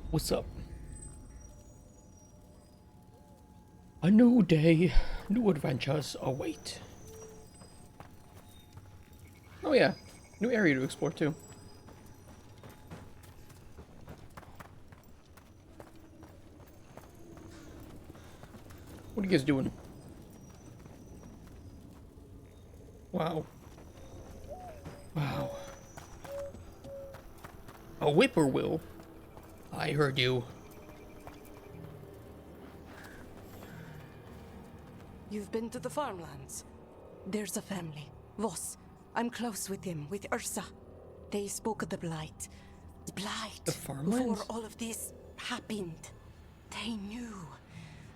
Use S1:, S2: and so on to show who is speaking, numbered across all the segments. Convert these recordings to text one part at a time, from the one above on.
S1: What's up? A new day, new adventures await. Oh yeah, new area to explore too. What are you guys doing? Wow. Wow. A whippoorwill? I heard you.
S2: You've been to the farmlands? There's a family. Voss. I'm close with him, with Ursa. They spoke of the Blight. The Blight.
S1: The farmlands?
S2: Before all of this happened. They knew.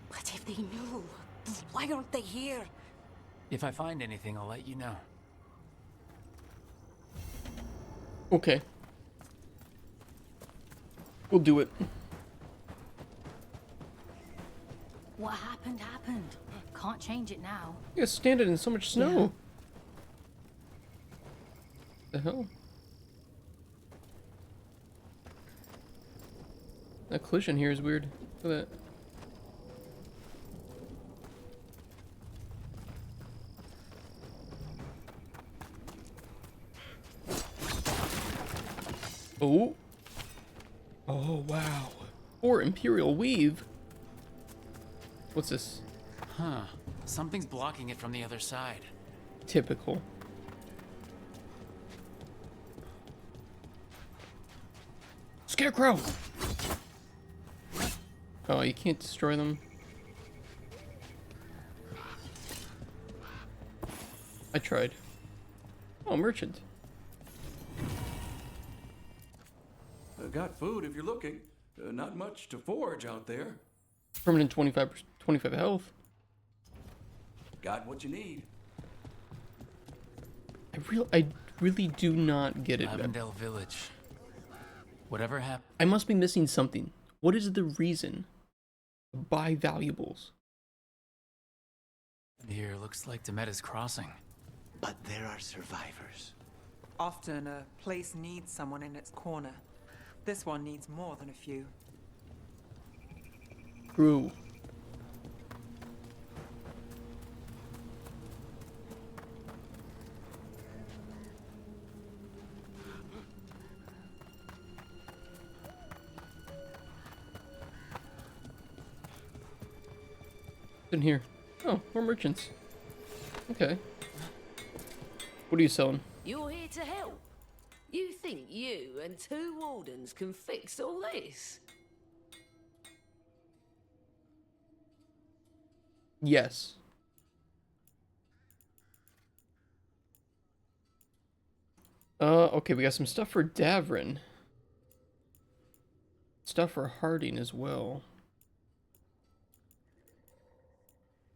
S2: But if they knew, why aren't they here?
S3: If I find anything, I'll let you know.
S1: Okay. We'll do it.
S4: What happened, happened. Can't change it now.
S1: You guys standing in so much snow. The hell? That collision here is weird. Look at that. Oh. Oh, wow. Or Imperial Weave. What's this?
S3: Huh. Something's blocking it from the other side.
S1: Typical. Scarecrow! Oh, you can't destroy them. I tried. Oh, merchant.
S5: Got food if you're looking. Not much to forage out there.
S1: Permanent 25 health.
S5: Got what you need.
S1: I really do not get it.
S3: Lavendale Village. Whatever happened.
S1: I must be missing something. What is the reason to buy valuables?
S3: Here looks like Demeta's Crossing.
S6: But there are survivors.
S7: Often a place needs someone in its corner. This one needs more than a few.
S1: True. In here. Oh, more merchants. Okay. What are you selling?
S8: You're here to help. You think you and two wardens can fix all this?
S1: Yes. Okay, we got some stuff for Davrin. Stuff for Harding as well.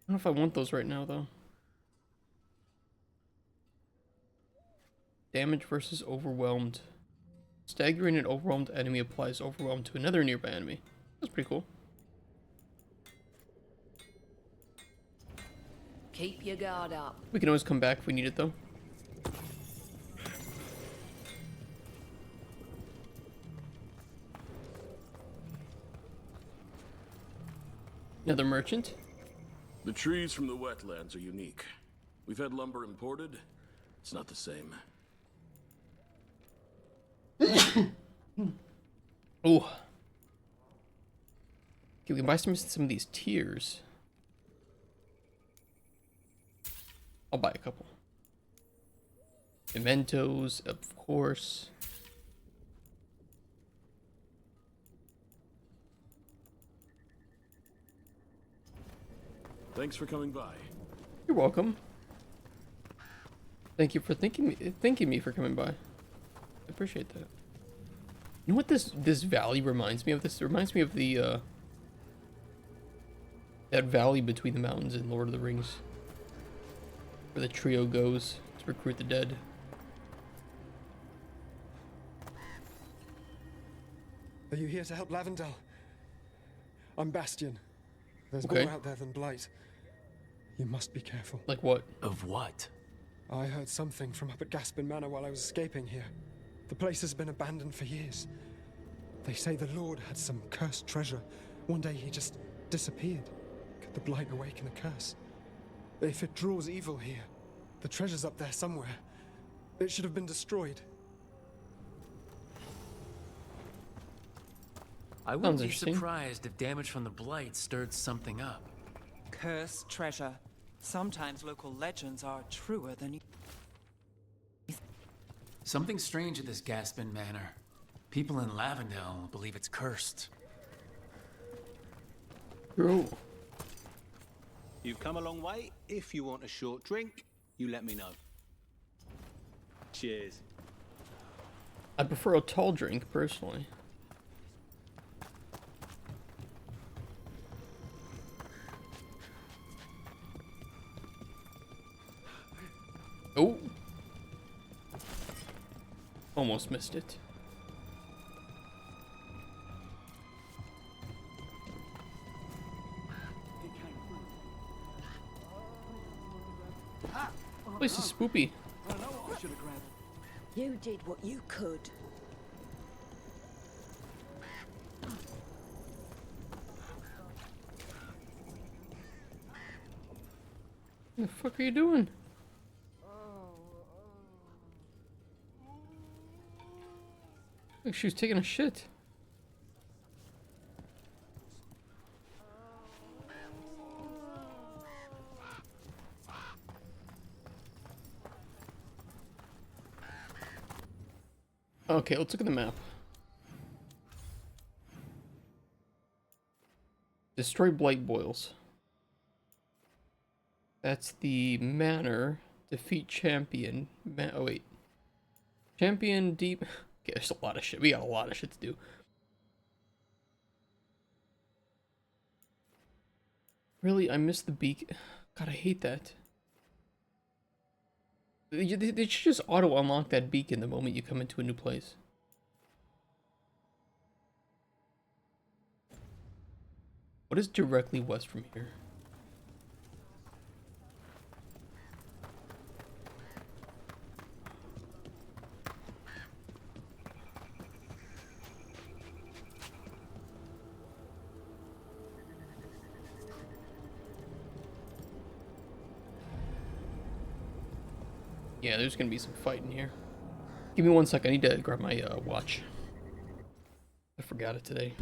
S1: I don't know if I want those right now, though. Damage versus overwhelmed. Staggering an overwhelmed enemy applies overwhelm to another nearby enemy. That's pretty cool.
S8: Keep your guard up.
S1: We can always come back if we need it, though. Another merchant.
S9: The trees from the wetlands are unique. We've had lumber imported. It's not the same.
S1: Oh. Okay, we can buy some of these tiers. I'll buy a couple. Mementos, of course.
S9: Thanks for coming by.
S1: You're welcome. Thank you for thanking me for coming by. I appreciate that. You know what this valley reminds me of? This reminds me of the that valley between the mountains in Lord of the Rings, where the trio goes to recruit the dead.
S10: Are you here to help Lavendale? I'm Bastion. There's
S1: Okay.
S10: more out there than Blight. You must be careful.
S1: Like what?
S3: Of what?
S10: I heard something from up at Gaspin Manor while I was escaping here. The place has been abandoned for years. They say the Lord had some cursed treasure. One day he just disappeared. Could the blight awaken a curse? If it draws evil here, the treasure's up there somewhere. It should have been destroyed.
S3: I wouldn't
S1: Sounds
S3: be
S1: interesting.
S3: surprised if damage from the blight stirred something up.
S7: Cursed treasure. Sometimes local legends are truer than you.
S3: Something strange at this Gaspin Manor. People in Lavendale believe it's cursed.
S1: True.
S11: You've come a long way. If you want a short drink, you let me know. Cheers.
S1: I prefer a tall drink, personally. Oh. Almost missed it. This is spoopy.
S8: You did what you could.
S1: What the fuck are you doing? Like she was taking a shit. Okay, let's look at the map. Destroy blight boils. That's the manor. Defeat champion. Oh wait. Champion deep. Okay, there's a lot of shit. We got a lot of shit to do. Really, I missed the beak. God, I hate that. They should just auto-unlock that beacon the moment you come into a new place. What is directly west from here? Yeah, there's gonna be some fighting here. Give me 1 second. I need to grab my watch. I forgot it today.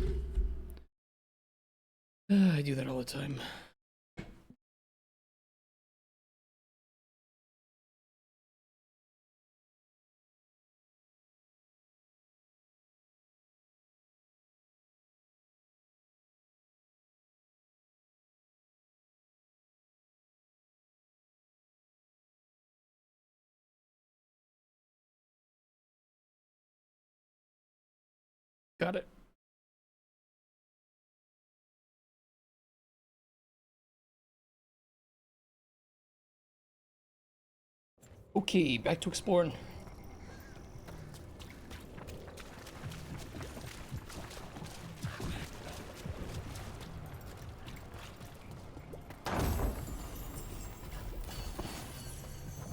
S1: I do that all the time. Got it. Okay, back to exploring.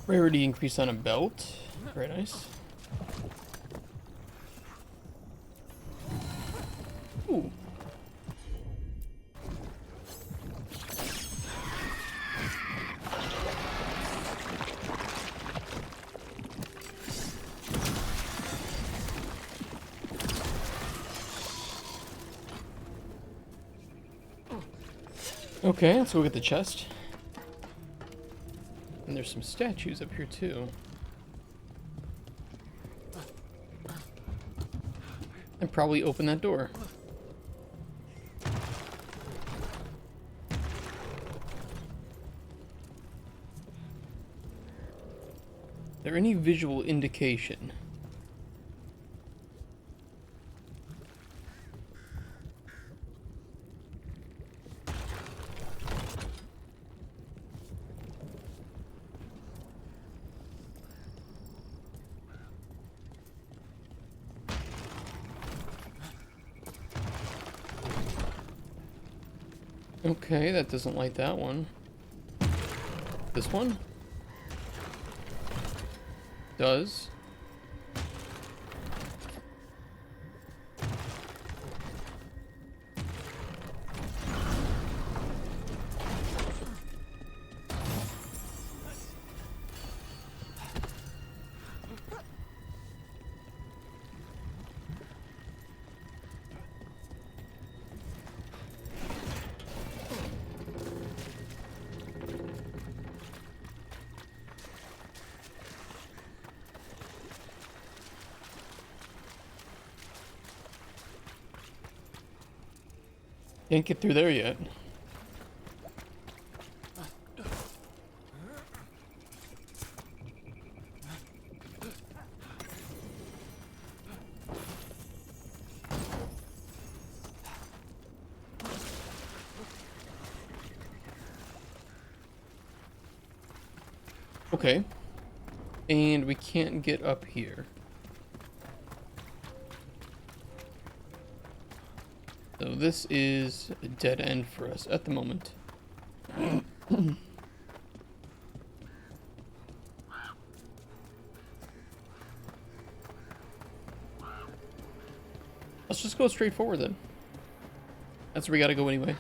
S1: Rarity increase on a belt. Very nice. Ooh. Okay, let's go get the chest. And there's some statues up here too. And probably open that door. Is there any visual indication? Okay, that doesn't light that one. This one? Does. Can't get through there yet. Okay. And we can't get up here. So this is a dead end for us at the moment. Let's just go straight forward then. That's where we gotta go anyway.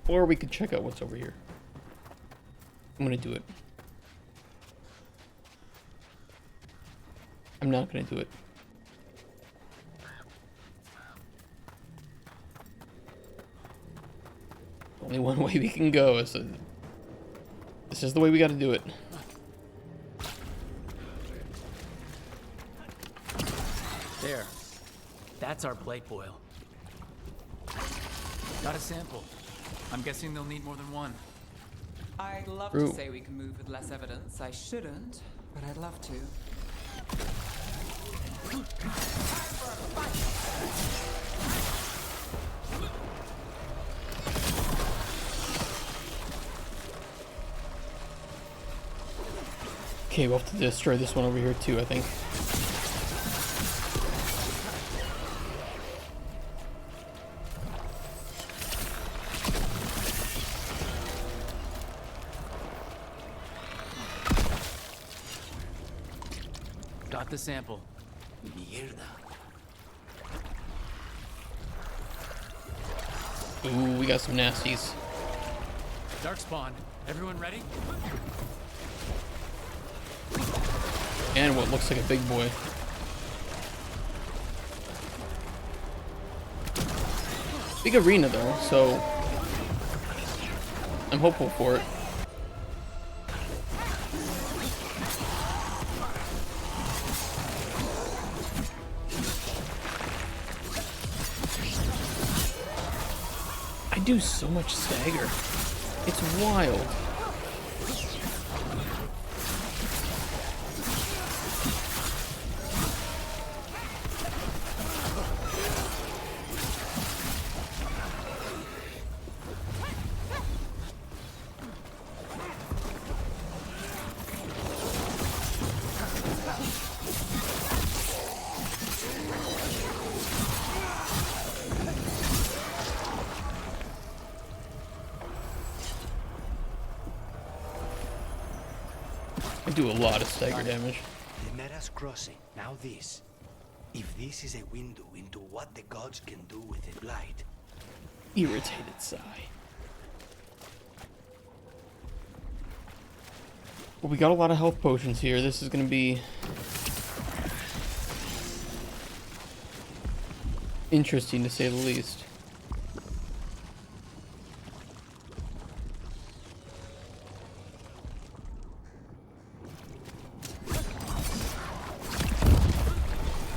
S1: Or we could check out what's over here. I'm gonna do it. I'm not gonna do it. Only one way we can go, so this is the way we gotta do it.
S3: There. That's our plate boil. Got a sample. I'm guessing they'll need more than one.
S7: I'd love
S1: True.
S7: to say we can move with less evidence. I shouldn't, but I'd love to.
S1: Okay, we'll have to destroy this one over here too, I think.
S3: Got the sample.
S6: Mierda.
S1: Ooh, we got some nasties.
S3: Darkspawn. Everyone ready?
S1: And what looks like a big boy. Big arena though, so I'm hopeful for it. I do so much stagger. It's wild. I do a lot of stagger damage.
S6: They met us crossing. Now this. If this is a window into what the gods can do with a blight.
S1: Irritated sigh. Well, we got a lot of health potions here. This is gonna be interesting to say the least.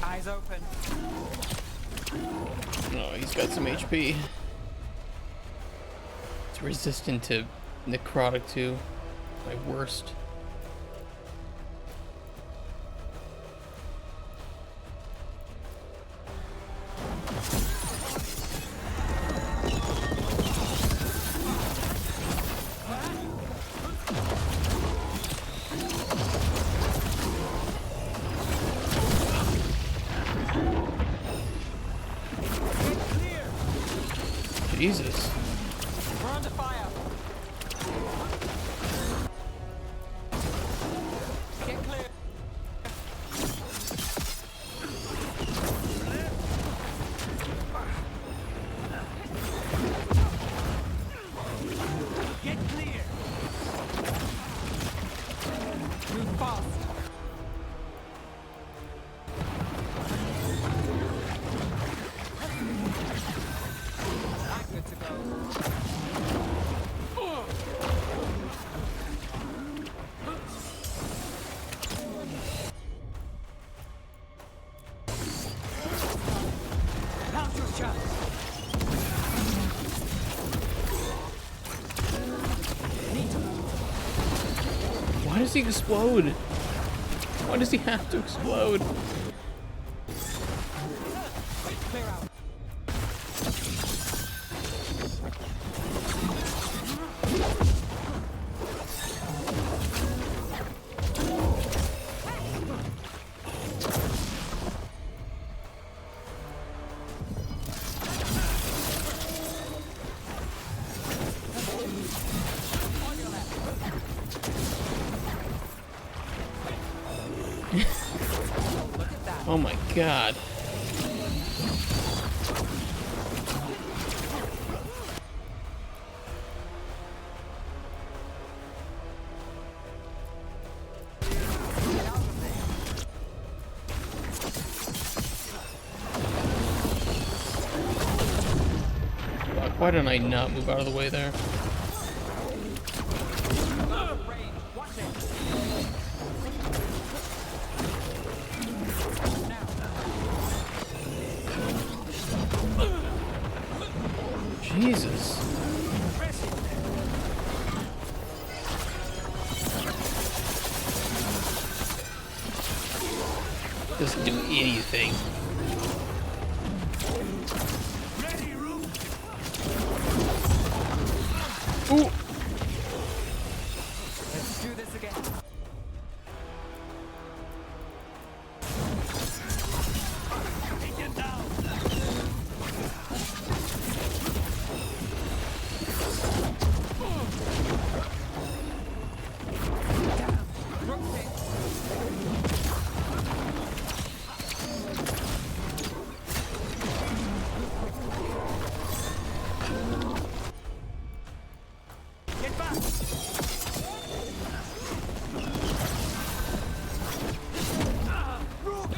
S7: Eyes open.
S1: Oh, he's got some HP. It's resistant to necrotic too. My worst. Jesus.
S7: We're under fire. Get clear. Get clear. Move fast. I'm good to go.
S1: does he explode? Why does he have to explode? Oh my god. Fuck, why didn't I not move out of the way there? Jesus. Doesn't do anything. Ooh.
S7: Let's do this again.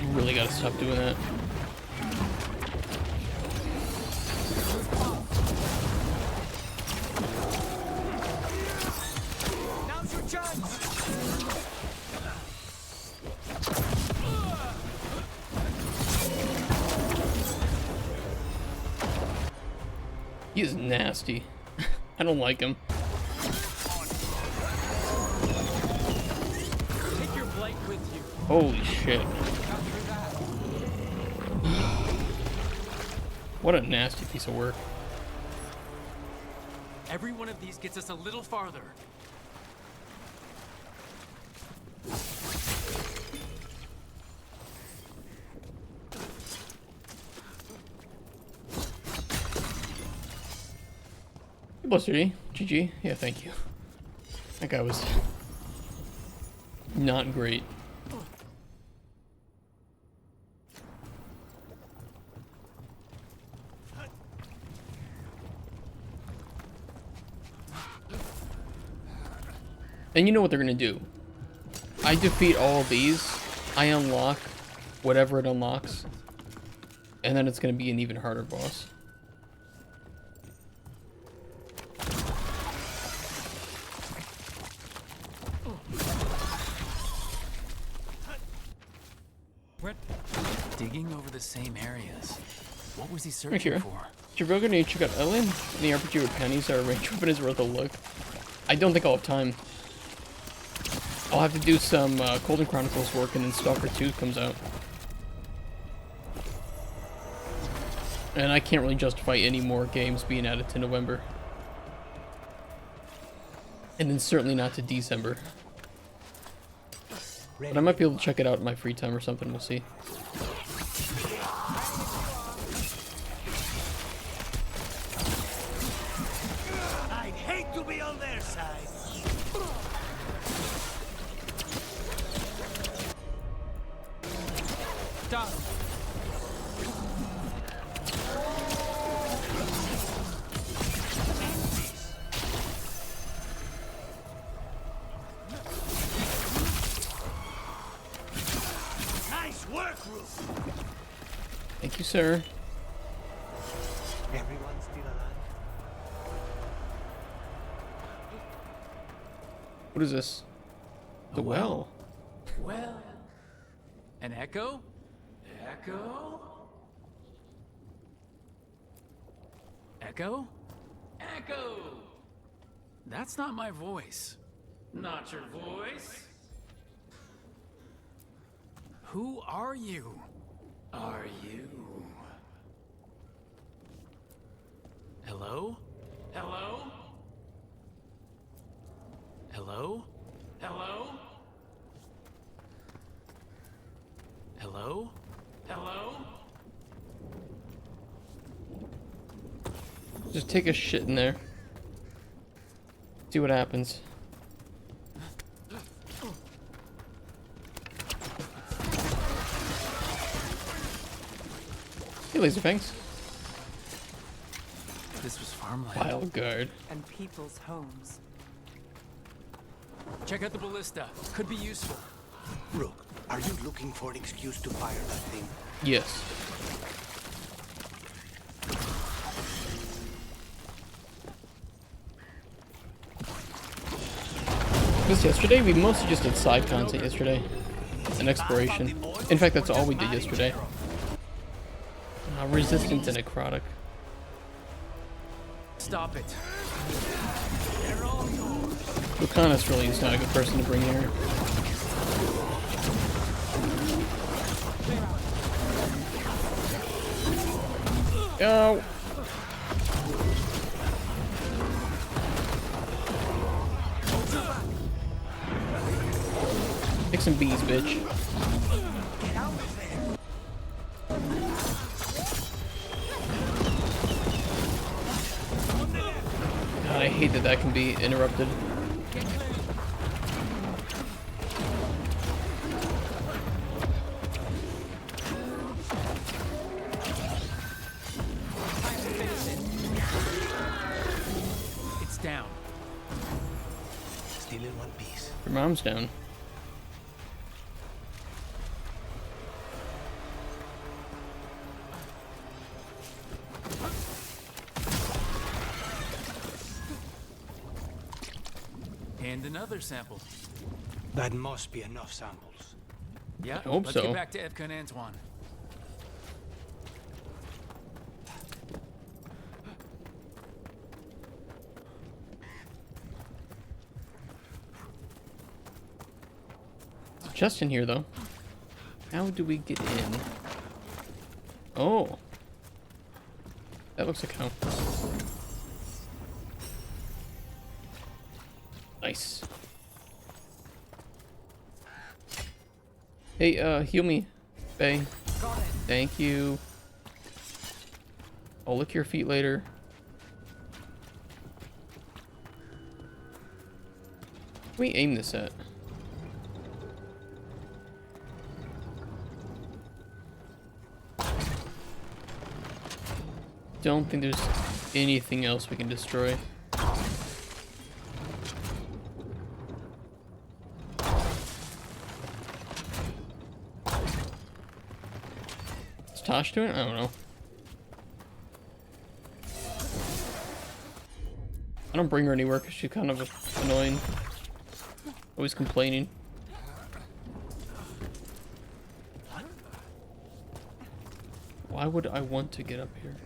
S1: You really gotta stop doing that.
S7: Now's your chance.
S1: He is nasty. I don't like him.
S7: Take your blade with you.
S1: Holy shit. What a nasty piece of work.
S3: Every one of these gets us a little farther.
S1: Blizzardy, GG. Yeah, thank you. That guy was not great. And you know what they're gonna do. I defeat all of these, I unlock whatever it unlocks, and then it's gonna be an even harder boss.
S3: We're digging over the same areas. What was he
S1: Right
S3: searching
S1: here.
S3: for?
S1: Did you need to check out Ellen? In the RPG with pennies, our range weapon is worth a look. I don't think I'll have time. I'll have to do some Golden Chronicles work, and then Stalker 2 comes out. And I can't really justify any more games being added to November. And then certainly not to December. But I might be able to check it out in my free time or something, we'll see.
S6: I'd hate to be on their side.
S7: Done.
S6: Nice work, Ruth.
S1: Thank you, sir.
S6: Everyone's still alive.
S1: What is this? The well.
S3: Well, an echo? Echo? Echo? Echo! That's not my voice. Not your voice? Who are you? Are you? Hello? Hello? Hello? Hello? Hello? Hello?
S1: Just take a shit in there. See what happens. Hey, Laserfangs.
S3: This was farmland.
S1: Veilguard.
S7: And people's homes.
S3: Check out the ballista. Could be useful.
S6: Rook, are you looking for an excuse to fire that thing?
S1: Yes. Because yesterday, we mostly just did side content yesterday. And exploration. In fact, that's all we did yesterday. Resistant to necrotic.
S3: Stop it.
S1: Lucanus really is not a good person to bring here. Go! Take some bees, bitch. God, I hate that that can be interrupted.
S3: It's down.
S6: Still in one piece.
S1: Your mom's down.
S3: And another sample.
S6: That must be enough samples.
S3: Yeah,
S1: I hope
S3: let's
S1: so.
S3: get back to Evka and Antoine.
S1: There's a chest in here, though. How do we get in? Oh. That looks like how. Nice. Hey, heal me, Faye. Thank you. I'll lick your feet later. What can we aim this at? Don't think there's anything else we can destroy. Is Tosh doing it? I don't know. I don't bring her anywhere because she's kind of annoying. Always complaining. Why would I want to get up here?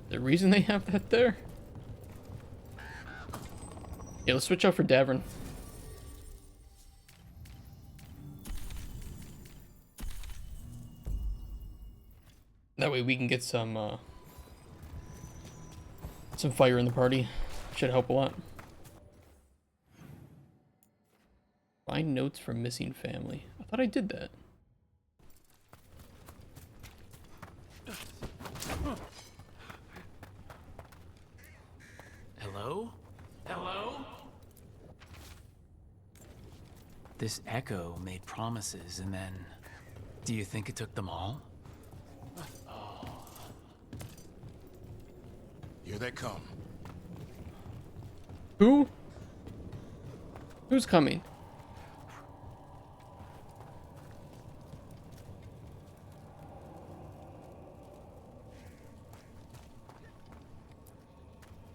S1: The reason they have that there? Yeah, let's switch out for Davern. That way we can get some fire in the party. Should help a lot. Find notes from missing family. I thought I did that.
S3: Hello? Hello? This echo made promises and then... Do you think it took them all?
S9: Here they come.
S1: Who? Who's coming?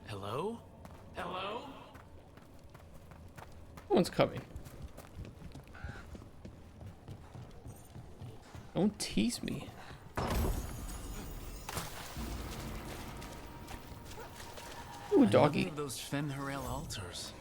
S3: Hello? Hello?
S1: No one's coming. Don't tease me. Ooh, doggy.
S3: Those Fen'Harel altars.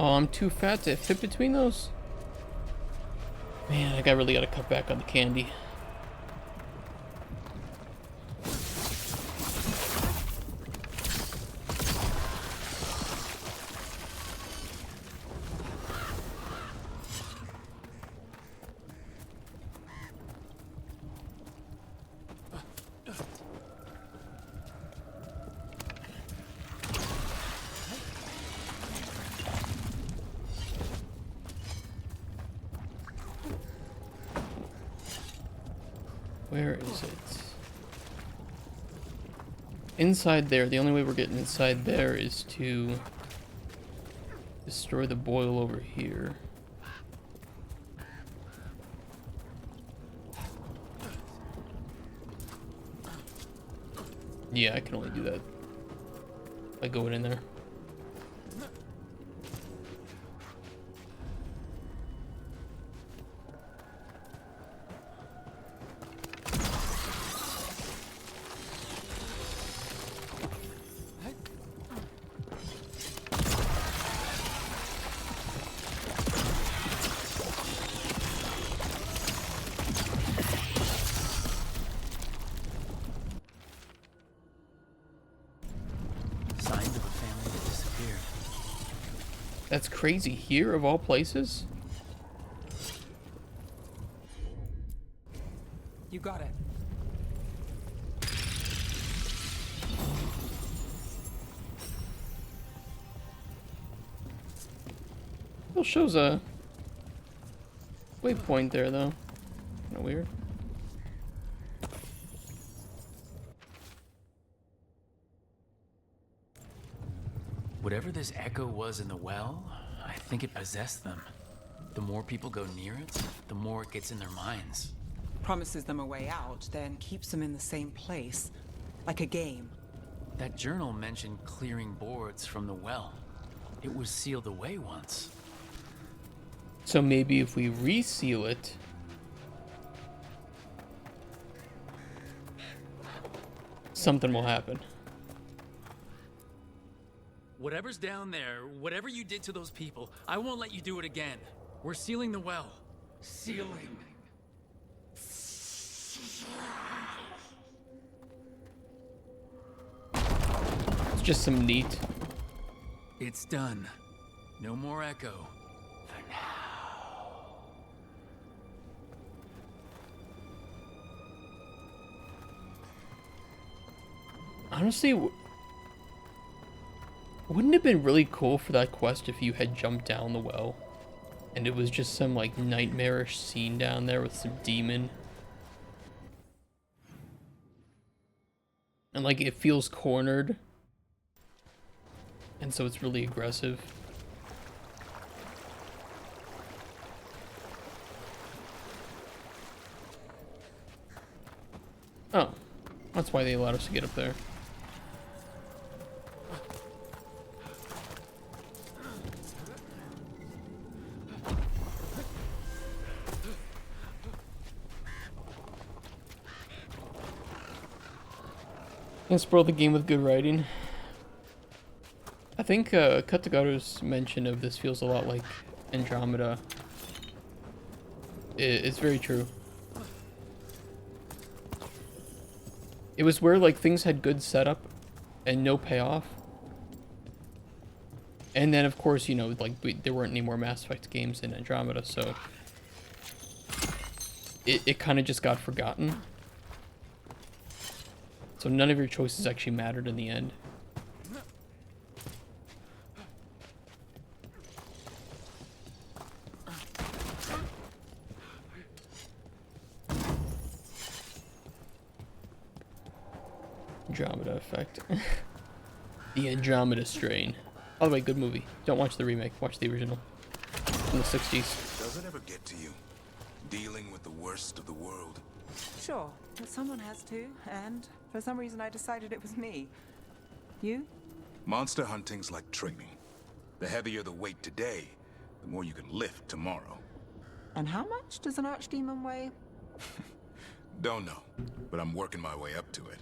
S1: Oh, I'm too fat to fit between those? Man, I really gotta cut back on the candy. Where is it? Inside there. The only way we're getting inside there is to destroy the boil over here. Yeah, I can only do that by going in there. That's crazy. Here, of all places?
S7: You got it.
S1: Well, shows a waypoint there, though. Kind of weird.
S3: Whatever this echo was in the well, I think it possessed them. The more people go near it, the more it gets in their minds.
S7: Promises them a way out, then keeps them in the same place. Like a game.
S3: That journal mentioned clearing boards from the well. It was sealed away once.
S1: So maybe if we reseal it... something will happen.
S3: Whatever's down there, whatever you did to those people, I won't let you do it again. We're sealing the well. Sealing.
S1: It's just some neat.
S3: It's done. No more echo. For now.
S1: Honestly, wouldn't it have been really cool for that quest if you had jumped down the well and it was just some like nightmarish scene down there with some demon? And like it feels cornered. And so it's really aggressive. Oh, that's why they allowed us to get up there. Can't spoil the game with good writing. I think Katagaru's mention of this feels a lot like Andromeda. It's very true. It was where like things had good setup and no payoff. And then of course, you know, like there weren't any more Mass Effect games in Andromeda, so it kind of just got forgotten. So none of your choices actually mattered in the end. Andromeda effect. The Andromeda strain. By the way, good movie. Don't watch the remake. Watch the original. From the 60s.
S12: Does it ever get to you? Dealing with the worst of the world?
S7: Sure, but someone has to, and for some reason I decided it was me. You?
S12: Monster hunting's like training. The heavier the weight today, the more you can lift tomorrow.
S7: And how much does an archdemon weigh?
S12: Don't know, but I'm working my way up to it.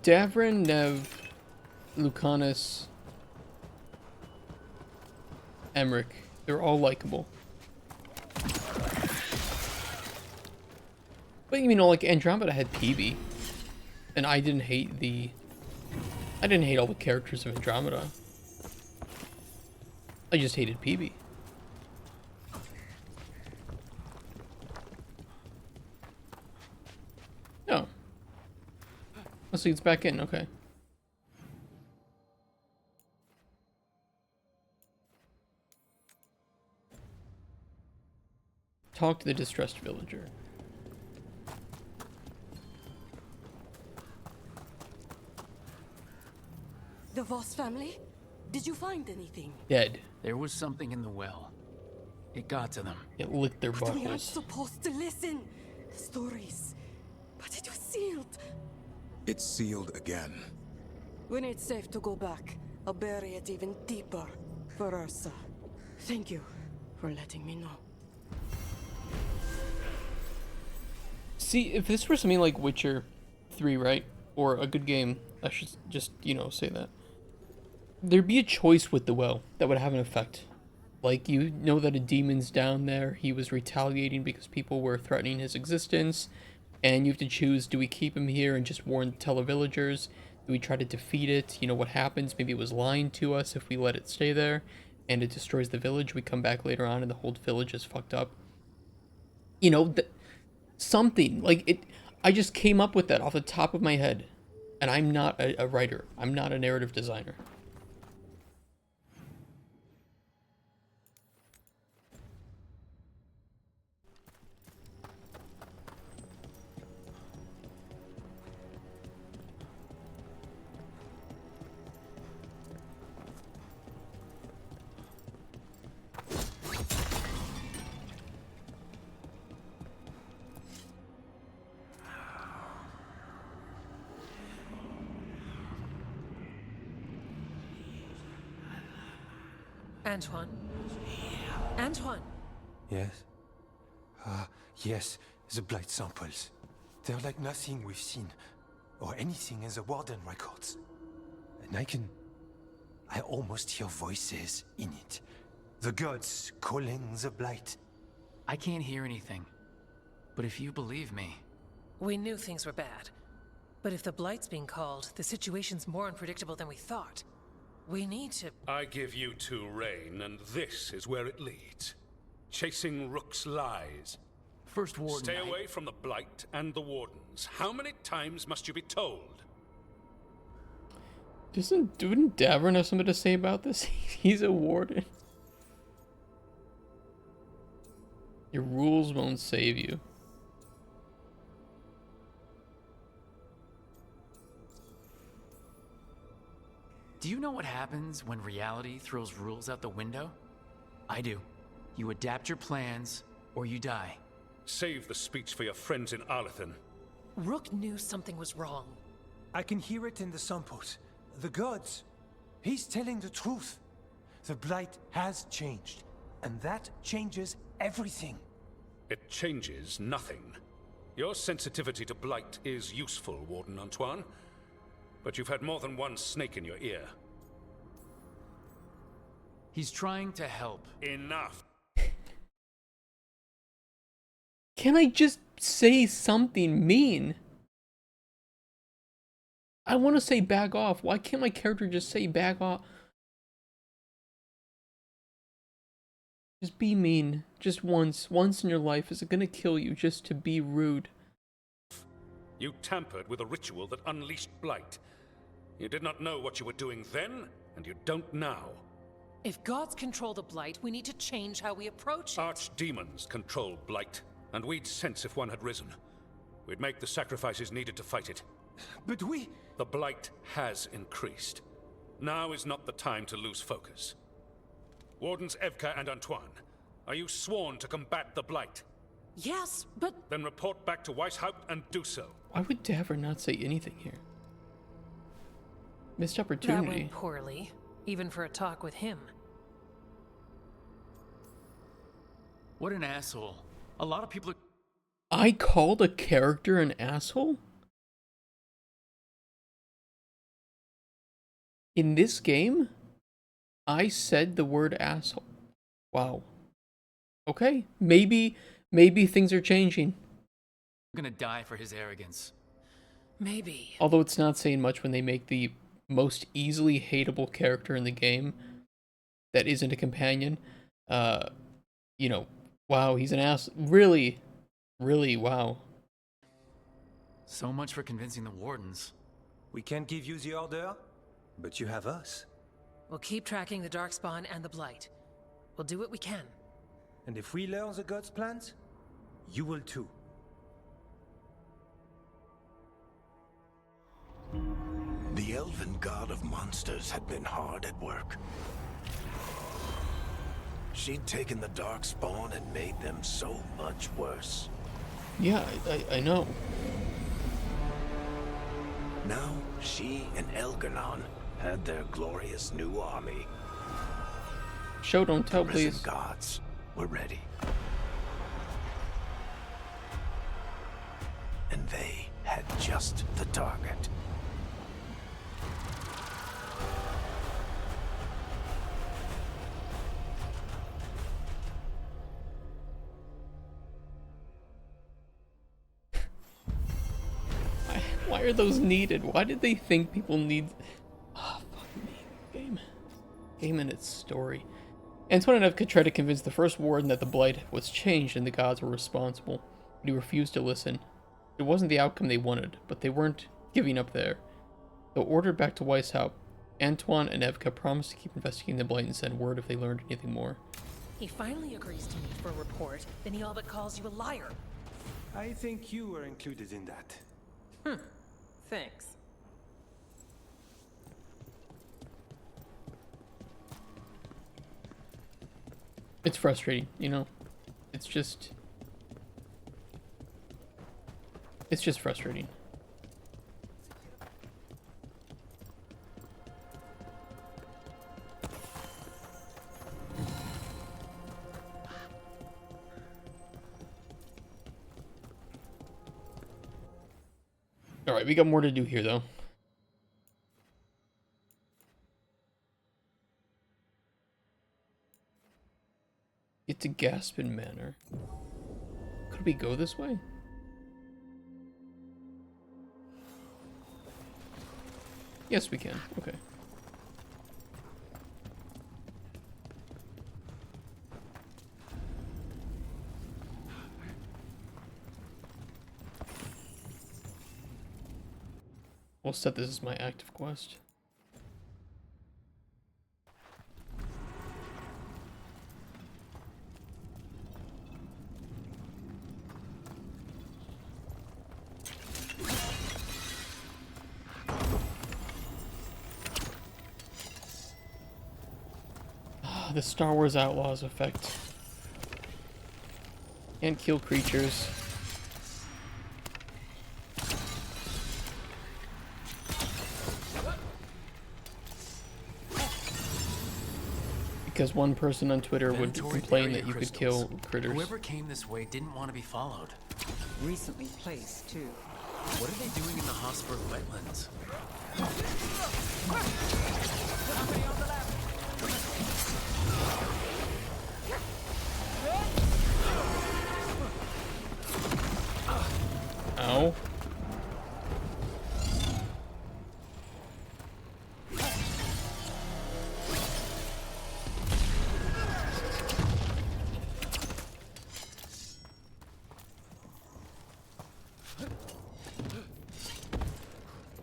S1: Davrin, Nev, Lucanus, Emmerich. They're all likable. But you mean, like, Andromeda had PB. And I didn't hate all the characters of Andromeda. I just hated PB. No. Let's see, it's back in, okay. Talk to the distressed villager.
S2: The Voss family? Did you find anything?
S1: Dead.
S3: There was something in the well. It got to them.
S1: It licked their
S2: But we aren't
S1: buttholes.
S2: supposed to listen. Stories. But it was sealed.
S12: It's sealed again.
S2: When it's safe to go back, I'll bury it even deeper for Ursa. Thank you for letting me know.
S1: See, if this were something like Witcher 3, right? Or a good game, I should just, you know, say that. There'd be a choice with the well that would have an effect. Like, you know that a demon's down there, he was retaliating because people were threatening his existence, and you have to choose, do we keep him here and just tell the villagers? Do we try to defeat it? You know what happens? Maybe it was lying to us if we let it stay there, and it destroys the village. We come back later on and the whole village is fucked up. You know, something, like, it. I just came up with that off the top of my head, and I'm not a writer. I'm not a narrative designer.
S13: Antoine? Antoine?
S6: Yes? Yes, the blight samples. They're like nothing we've seen, or anything in the Warden records. And I almost hear voices in it. The gods calling the blight.
S3: I can't hear anything. But if you believe me...
S13: We knew things were bad. But if the blight's being called, the situation's more unpredictable than we thought. We need to...
S14: I give you two reign, and this is where it leads. Chasing Rook's lies.
S3: First Warden...
S14: Stay away from the Blight and the Wardens. How many times must you be told?
S1: Didn't Davern have something to say about this? He's a warden. Your rules won't save you.
S3: Do you know what happens when reality throws rules out the window? I do. You adapt your plans, or you die.
S14: Save the speech for your friends in Arlethan.
S13: Rook knew something was wrong.
S6: I can hear it in the samples. The gods. He's telling the truth. The blight has changed, and that changes everything.
S14: It changes nothing. Your sensitivity to blight is useful, Warden Antoine. But you've had more than one snake in your ear.
S3: He's trying to help.
S14: Enough.
S1: Can I just say something mean? I want to say back off. Why can't my character just say back off? Just be mean. Just once. Once in your life. Is it gonna kill you just to be rude?
S14: You tampered with a ritual that unleashed blight. You did not know what you were doing then, and you don't now.
S13: If gods control the blight, we need to change how we approach it.
S14: Archdemons control blight, and we'd sense if one had risen. We'd make the sacrifices needed to fight it.
S6: But we...
S14: The blight has increased. Now is not the time to lose focus. Wardens Evka and Antoine, are you sworn to combat the blight?
S13: Yes, but...
S14: Then report back to Weishaupt and do so.
S1: Why would Davern not say anything here? Missed
S13: That
S1: opportunity.
S13: went poorly, even for a talk with him.
S3: What an asshole. A lot of people are...
S1: I called a character an asshole? In this game, I said the word asshole. Wow. Okay, maybe things are changing.
S3: I'm gonna die for his arrogance.
S13: Maybe.
S1: Although it's not saying much when they make the most easily hateable character in the game that isn't a companion. You know, wow, he's an ass. Really, wow.
S3: So much for convincing the wardens.
S6: We can't give you the order, but you have us.
S13: We'll keep tracking the Darkspawn and the Blight. We'll do what we can.
S6: And if we learn the gods' plans, you will too.
S15: The elven god of monsters had been hard at work. She'd taken the Darkspawn and made them so much worse.
S1: Yeah, I know.
S15: Now, she and Elgar'nan had their glorious new army.
S1: Show, don't tell,
S15: the risen
S1: please.
S15: gods were ready. And they had just the target.
S1: Why are those needed? Why did they think people need... Ah, fuck me. Game and its story. Antoine and Evka tried to convince the first warden that the Blight was changed and the gods were responsible, but he refused to listen. It wasn't the outcome they wanted, but they weren't giving up there. Though ordered back to Weishaupt, Antoine and Evka promised to keep investigating the Blight and send word if they learned anything more.
S13: He finally agrees to meet for a report, then he all but calls you a liar.
S6: I think you were included in that.
S13: Thanks.
S1: It's frustrating, you know? It's just frustrating. Alright, we got more to do here, though. Get to Gaspin Manor. Could we go this way? Yes, we can. Okay. We'll set this as my active quest. The Star Wars Outlaws effect. Can't kill creatures. Because one person on Twitter would complain that you could kill critters.
S3: Whoever came this way didn't want to be followed.
S7: Recently placed, too.
S3: What are they doing in the Hosper wetlands?
S1: Ow.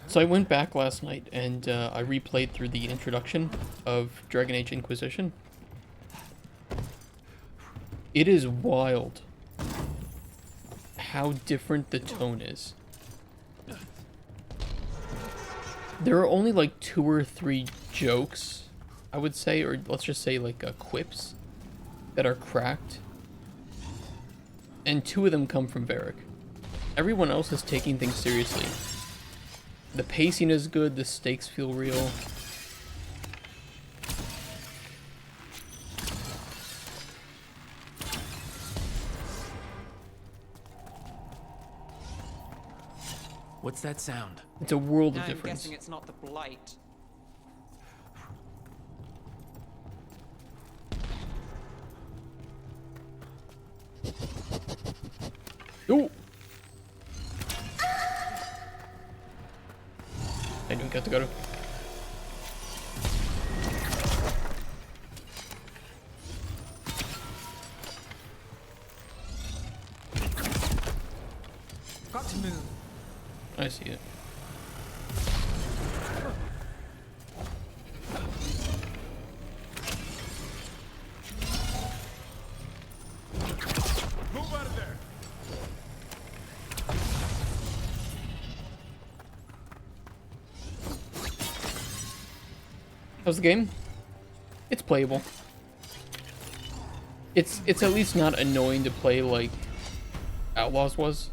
S1: So I went back last night and I replayed through the introduction of Dragon Age Inquisition. It is wild how different the tone is. There are only like 2 or 3 jokes, I would say, or let's just say like quips that are cracked. And 2 of them come from Varric. Everyone else is taking things seriously. The pacing is good, the stakes feel real.
S3: What's that sound?
S1: It's a world of
S7: I'm
S1: difference.
S7: guessing it's not the Blight.
S1: I don't get to go to.
S7: Got to move.
S1: I see it.
S9: Move out of there.
S1: How's the game? It's playable. It's at least not annoying to play like Outlaws was.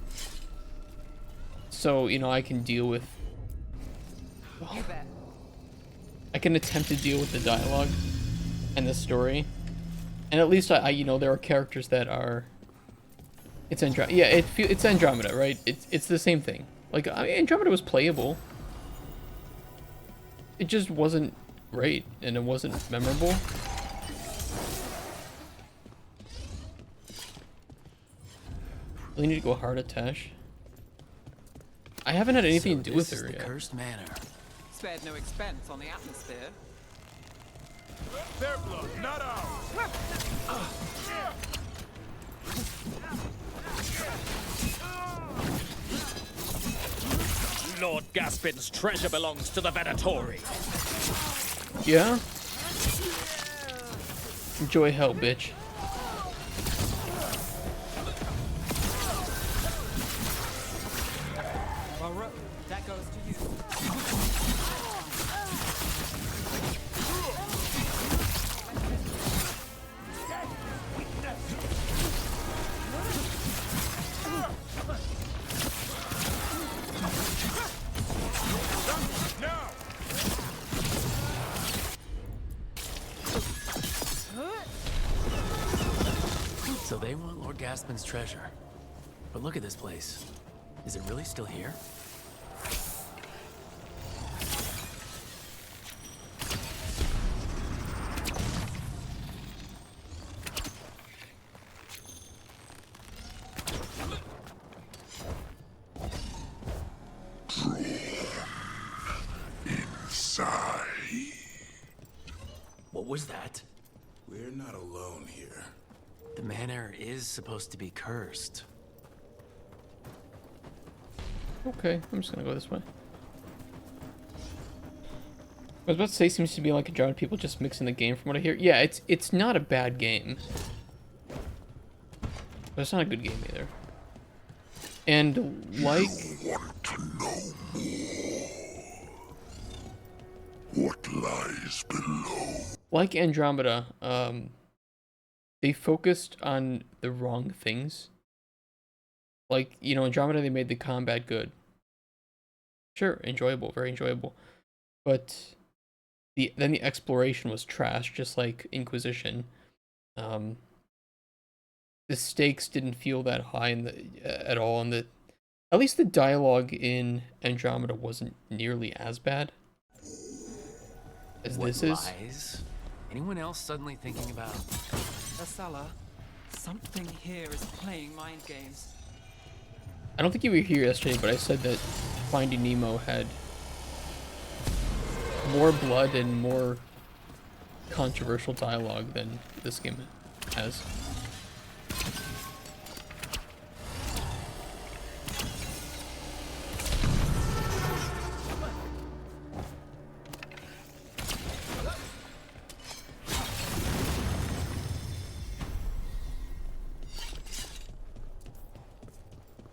S1: So, you know, I can deal with...
S7: You bet.
S1: I can attempt to deal with the dialogue and the story. And at least I you know, there are characters that are... It's Andromeda. Yeah, it's Andromeda, right? It's the same thing. Like, I mean, Andromeda was playable. It just wasn't great, and it wasn't memorable. Really need to go hard at Tash. I haven't had anything to do with her
S3: the
S1: yet.
S3: Cursed Manor.
S7: Spared no expense on the atmosphere.
S9: Their blood, not ours.
S16: Lord Gaspin's treasure belongs to the Venatori.
S1: Yeah? Enjoy hell, bitch.
S7: Well, that goes to you.
S3: So they want Lord Gaspin's treasure. But look at this place. Is it really still here?
S12: Inside.
S3: What was that?
S12: We're not alone here.
S3: The manor is supposed to be cursed.
S1: Okay, I'm just gonna go this way. I was about to say, seems to be like a jar of people just mixing the game from what I hear. Yeah, it's not a bad game. But it's not a good game either. And like...
S12: You want to know more. What lies below?
S1: Like Andromeda, they focused on the wrong things. Like, you know, Andromeda, they made the combat good. Sure, enjoyable, very enjoyable. But then the exploration was trash, just like Inquisition. The stakes didn't feel that high at all, and at least the dialogue in Andromeda wasn't nearly as bad as this is.
S3: Lies? Anyone else suddenly thinking about...
S7: Asala, something here is playing mind games.
S1: I don't think you were here yesterday, but I said that Finding Nemo had more blood and more controversial dialogue than this game has.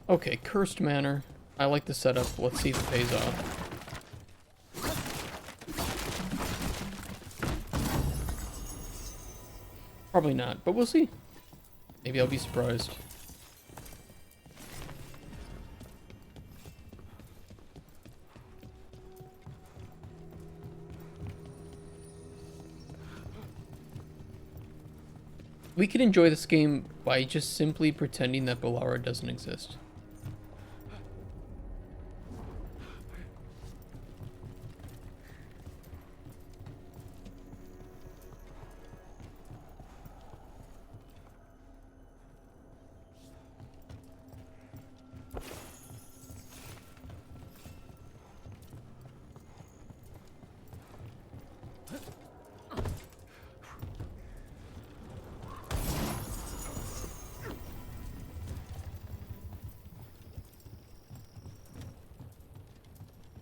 S1: Okay, Cursed Manor. I like the setup. Let's see if it pays off. Probably not, but we'll see. Maybe I'll be surprised. We can enjoy this game by just simply pretending that Balara doesn't exist.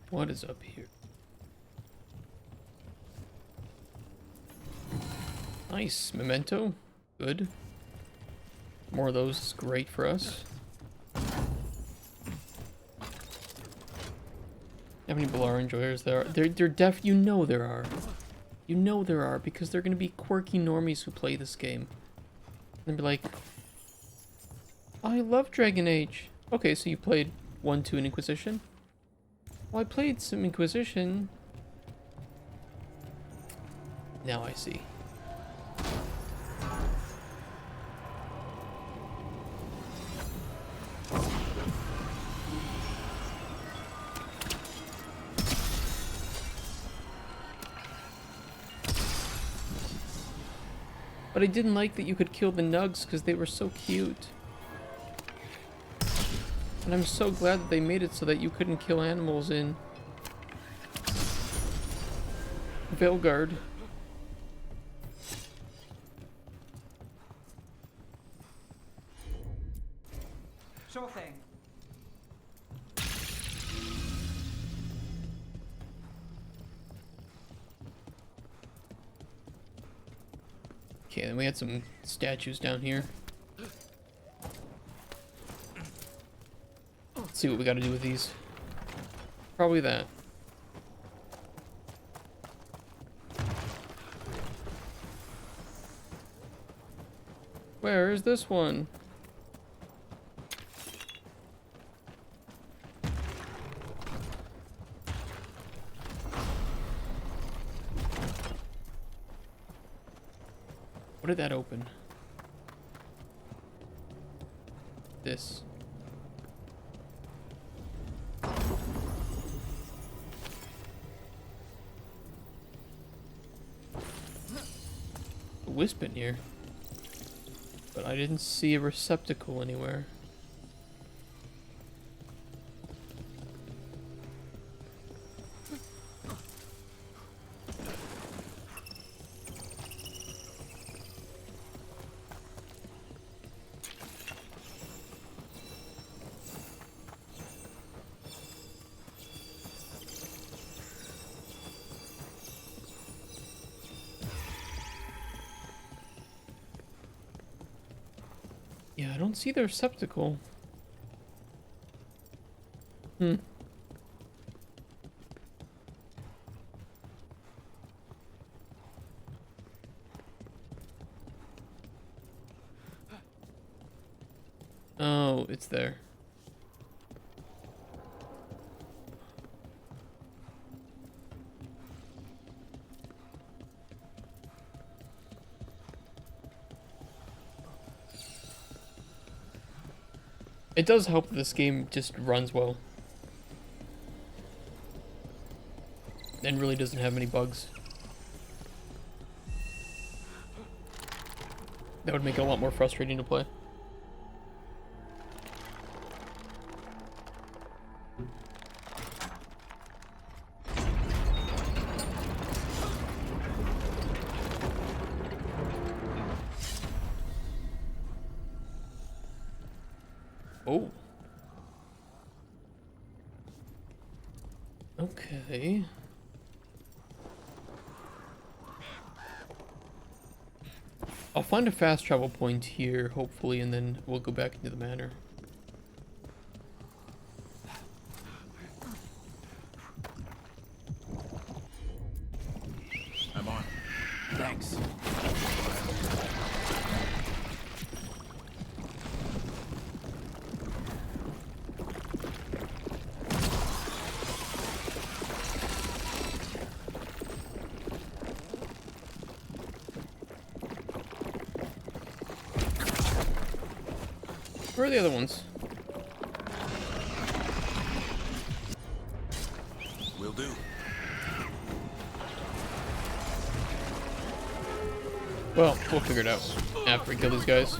S1: What is up here? Nice. Memento. Good. More of those is great for us. How many Balar enjoyers there are? They're you know there are. You know there are, because they're gonna be quirky normies who play this game. And be like, I love Dragon Age. Okay, so you played 1, 2, and Inquisition? Well, I played some Inquisition. Now I see. But I didn't like that you could kill the nugs because they were so cute. And I'm so glad that they made it so that you couldn't kill animals in Veilguard.
S7: Sure thing.
S1: Okay, then we had some statues down here. Let's see what we gotta do with these. Probably that. Where is this one? What did that open? This. A wisp in here. But I didn't see a receptacle anywhere. Yeah, I don't see the receptacle. Hmm. Oh, it's there. It does help that this game just runs well. And really doesn't have many bugs. That would make it a lot more frustrating to play. Oh. Okay. I'll find a fast travel point here, hopefully, and then we'll go back into the manor.
S12: I'm on.
S3: Thanks.
S1: Where are the other ones?
S12: Will do.
S1: Well, we'll figure it out after we kill these guys.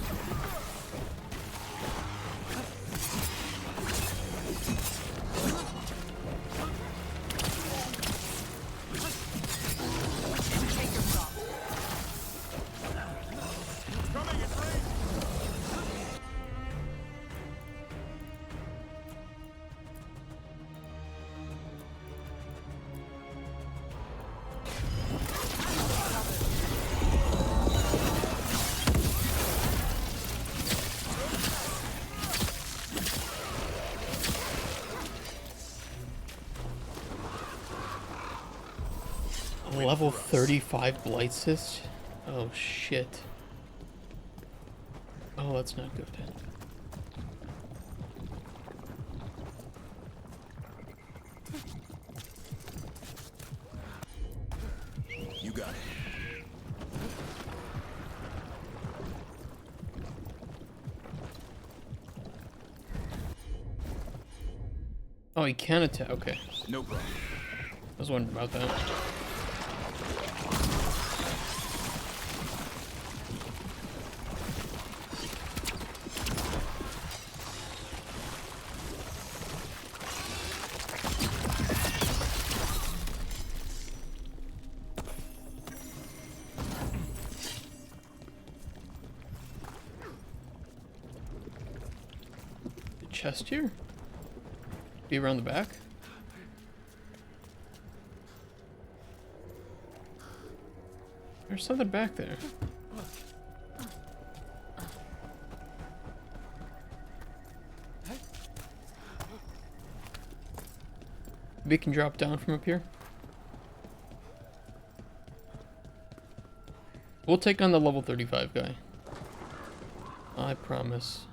S1: Level 35 Blight Cyst? Oh shit. Oh, that's not good.
S12: You got it.
S1: Oh, he can attack. Okay.
S12: No problem.
S1: I was wondering about that. Chest here? Be around the back? There's something back there. Maybe it can drop down from up here. We'll take on the level 35 guy. I promise.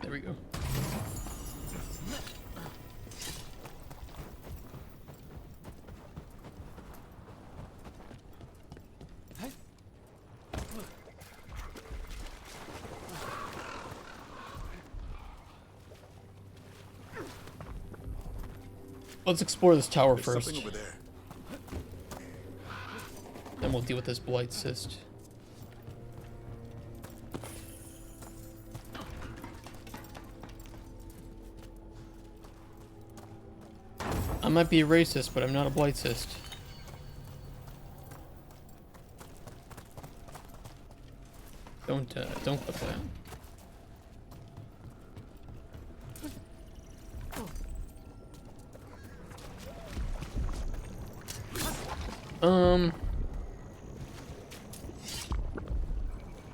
S1: There we go. Let's explore this tower
S12: There's
S1: first.
S12: something over there.
S1: Then we'll deal with this Blight Cyst. I might be a racist, but I'm not a Blight Cyst. Don't click that.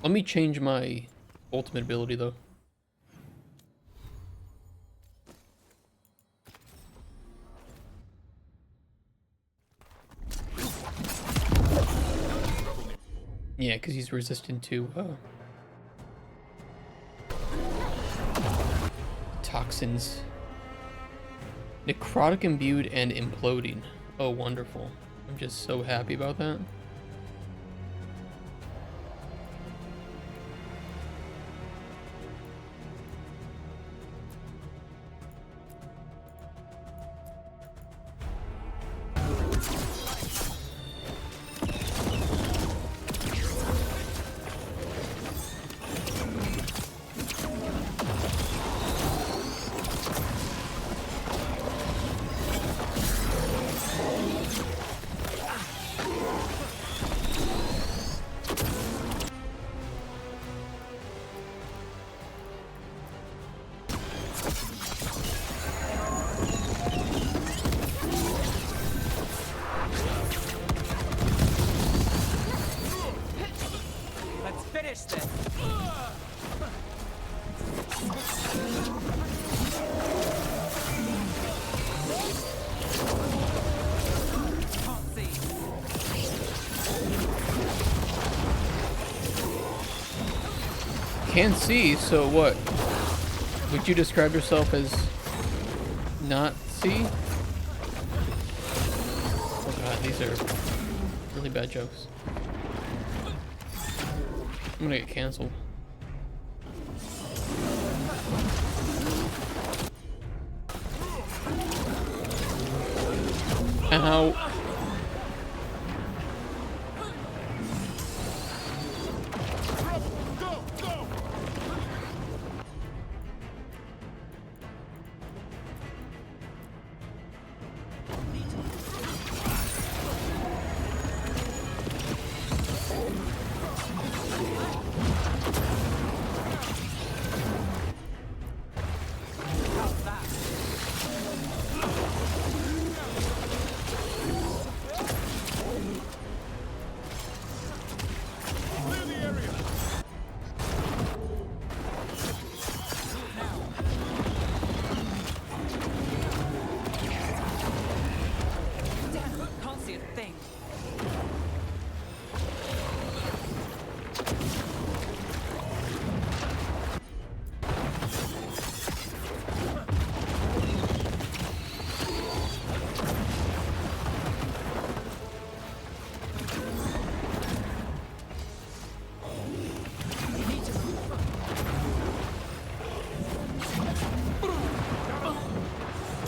S1: Let me change my ultimate ability though. Yeah, because he's resistant to toxins. Necrotic imbued and imploding. Oh, wonderful. I'm just so happy about that.
S7: Let's finish this. Can't see.
S1: Can't see, so what? Would you describe yourself as not see? Oh god, these are really bad jokes. I'm gonna get canceled. Ow.
S7: see a thing.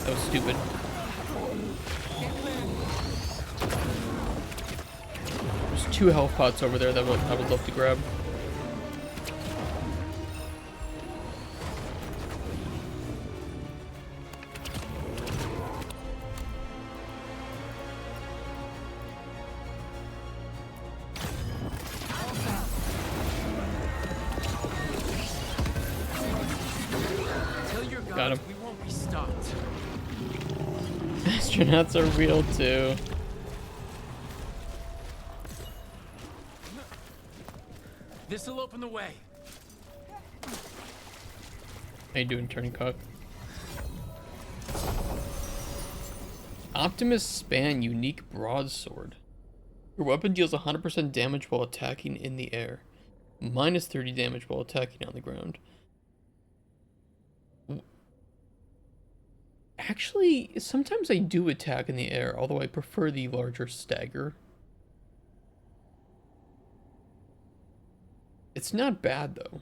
S1: That was stupid. There's 2 health pots over there that I would love to grab.
S3: Tell your
S1: Got
S3: gods
S1: him.
S3: we won't be stopped.
S1: Astronauts are real too.
S3: This'll open the way.
S1: How you doing, Turning Cock? Optimus Span Unique Broadsword. Your weapon deals 100% damage while attacking in the air. Minus 30 damage while attacking on the ground. Actually, sometimes I do attack in the air, although I prefer the larger stagger. It's not bad, though.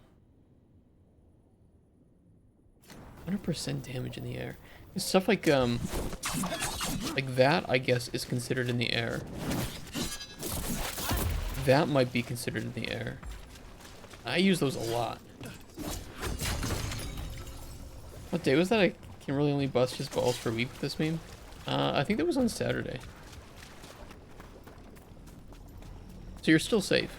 S1: 100% damage in the air. Stuff like that, I guess, is considered in the air. That might be considered in the air. I use those a lot. What day was that? I can really only bust his balls for a week with this meme. I think that was on Saturday. So you're still safe.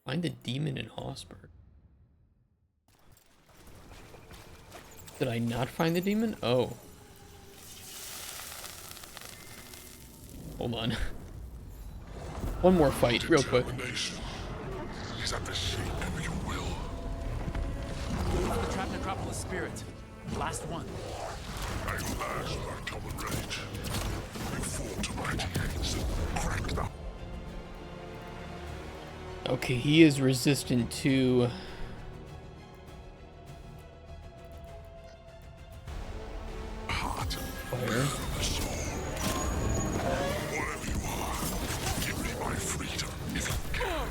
S1: Find the demon in Hosberg. Did I not find the demon? Oh. Hold on. One more fight, real quick.
S17: Is at the shape of your will.
S3: The trapped necropolis spirit. Last one.
S17: At last our common rage. We fought to mighty hates and cracked them.
S1: Okay, he is resistant to...
S17: Heart.
S1: Fire.
S17: Soul. Whatever you are, give me my freedom if you can.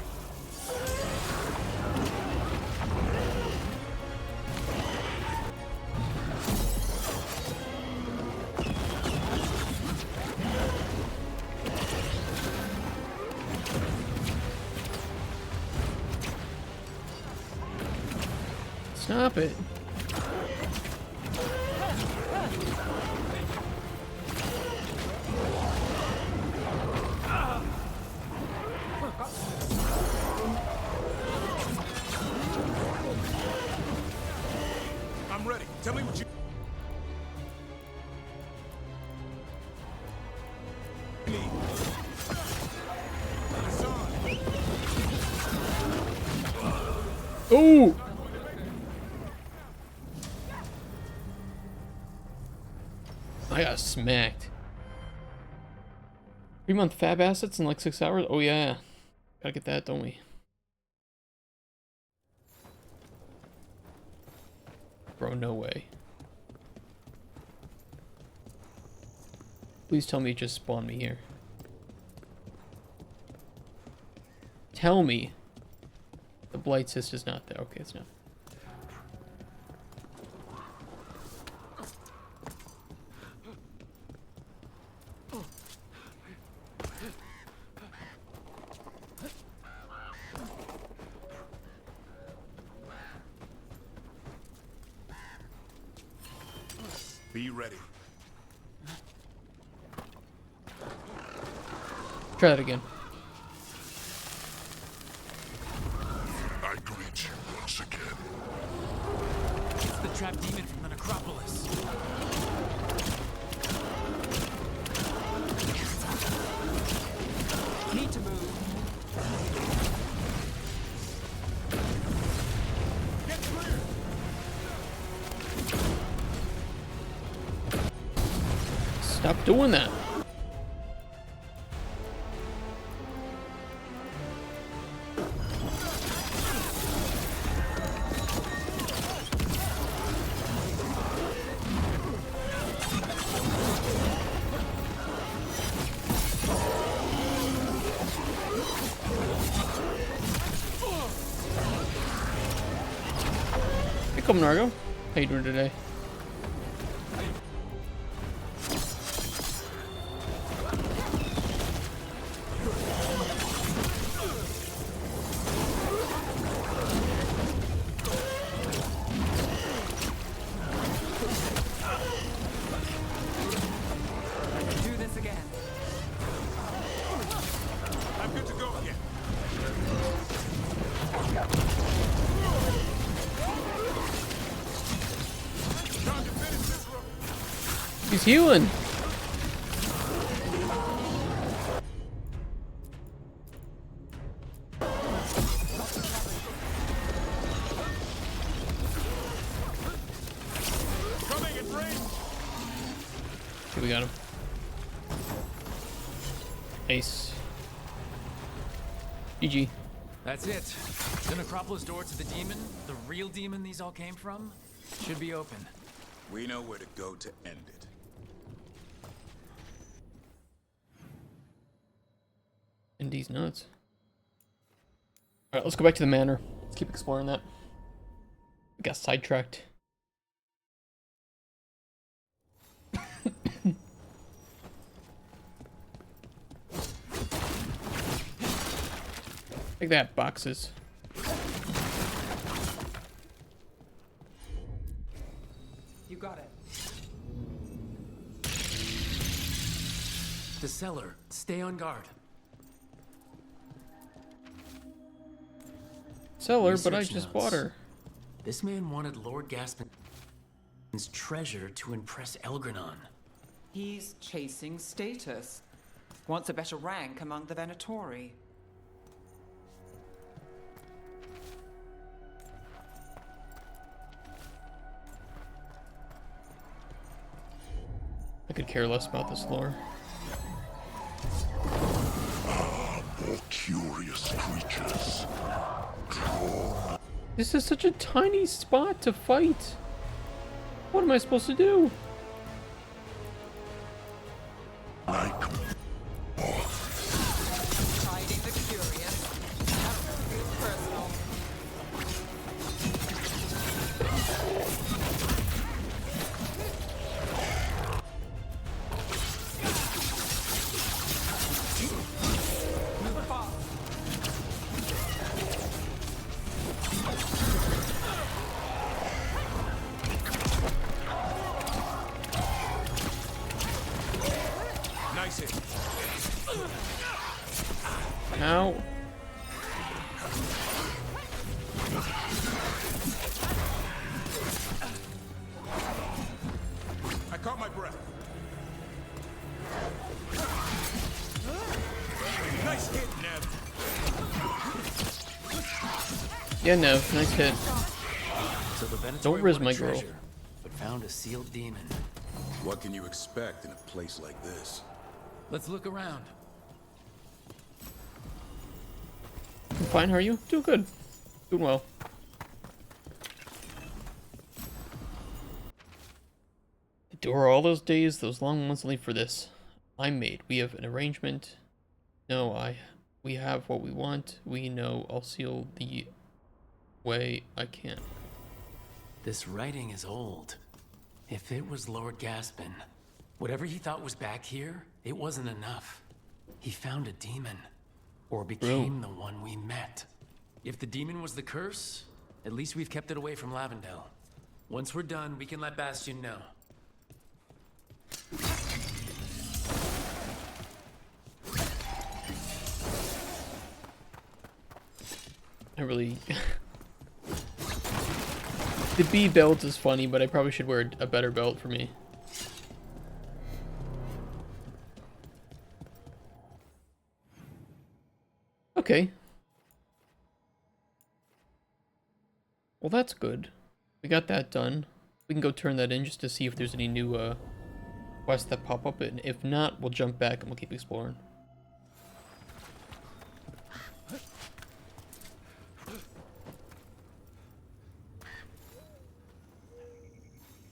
S1: Stop it.
S12: I'm ready. Tell me what you need.
S1: Oh! I got smacked. 3-month fab assets in like 6 hours? Oh yeah. Gotta get that, don't we? Bro, no way. Please tell me it just spawned me here. Tell me the blight cyst is not there. Okay, it's not.
S12: Be ready.
S1: Try that again.
S17: I greet you once again.
S3: It's the trapped demon from the necropolis. Need to move. Get clear.
S1: Stop doing that. Hey, come Nargo. How you doing today?
S7: Do this again.
S12: I'm good to go again.
S1: He's healing. Okay, we got him. Ace. GG.
S3: That's it. The necropolis door to the demon, the real demon these all came from, should be open.
S12: We know where to go to end it.
S1: And these nuts. Alright, let's go back to the manor. Let's keep exploring that. We got sidetracked. Take that, boxes.
S7: You got it.
S3: The cellar. Stay on guard.
S1: Cellar, but I
S3: Research
S1: just
S3: notes.
S1: bought her.
S3: This man wanted Lord Gaspin's treasure to impress Elgranon.
S7: He's chasing status. Wants a better rank among the Venatori.
S1: I could care less about this lore.
S17: More curious creatures.
S1: This is such a tiny spot to fight. What am I supposed to do?
S17: Like
S7: Hiding the curious. That feels personal. Move fast.
S12: Nice hit.
S1: Ow.
S12: I caught my breath. Nice hit, Nev.
S1: Yeah, Nev, nice hit.
S3: So the Venatori
S1: Don't riz
S3: wanted
S1: my girl.
S3: treasure, but found a sealed demon.
S12: What can you expect in a place like this?
S3: Let's look around.
S1: I'm fine, how are you? Doing good. Doing well. Endure all those days, those long months only for this. I'm made. We have an arrangement. No, we have what we want. We know I'll seal the way I can.
S3: This writing is old. If it was Lord Gaspin, whatever he thought was back here, it wasn't enough. He found a demon. Or became the one we met. If the demon was the curse, at least we've kept it away from Lavendel. Once we're done, we can let Bastion know.
S1: I really... The B belt is funny, but I probably should wear a better belt for me. Okay. Well, that's good. We got that done. We can go turn that in just to see if there's any new quests that pop up, and if not, we'll jump back and we'll keep exploring.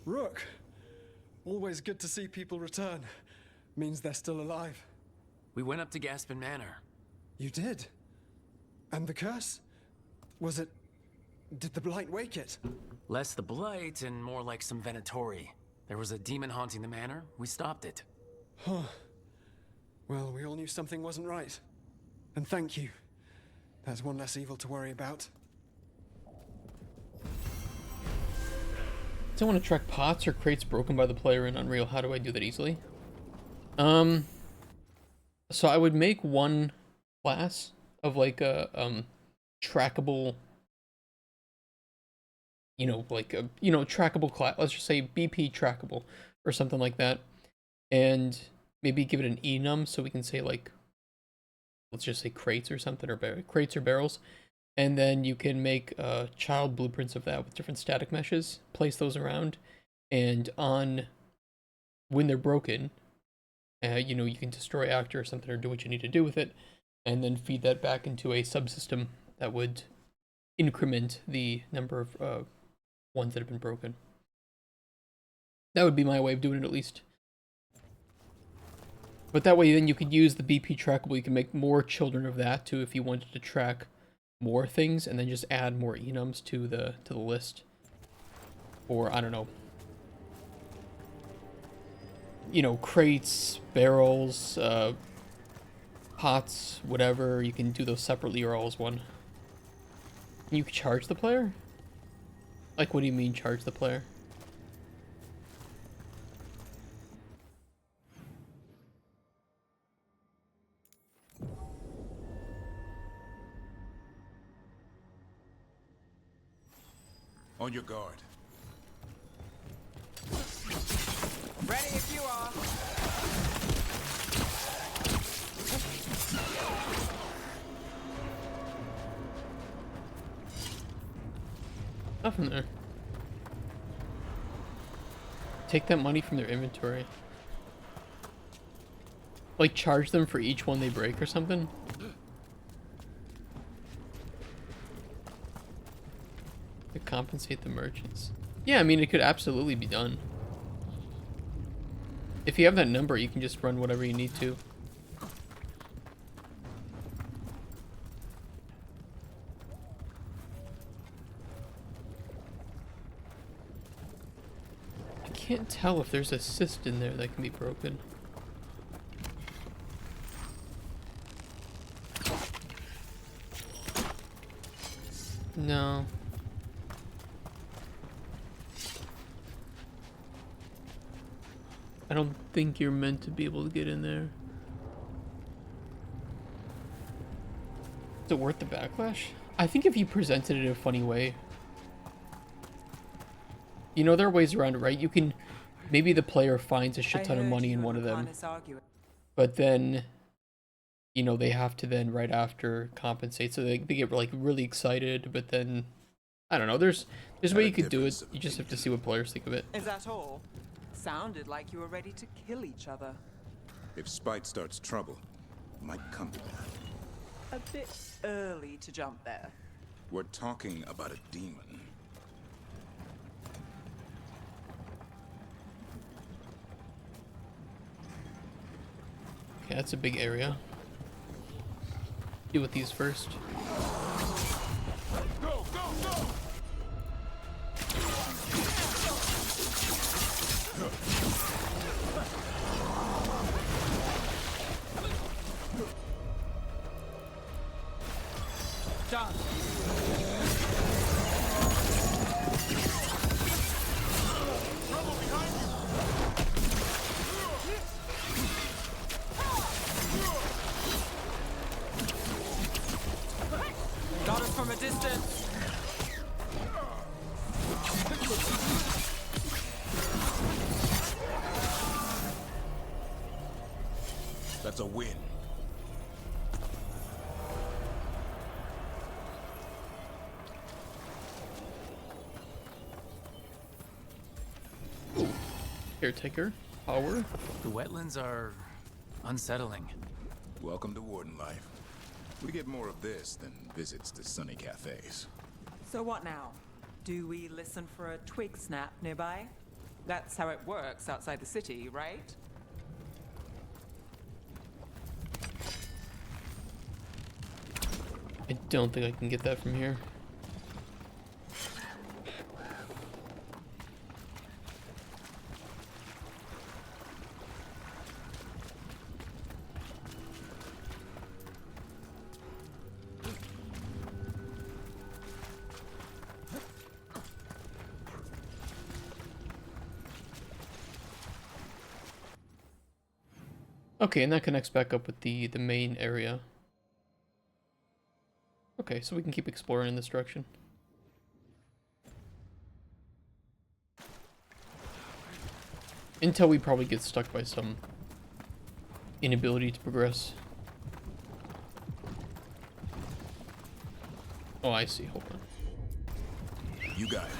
S10: Rook! Always good to see people return. Means they're still alive.
S3: We went up to Gaspin Manor.
S10: You did? And the curse? Was it... Did the Blight wake it?
S3: Less the Blight and more like some Venatori. There was a demon haunting the manor. We stopped it.
S10: Huh. Well, we all knew something wasn't right. And thank you. There's one less evil to worry about.
S1: Do I want to track pots or crates broken by the player in Unreal? How do I do that easily? So I would make one class of like a trackable, you know, like a trackable class. Let's just say BP trackable or something like that, and maybe give it an enum so we can say like, let's just say crates or something, or crates or barrels. And then you can make child blueprints of that with different static meshes, place those around, and on when they're broken, you know, you can destroy actor or something or do what you need to do with it, and then feed that back into a subsystem that would increment the number of ones that have been broken. That would be my way of doing it, at least. But that way then you could use the BP trackable, you can make more children of that too if you wanted to track more things, and then just add more enums to the list. Or I don't know, you know, crates, barrels, pots, whatever. You can do those separately or all as one. Can you charge the player? Like, what do you mean charge the player?
S12: On your guard.
S7: Ready if you are.
S1: Nothing there. Take that money from their inventory. Like, charge them for each one they break or something? To compensate the merchants. Yeah, I mean, it could absolutely be done. If you have that number, you can just run whatever you need to. I can't tell if there's a cyst in there that can be broken. No. I don't think you're meant to be able to get in there. Is it worth the backlash? I think if you presented it in a funny way. You know, there are ways around it, right? You can... Maybe the player finds a shit ton of money in one of them. But then... You know, they have to then, right after, compensate. So they get, like, really excited, but then... I don't know, there's a way you could do it. You just have to see what players think of it.
S7: Is that all? Sounded like you were ready to kill each other.
S12: If Spite starts trouble, it might come to that.
S7: A bit early to jump there.
S12: We're talking about a demon.
S1: Okay, that's a big area. Deal with these first.
S17: Go, go, go!
S7: Done.
S17: Trouble behind you!
S7: Got us from a distance.
S12: That's a win.
S1: Caretaker. Power?
S3: The wetlands are unsettling.
S12: Welcome to Warden life. We get more of this than visits to sunny cafes.
S7: So what now? Do we listen for a twig snap nearby? That's how it works outside the city, right?
S1: I don't think I can get that from here. Okay, and that connects back up with the main area. Okay, so we can keep exploring in this direction. Until we probably get stuck by some inability to progress. Oh, I see. Hold on.
S12: You got it.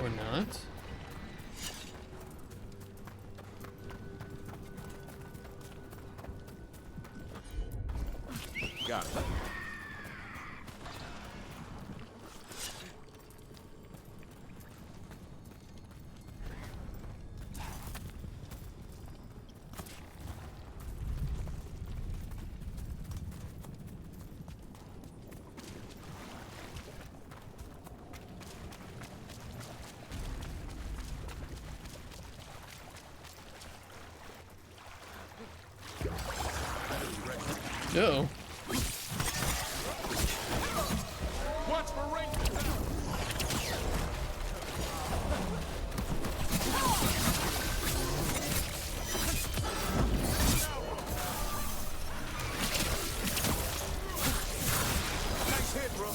S1: Or not.
S12: Got it.
S1: No.
S17: Watch for rain. Nice hit, bro.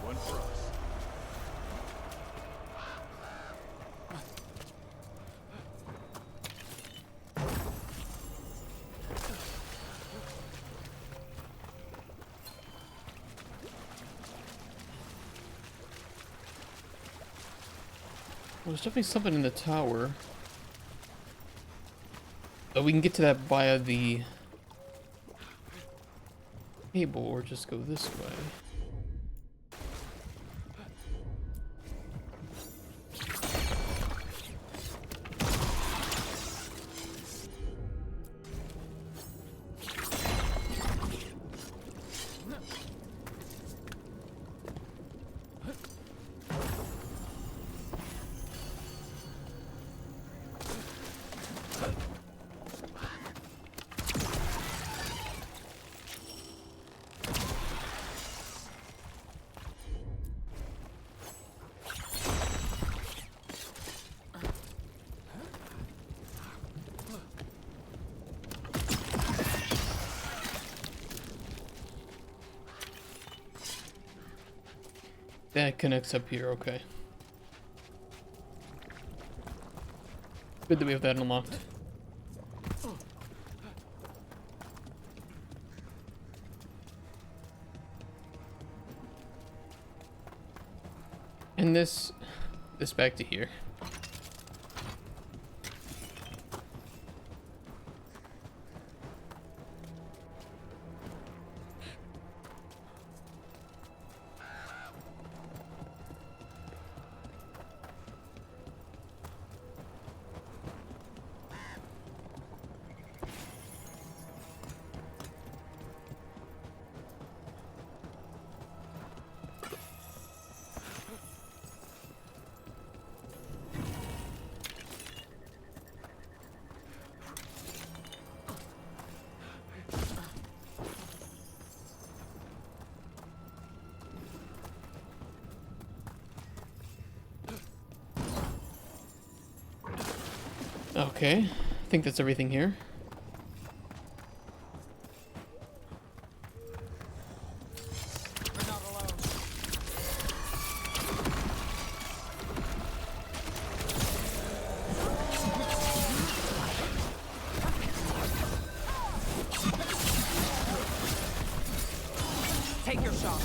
S17: One for us.
S1: Well, there's definitely something in the tower. Oh, we can get to that via the cable, or just go this way. That connects up here, okay. Good that we have that unlocked. And this back to here. Okay, I think that's everything here.
S7: Take your shot.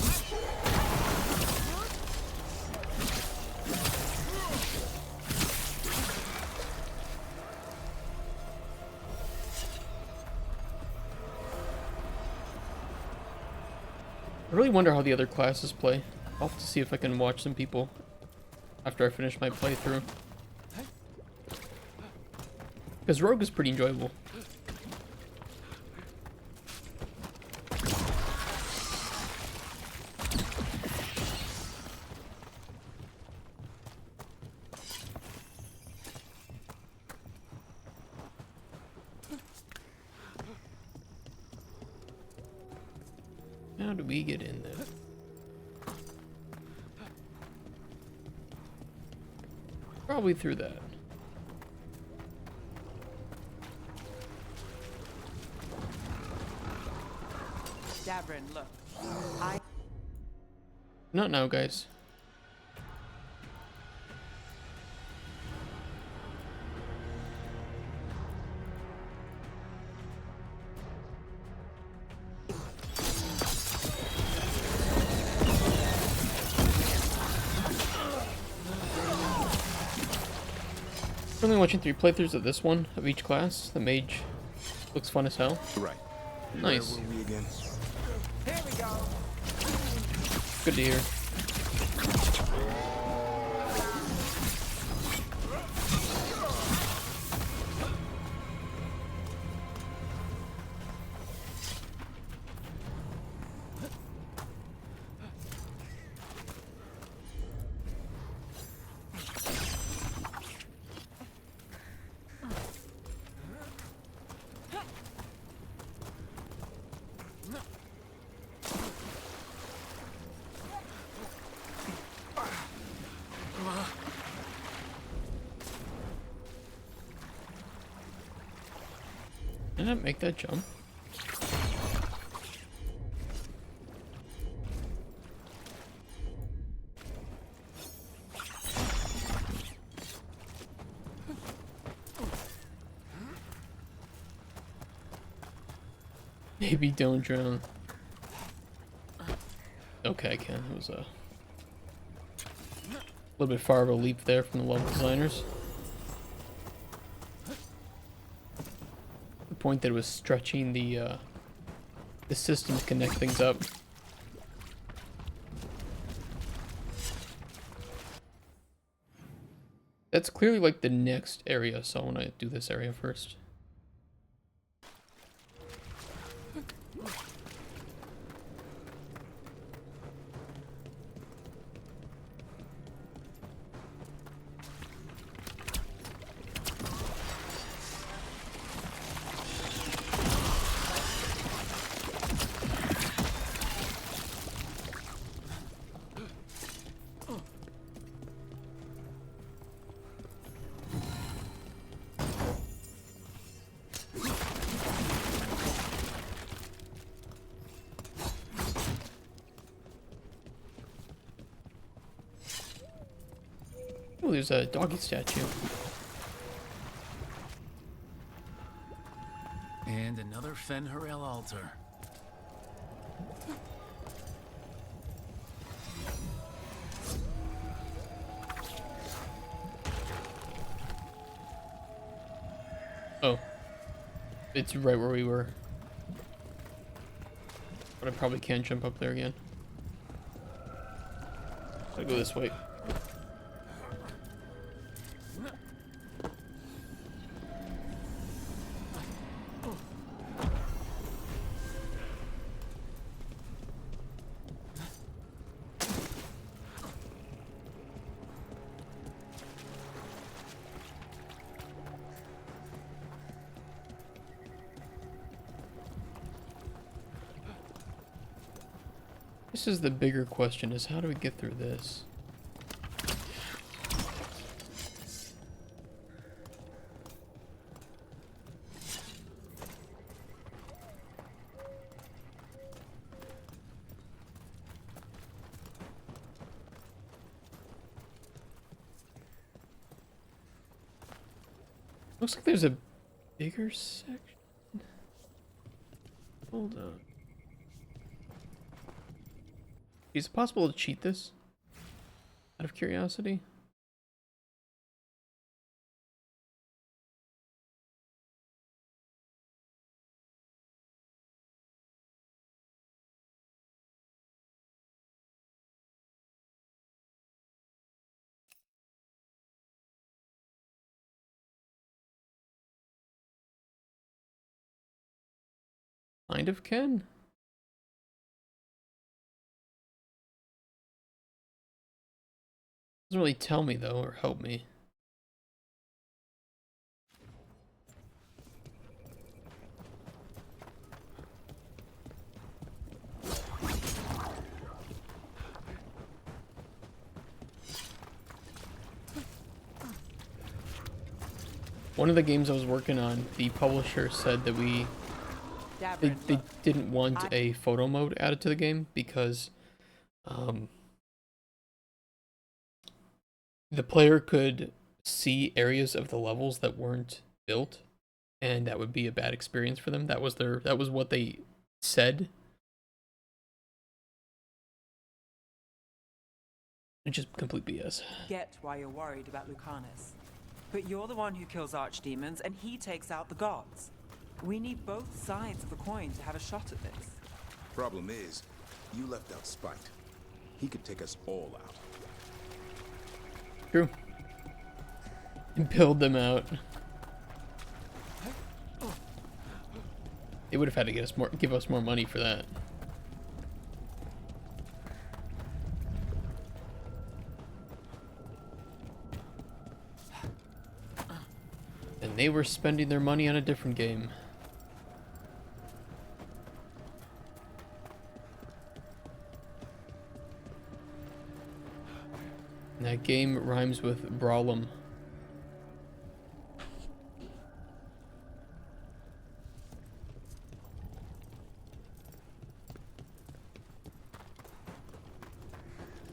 S1: I really wonder how the other classes play. I'll have to see if I can watch some people after I finish my playthrough. Because Rogue is pretty enjoyable. How do we get in there? Probably through that.
S7: Davrin, look.
S1: Not now, guys. Currently watching 3 playthroughs of this one, of each class. The mage looks fun as hell.
S12: Right.
S1: Nice.
S12: Where were we again?
S7: Here we go.
S1: Good to hear. Did I make that jump? Maybe don't drown. Okay, I can. It was a little bit far of a leap there from the level designers. The point that it was stretching the system to connect things up. That's clearly like the next area, so I want to do this area first. Oh, there's a doggy statue.
S3: And another Fen'Harel altar.
S1: Oh. It's right where we were. But I probably can't jump up there again. So I go this way. This is the bigger question, is how do we get through this? Looks like there's a bigger section. Hold on. Is it possible to cheat this? Out of curiosity? Kind of can. Doesn't really tell me though, or help me. One of the games I was working on, the publisher said that they didn't want a photo mode added to the game because the player could see areas of the levels that weren't built, and that would be a bad experience for them. That was what they said. It's just complete BS.
S7: Get why you're worried about Lucanus. But you're the one who kills archdemons, and he takes out the gods. We need both sides of the coin to have a shot at this.
S12: Problem is, you left out Spite. He could take us all out.
S1: True. And build them out. They would have had to give us more money for that. And they were spending their money on a different game. And that game rhymes with Brawlem.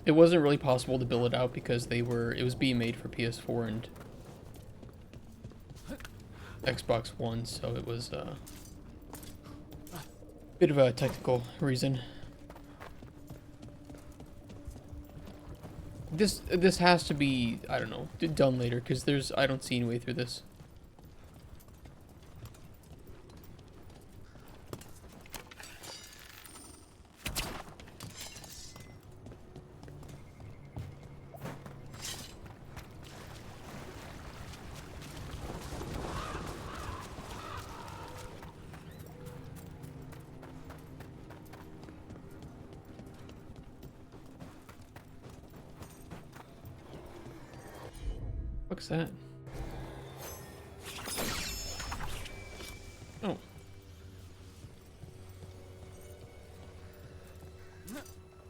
S1: It wasn't really possible to build it out because it was being made for PS4 and Xbox One, so it was a bit of a technical reason. This has to be, I don't know, done later because I don't see any way through this. What's that? Oh.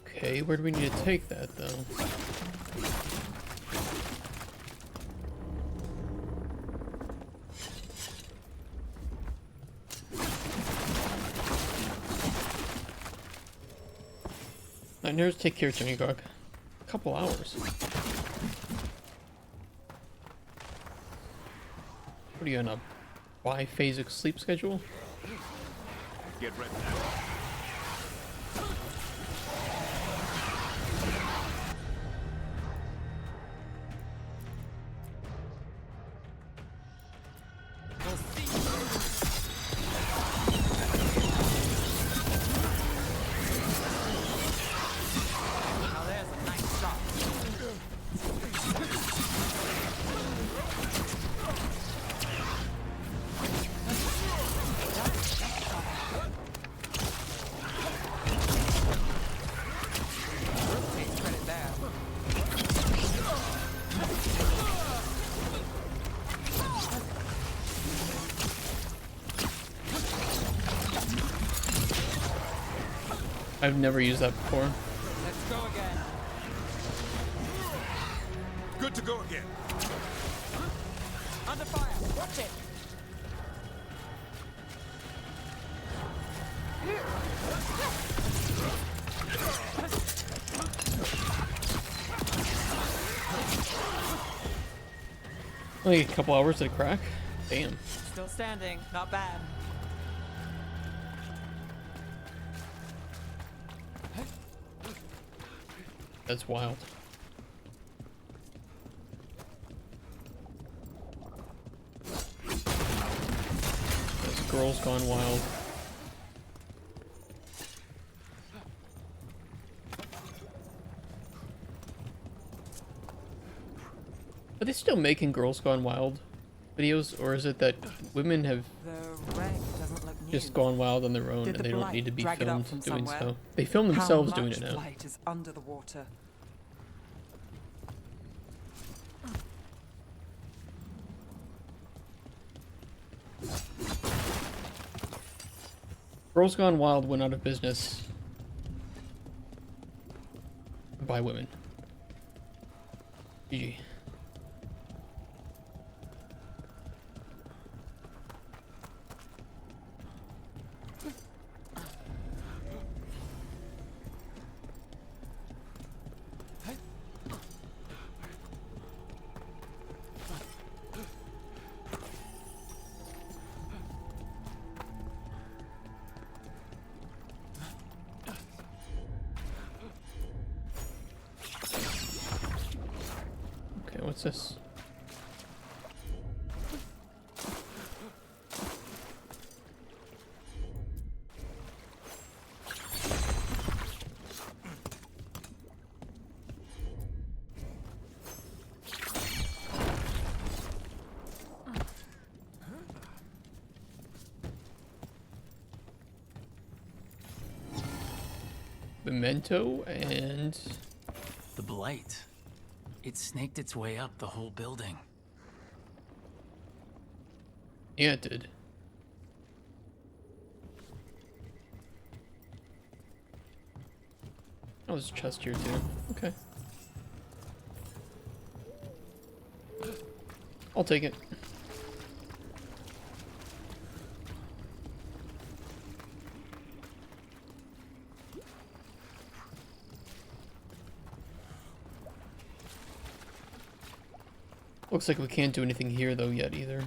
S1: Okay, where do we need to take that though? Nightmares take care, Tony Cock. A couple hours. What are you on a biphasic sleep schedule?
S17: Get ready now.
S1: I've never used that before.
S7: Let's go again.
S12: Good to go again.
S7: Under fire. Watch it.
S1: Only a couple hours to crack. Damn.
S7: Still standing. Not bad.
S1: That's wild. This girl's gone wild. Are they still making Girls Gone Wild videos, or is it that women have just gone wild on their own and they don't need to be filmed doing so? They film themselves doing it now.
S7: Blight is under the water.
S1: Girls Gone Wild went out of business by women. GG. What's this? Memento and
S3: the blight. It snaked its way up the whole building.
S1: Yeah, it did. Oh, there's a chest here too. Okay. I'll take it. Looks like we can't do anything here though yet either.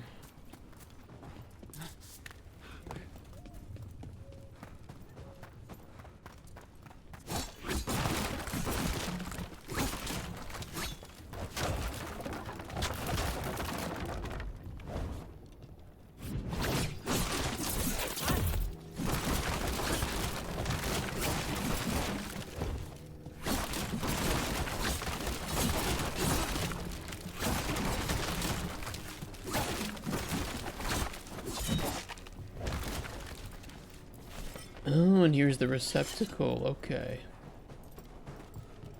S1: Oh, and here's the receptacle. Okay.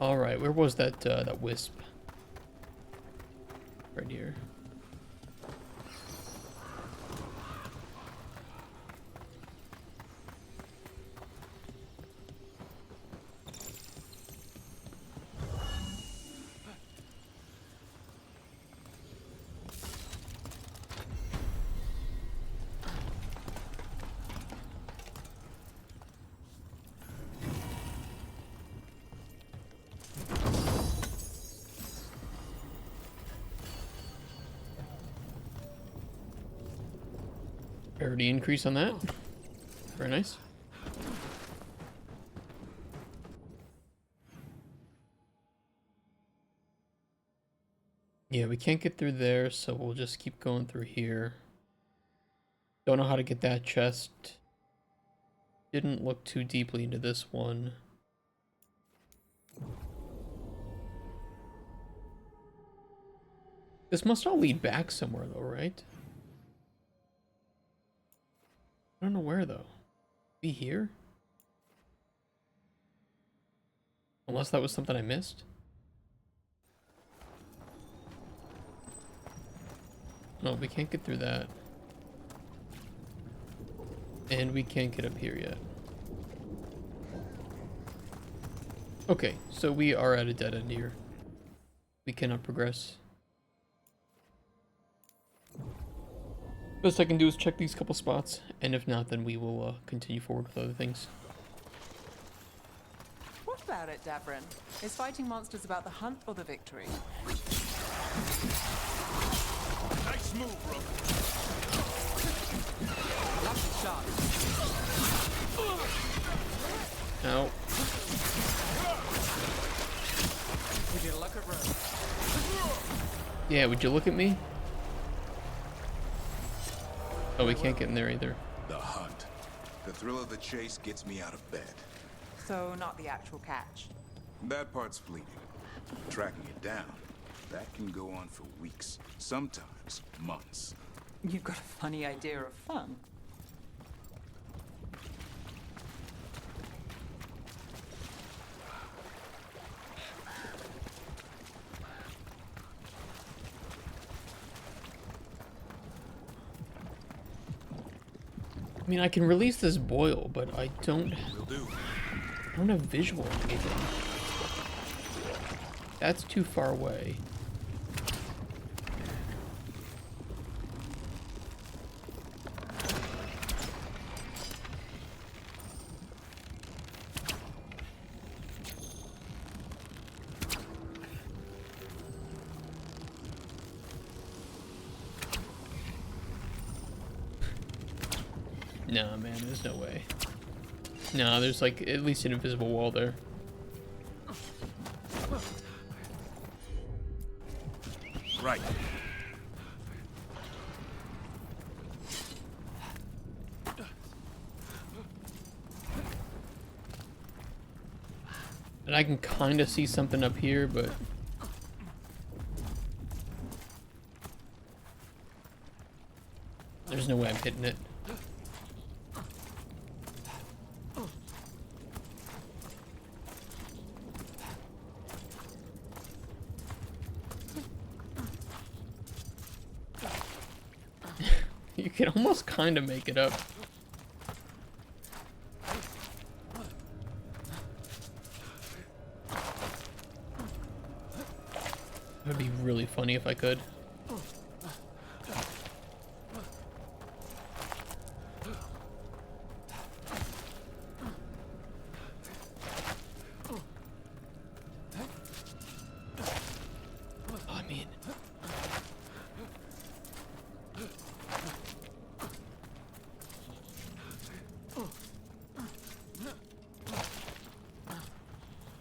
S1: All right, where was that that wisp? Right here. Rarity increase on that. Very nice. Yeah, we can't get through there, so we'll just keep going through here. Don't know how to get that chest. Didn't look too deeply into this one. This must all lead back somewhere though, right? I don't know where though. Be here? Unless that was something I missed. No, we can't get through that. And we can't get up here yet. Okay, so we are at a dead end here. We cannot progress. Best I can do is check these couple spots, and if not, then we will continue forward with other things.
S7: What about it, Davrin? Is fighting monsters about the hunt or the victory?
S17: Nice Nice move, bro.
S7: Lucky shot.
S1: Ow.
S7: Would you look at Rose?
S1: Yeah, would you look at me? Oh, we can't get in there either.
S12: The hunt. The thrill of the chase gets me out of bed.
S7: So, not the actual catch.
S12: That part's fleeting. Tracking it down, that can go on for weeks, sometimes months.
S7: You've got a funny idea of fun.
S1: I mean, I can release this boil, but I don't
S12: Will do.
S1: I don't have visual on anything. That's too far away. Nah, man, there's no way. Nah, there's like at least an invisible wall there.
S12: Right.
S1: And I can kind of see something up here, but there's no way I'm hitting it. You can almost kind of make it up. That'd be really funny if I could. I mean,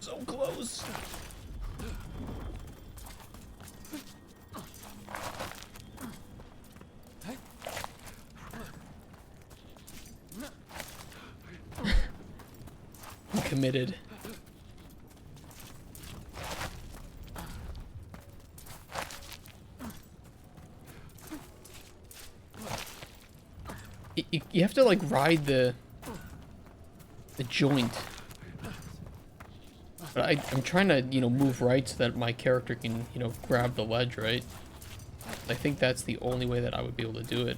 S1: so close. I'm committed. You have to like ride the joint. But I'm trying to, you know, move right so that my character can, you know, grab the ledge, right? I think that's the only way that I would be able to do it.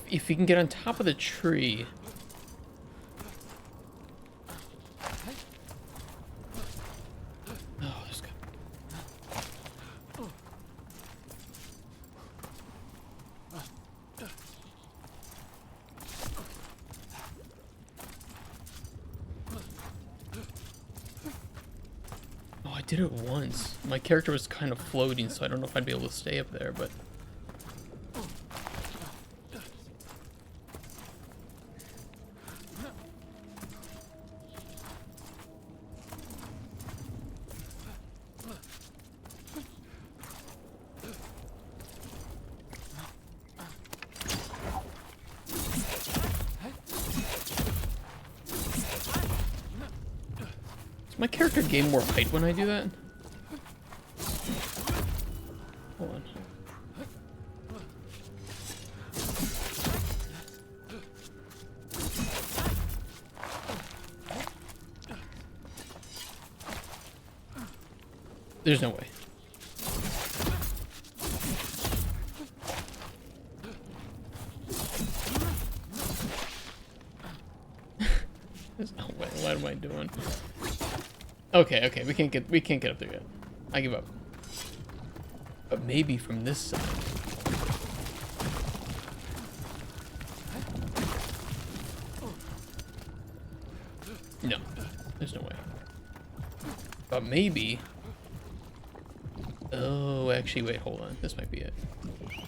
S1: If you can get on top of the tree. Oh, this guy. Oh, I did it once. My character was kind of floating, so I don't know if I'd be able to stay up there, but my character gain more height when I do that? Hold on. There's no way. Oh wait, what am I doing? Okay, okay, we can't get up there yet. I give up. But maybe from this side. No, there's no way. But maybe. Oh, actually, wait, hold on. This might be it.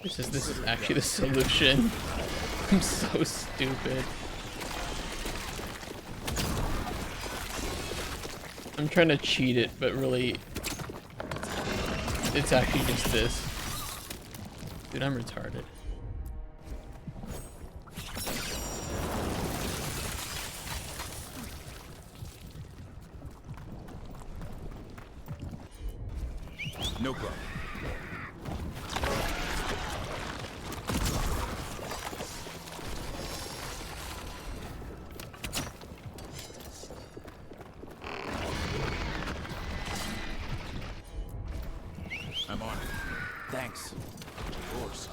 S1: This is actually the solution. I'm so stupid. I'm trying to cheat it, but really, it's actually just this. Dude, I'm retarded.
S12: No problem. I'm on it. Thanks. Of course.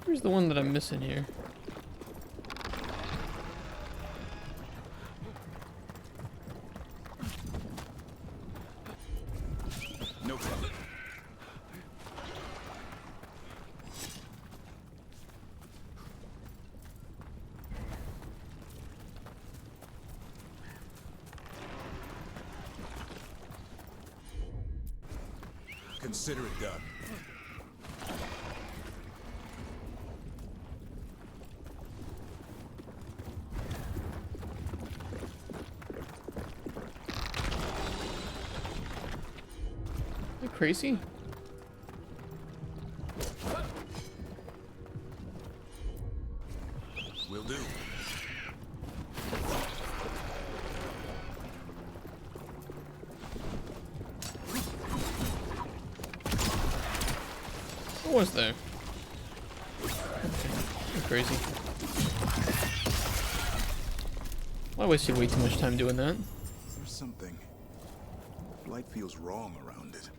S1: Where's the one that I'm missing here?
S12: No problem. Consider it done.
S1: You crazy?
S12: Will do.
S1: What was there? You're crazy. I wasted way too much time doing that.
S12: There's something. Light feels wrong around it.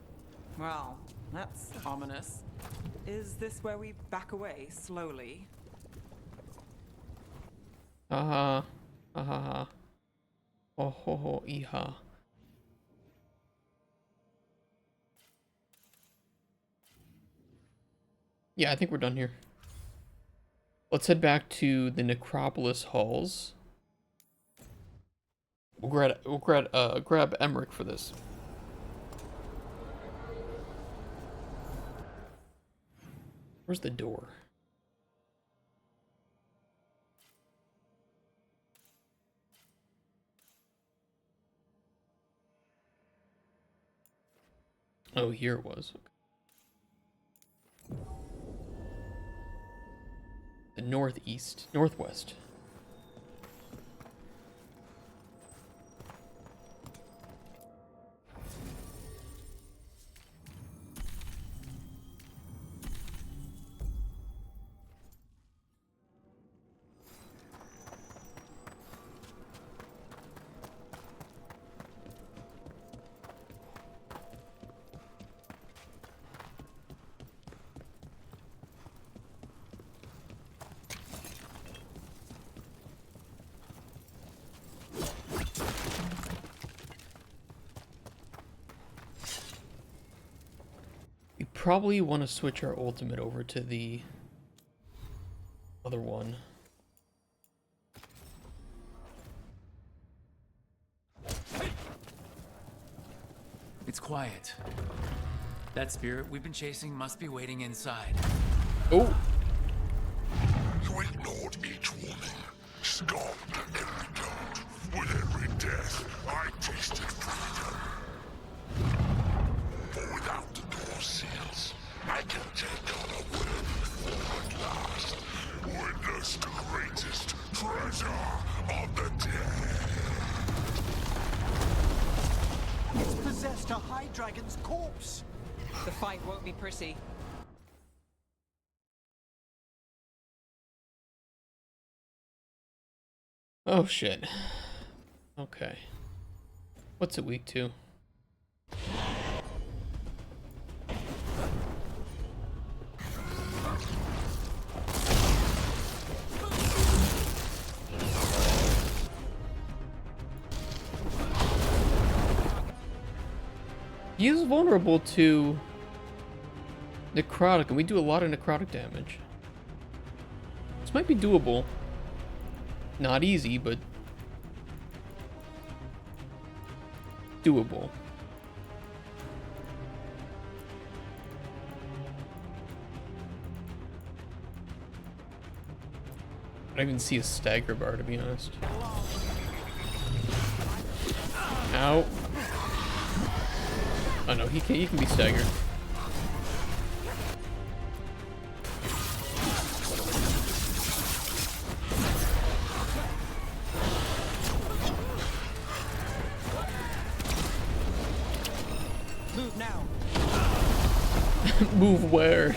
S7: Well, that's ominous. Is this where we back away slowly?
S1: Aha. Aha. Oh ho ho iha. Yeah, I think we're done here. Let's head back to the Necropolis halls. We'll grab Emmerich for this. Where's the door? Oh, here it was. Okay. The northwest. We probably want to switch our ultimate over to the other one.
S3: It's quiet. That spirit we've been chasing must be waiting inside.
S1: Oh!
S17: You ignored each warning, scoffed at every doubt. With every death, I tasted freedom. For without the door seals, I can take on a worthy form at last. Witness the greatest treasure of the dead.
S18: It's possessed a high dragon's corpse.
S7: The fight won't be pretty.
S1: Oh shit. Okay. What's it weak to? He is vulnerable to necrotic, and we do a lot of necrotic damage. This might be doable. Not easy, but doable. I don't even see a stagger bar, to be honest. Ow. Oh no, he can be staggered.
S18: Move now.
S1: Move where?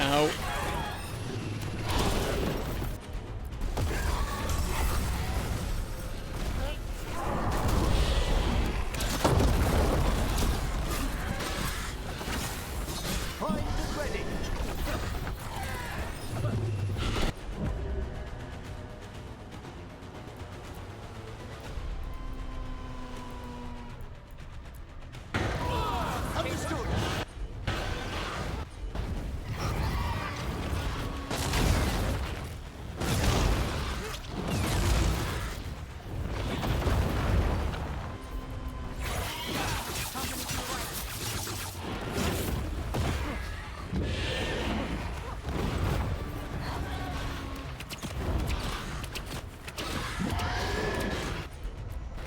S1: Ow.
S18: Primed and ready. Understood.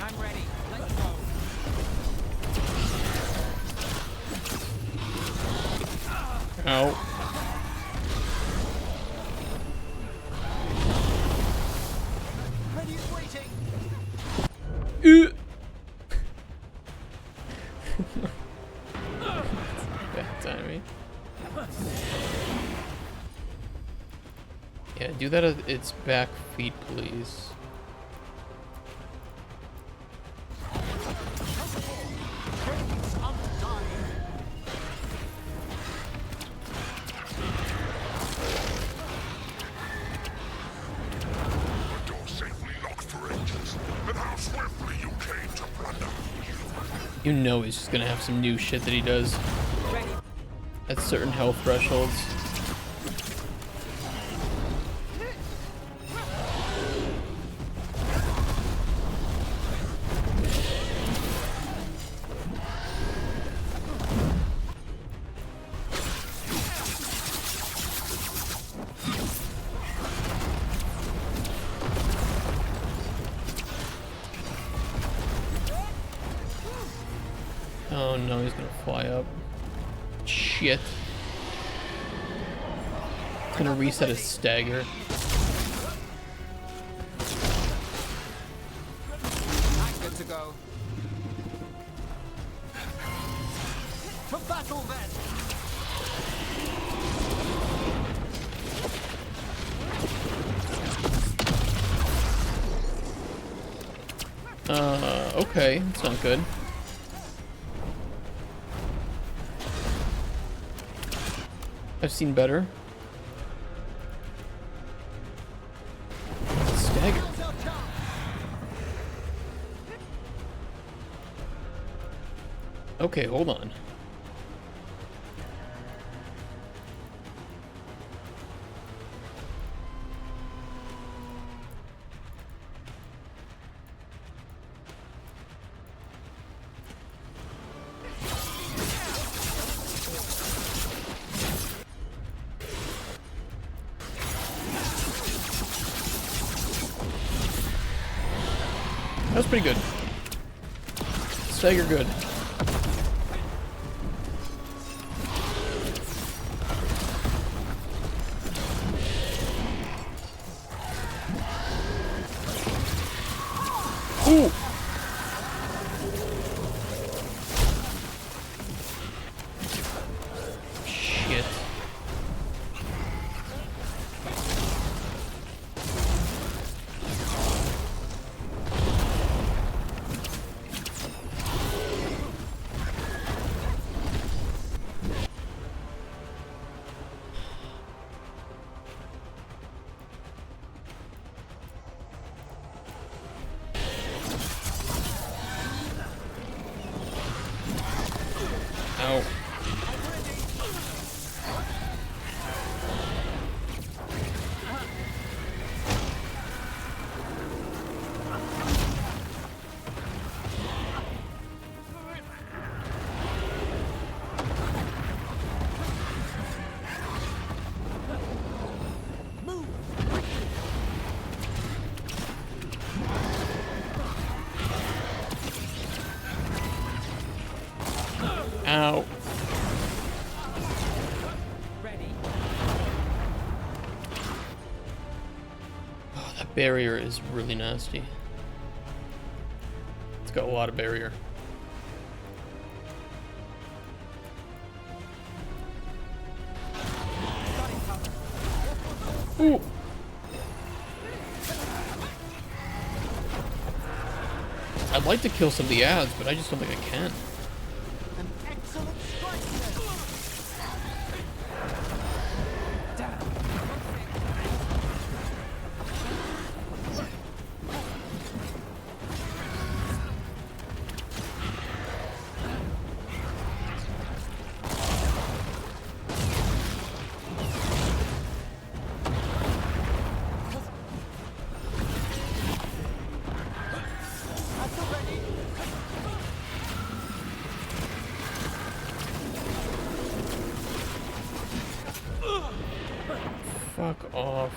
S18: I'm ready. Let's go.
S1: Ow.
S18: Ready and waiting.
S1: Bad timing. Yeah, do that at its back feet, please.
S18: Chains untied.
S17: The door safely locked for ages. And how swiftly you came to plunder.
S1: You know he's just gonna have some new shit that he does at certain health thresholds. Oh no, he's gonna fly up. Shit. It's gonna reset his stagger.
S18: I'm good to go. For battle then.
S1: Okay, that's not good. I've seen better. Stagger. Okay, hold on. That was pretty good. Stagger good. Ooh! Shit. Ow. Ow. Oh, that barrier is really nasty. It's got a lot of barrier. Ooh. I'd like to kill some of the ads, but I just don't think I can. Fuck off.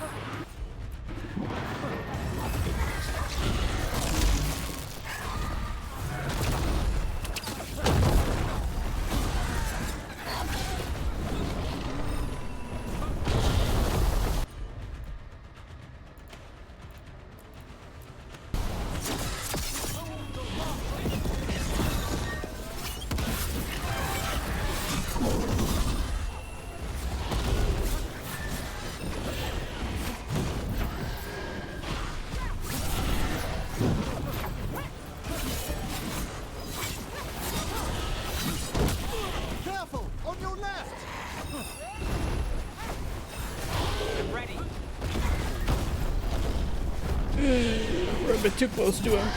S18: Careful! On your left!
S7: Ready.
S1: We're a bit too close to him.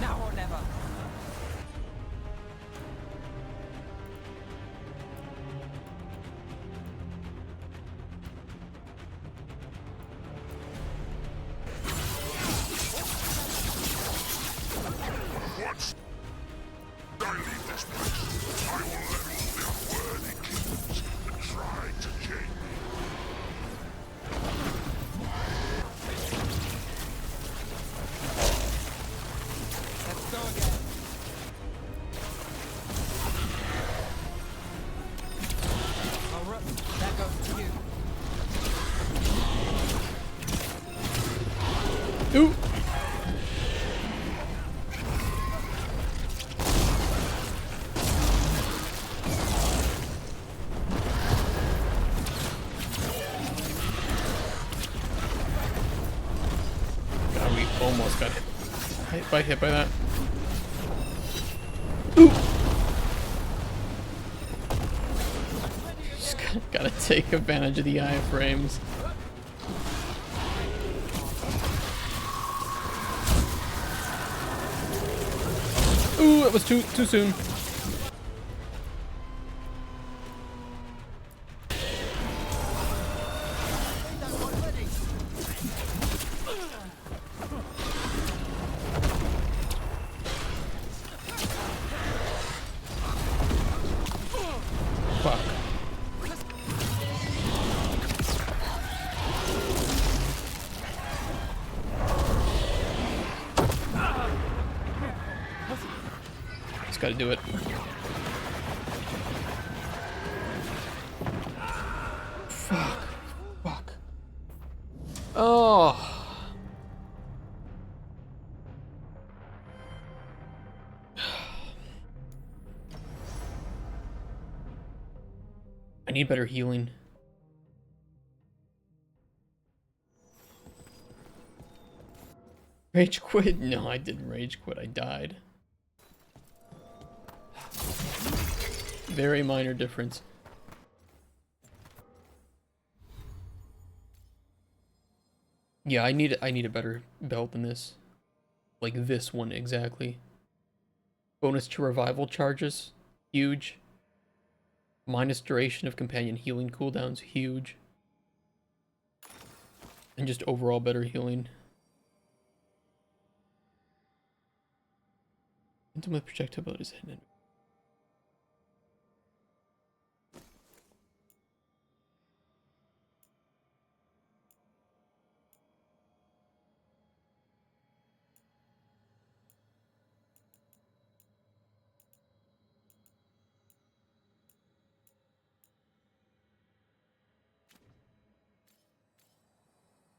S7: Now or never.
S17: Once I leave this place, I will level the unworthy kings that try to gain me.
S7: Let's go again. All right, that goes to you.
S1: Ooh. God, we almost got hit by that. Ooh. Just gotta take advantage of the iframes. Ooh, that was too soon. Fuck. Just gotta do it. Fuck. Fuck. Oh. I need better healing. Rage quit? No, I didn't rage quit. I died. Very minor difference. Yeah, I need a better belt than this. Like this one exactly. Bonus to revival charges, huge. Minus duration of companion healing cooldowns, huge. And just overall better healing. Intimate projectile abilities hidden.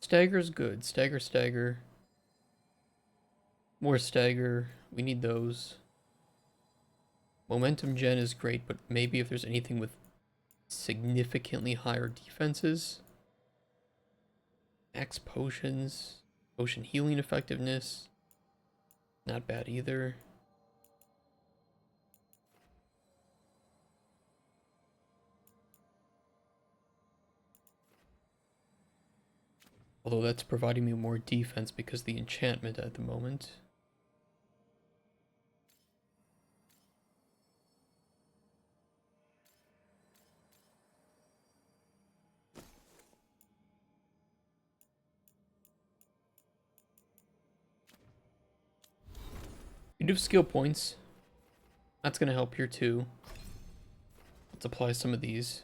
S1: Stagger's good. Stagger. More stagger. We need those. Momentum gen is great, but maybe if there's anything with significantly higher defenses. Max potions. Potion healing effectiveness. Not bad either. Although that's providing me more defense because of the enchantment at the moment. You do have skill points. That's going to help here too. Let's apply some of these.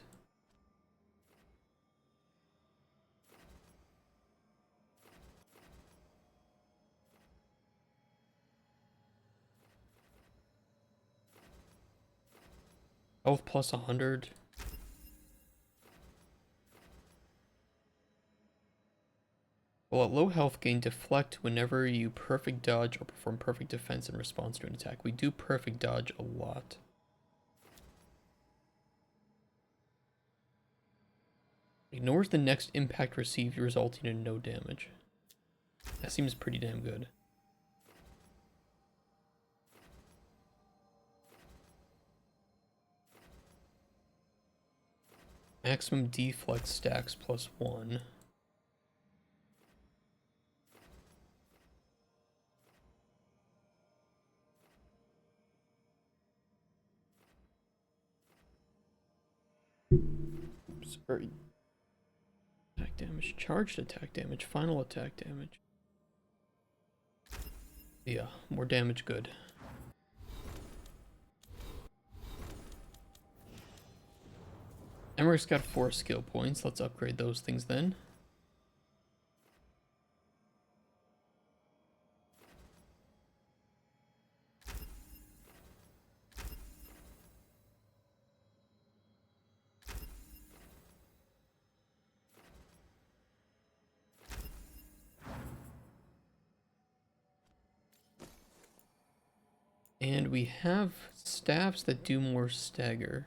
S1: Health plus 100. Well, at low health gain, deflect whenever you perfect dodge or perform perfect defense in response to an attack. We do perfect dodge a lot. Ignores the next impact received, resulting in no damage. That seems pretty damn good. Maximum deflect stacks plus 1. Sorry. Attack damage, charged attack damage, final attack damage. Yeah, more damage, good. Emmerich's got 4 skill points. Let's upgrade those things then. And we have staffs that do more stagger.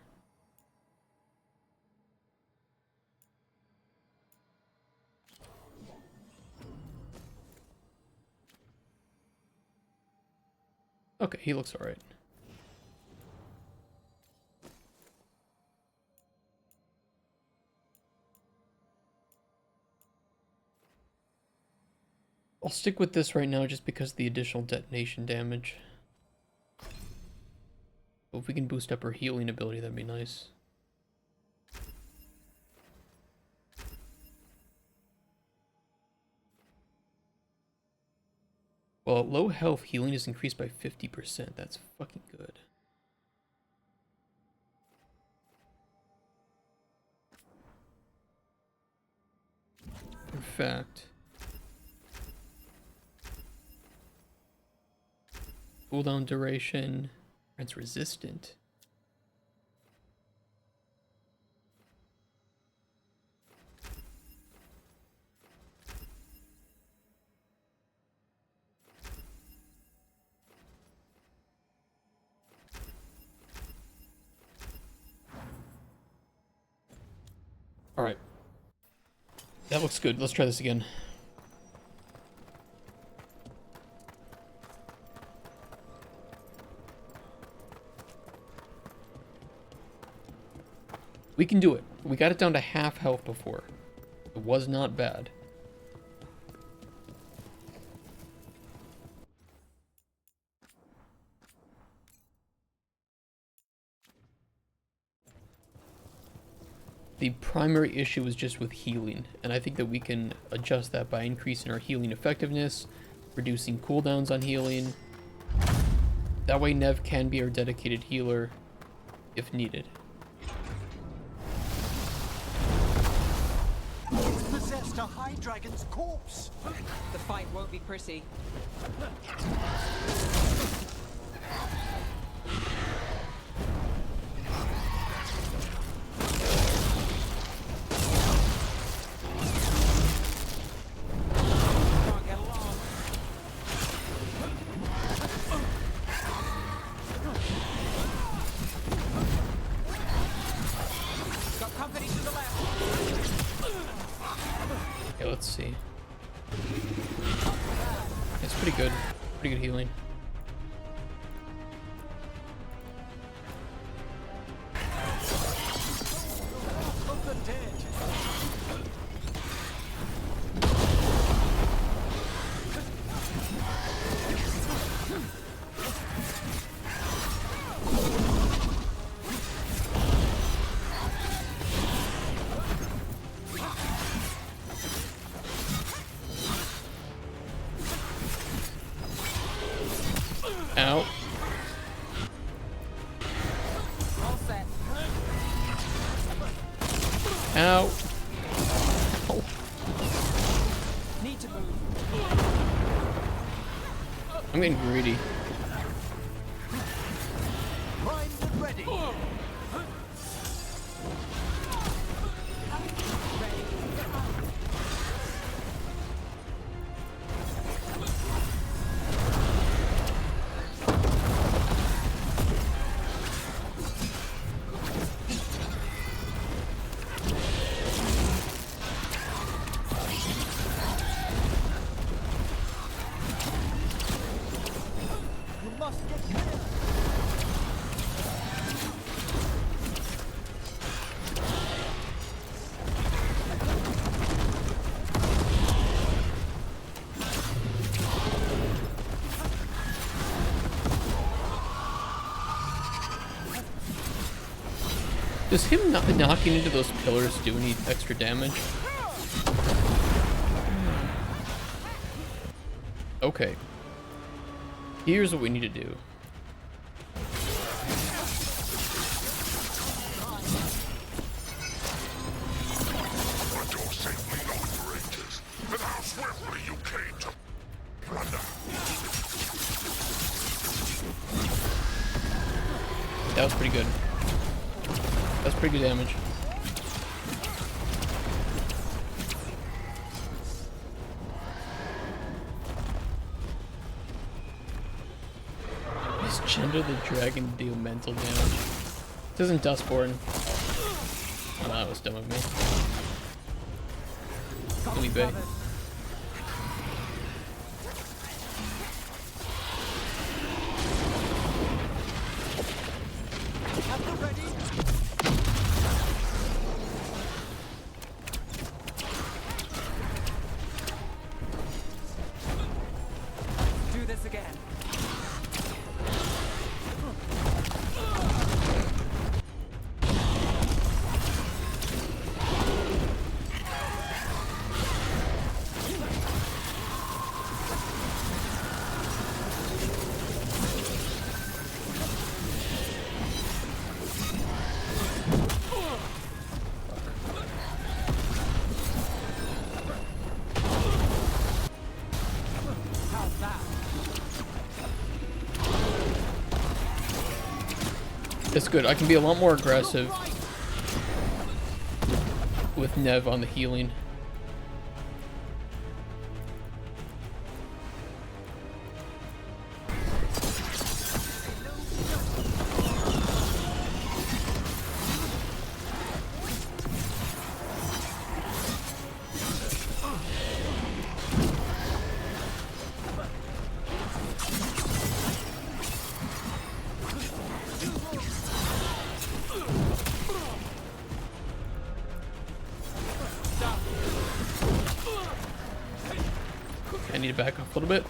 S1: Okay, he looks alright. I'll stick with this right now just because of the additional detonation damage. But if we can boost up her healing ability, that'd be nice. Well, at low health, healing is increased by 50%. That's fucking good. In fact, cooldown duration, it's resistant. Alright. That looks good. Let's try this again. We can do it. We got it down to half health before. It was not bad. The primary issue is just with healing, and I think that we can adjust that by increasing our healing effectiveness, reducing cooldowns on healing. That way Nev can be our dedicated healer if needed.
S18: It's possessed a high dragon's corpse.
S7: The fight won't be pretty.
S1: Okay, let's see. It's pretty good. Pretty good healing.
S18: Of the dead.
S1: Ow.
S7: All set.
S1: Ow. Oh.
S7: Need to move.
S1: I'm getting greedy.
S18: Primed and ready. You must get clear.
S1: Does him not knocking into those pillars do any extra damage? Okay. Here's what we need to do.
S17: But your saintly operators, and how swiftly you came to plunder.
S1: That was pretty good. That's pretty good damage. Does Gender the Dragon deal mental damage? Doesn't Dustborn? Oh, that was dumb of me. Holy bay.
S18: At the ready.
S7: Do this again. How's that?
S1: It's good. I can be a lot more aggressive with Nev on the healing. to back off a little bit.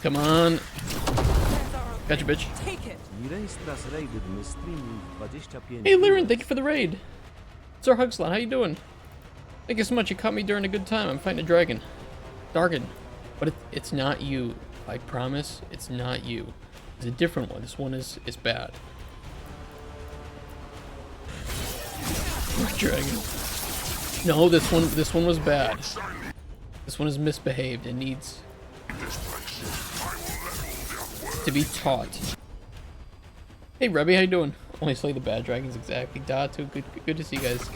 S1: Come on. Gotcha, bitch.
S7: Take it.
S1: Hey, Lyran, thank you for the raid. Sir Hugslot, how you doing? Thank you so much. You caught me during a good time. I'm fighting a dragon. Dargon. But it's not you. I promise, it's not you. It's a different one. This one is bad. Dragon. No, this one was bad. This one is misbehaved and needs to be taught. Hey, Rebby, how you doing? Only slay the bad dragons, exactly. Datu, good to see you guys.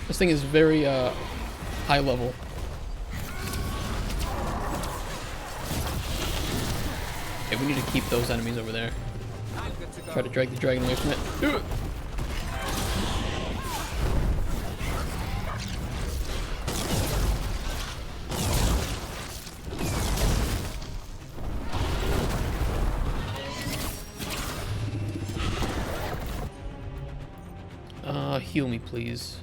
S1: This thing is very high level. Okay, we need to keep those enemies over there. Try to drag the dragon away from it. Heal me, please.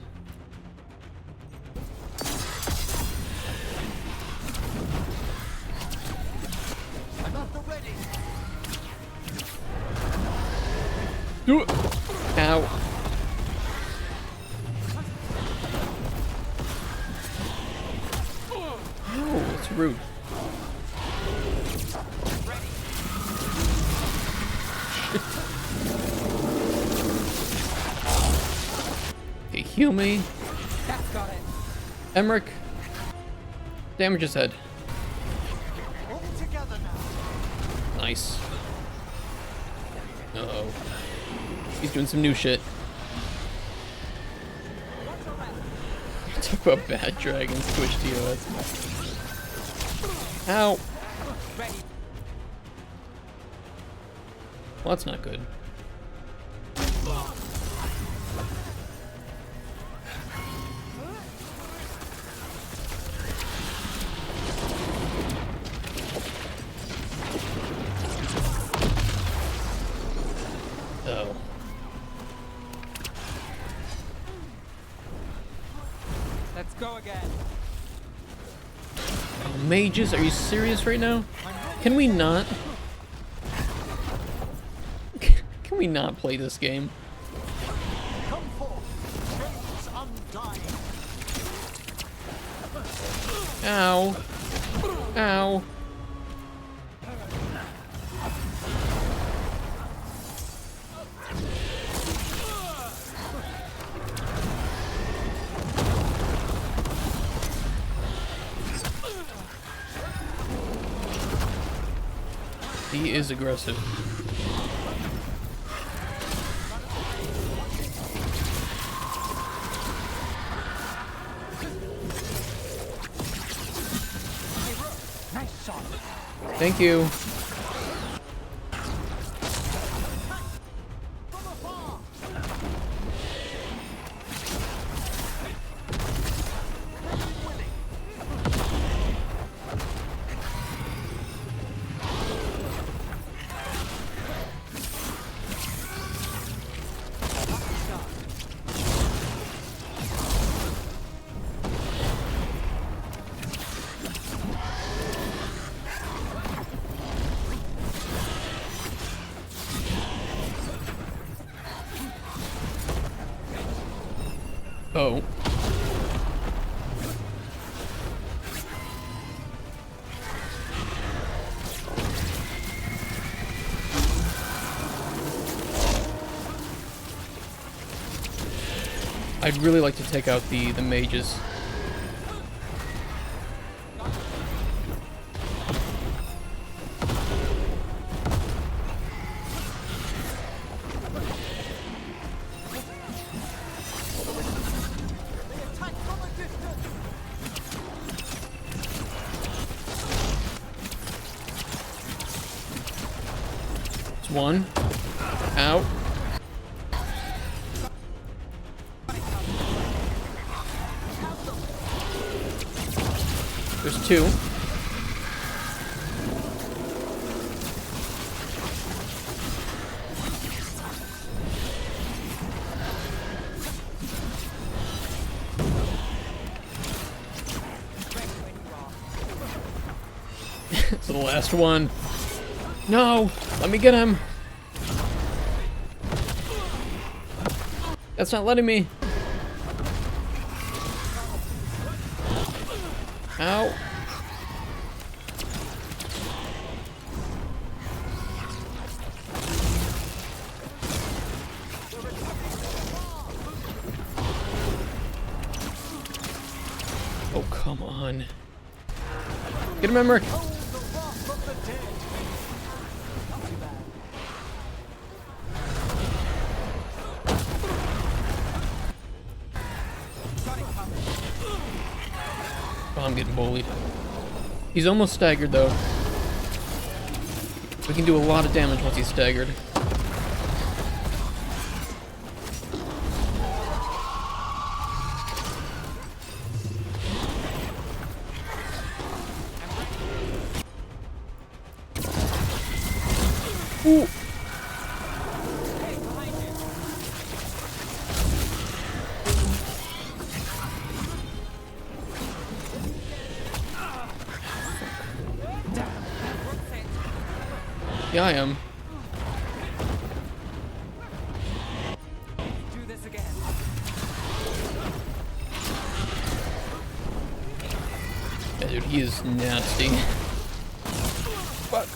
S1: Do it. Ow. Oh, that's rude. Okay, heal me.
S7: That's got it.
S1: Emmerich. Damage his head.
S18: All together now.
S1: Nice. Uh-oh. He's doing some new shit. Talk about bad dragons, Twitch TOS. Ow. Well, that's not good. Oh.
S7: Let's go again.
S1: Oh, mages, are you serious right now? Can we not? Can we not play this game?
S18: Come forth, chains undying.
S1: Ow. Ow. He is aggressive.
S18: Nice shot.
S1: Thank you. Oh. I'd really like to take out the mages. one. Out. There's two. It's the last one. No! Let me get him! That's not letting me. Ow. Oh, come on. Get him, Emmerich. Oh, I'm getting bullied. He's almost staggered, though. We can do a lot of damage once he's staggered. Ooh. Yeah, I am.
S7: Do this again.
S1: Yeah, dude, he is nasty. Fuck.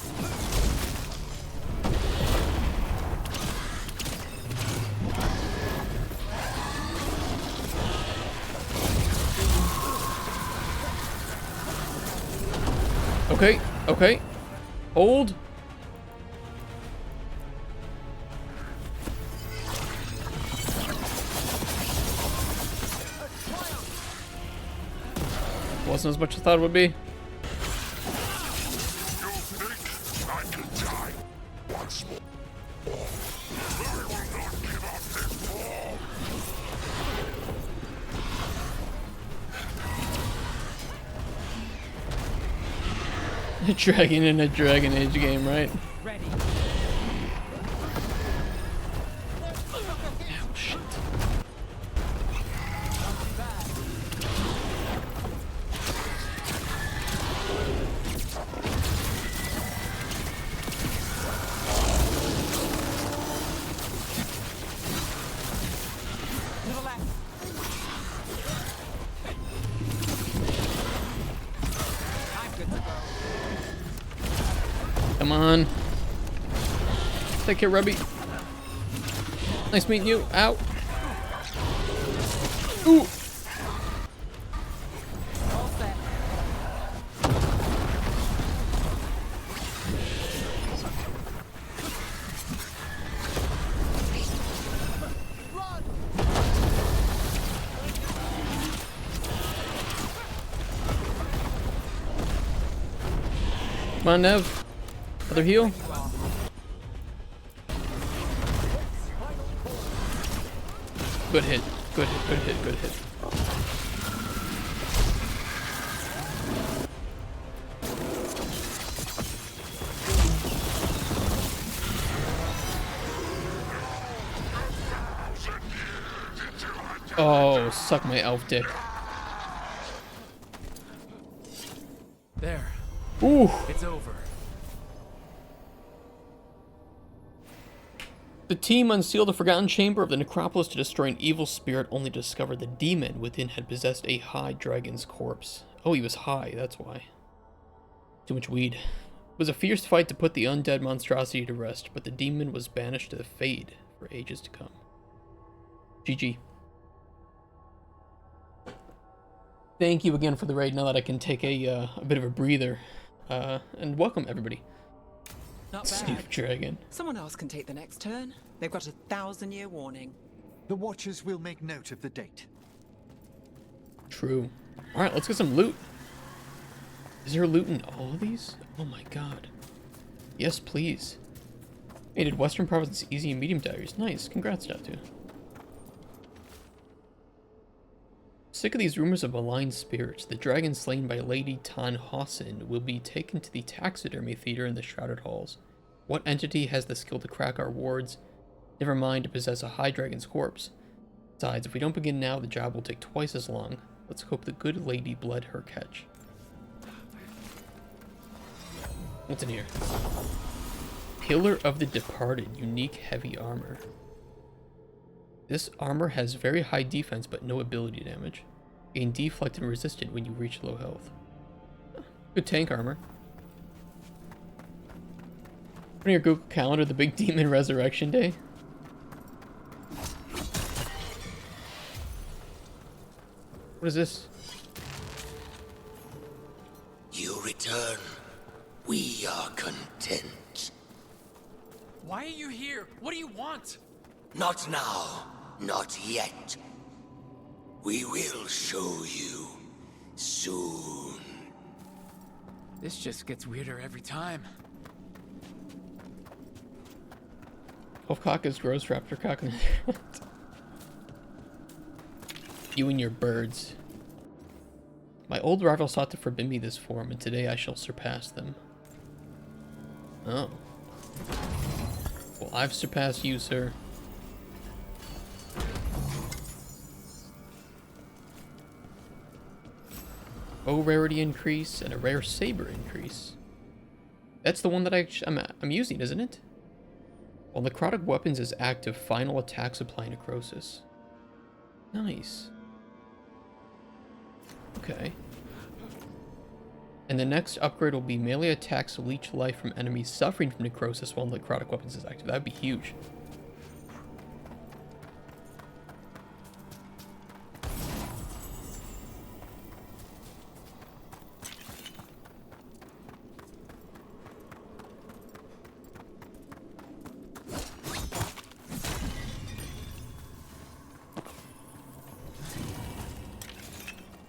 S1: Okay, okay. Hold. Wasn't as much as I thought it would be. A dragon in a Dragon Age game, right?
S7: Ready.
S1: Oh, shit. Come on. Take care, Rubby. Nice meeting you. Ow. Ooh. Come on, Nev. Other heal. Good hit. Good hit. Good hit. Good hit. Oh, suck my elf dick.
S3: There.
S1: Ooh.
S3: It's over.
S1: The team unsealed the forgotten chamber of the necropolis to destroy an evil spirit, only to discover the demon within had possessed a high dragon's corpse. Oh, he was high, that's why. Too much weed. It was a fierce fight to put the undead monstrosity to rest, but the demon was banished to the Fade for ages to come. GG. Thank you again for the raid, now that I can take a bit of a breather. And welcome, everybody.
S7: Not
S1: Snoop
S7: bad.
S1: Dragon.
S7: Someone else can take the next turn. They've got a 1,000-year warning.
S18: The Watchers will make note of the date.
S1: True. Alright, let's get some loot. Is there loot in all of these? Oh my god. Yes, please. Hey, did Western Province easy and medium diaries? Nice, congrats, Datu. Sick of these rumors of malign spirits. The dragon slain by Lady Tan Hossin will be taken to the taxidermy theater in the Shrouded Halls. What entity has the skill to crack our wards? Never mind to possess a high dragon's corpse. Besides, if we don't begin now, the job will take twice as long. Let's hope the good lady bled her catch. What's in here? Pillar of the Departed, unique heavy armor. This armor has very high defense but no ability damage. Gain deflect and resistant when you reach low health. Good tank armor. Put in your Google Calendar the big demon resurrection day. What is this?
S15: You return. We are content.
S3: Why are you here? What do you want?
S15: Not now. Not yet. We will show you soon.
S3: This just gets weirder every time.
S1: Wolf cock is gross, raptor cock. You and your birds. My old rival sought to forbid me this form, and today I shall surpass them. Oh. Well, I've surpassed you, sir. Bow rarity increase and a rare saber increase. That's the one that I'm using, isn't it? While necrotic weapons is active, final attack supply necrosis. Nice. Okay. And the next upgrade will be melee attacks leech life from enemies suffering from necrosis while necrotic weapons is active. That'd be huge.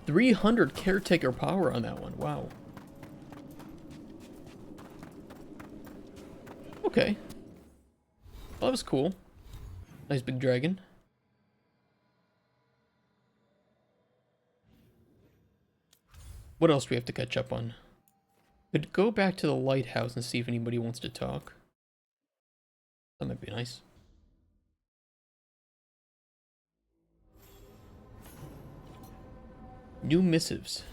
S1: $300 caretaker power on that one. Wow. Okay. Well, that was cool. Nice big dragon. What else do we have to catch up on? Could go back to the lighthouse and see if anybody wants to talk. That might be nice. New missives.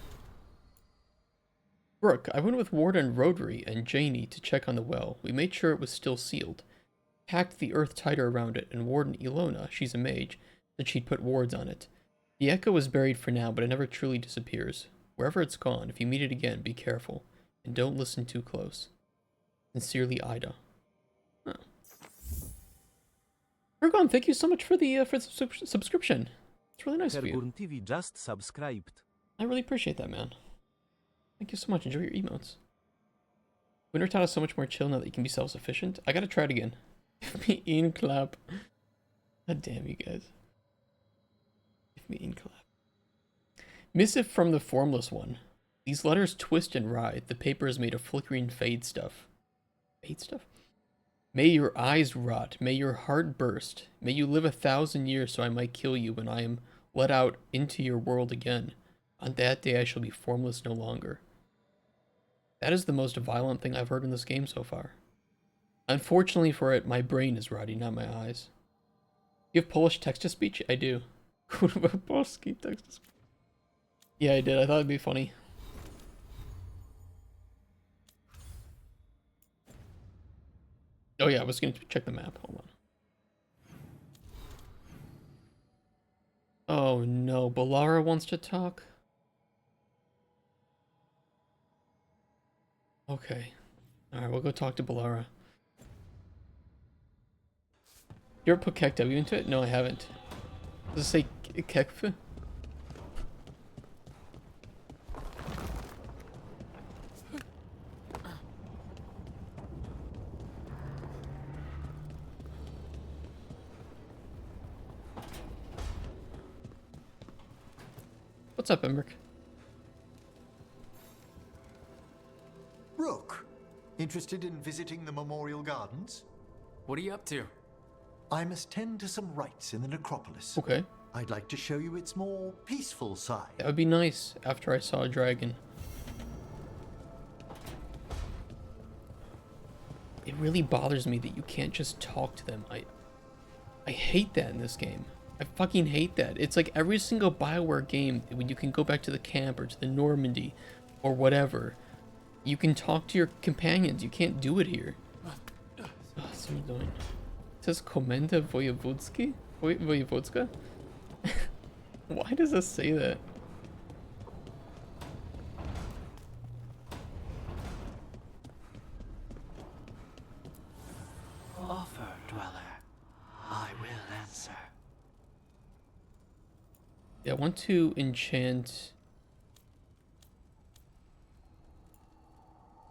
S1: Brooke, I went with Warden Rodri and Janie to check on the well. We made sure it was still sealed. Packed the earth tighter around it, and Warden Ilona, she's a mage, said she'd put wards on it. The echo is buried for now, but it never truly disappears. Wherever it's gone, if you meet it again, be careful, and don't listen too close. Sincerely, Ida. Oh. Ergon, thank you so much for the subscription. It's really nice of you.
S19: TV just subscribed.
S1: I really appreciate that, man. Thank you so much. Enjoy your emotes. Winter taught us so much more chill now that you can be self-sufficient. I gotta try it again. Give me in clap. God damn you guys. Give me in clap. Missive from the Formless One. These letters twist and writhe. The paper is made of flickering fade stuff. Fade stuff? May your eyes rot. May your heart burst. May you live 1,000 years so I might kill you when I am let out into your world again. On that day I shall be formless no longer. That is the most violent thing I've heard in this game so far. Unfortunately for it, my brain is rotting, not my eyes. You have Polish text-to-speech? I do. Polski text-to-speech. Yeah, I did. I thought it'd be funny. Oh yeah, I was gonna check the map. Hold on. Oh no, Balara wants to talk? Okay. Alright, we'll go talk to Balara. You ever put KEKW into it? No, I haven't. Does it say Kekf? What's up, Emmerich?
S18: Rook, interested in visiting the Memorial Gardens?
S3: What are you up to?
S18: I must tend to some rites in the necropolis.
S1: Okay.
S18: I'd like to show you its more peaceful side.
S1: That would be nice after I saw a dragon. It really bothers me that you can't just talk to them. I hate that in this game. I fucking hate that. It's like every single BioWare game, when you can go back to the camp or to the Normandy or whatever, you can talk to your companions. You can't do it here. Oh, so annoying. It says Komenda Voyevodsky? Voyevodska? Why does this say that?
S18: Offer, dweller. I will answer.
S1: Yeah, I want to enchant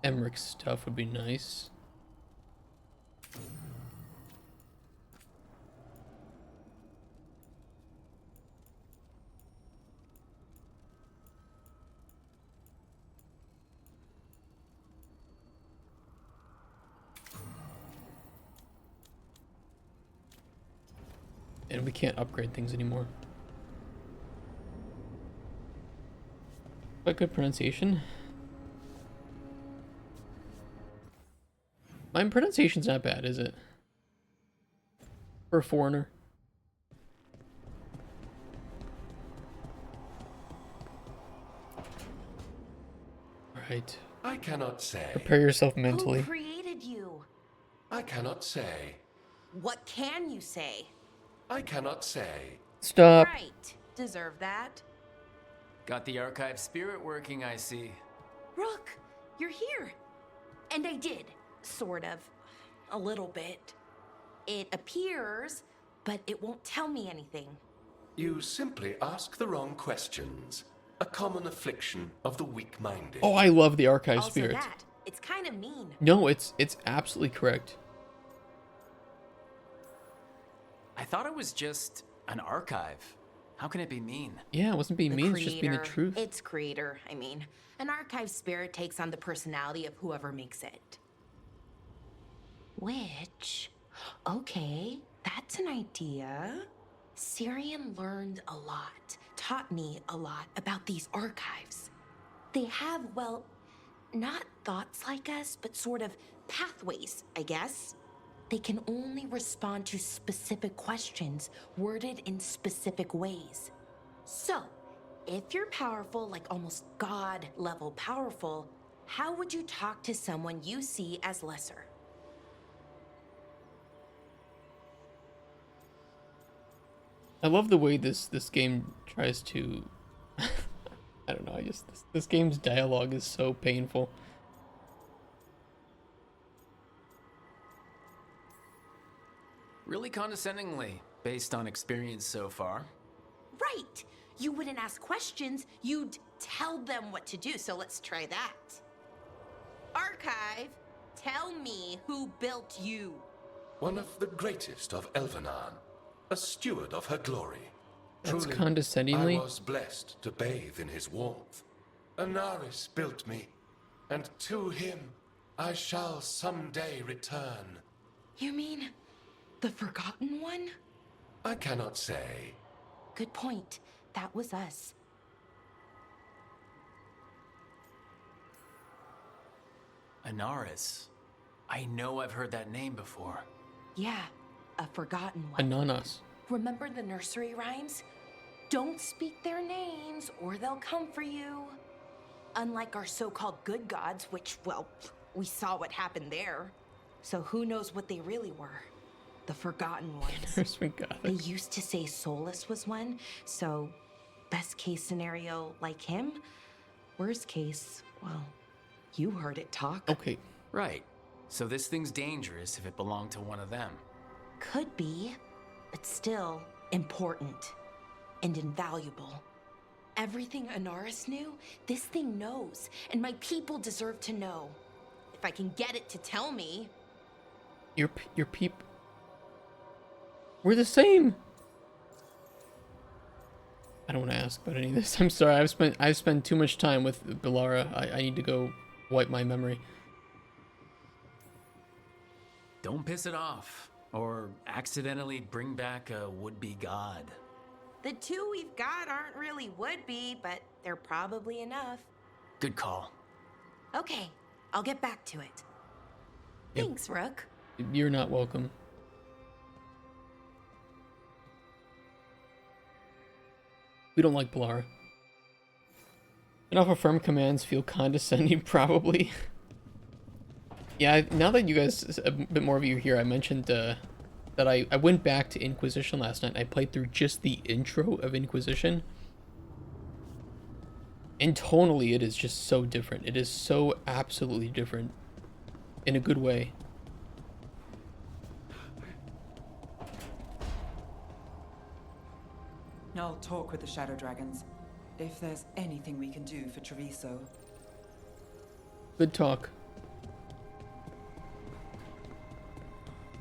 S1: Emmerich stuff would be nice. And we can't upgrade things anymore. Quite good pronunciation. My pronunciation's not bad, is it? For a foreigner. Right.
S19: I cannot say.
S1: Prepare yourself mentally.
S20: Who created you?
S19: I cannot say.
S20: What can you say?
S19: I cannot say.
S1: Stop.
S20: Right. Deserve that.
S3: Got the archive spirit working, I see.
S20: Rook, you're here. And I did. Sort of. A little bit. It appears, but it won't tell me anything.
S19: You simply ask the wrong questions. A common affliction of the weak-minded.
S1: Oh, I love the archive
S20: Also
S1: spirit.
S20: that. It's kind of mean.
S1: No, it's absolutely correct.
S3: I thought it was just an archive. How can it be mean?
S1: Yeah, it wasn't being
S20: The
S1: mean, it's just being the
S20: creator,
S1: truth.
S20: Its creator, I mean. An archive spirit takes on the personality of whoever makes it. Which, okay, that's an idea. Syrian learned a lot, taught me a lot about these archives. They have, well, not thoughts like us, but sort of pathways, I guess. They can only respond to specific questions worded in specific ways. So, if you're powerful, like almost God level powerful, how would you talk to someone you see as lesser?
S1: I love the way this game tries to I don't know, this game's dialogue is so painful.
S3: Really condescendingly, based on experience so far.
S20: Right! You wouldn't ask questions, you'd tell them what to do, so let's try that. Archive, tell me who built you.
S19: One of the greatest of Elvenan, a steward of her glory.
S1: That's
S19: Truly,
S1: condescendingly.
S19: I was blessed to bathe in his warmth. Anaris built me, and to him I shall someday return.
S20: You mean the Forgotten One?
S19: I cannot say.
S20: Good point. That was us.
S3: Anaris. I know I've heard that name before.
S20: Yeah, a Forgotten One.
S1: Ananas.
S20: Remember the nursery rhymes? Don't speak their names or they'll come for you. Unlike our so-called good gods, which, well, we saw what happened there. So who knows what they really were? The Forgotten Ones. They used to say Solus was one, so best case scenario like him. Worst case, well, you heard it talk.
S1: Okay.
S3: Right. So this thing's dangerous if it belonged to one of them.
S20: Could be, but still important and invaluable. Everything Anaris knew, this thing knows, and my people deserve to know. If I can get it to tell me.
S1: Your peep. We're the same. I don't want to ask about any of this. I'm sorry. I've spent too much time with Belara. I need to go wipe my memory.
S3: Don't piss it off, or accidentally bring back a would-be god.
S20: The two we've got aren't really would-be, but they're probably enough.
S3: Good call.
S20: Okay, I'll get back to it.
S1: Yep.
S20: Thanks, Rook.
S1: You're not welcome. We don't like Blar. Enough affirmed commands feel condescending, probably. Yeah, now that you guys, a bit more of you here, I mentioned that I went back to Inquisition last night and I played through just the intro of Inquisition. And tonally, it is just so different. It is so absolutely different. In a good way.
S7: I'll talk with the Shadow Dragons. If there's anything we can do for Treviso.
S1: Good talk.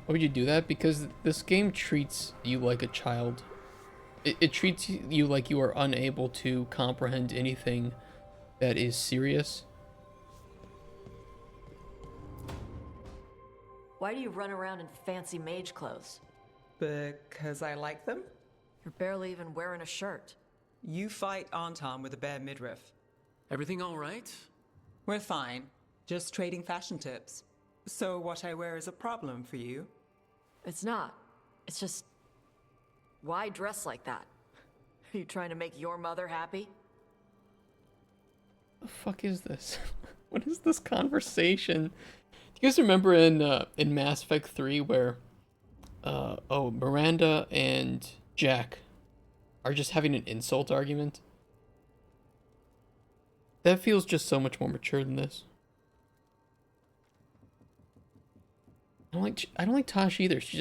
S1: Why would you do that? Because this game treats you like a child. It treats you like you are unable to comprehend anything that is serious.
S21: Why do you run around in fancy mage clothes?
S7: Because I like them?
S21: You're barely even wearing a shirt.
S7: You fight Anton with a bare midriff.
S3: Everything all right?
S7: We're fine. Just trading fashion tips. So what I wear is a problem for you?
S21: It's not. It's just... Why dress like that? Are you trying to make your mother happy?
S1: The fuck is this? What is this conversation? Do you guys remember in Mass Effect 3 where Miranda and Jack are just having an insult argument? That feels just so much more mature than this. I don't like Tosh either. She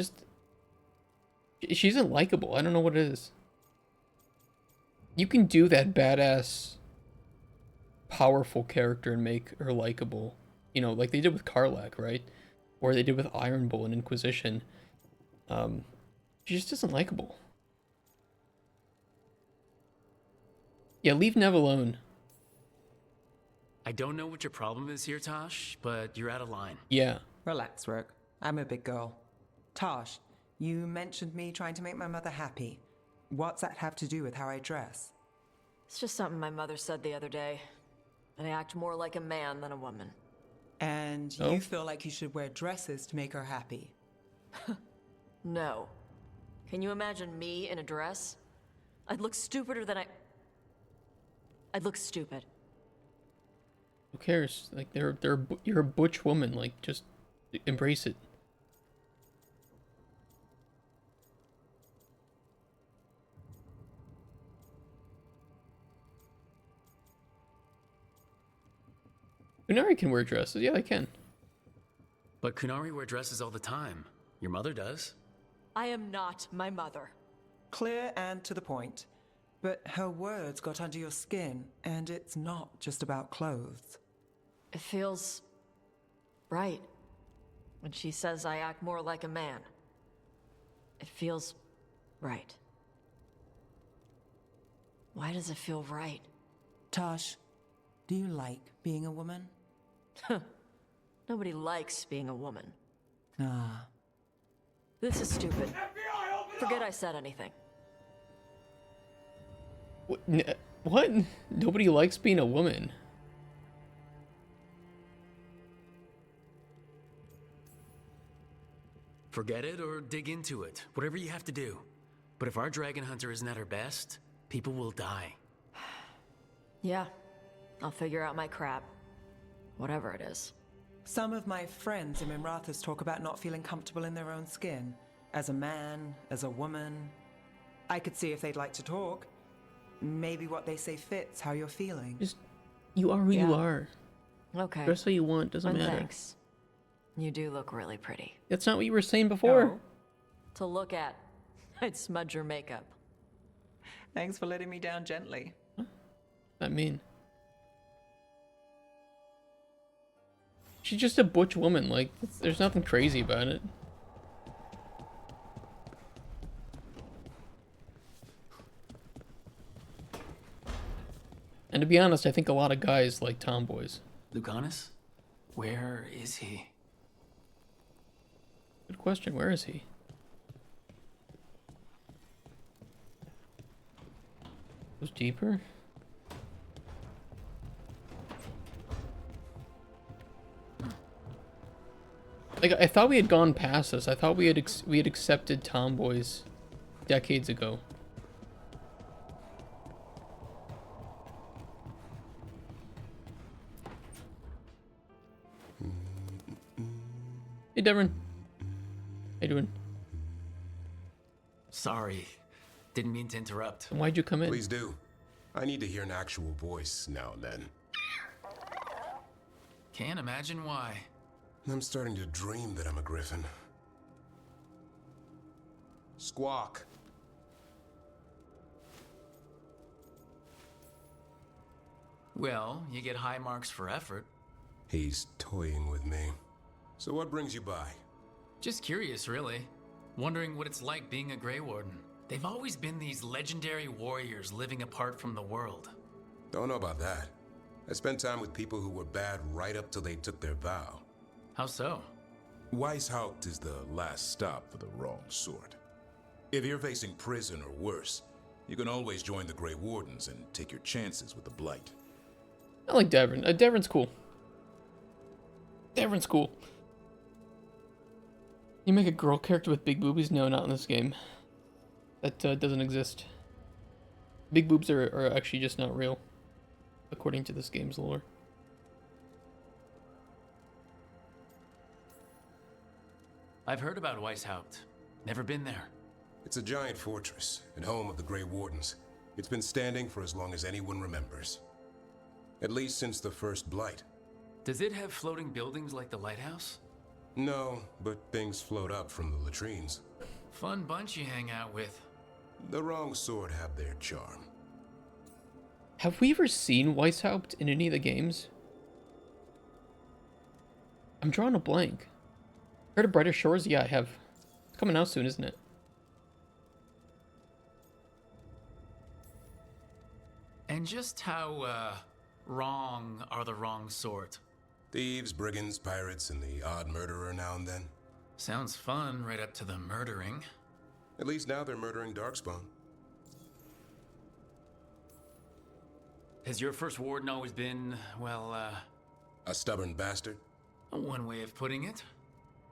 S1: isn't likable. I don't know what it is. You can do that badass, powerful character and make her likable. You know, like they did with Karlach, right? Or they did with Iron Bull in Inquisition. She just isn't likable. Yeah, leave Nev alone.
S3: I don't know what your problem is here, Tosh, but you're out of line.
S1: Yeah.
S7: Relax, Rook. I'm a big girl. Tosh, you mentioned me trying to make my mother happy. What's that have to do with how I dress?
S21: It's just something my mother said the other day. And I act more like a man than a woman.
S7: And
S21: Oh?
S7: you feel like you should wear dresses to make her happy?
S21: No. Can you imagine me in a dress? I'd look stupider than I'd look stupid.
S1: Who cares? Like you're a butch woman. Like just embrace it. Kunari can wear dresses. Yeah, they can.
S3: But Kunari wear dresses all the time. Your mother does.
S21: I am not my mother.
S7: Clear and to the point. But her words got under your skin, and it's not just about clothes.
S21: It feels right when she says I act more like a man. It feels right. Why does it feel right?
S7: Tosh, do you like being a woman?
S21: Nobody likes being a woman.
S7: Ah.
S21: This is stupid. Forget I said anything.
S1: What? Nobody likes being a woman.
S3: Forget it or dig into it. Whatever you have to do. But if our dragon hunter isn't at her best, people will die.
S21: Yeah, I'll figure out my crap. Whatever it is.
S7: Some of my friends in Minrathous talk about not feeling comfortable in their own skin. As a man, as a woman. I could see if they'd like to talk. Maybe what they say fits how you're feeling.
S1: Just, you are who you are.
S21: Okay.
S1: Dress how you want, doesn't matter.
S21: Thanks. You do look really pretty.
S1: That's not what you were saying before.
S21: No. To look at, I'd smudge your makeup.
S7: Thanks for letting me down gently.
S1: That mean? She's just a butch woman. Like, there's nothing crazy about it. And to be honest, I think a lot of guys like tomboys.
S3: Lucanus? Where is he?
S1: Good question. Where is he? Goes deeper. Like, I thought we had gone past this. I thought we had accepted tomboys decades ago. Hey, Devin. How you doing?
S3: Sorry. Didn't mean to interrupt.
S1: Why'd you come in?
S4: Please do. I need to hear an actual voice now and then.
S3: Can't imagine why.
S4: I'm starting to dream that I'm a griffin. Squawk.
S3: Well, you get high marks for effort.
S4: He's toying with me. So what brings you by?
S3: Just curious, really. Wondering what it's like being a Grey Warden. They've always been these legendary warriors living apart from the world.
S4: Don't know about that. I spent time with people who were bad right up till they took their vow.
S3: How so?
S12: Weishaupt is the last stop for the wrong sort. If you're facing prison or worse, you can always join the Grey Wardens and take your chances with the Blight.
S1: I like Devin. Devin's cool. Devin's cool. You make a girl character with big boobies? No, not in this game. That doesn't exist. Big boobs are actually just not real, according to this game's lore.
S3: I've heard about Weishaupt. Never been there.
S4: It's a giant fortress and home of the Grey Wardens. It's been standing for as long as anyone remembers. At least since the first Blight.
S3: Does it have floating buildings like the lighthouse?
S4: No, but things float up from the latrines.
S3: Fun bunch you hang out with.
S4: The wrong sort have their charm.
S1: Have we ever seen Weishaupt in any of the games? I'm drawing a blank. Heard of Brighter Shores? Yeah, I have. It's coming out soon, isn't it?
S3: And just how, wrong are the wrong sort?
S4: Thieves, brigands, pirates, and the odd murderer now and then.
S3: Sounds fun right up to the murdering.
S4: At least now they're murdering Darkspawn.
S3: Has your first warden always been, well,
S4: a stubborn bastard?
S3: One way of putting it.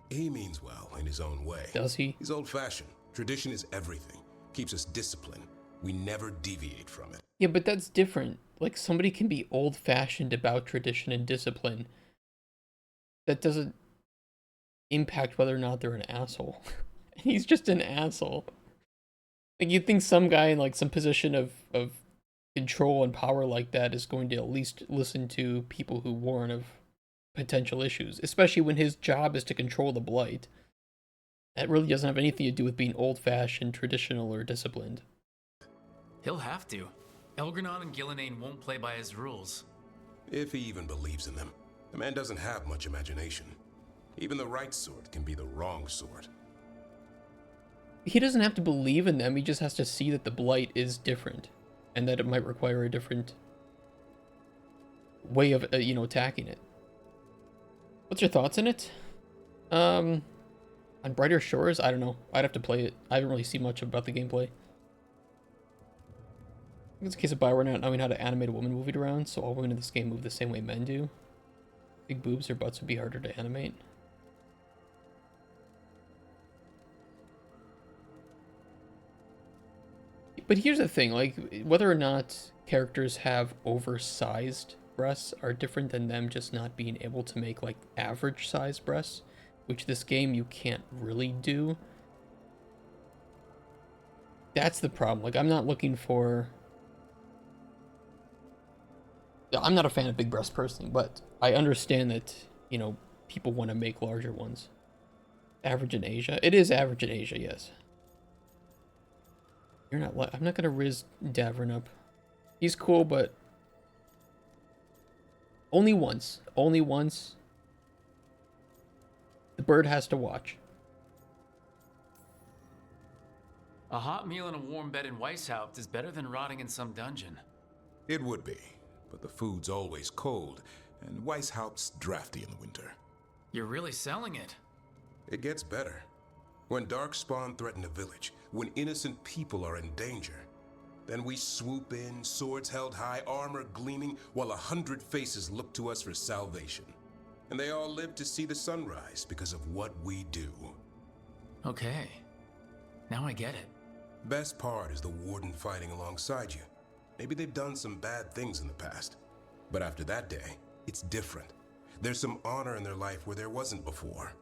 S4: He means well in his own way.
S1: Does he?
S4: He's old-fashioned. Tradition is everything. Keeps us disciplined. We never deviate from it.
S1: Yeah, but that's different. Like, somebody can be old-fashioned about tradition and discipline. That doesn't impact whether or not they're an asshole. He's just an asshole. Like, you'd think some guy in, like, some position of control and power like that is going to at least listen to people who warn of potential issues, especially when his job is to control the Blight. That really doesn't have anything to do with being old-fashioned, traditional, or disciplined.
S3: He'll have to. Elgranon and Gillenane won't play by his rules.
S4: If he even believes in them. The man doesn't have much imagination. Even the right sort can be the wrong sort.
S1: He doesn't have to believe in them, he just has to see that the Blight is different. And that it might require a different way of, attacking it. What's your thoughts on it? On Brighter Shores? I don't know. I'd have to play it. I haven't really seen much about the gameplay. It's a case of Bioware not knowing how to animate a woman moving around, so all women in this game move the same way men do. Big boobs or butts would be harder to animate. But here's the thing, like, whether or not characters have oversized breasts are different than them just not being able to make, like, average size breasts, which this game you can't really do. That's the problem. Like, I'm not looking for... I'm not a fan of big breasts personally, but I understand that, people want to make larger ones. Average in Asia? It is average in Asia, yes. You're not... I'm not gonna riz Davern up. He's cool, but... Only once. Only once. The bird has to watch.
S3: A hot meal and a warm bed in Weishaupt is better than rotting in some dungeon.
S12: It would be, but the food's always cold, and Weishaupt's drafty in the winter.
S3: You're really selling it.
S4: It gets better. When Darkspawn threaten a village, when innocent people are in danger, then we swoop in, swords held high, armor gleaming, while 100 faces look to us for salvation. And they all live to see the sunrise because of what we do.
S3: Okay. Now I get it.
S4: Best part is the Warden fighting alongside you. Maybe they've done some bad things in the past. But after that day, it's different. There's some honor in their life where there wasn't before.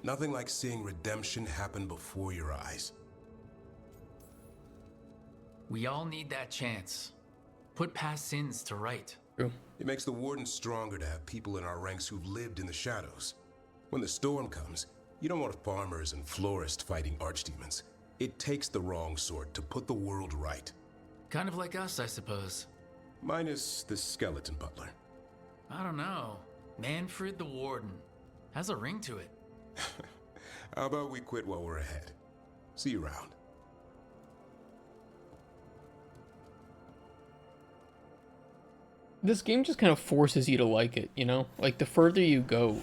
S4: Nothing like seeing redemption happen before your eyes.
S3: We all need that chance. Put past sins to right.
S1: True.
S4: It makes the Warden stronger to have people in our ranks who've lived in the shadows. When the storm comes, you don't want farmers and florists fighting archdemons. It takes the wrong sort to put the world right.
S3: Kind of like us, I suppose.
S4: Minus the skeleton butler.
S3: I don't know. Manfred the Warden. Has a ring to it.
S4: How about we quit while we're ahead? See you around.
S1: This game just kind of forces you to like it, you know? Like, the further you go,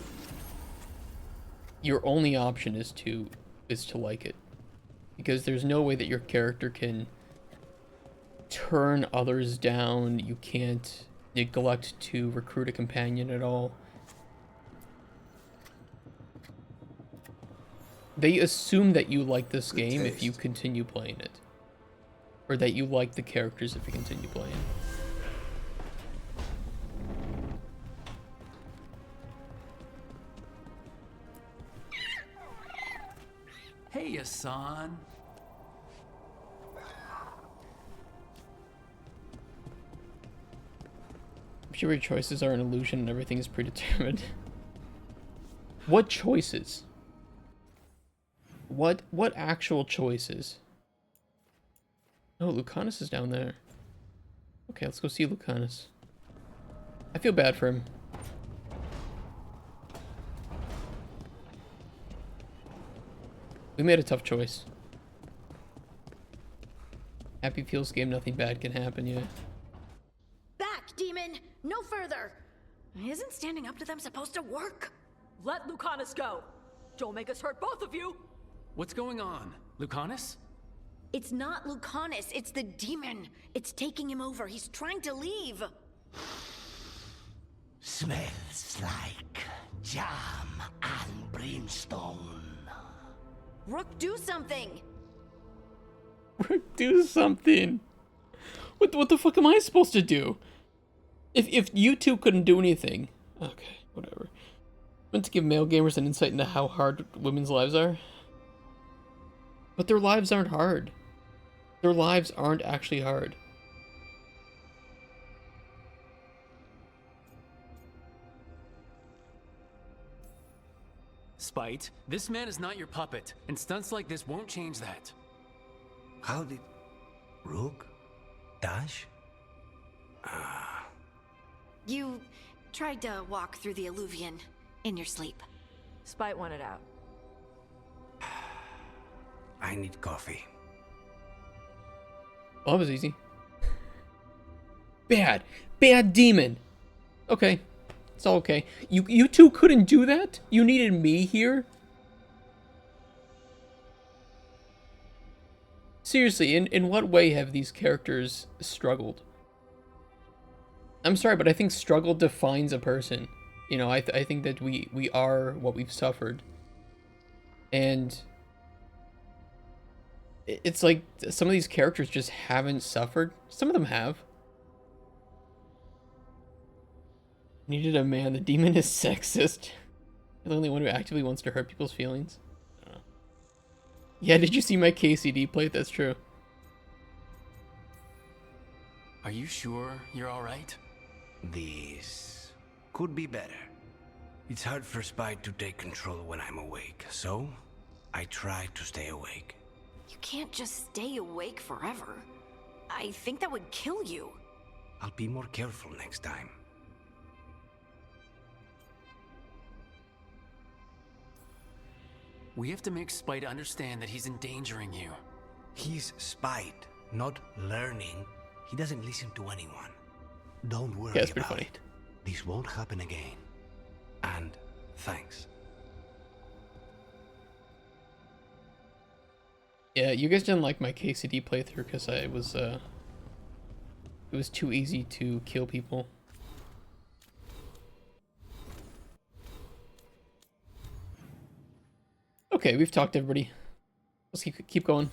S1: your only option is to like it. Because there's no way that your character can turn others down. You can't neglect to recruit a companion at all. They assume that you like this game if you continue playing it. Or that you like the characters if you continue playing.
S3: Hey, Hassan.
S1: I'm sure your choices are an illusion and everything is predetermined. What choices? What actual choices? Oh, Lucanus is down there. Okay, let's go see Lucanus. I feel bad for him. We made a tough choice. Happy Feels game, nothing bad can happen, yeah.
S5: Back, demon! No further! Isn't standing up to them supposed to work?
S21: Let Lucanus go! Don't make us hurt both of you!
S3: What's going on? Lucanus?
S5: It's not Lucanus, it's the demon. It's taking him over. He's trying to leave.
S22: Smells like jam and brimstone.
S5: Rook, do something!
S1: Do something! What the fuck am I supposed to do? If you two couldn't do anything... Okay, whatever. Meant to give male gamers an insight into how hard women's lives are. But their lives aren't hard. Their lives aren't actually hard.
S3: Spite, this man is not your puppet, and stunts like this won't change that.
S15: How did... Rook? Dash?
S5: You tried to walk through the Alluvion in your sleep.
S21: Spite wanted out.
S15: I need coffee.
S1: Well, that was easy. Bad demon. Okay, it's all okay. You two couldn't do that? You needed me here? Seriously, in what way have these characters struggled? I'm sorry, but I think struggle defines a person. You know, I think that we are what we've suffered. And it's like some of these characters just haven't suffered. Some of them have. Needed a man. The demon is sexist. You're the only one who actively wants to hurt people's feelings. I don't know. Yeah, did you see my KCD plate? That's true.
S3: Are you sure you're alright?
S15: This could be better. It's hard for Spite to take control when I'm awake, so I try to stay awake.
S5: You can't just stay awake forever. I think that would kill you.
S15: I'll be more careful next time.
S3: We have to make Spite understand that he's endangering you.
S15: He's Spite, not learning. He doesn't listen to anyone. Don't worry about it. This won't happen again. And thanks.
S1: Yeah, you guys didn't like my KCD playthrough because it was too easy to kill people. Okay, we've talked to everybody. Let's keep going.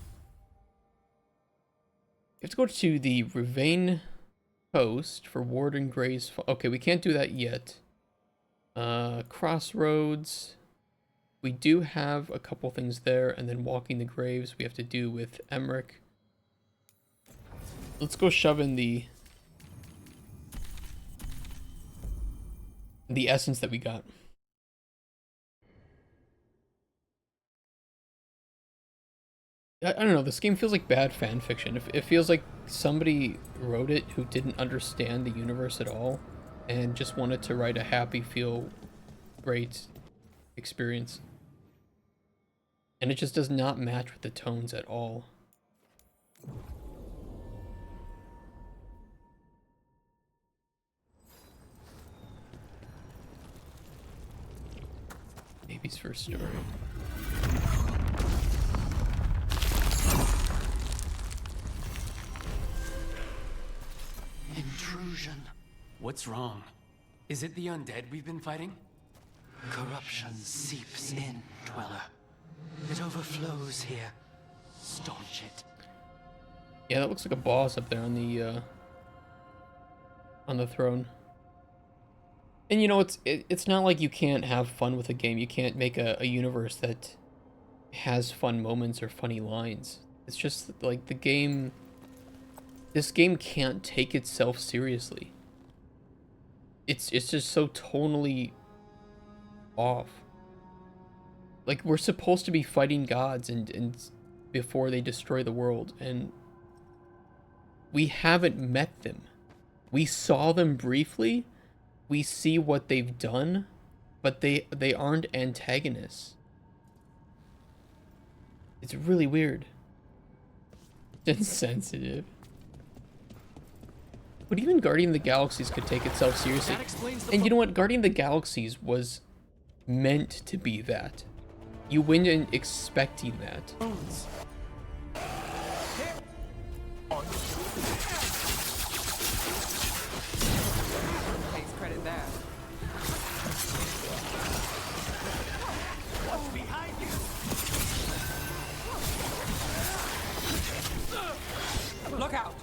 S1: We have to go to the Ravine Post for Warden Gray's. Okay, we can't do that yet. Crossroads. We do have a couple things there, and then Walking the Graves we have to do with Emmerich. Let's go shove in the essence that we got. I don't know, this game feels like bad fan fiction. It feels like somebody wrote it who didn't understand the universe at all and just wanted to write a happy, feel great experience. And it just does not match with the tones at all. Baby's first story.
S3: Intrusion. What's wrong? Is it the undead we've been fighting?
S22: Corruption seeps in, Dweller. It overflows here. Staunch it.
S1: Yeah, that looks like a boss up there on the throne. And you know, it's not like you can't have fun with a game. You can't make a universe that has fun moments or funny lines. It's just like this game can't take itself seriously. It's just so tonally off. Like, we're supposed to be fighting gods and before they destroy the world, and we haven't met them. We saw them briefly. We see what they've done, but they aren't antagonists. It's really weird. It's insensitive. But even Guardian of the Galaxies could take itself seriously. And you know what? Guardian of the Galaxies was meant to be that. You went in expecting that.
S7: Takes credit there.
S18: What's behind you?
S7: Look out!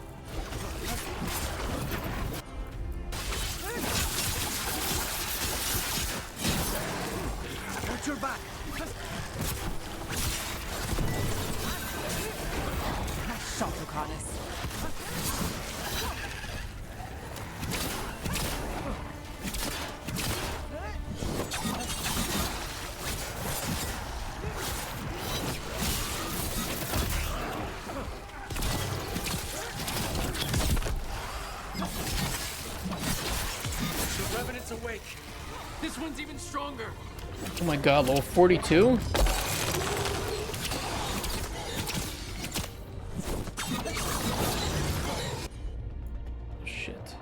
S18: Watch your back.
S7: Nice shot, Lucanus.
S3: The Revenant's awake. This one's even stronger.
S1: Oh my god, level 42? Shit.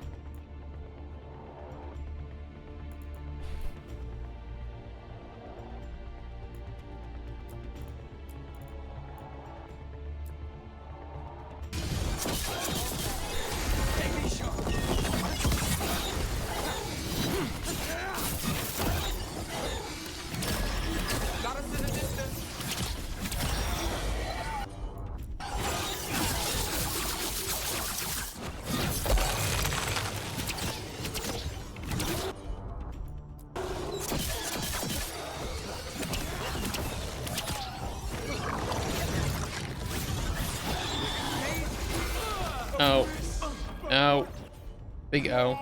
S7: Got us in the distance.
S1: Ow. Ow. Big ow.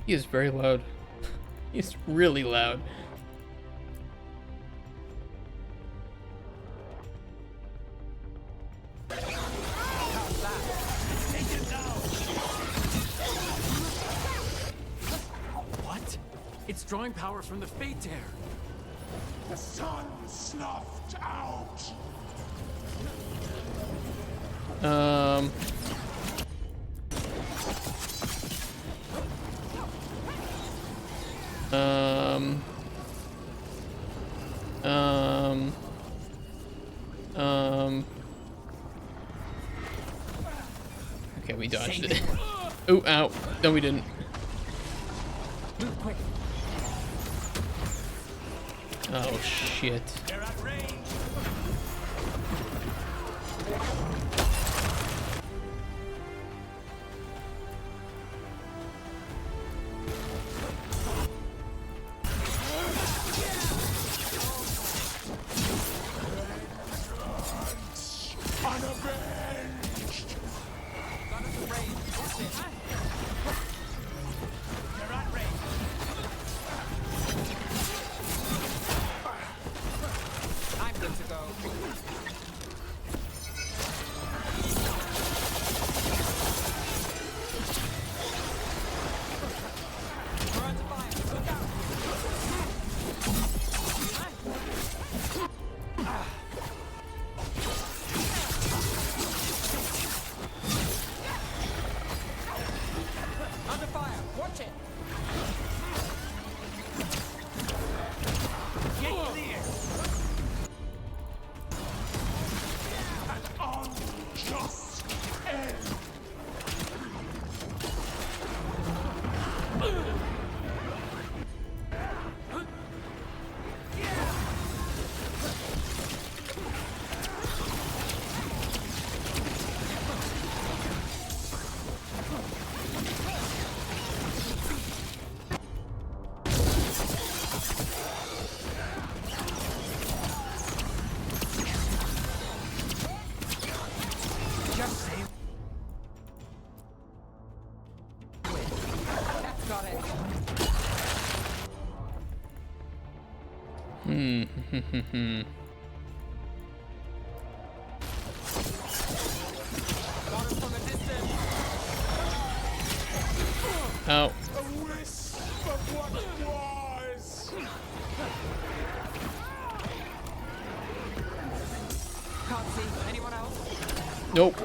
S1: He is very loud. He's really loud.
S7: How's that?
S3: drawing power from the Fate Tear.
S17: The sun snuffed out.
S1: Um. Okay, we dodged it. Oh, ow. No, we didn't.
S18: Move quick.
S1: Oh, shit.
S18: They're at range.
S17: Unavenged!
S18: They're at range. I'm good to go. We're under fire. Look out. Under fire. Watch it. Get clear.
S17: An unjust end!
S18: Just say. That's got it. Got us from a distance.
S1: Ow.
S17: A wisp of what was!
S18: Can't see anyone else.
S1: Nope.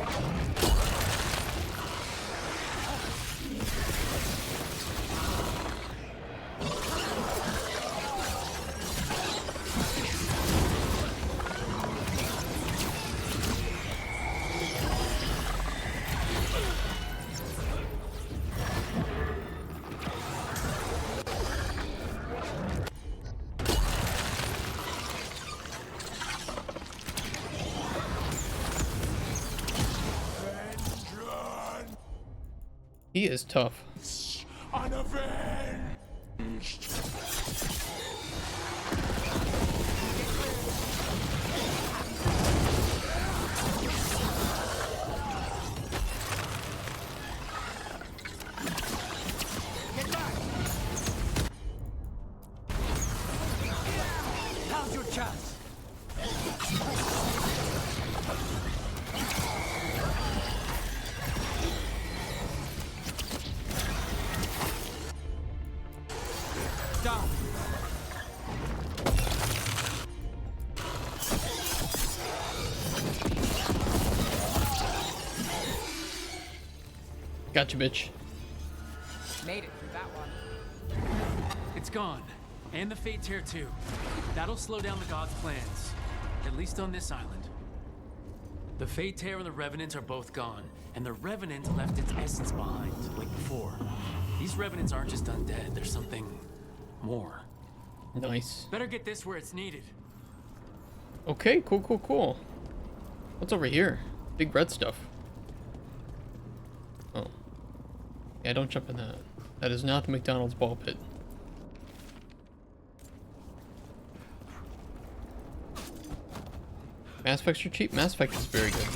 S1: He is tough.
S17: Unavenged!
S18: Get back. Now's your chance. Down.
S1: Gotcha, bitch.
S18: Made it through that one.
S3: It's gone. And the Fate Tear too. That'll slow down the gods' plans. At least on this island. The Fate Tear and the Revenant are both gone. And the Revenant left its essence behind, like before. These Revenants aren't just undead, they're something more.
S1: Nice.
S3: Better get this where it's needed.
S1: Okay, cool. What's over here? Big red stuff. Oh. Yeah, don't jump in that. That is not the McDonald's ball pit. Mass Effects are cheap? Mass Effect is very good.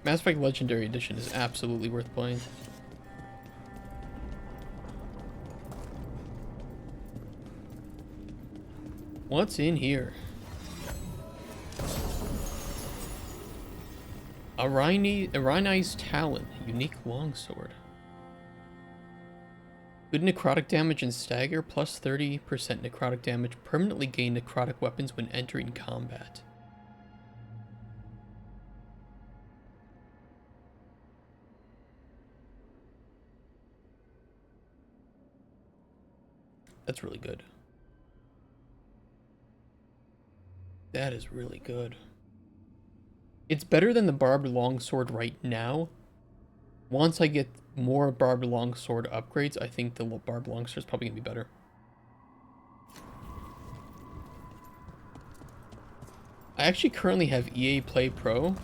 S1: Mass Effect Legendary Edition is absolutely worth playing. What's in here? Araine's Talon, unique longsword. Good necrotic damage and stagger, plus 30% necrotic damage. Permanently gain necrotic weapons when entering combat. That's really good. That is really good. It's better than the barbed longsword right now. Once I get more barbed longsword upgrades, I think the barbed longsword is probably gonna be better. I actually currently have EA Play Pro,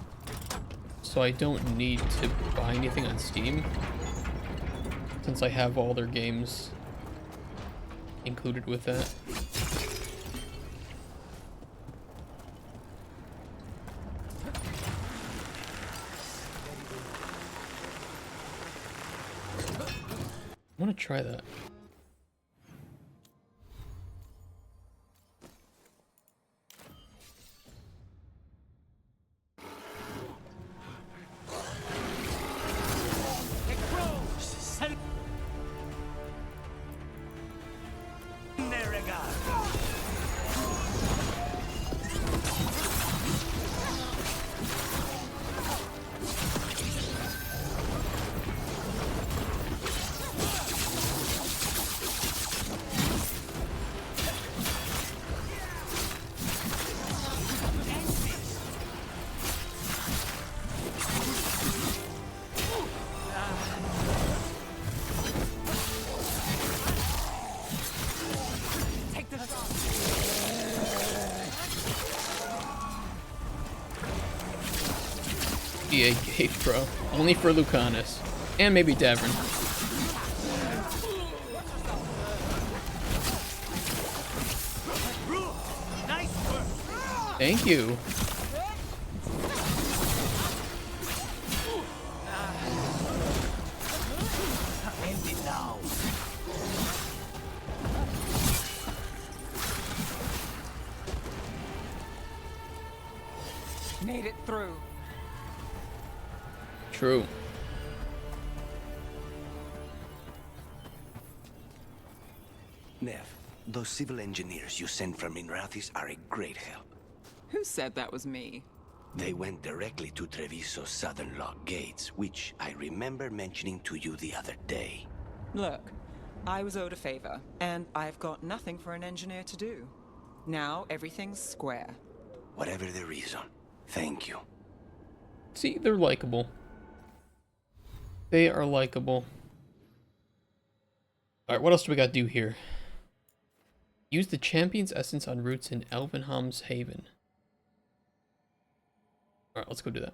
S1: so I don't need to buy anything on Steam, since I have all their games included with that. I want to try that. EA gave, bro. Only for Lucanus. And maybe Davern. Thank you.
S18: End it now.
S7: Made it through.
S1: True.
S15: Nev, those civil engineers you sent from Minrathis are a great help.
S7: Who said that was me?
S15: They went directly to Treviso's southern lock gates, which I remember mentioning to you the other day.
S7: Look, I was owed a favor, and I've got nothing for an engineer to do. Now everything's square.
S15: Whatever the reason, thank you.
S1: See, they're likable. They are likable. Alright, what else do we got to do here? Use the champion's essence on routes in Elvenham's Haven. Alright, let's go do that.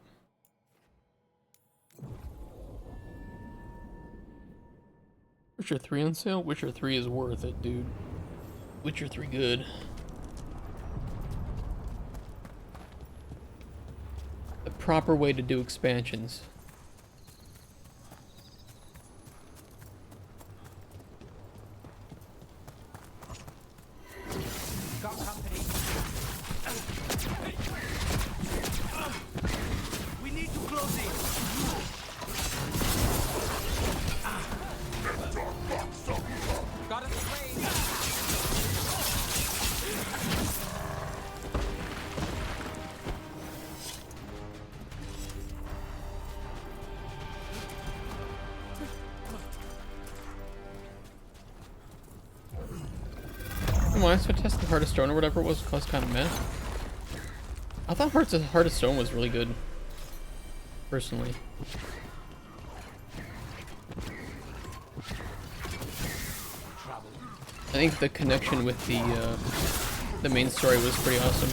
S1: Witcher 3 on sale? Witcher 3 is worth it, dude. Witcher 3 good. The proper way to do expansions.
S18: Got company. We need to close in. Got us away.
S1: Come on, so test the Heart of Stone or whatever it was, cause kind of meh. I thought Heart of Stone was really good, personally. I think the connection with the main story was pretty awesome.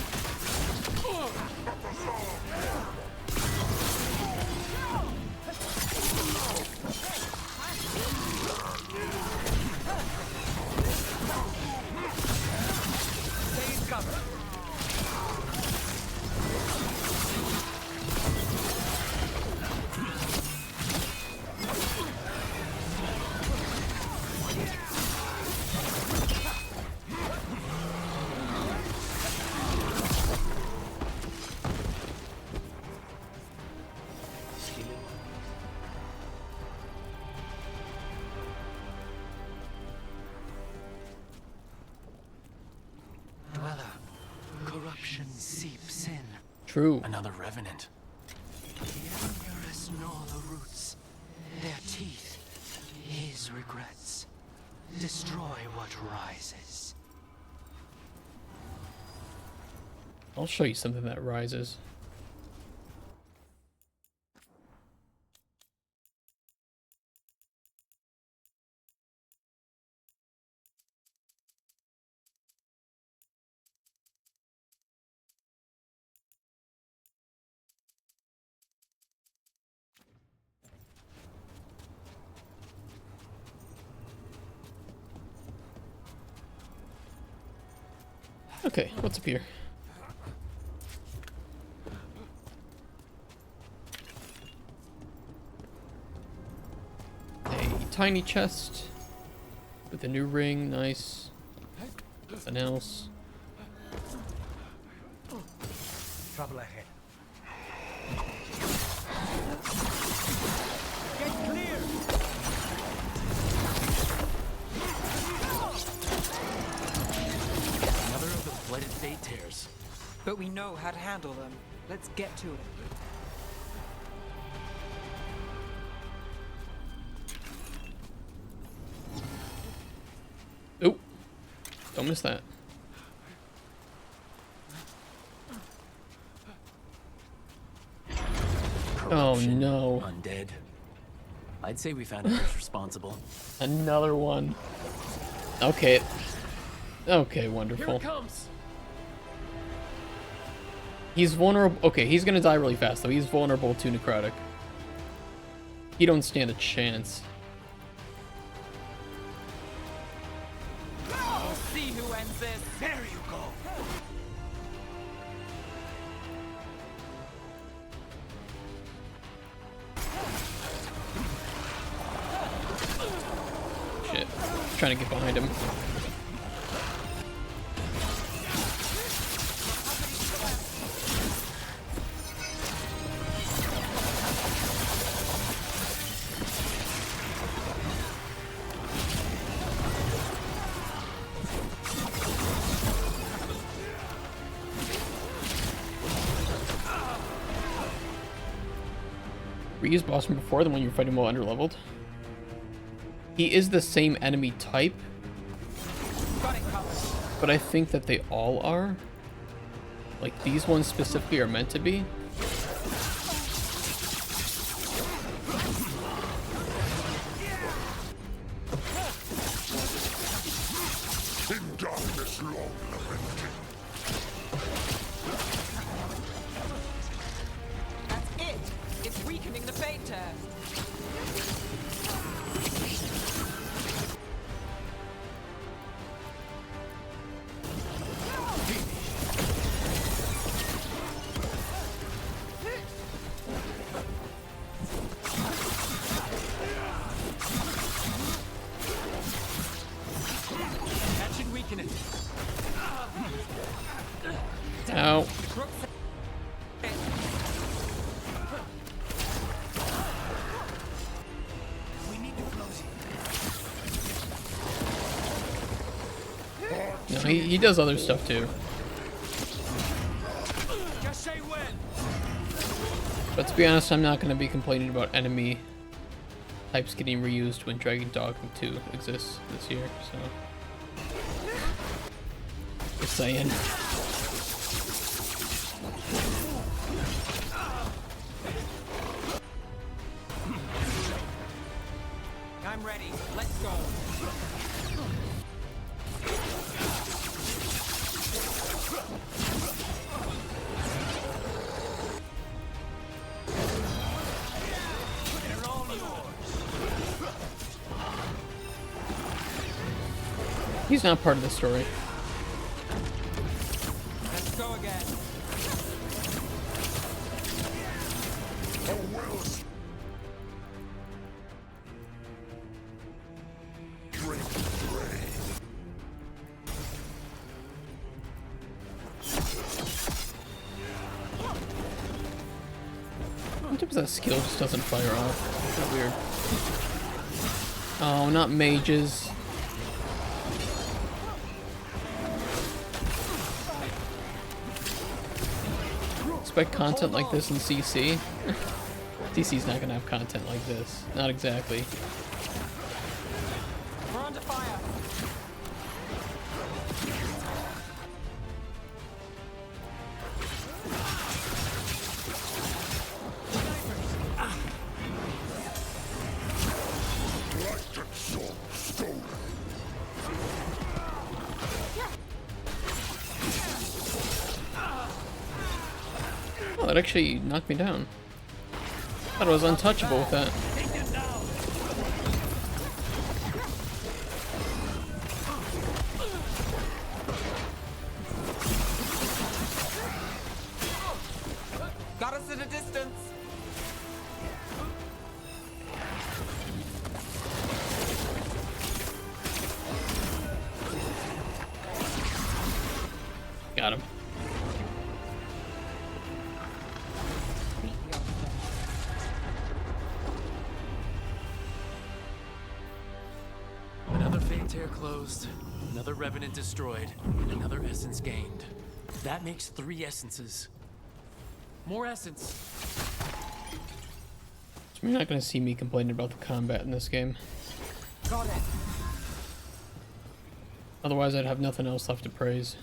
S22: corruption seeps in.
S1: True.
S3: Another revenant.
S22: The Emperors gnaw the roots. Their teeth, his regrets. Destroy what rises.
S1: I'll show you something that rises. Okay, what's up here? A tiny chest with a new ring, nice. Nothing else.
S18: Trouble ahead.
S3: Another of the blighted fate tears.
S7: But we know how to handle them. Let's get to it.
S1: Oh, don't miss that. Oh no.
S3: Undead. I'd say we found who's responsible.
S1: Another one. Okay. Okay, wonderful.
S3: Here it comes.
S1: He's vulnerable. Okay, he's gonna die really fast though. He's vulnerable to necrotic. He don't stand a chance.
S7: We'll see who ends this. There you go.
S1: Shit. Trying to get behind him. Reused boss from before, the one you're fighting while underleveled. He is the same enemy type, but I think that they all are. Like, these ones specifically are meant to be.
S17: In darkness long lamenting.
S7: That's it. It's weakening the fate test.
S18: That should weaken it.
S1: Ow.
S18: We need to close it.
S1: No, he does other stuff too.
S18: Just say when.
S1: But to be honest, I'm not going to be complaining about enemy types getting reused when Dragon Dogma 2 exists this year, so. Just saying.
S7: I'm ready. Let's go.
S18: They're all yours.
S1: He's not part of the story.
S7: Let's go again.
S1: Sometimes that skill just doesn't fire off. It's weird. Oh, not mages. Expect content like this in CC. CC's not gonna have content like this. Not exactly.
S7: We're under fire.
S1: Oh, that actually knocked me down. Thought I was untouchable with that.
S7: Got us at a distance.
S1: Got him.
S3: Another Fate Tear closed, another Revenant destroyed, another essence gained. That makes 3 essences. More essence.
S1: So you're not gonna see me complaining about the combat in this game.
S7: Got it.
S1: Otherwise, I'd have nothing else left to praise.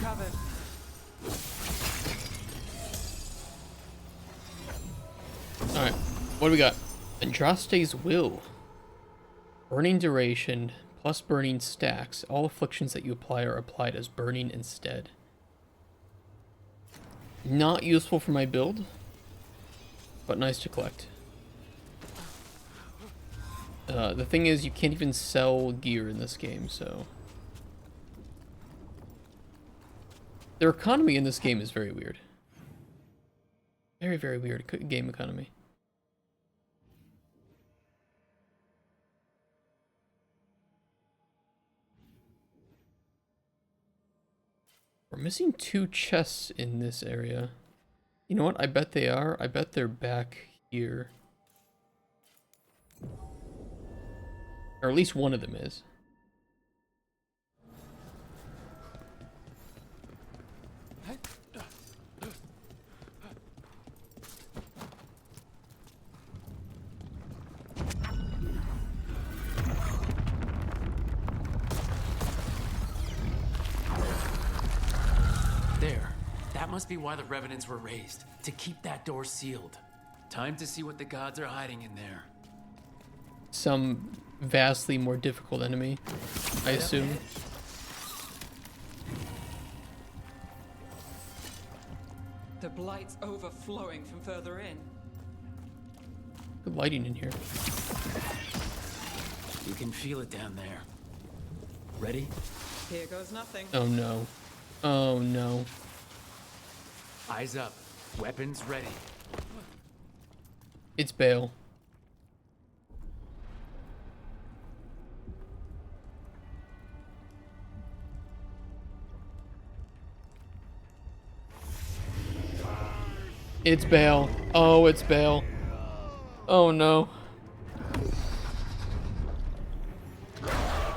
S7: Covered.
S1: Alright, what do we got? Andraste's Will. Burning duration, plus burning stacks. All afflictions that you apply are applied as burning instead. Not useful for my build, but nice to collect. The thing is, you can't even sell gear in this game, so... Their economy in this game is very weird. Very, very weird game economy. We're missing 2 chests in this area. You know what? I bet they are. I bet they're back here. Or at least one of them is.
S3: There. That must be why the Revenants were raised. To keep that door sealed. Time to see what the gods are hiding in there.
S1: Some vastly more difficult enemy, I assume.
S7: The blight's overflowing from further in.
S1: Good lighting in here.
S3: You can feel it down there. Ready?
S7: Here goes nothing.
S1: Oh no. Oh no.
S3: Eyes up. Weapons ready.
S1: It's Bale. It's Bale. Oh, it's Bale. Oh no.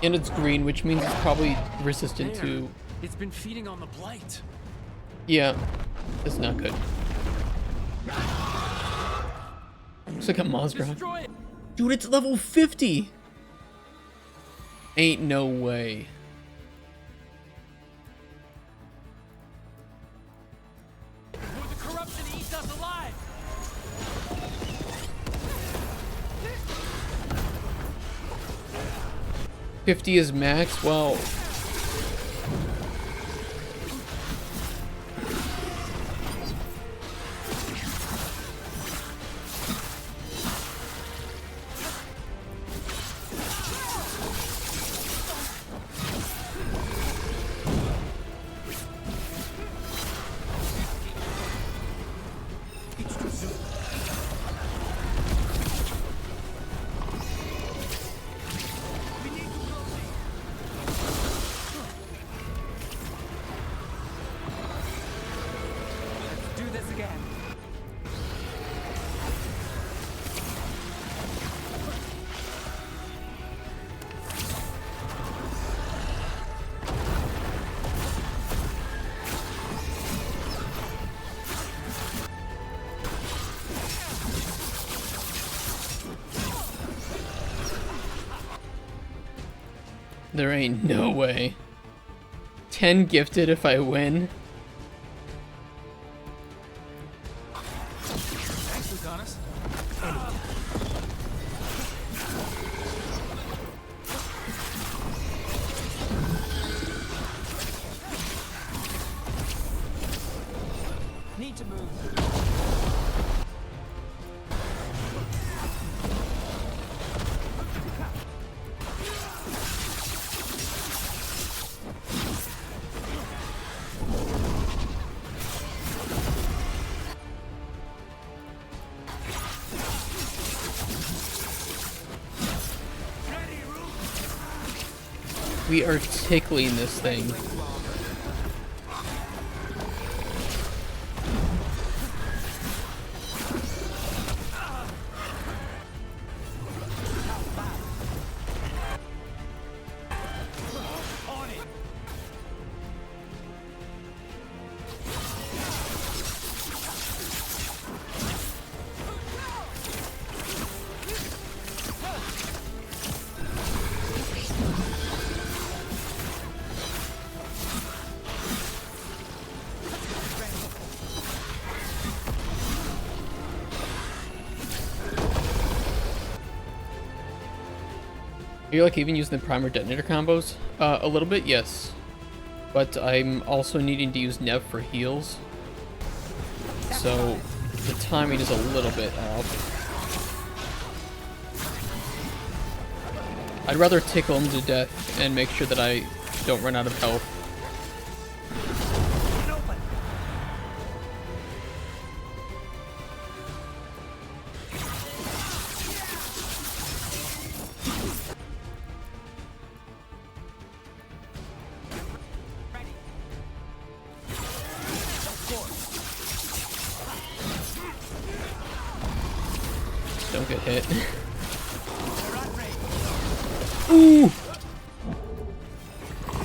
S1: And it's green, which means it's probably resistant to...
S3: It's been feeding on the blight.
S1: Yeah, it's not good. Looks like a Mozgron. Dude, it's level 50! Ain't no way.
S3: The corruption eats us alive.
S1: 50 is max? Well...
S7: again.
S1: There ain't no way. 10 gifted if I win.
S16: Thanks, Lucanus.
S18: Need to move.
S1: We are tickling this thing. You're like even using the primer detonator combos? A little bit, yes. But I'm also needing to use Nev for heals. So the timing is a little bit off. I'd rather tickle him to death and make sure that I don't run out of health. Don't get hit. Ooh!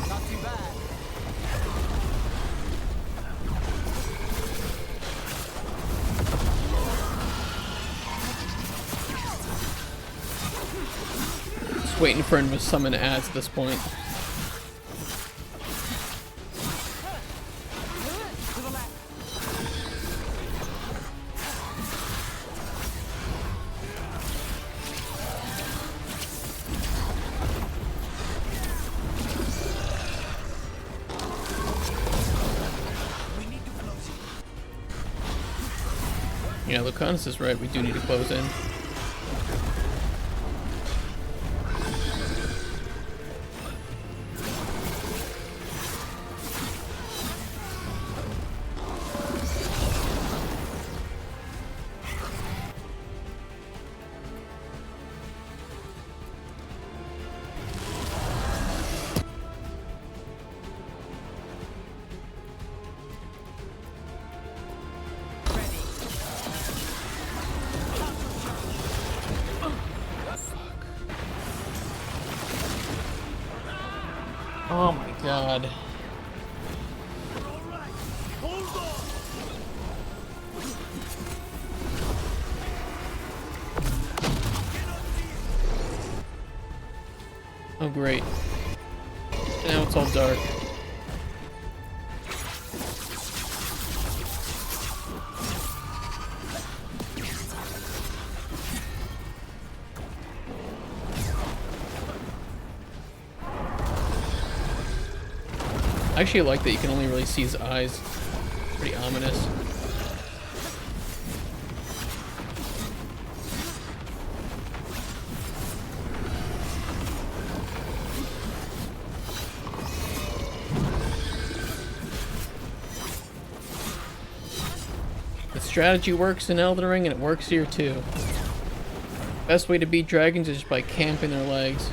S18: Not too bad.
S1: Just waiting for him to summon ads at this point. Yeah, Lucanus is right. We do need to close in. Oh my god. Oh great. Now it's all dark. I actually like that you can only really see his eyes. Pretty ominous. The strategy works in Elden Ring and it works here too. Best way to beat dragons is just by camping their legs.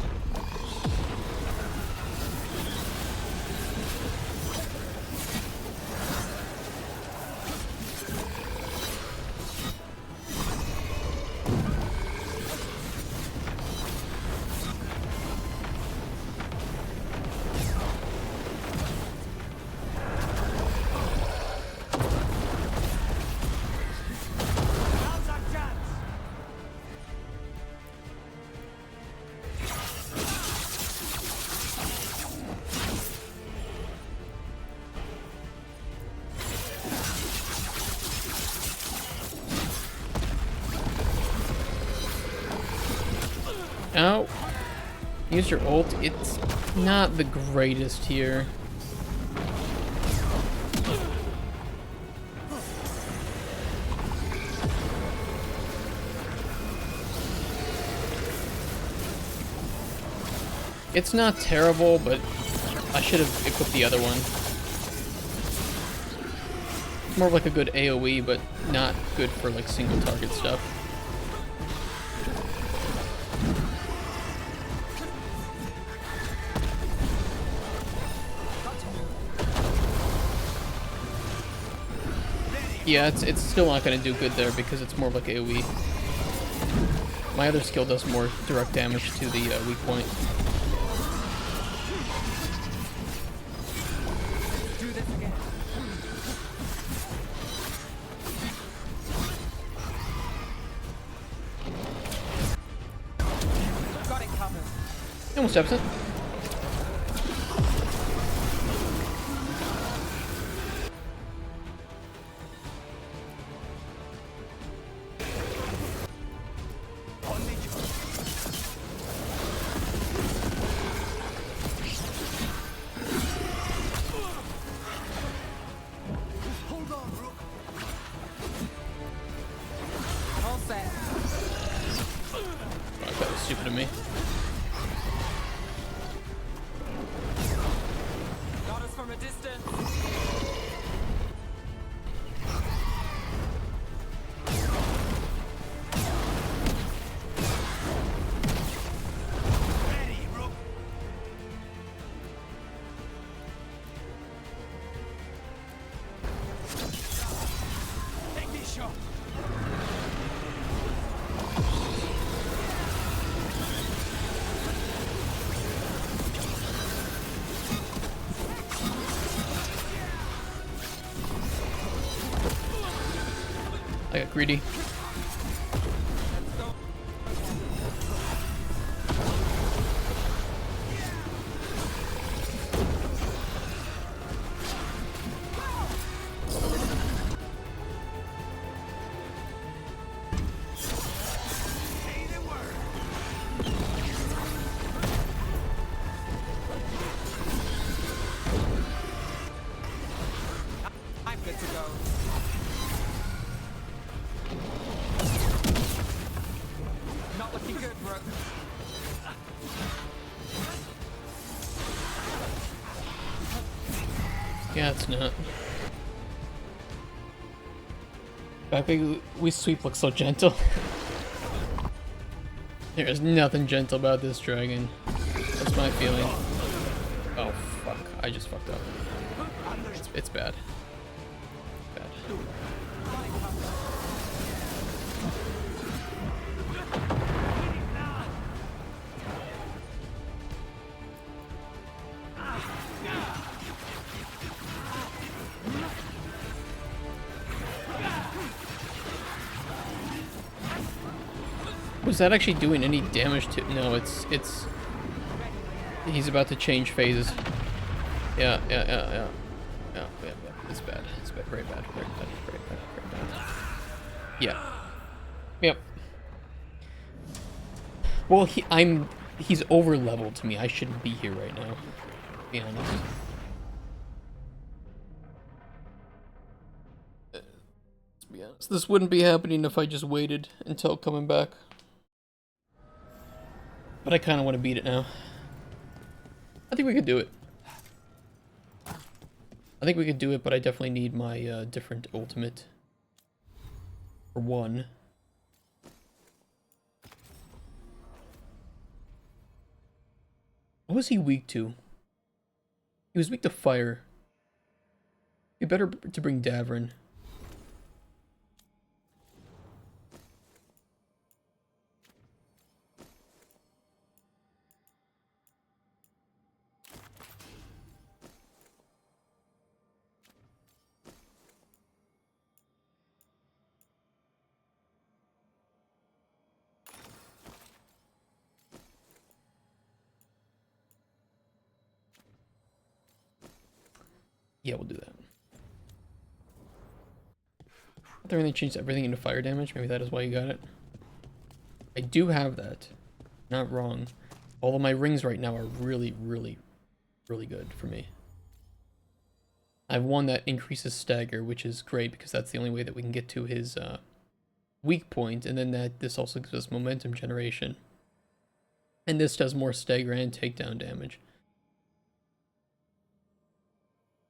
S1: Use your ult. It's not the greatest here. It's not terrible, but I should have equipped the other one. It's more of like a good AoE, but not good for like single target stuff. Yeah, it's still not gonna do good there because it's more of like AoE. My other skill does more direct damage to the weak point. Almost absent.
S22: Hold on, Rook.
S7: All set.
S1: Oh, that was stupid of me.
S7: Got us from a distance.
S22: Ready, Rook. Take this shot.
S1: I got greedy.
S7: I'm good to go. Not looking good, Rook.
S1: Yeah, it's not. Back we sweep looks so gentle. There is nothing gentle about this dragon. That's my feeling. Oh fuck! I just fucked up. It's bad. Bad. Was that actually doing any damage to? No, it's. He's about to change phases. Yeah. It's bad. It's bad. Very bad. Very bad. Very bad. Very bad. Yeah. Yep. Well, he's over leveled to me. I shouldn't be here right now. To be honest. Let's be honest. This wouldn't be happening if I just waited until coming back. But I kind of want to beat it now. I think we could do it. I think we could do it, but I definitely need my different ultimate. For one. What was he weak to? He was weak to fire. Be better to bring Davrin. Yeah, we'll do that. I think they changed everything into fire damage. Maybe that is why you got it. I do have that. Not wrong. All of my rings right now are really, really, really good for me. I have one that increases stagger, which is great because that's the only way that we can get to his weak point, and then this also gives us momentum generation. And this does more stagger and takedown damage,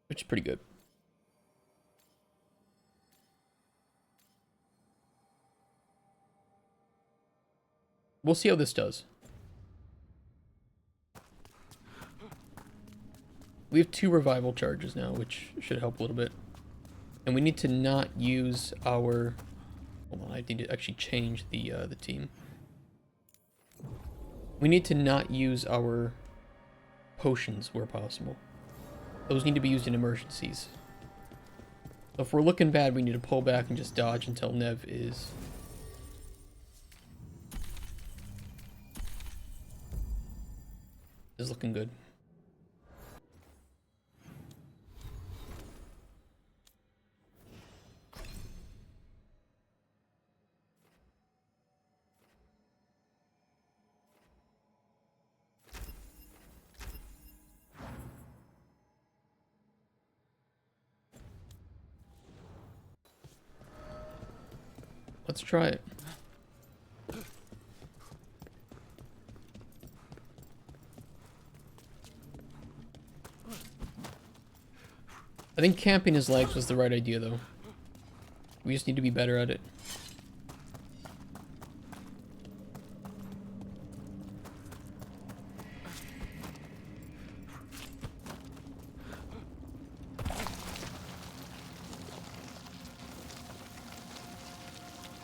S1: which is pretty good. We'll see how this does. We have 2 revival charges now, which should help a little bit. And we need to not use our... Hold on, I need to actually change the team. We need to not use our potions where possible. Those need to be used in emergencies. So if we're looking bad, we need to pull back and just dodge until Nev is... looking good. Let's try it. I think camping his legs was the right idea, though. We just need to be better at it.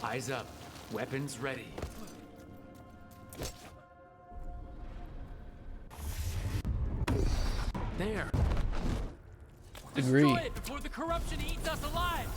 S3: Eyes up. Weapons ready. There.
S1: Agree.
S22: Destroy it before the corruption eats us alive.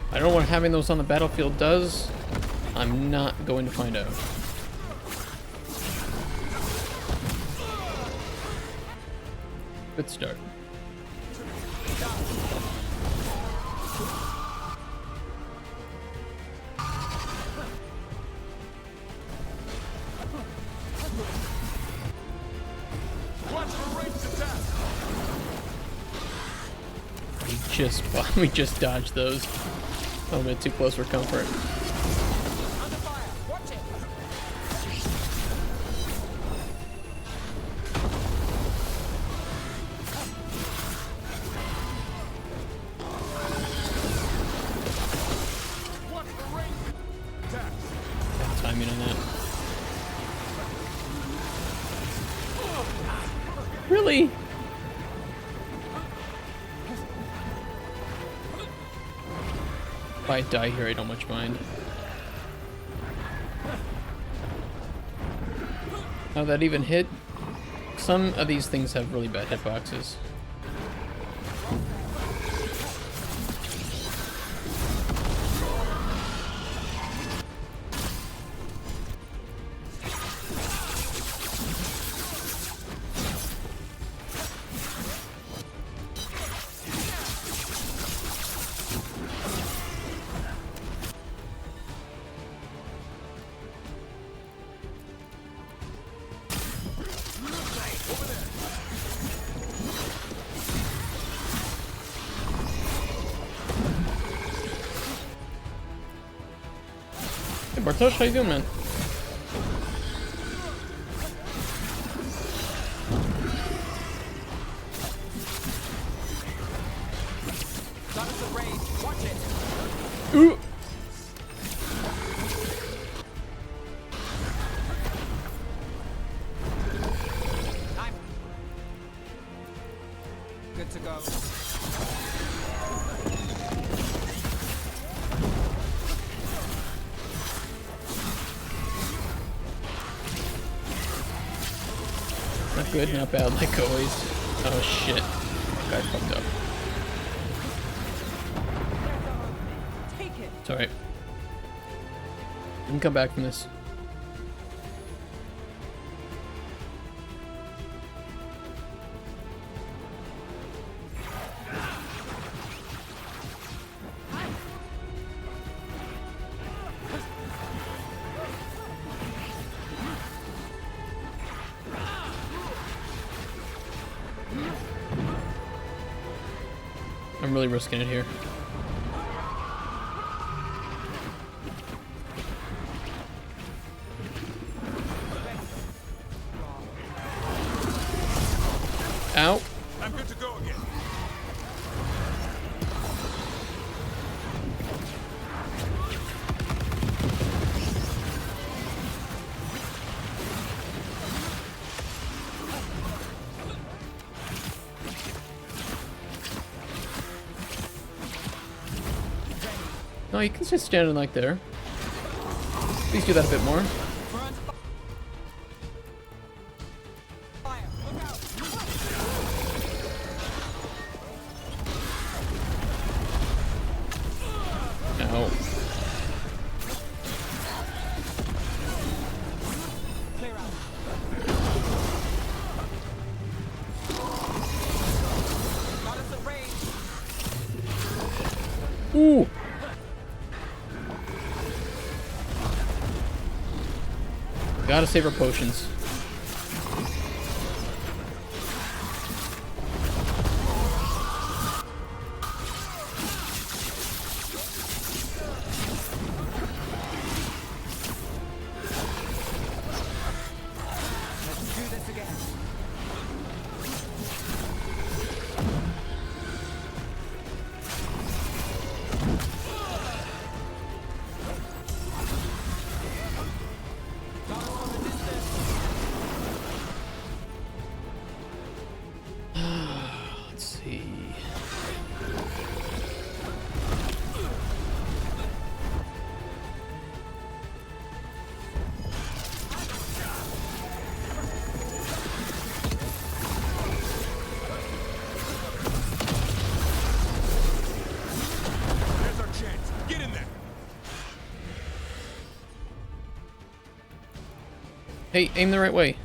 S1: I don't know what having those on the battlefield does. I'm not going to find out. Good start. We just dodged those. A little bit too close for comfort. Bad timing on that. Really? If I die here, I don't much mind. Oh, that even hit? Some of these things have really bad hitboxes. Hey Bartosz, how you doing, man? Ooh!
S7: Good to go.
S1: Not good, not bad, like always. Oh shit. Guy fucked up. It's alright. We can come back from this. I'm really risking it here. Ow.
S17: I'm good to go again.
S1: No, you can just stand like there. Please do that a bit more. Ow. Ooh. Gotta save our potions. Let's see.
S17: Here's our chance. Get in there.
S1: Hey, aim the right way.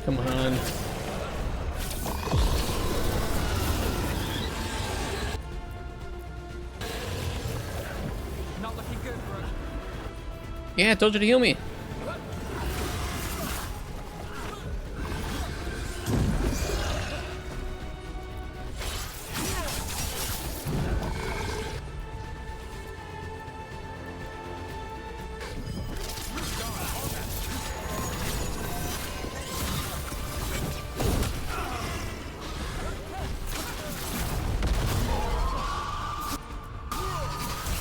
S1: Come on.
S22: Not looking good, bro.
S1: Yeah, I told you to heal me.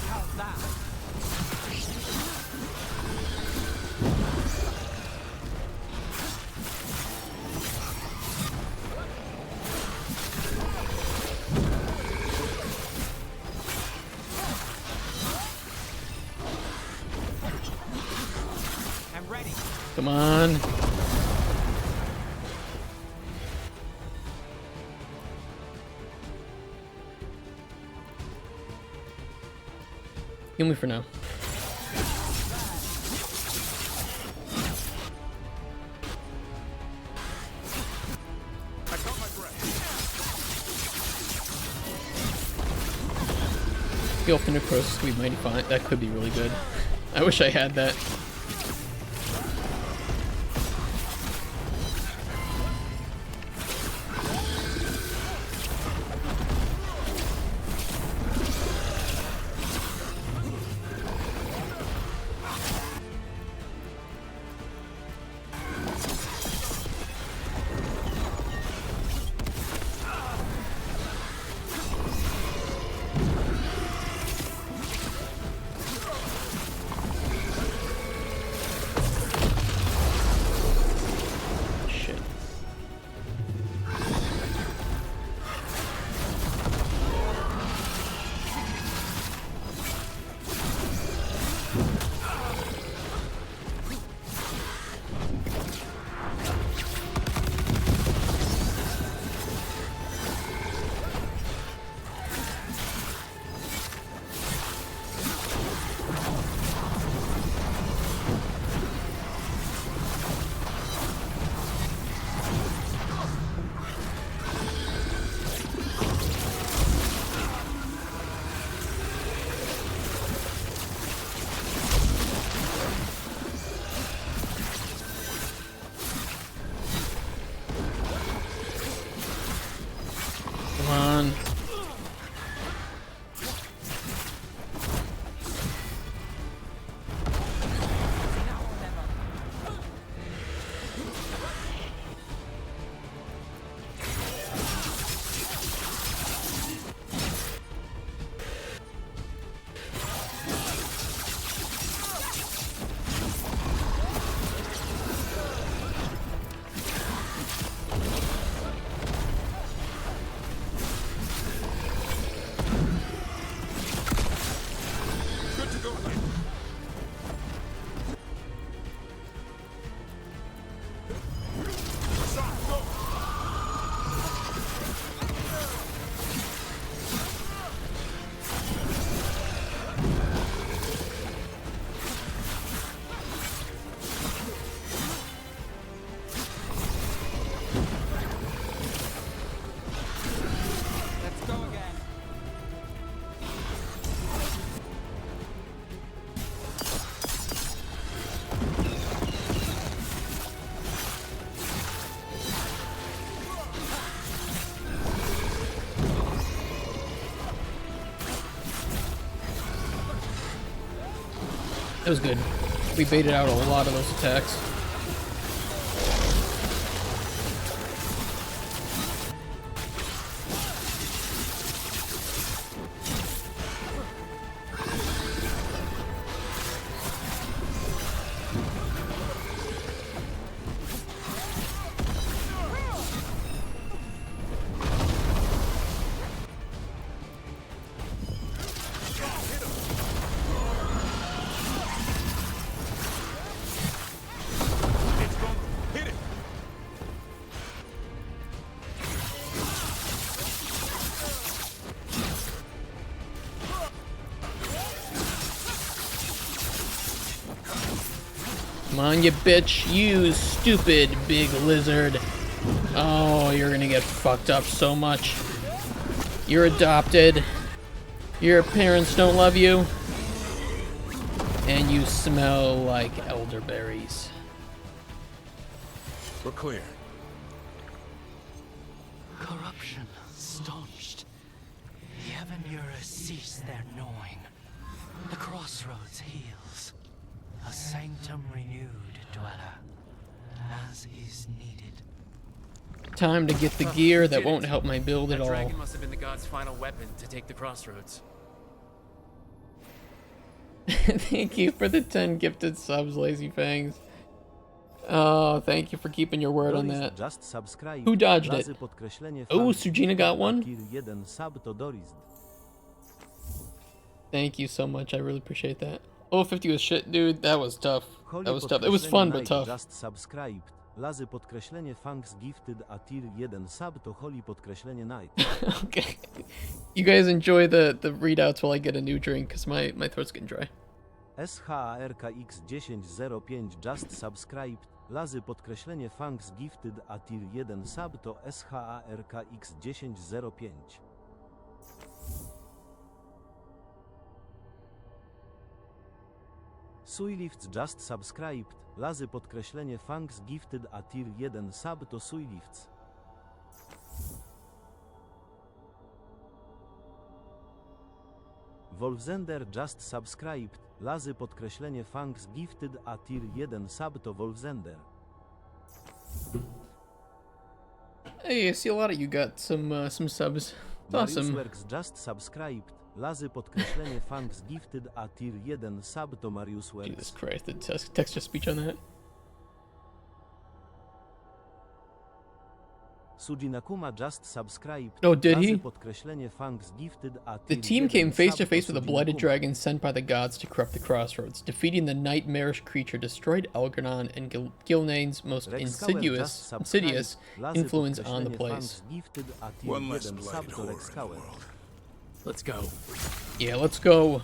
S22: How's that? I'm ready.
S1: Come on. Heal me for now.
S17: I caught my breath.
S1: Heal for necrosis, we might find that could be really good. I wish I had that. Come on. That was good. We baited out a lot of those attacks. Come on, you bitch. You stupid big lizard. Oh, you're gonna get fucked up so much. You're adopted. Your parents don't love you. And you smell like elderberries.
S12: We're clear.
S18: Corruption staunched. The heaven mirrors cease their gnawing. The crossroads heals. A sanctum renewed, dweller, as is needed.
S1: Time to get the gear that won't help my build at all.
S22: Dragon must have been the god's final weapon to take the crossroads.
S1: Thank you for the 10 gifted subs, Lazy Fangs. Oh, thank you for keeping your word on that. Who dodged it? Oh, Sujina got one? Thank you so much, I really appreciate that. Oh, 50 was shit, dude. That was tough. That was tough. It was fun, but tough. Okay. You guys enjoy the readouts while I get a new drink, because my throat's getting dry.
S8: SHARKX1005 just subscribed. Lazy podkreślenie thanks gifted a tier 1 sub to SHARKX1005. Suilifts just subscribed. Lazy podkreślenie thanks gifted a tier 1 sub to Suilifts. Wolfzender just subscribed. Lazy podkreślenie thanks gifted a tier 1 sub to Wolfzender.
S1: Hey, I see a lot of you got some subs. It's awesome.
S8: Mariusworks just subscribed. Lazy podkreślenie thanks gifted a tier 1 sub to Mariusworks.
S1: Jesus Christ, the text-to-speech on that.
S8: Sujinakuma just subscribed.
S1: Oh, did he?
S8: Podkreślenie thanks gifted a
S1: The
S8: tier
S1: team
S8: 1
S1: came face to
S8: sub
S1: face with a blooded
S8: Sujinakuma.
S1: dragon sent by the gods to corrupt the crossroads. Defeating the nightmarish creature destroyed Algernon and Gilnane's most insidious influence on the place.
S12: One less blighted horror in the world.
S3: Let's go.
S1: Yeah, let's go.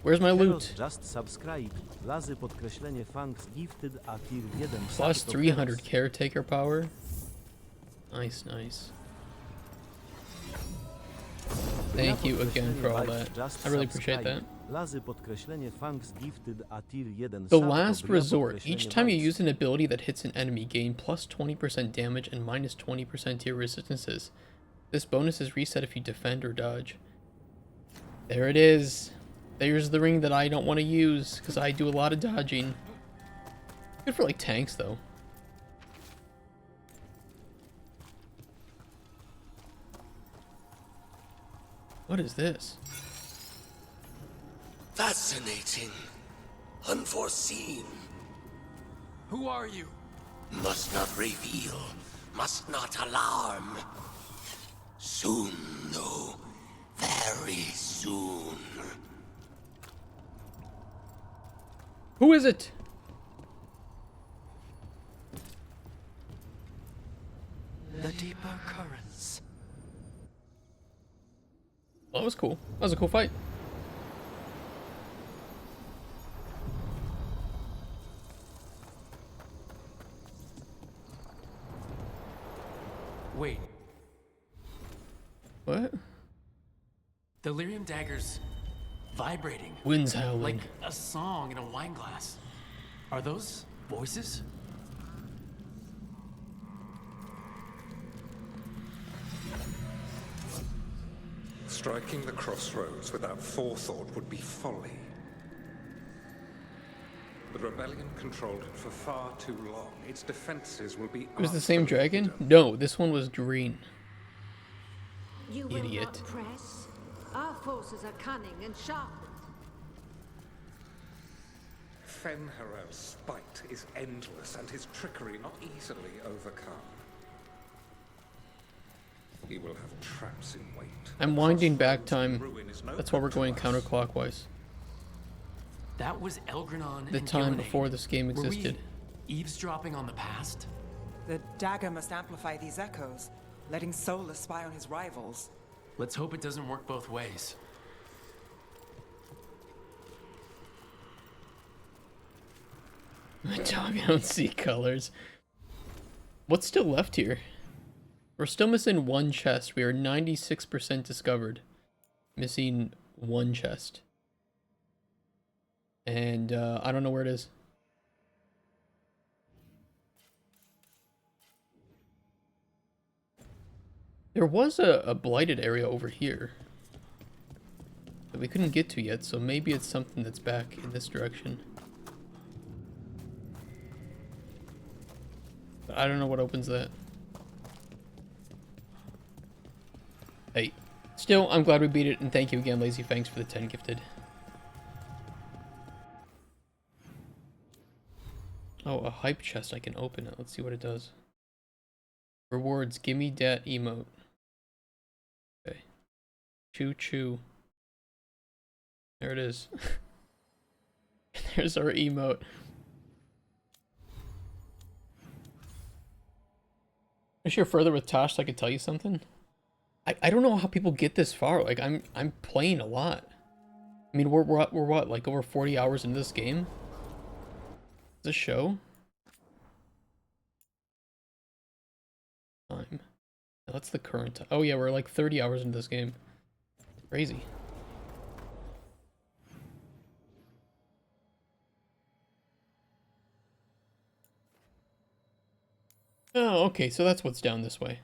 S1: Where's my loot?
S8: Just subscribed. Lazy podkreślenie thanks gifted a tier 1
S1: Plus 300 caretaker power. Nice, nice. Thank you again for all that. I really appreciate that.
S8: Lazy podkreślenie Fangs Gifted a tier 1
S1: The
S8: sub to
S1: Last
S8: bria
S1: Resort.
S8: podkreślenie
S1: Each time you
S8: Vice.
S1: use an ability that hits an enemy, gain plus 20% damage and minus 20% to your resistances. This bonus is reset if you defend or dodge. There it is. There's the ring that I don't want to use because I do a lot of dodging. Good for like tanks though. What is this?
S17: Fascinating. Unforeseen.
S22: Who are you?
S17: Must not reveal. Must not alarm. Soon, though. Very soon.
S1: Who is it?
S18: The deeper currents.
S1: Well, that was cool. That was a cool fight.
S3: Wait,
S1: What?
S3: the lyrium dagger's vibrating.
S1: Wind's howling.
S3: Like a song in a wine glass. Are those voices?
S6: Striking the crossroads without forethought would be folly. The rebellion controlled it for far too long. Its defenses will be
S1: It was the same dragon? No, this one was green.
S2: You will
S1: Idiot.
S2: not press. Our forces are cunning and sharpened.
S6: Fenharel's spite is endless and his trickery not easily overcome. He will have traps in wait.
S1: I'm winding back time. That's why we're going counterclockwise.
S3: That was Elgranon
S1: The
S3: and
S1: time
S3: Gillinan.
S1: before this game
S3: Were we
S1: existed.
S3: eavesdropping on the past?
S7: The dagger must amplify these echoes, letting Solus spy on his rivals.
S3: Let's hope it doesn't work both ways.
S1: My dog, I don't see colors. What's still left here? We're still missing one chest. We are 96% discovered. Missing one chest. And I don't know where it is. There was a blighted area over here that we couldn't get to yet, so maybe it's something that's back in this direction. But I don't know what opens that. Hey, still, I'm glad we beat it, and thank you again, Lazy Fangs, for the 10 gifted. Oh, a hype chest. I can open it. Let's see what it does. Rewards. Gimme dat emote. Okay. Choo choo. There it is. There's our emote. If you're further with Tosh, so I could tell you something. I don't know how people get this far. Like I'm playing a lot. I mean, we're what, like over 40 hours into this game? This show? Time. That's the current time. Oh yeah, we're like 30 hours into this game. Crazy. Oh, okay, so that's what's down this way.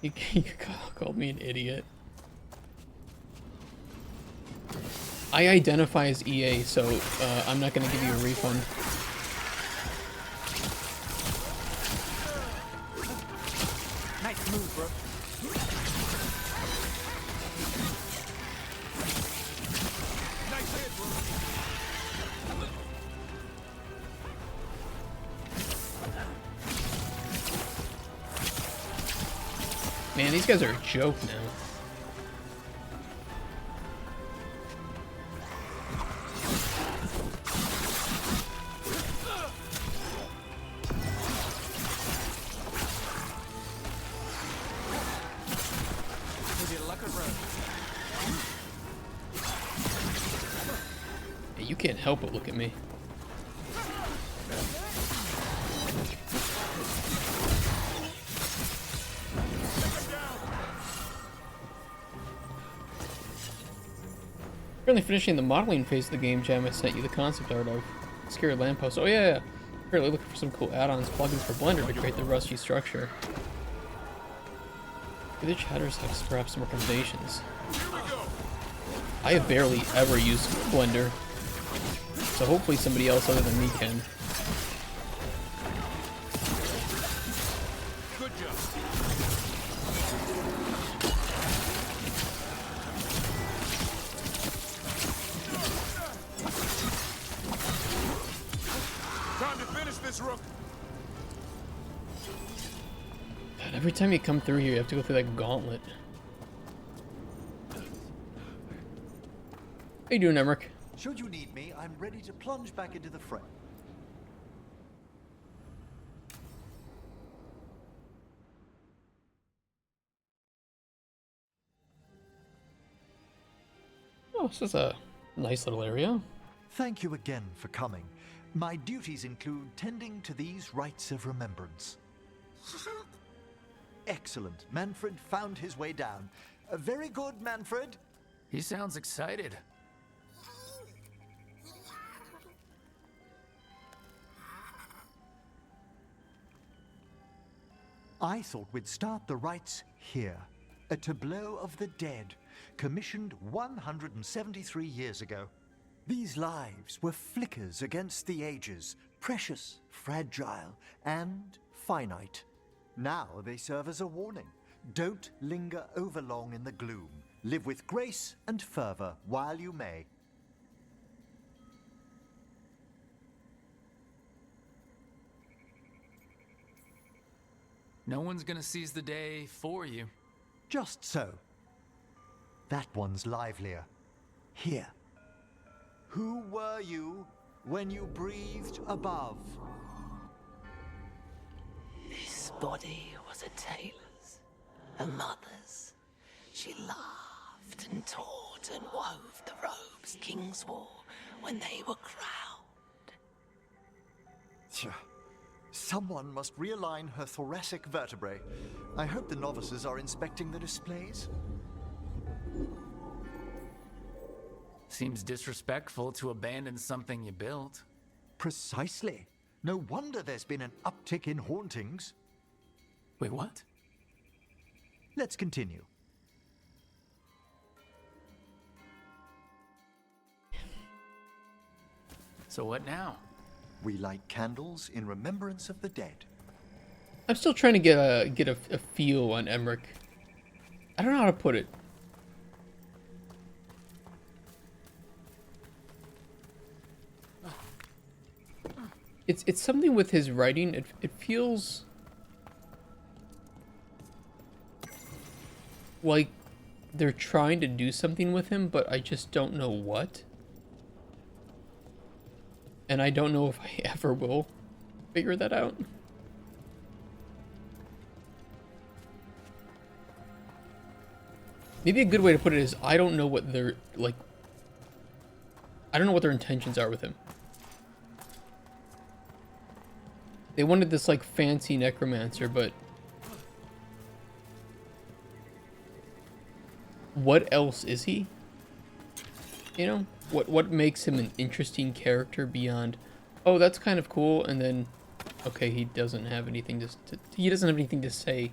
S1: You called me an idiot. I identify as EA, so I'm not gonna give you a refund.
S7: Nice move, bro.
S17: Nice hit, bro.
S1: Man, these guys are a joke now. Hey, you can't help but look at me. Currently finishing the modeling phase of the game jam I sent you the concept art of. Scary lamppost. Oh yeah. Currently looking for some cool add-ons, plugins for Blender to create the rusty structure. Do the chatters have perhaps some recommendations? I have barely ever used Blender, so hopefully somebody else other than me can.
S17: Good job. Time to finish this, Rook.
S1: God, every time you come through here, you have to go through that gauntlet. How you doing, Emmerich?
S18: Should you need me, I'm ready to plunge back into the fray.
S1: Oh, this is a nice little area.
S18: Thank you again for coming. My duties include tending to these rites of remembrance. Excellent. Manfred found his way down. Very good, Manfred.
S3: He sounds excited.
S18: I thought we'd start the rites here. A tableau of the dead, commissioned 173 years ago. These lives were flickers against the ages, precious, fragile, and finite. Now they serve as a warning. Don't linger overlong in the gloom. Live with grace and fervor while you may.
S3: No one's gonna seize the day for you.
S18: Just so. That one's livelier. Here. Who were you when you breathed above?
S11: This body was a tailor's, a mother's. She laughed and taught and wove the robes kings wore when they were crowned.
S18: Tch. Someone must realign her thoracic vertebrae. I hope the novices are inspecting the displays.
S3: Seems disrespectful to abandon something you built.
S18: Precisely. No wonder there's been an uptick in hauntings.
S3: Wait, what?
S18: Let's continue.
S3: So what now?
S18: We light candles in remembrance of the dead.
S1: I'm still trying to get a feel on Emmerich. I don't know how to put it. It's something with his writing. It feels like they're trying to do something with him, but I just don't know what. And I don't know if I ever will figure that out. Maybe a good way to put it is I don't know what their I don't know what their intentions are with him. They wanted this like fancy necromancer, but what else is he? You know? What makes him an interesting character beyond, oh, that's kind of cool, and then, okay, he doesn't have anything to say.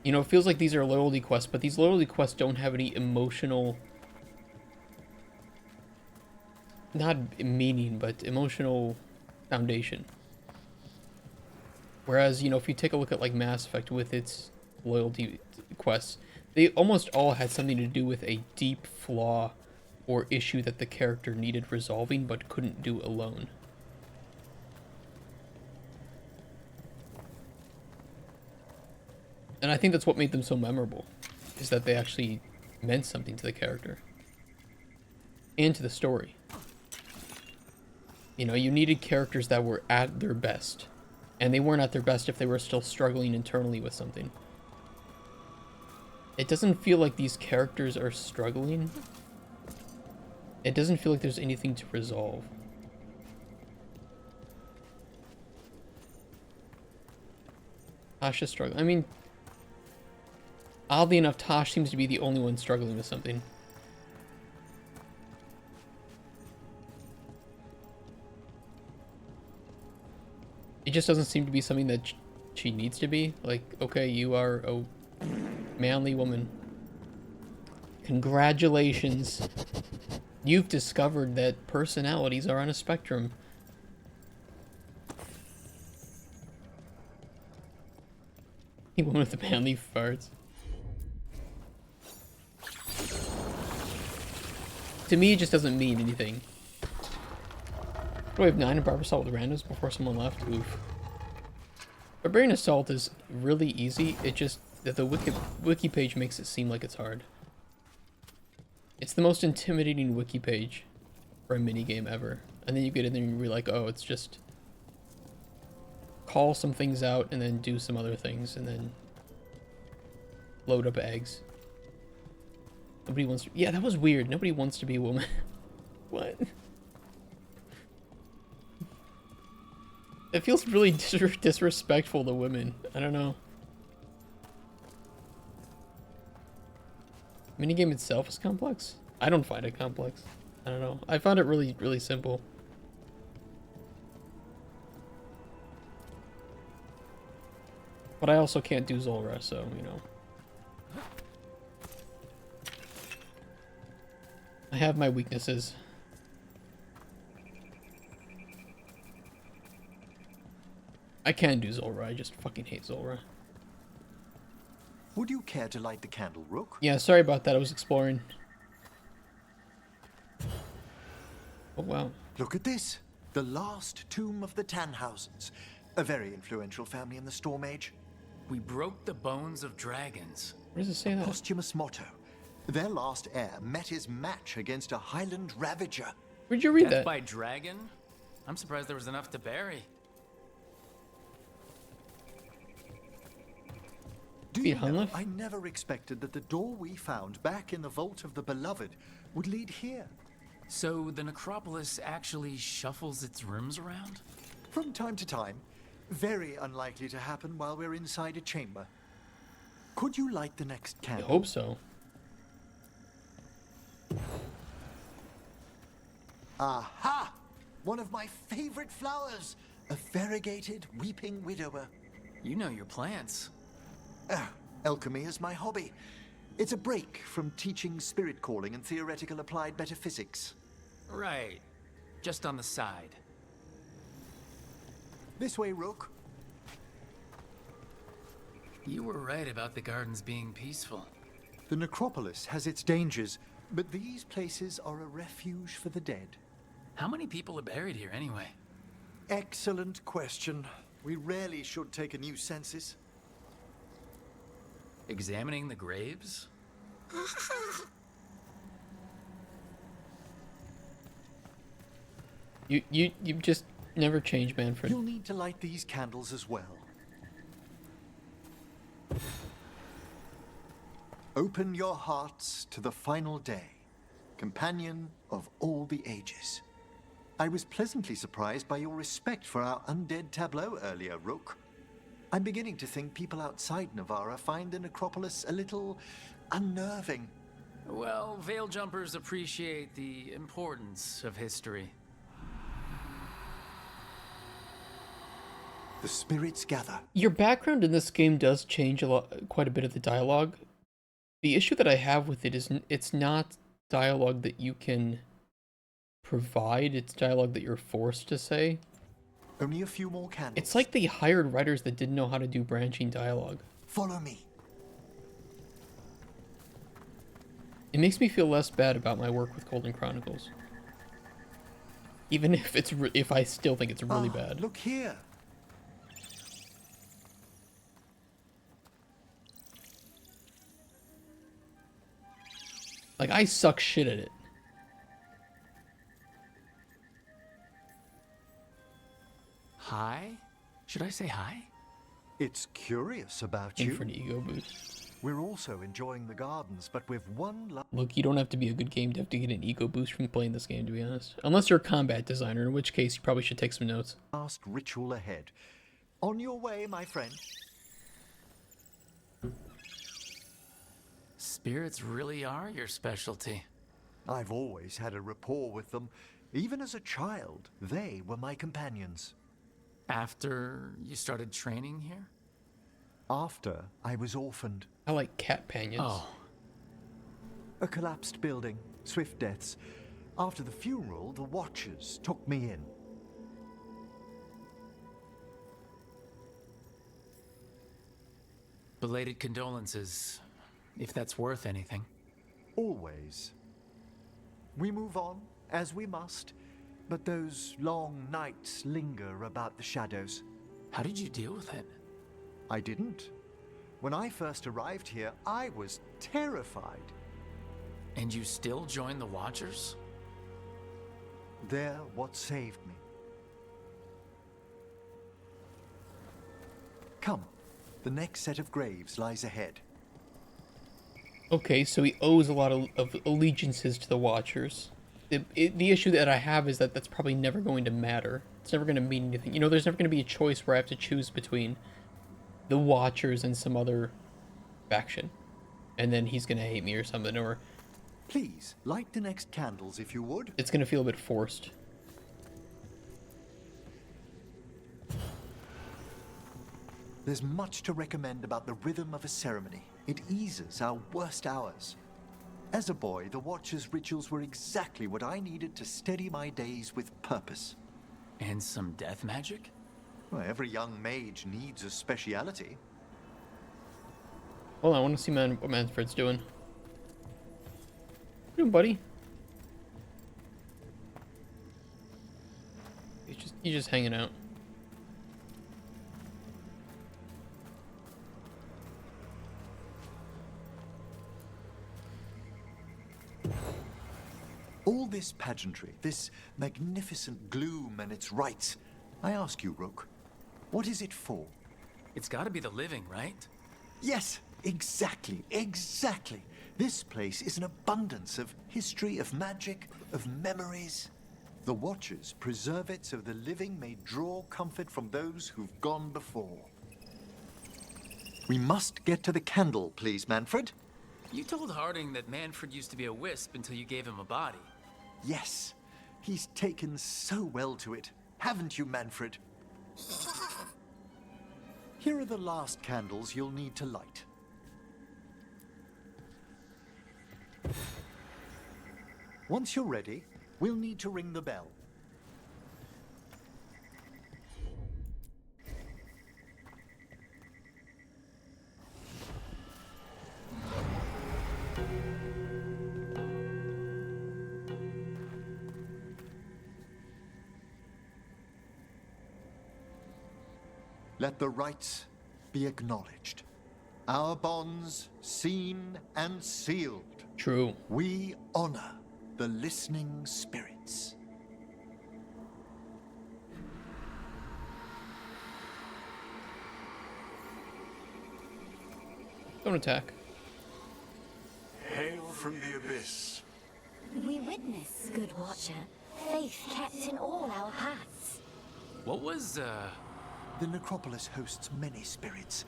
S1: You know, it feels like these are loyalty quests, but these loyalty quests don't have any emotional, not meaning, but emotional foundation. Whereas, you know, if you take a look at like Mass Effect with its loyalty quests, they almost all had something to do with a deep flaw or issue that the character needed resolving but couldn't do alone. And I think that's what made them so memorable, is that they actually meant something to the character and to the story. You know, you needed characters that were at their best, and they weren't at their best if they were still struggling internally with something. It doesn't feel like these characters are struggling. It doesn't feel like there's anything to resolve. Asha's struggling. I mean, Oddly enough, Tosh seems to be the only one struggling with something. It just doesn't seem to be something that she needs to be. Like, okay, you are a manly woman. Congratulations. You've discovered that personalities are on a spectrum. The woman with the manly farts. To me, it just doesn't mean anything. Do I have 9 in Barber Assault with randoms before someone left? Oof. Barbarian Assault is really easy. It just that the wiki page makes it seem like it's hard. It's the most intimidating wiki page for a minigame ever. And then you get in there and you're like, oh, it's just call some things out and then do some other things and then load up eggs. Nobody wants to... Yeah, that was weird. Nobody wants to be a woman. What? It feels really disrespectful to women. I don't know. Minigame itself is complex? I don't find it complex. I don't know. I found it really, really simple. But I also can't do Zulrah, so, you know. I have my weaknesses. I can do Zulrah, I just fucking hate Zulrah.
S18: Would you care to light the candle, Rook?
S1: Yeah, sorry about that, I was exploring. Oh, wow.
S18: Look at this. The last tomb of the Tannhausens. A very influential family in the Storm Age.
S3: We broke the bones of dragons.
S1: Where does it say that?
S18: Posthumous motto. Their last heir met his match against a Highland Ravager.
S1: Where'd you read
S3: Death
S1: that?
S3: by dragon? I'm surprised there was enough to bury.
S18: Do you know, I never expected that the door we found back in the Vault of the Beloved would lead here.
S3: So the necropolis actually shuffles its rooms around?
S18: From time to time. Very unlikely to happen while we're inside a chamber. Could you light the next
S1: I
S18: candle?
S1: hope so.
S18: Aha! One of my favorite flowers. A variegated weeping widower.
S3: You know your plants.
S18: Alchemy is my hobby. It's a break from teaching spirit calling and theoretical applied metaphysics.
S3: Right. Just on the side.
S18: This way, Rook.
S3: You were right about the gardens being peaceful.
S18: The necropolis has its dangers, but these places are a refuge for the dead.
S3: How many people are buried here anyway?
S18: Excellent question. We rarely should take a new census.
S3: Examining the graves?
S1: You just never change, Manfred.
S18: You'll need to light these candles as well. Open your hearts to the final day, companion of all the ages. I was pleasantly surprised by your respect for our undead tableau earlier, Rook. I'm beginning to think people outside Navarra find the necropolis a little unnerving.
S3: Well, veil jumpers appreciate the importance of history.
S18: The spirits gather.
S1: Your background in this game does change quite a bit of the dialogue. The issue that I have with it is it's not dialogue that you can provide, it's dialogue that you're forced to say.
S18: Only a few more candles.
S1: It's like they hired writers that didn't know how to do branching dialogue.
S18: Follow me.
S1: It makes me feel less bad about my work with Golden Chronicles. Even if if I still think it's really bad.
S18: Look here.
S1: Like, I suck shit at it.
S3: Hi? Should I say hi?
S18: It's curious about
S1: In
S18: you.
S1: for an ego boost.
S18: We're also enjoying the gardens, but with one
S1: Look, you don't have to be a good game dev to get an ego boost from playing this game, to be honest. Unless you're a combat designer, in which case you probably should take some notes.
S18: last ritual ahead. On your way, my friend.
S3: Spirits really are your specialty.
S18: I've always had a rapport with them. Even as a child, they were my companions.
S3: After you started training here?
S18: After I was orphaned.
S1: I like cat panions.
S3: Oh.
S18: A collapsed building, swift deaths. After the funeral, the Watchers took me in.
S3: Belated condolences, if that's worth anything.
S18: Always. We move on, as we must, but those long nights linger about the shadows.
S3: How did you deal with it?
S18: I didn't. When I first arrived here, I was terrified.
S3: And you still joined the Watchers?
S18: They're what saved me. Come, the next set of graves lies ahead.
S1: Okay, so he owes a lot of allegiances to the Watchers. The issue that I have is that that's probably never going to matter. It's never going to mean anything. You know, there's never going to be a choice where I have to choose between the Watchers and some other faction. And then he's going to hate me or something, or...
S18: Please, light the next candles if you would.
S1: It's going to feel a bit forced.
S18: There's much to recommend about the rhythm of a ceremony. It eases our worst hours. As a boy, the Watcher's rituals were exactly what I needed to steady my days with purpose.
S3: And some death magic?
S18: Well, every young mage needs a speciality.
S1: Hold on, I want to see what Manfred's doing. What you doing, buddy? He's just hanging out.
S18: All this pageantry, this magnificent gloom and its rites, I ask you, Rook, what is it for?
S3: It's gotta be the living, right?
S18: Yes, exactly. This place is an abundance of history, of magic, of memories. The Watchers preserve it so the living may draw comfort from those who've gone before. We must get to the candle, please, Manfred.
S3: You told Harding that Manfred used to be a wisp until you gave him a body.
S18: Yes, he's taken so well to it, haven't you, Manfred? Here are the last candles you'll need to light. Once you're ready, we'll need to ring the bell. Let the rites be acknowledged. Our bonds seen and sealed.
S1: True.
S18: We honor the listening spirits.
S1: Don't attack.
S19: Hail from the abyss.
S5: We witness, good Watcher, faith kept in all our paths.
S3: What was,
S18: The necropolis hosts many spirits.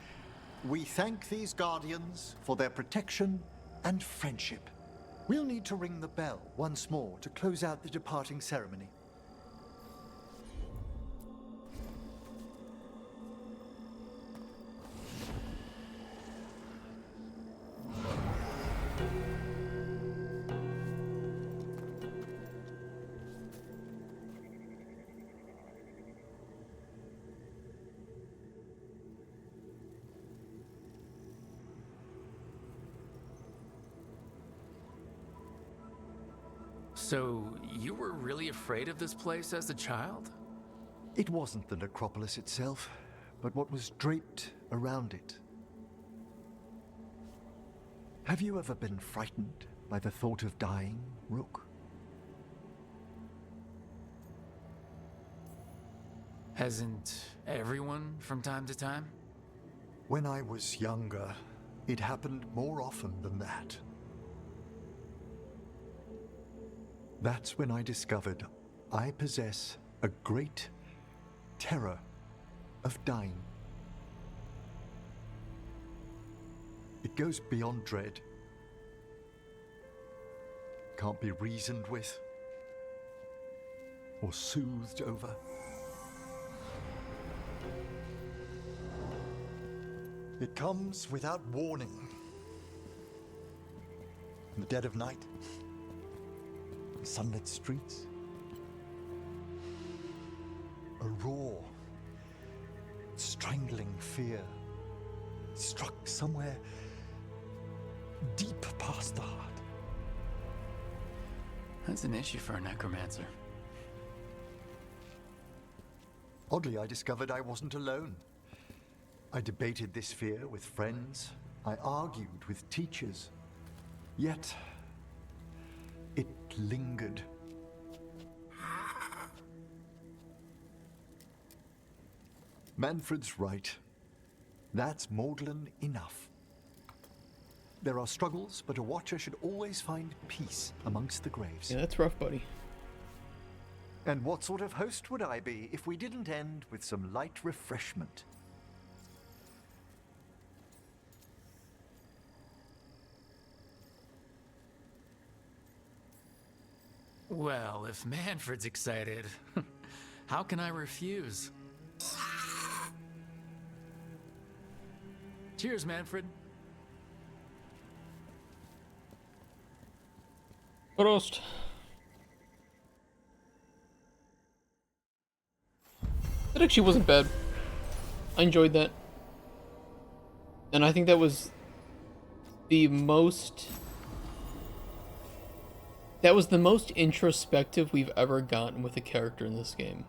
S18: We thank these guardians for their protection and friendship. We'll need to ring the bell once more to close out the departing ceremony.
S3: So, you were really afraid of this place as a child?
S18: It wasn't the necropolis itself, but what was draped around it. Have you ever been frightened by the thought of dying, Rook?
S3: Hasn't everyone from time to time?
S18: When I was younger, it happened more often than that. That's when I discovered I possess a great terror of dying. It goes beyond dread. can't be reasoned with or soothed over. It comes without warning. In the dead of night, sunlit streets, a raw, strangling fear struck somewhere deep past the heart.
S3: That's an issue for a necromancer.
S18: Oddly, I discovered I wasn't alone. I debated this fear with friends. I argued with teachers. Yet, it lingered. Manfred's right. That's maudlin enough. There are struggles, but a watcher should always find peace amongst the graves.
S1: Yeah, that's rough, buddy.
S18: And what sort of host would I be if we didn't end with some light refreshment?
S3: Well, if Manfred's excited, how can I refuse? Cheers, Manfred.
S1: Prost. That actually wasn't bad. I enjoyed that. And I think that was the most... That was the most introspective we've ever gotten with a character in this game.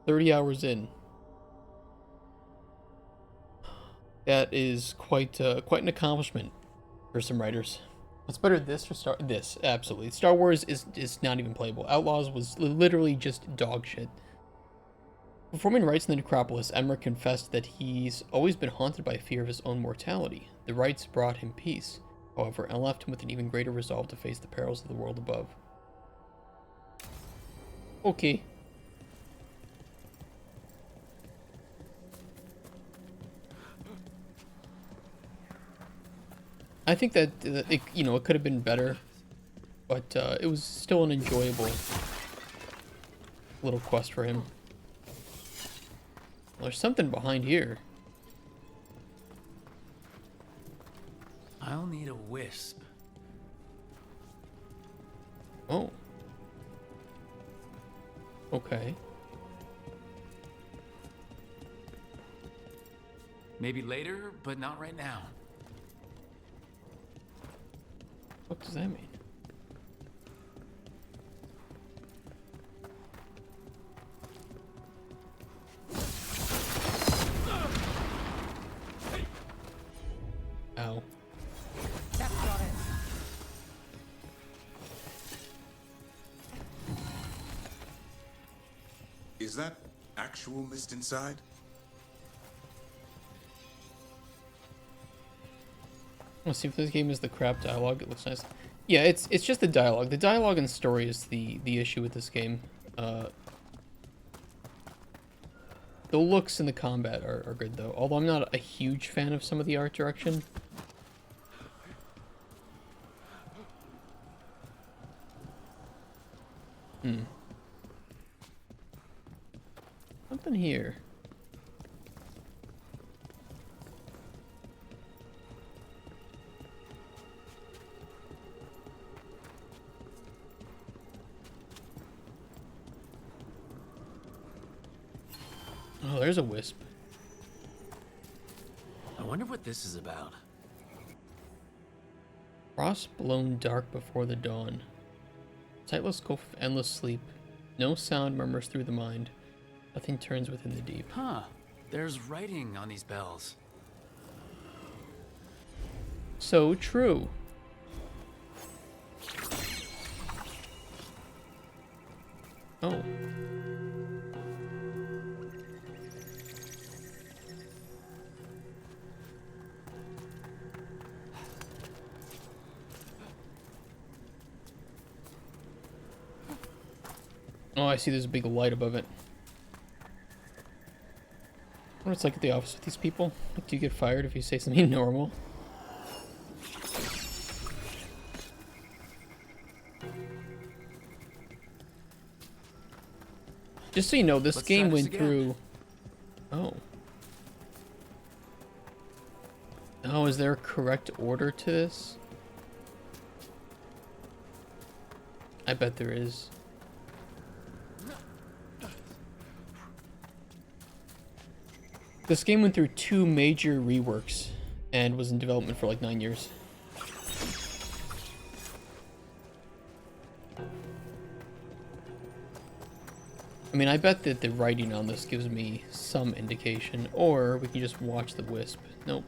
S1: 30 hours in. That is quite an accomplishment for some writers. What's better, this or this? Absolutely. Star Wars is not even playable. Outlaws was literally just dog shit. Performing rites in the necropolis, Emmerich confessed that he's always been haunted by fear of his own mortality. The rites brought him peace, however, and left him with an even greater resolve to face the perils of the world above. Okay. I think that it, it could have been better, but it was still an enjoyable little quest for him. Well, there's something behind here.
S3: I'll need a wisp.
S1: Oh. Okay.
S3: Maybe later, but not right now.
S1: What does that mean? Ow.
S5: That's got it.
S12: Is that actual mist inside?
S1: Let's see if this game is the crap dialogue. It looks nice. Yeah, it's just the dialogue. The dialogue and story is the issue with this game. The looks and the combat are good though. Although I'm not a huge fan of some of the art direction. Something here. Oh, there's a wisp.
S3: I wonder what this is about.
S1: Frost blown dark before the dawn. Sightless gulf of endless sleep. No sound murmurs through the mind. Nothing turns within the deep.
S3: Huh. There's writing on these bells.
S1: So true. Oh. Oh, I see there's a big light above it. What it's like at the office with these people? Like, do you get fired if you say something normal? Just so you know, this
S22: Let's
S1: game
S22: try this
S1: went
S22: again.
S1: through... Oh. Oh, is there a correct order to this? I bet there is. This game went through 2 major reworks and was in development for like 9 years. I mean, I bet that the writing on this gives me some indication, or we can just watch the Wisp. Nope.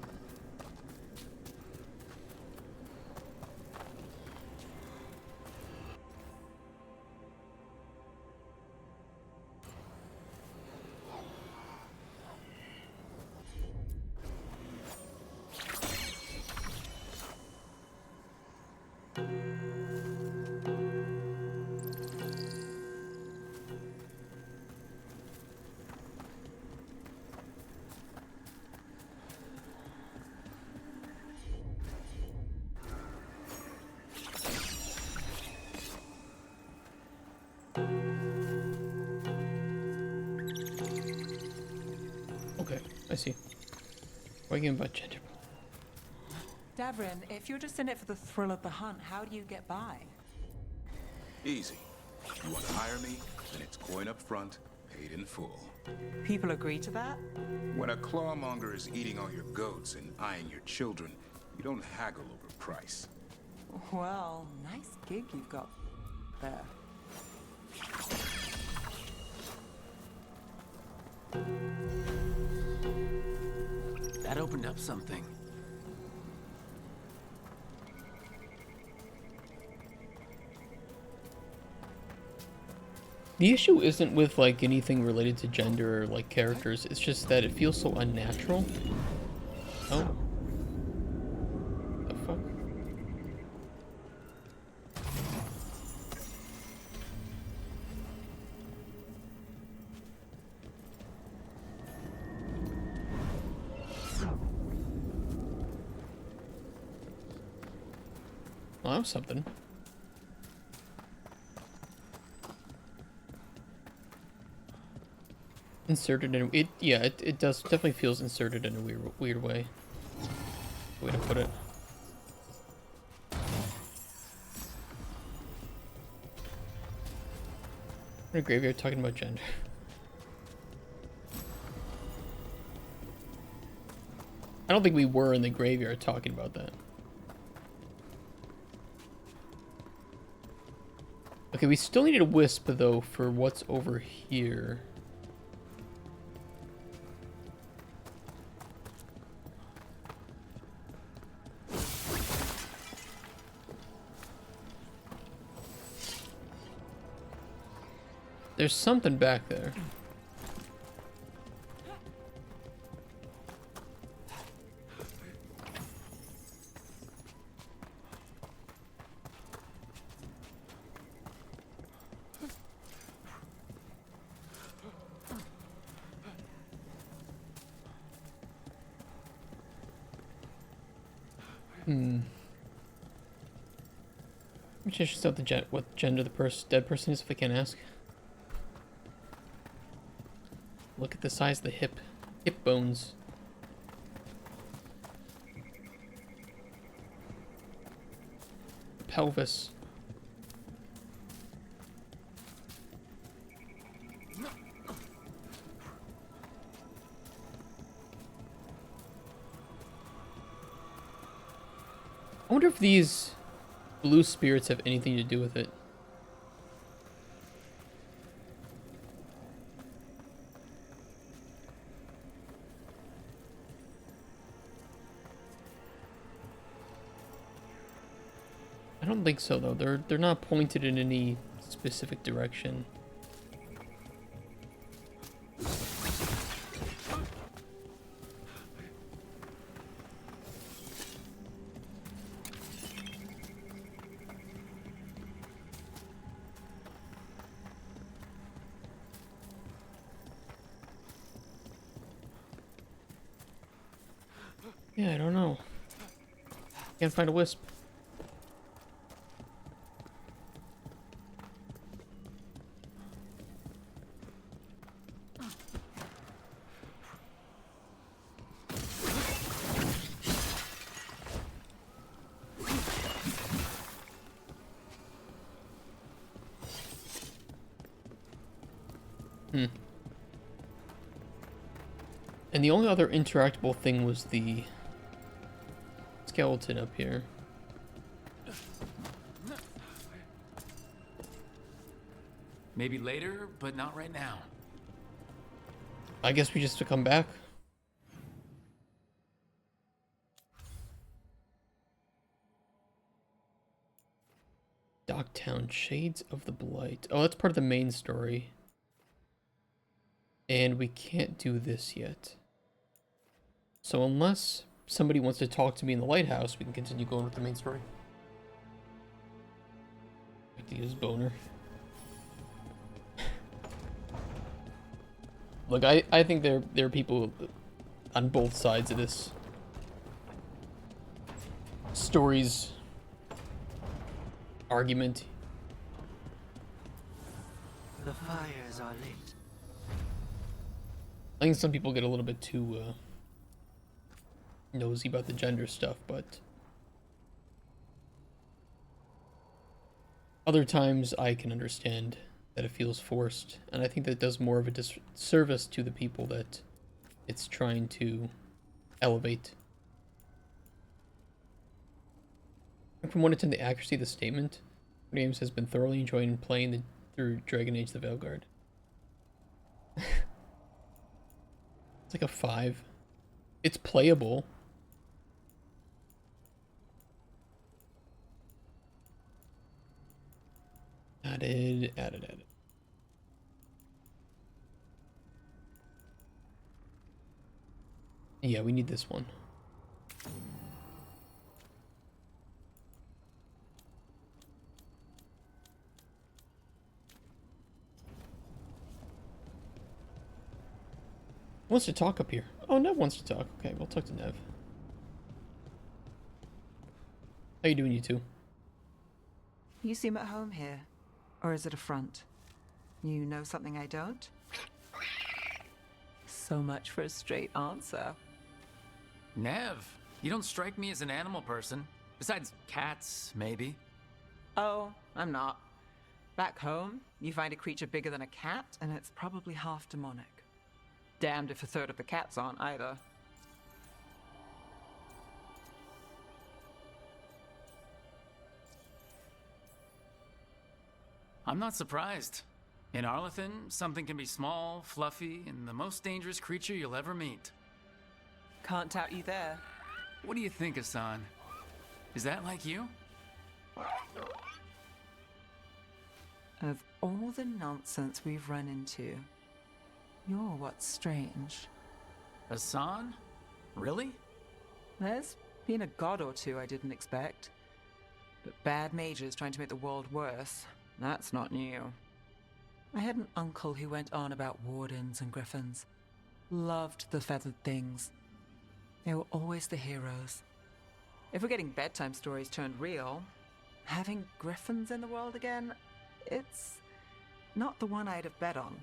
S1: Okay, I see. What are you about gender?
S7: Davrin, if you're just in it for the thrill of the hunt, how do you get by?
S12: Easy. You want to hire me, then it's coin up front, paid in full.
S7: People agree to that?
S12: When a clawmonger is eating all your goats and eyeing your children, you don't haggle over price.
S7: Well, nice gig you've got there.
S3: That opened up something.
S1: The issue isn't with like anything related to gender or like characters, it's just that it feels so unnatural. Oh. The fuck? Well, that was something. Inserted in it, yeah, it does definitely feels inserted in a weird way. Way to put it. In a graveyard talking about gender. I don't think we were in the graveyard talking about that. Okay, we still need a wisp though for what's over here. There's something back there. Let me check yourself what gender the dead person is if I can ask. Look at the size of the hip bones. Pelvis. I wonder if these blue spirits have anything to do with it. I don't think so though. They're not pointed in any specific direction. Yeah, I don't know. Can't find a wisp. Hmm. And the only other interactable thing was the skeleton up here.
S3: Maybe later, but not right now.
S1: I guess we just have to come back. Docktown, Shades of the Blight. Oh, that's part of the main story. And we can't do this yet. So unless somebody wants to talk to me in the lighthouse, we can continue going with the main story. I have to use boner. Look, I think there are people on both sides of this story's argument.
S11: The fires are lit.
S1: I think some people get a little bit too nosy about the gender stuff, but other times I can understand that it feels forced, and I think that does more of a disservice to the people that it's trying to elevate. And from what it's in the accuracy of the statement, James has been thoroughly enjoying playing through Dragon Age the Veilguard. It's like a 5. It's playable. Added. Yeah, we need this one. Who wants to talk up here? Oh, Nev wants to talk. Okay, we'll talk to Nev. How you doing, you two?
S7: You seem at home here. Or is it a front? You know something I don't? So much for a straight answer.
S3: Nev, you don't strike me as an animal person. Besides cats, maybe.
S7: Oh, I'm not. Back home, you find a creature bigger than a cat, and it's probably half demonic. Damned if a third of the cats aren't either.
S3: I'm not surprised. In Arlethan, something can be small, fluffy, and the most dangerous creature you'll ever meet.
S7: Can't doubt you there.
S3: What do you think, Hassan? Is that like you?
S7: Of all the nonsense we've run into, you're what's strange.
S3: Hassan? Really?
S7: There's been a god or two I didn't expect. But bad mages trying to make the world worse, that's not new. I had an uncle who went on about wardens and griffins. Loved the feathered things. They were always the heroes. If we're getting bedtime stories turned real, having griffins in the world again, it's not the one I'd have bet on.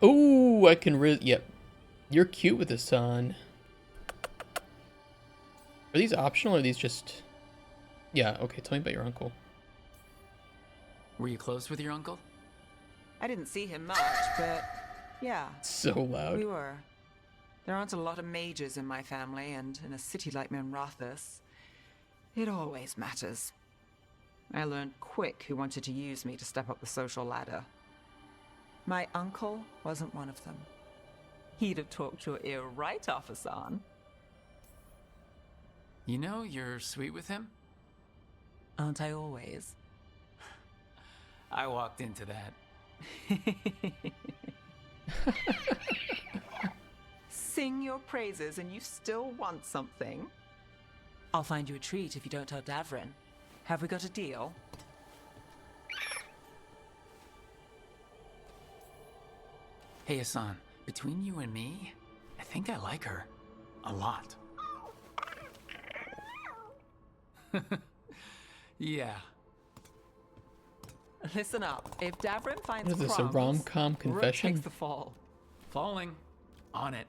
S1: Oh, I can really... Yep. You're cute with this son. Are these optional or are these just... Yeah, okay, tell me about your uncle.
S3: Were you close with your uncle?
S7: I didn't see him much, but yeah.
S1: So loud.
S7: We were. There aren't a lot of mages in my family, and in a city like Minrathous, it always matters. I learned quick who wanted to use me to step up the social ladder. My uncle wasn't one of them. He'd have talked your ear right off, Hassan.
S3: You know, you're sweet with him?
S7: Aren't I always?
S3: I walked into that.
S7: Sing your praises and you still want something? I'll find you a treat if you don't tell Davrin. Have we got a deal?
S3: Hey, Hassan, between you and me, I think I like her. A lot. Yeah.
S7: Listen up. If Davrin finds
S1: What is this, a
S7: crumbs,
S1: rom-com
S7: Rook
S1: confession?
S7: takes the fall.
S3: Falling. On it.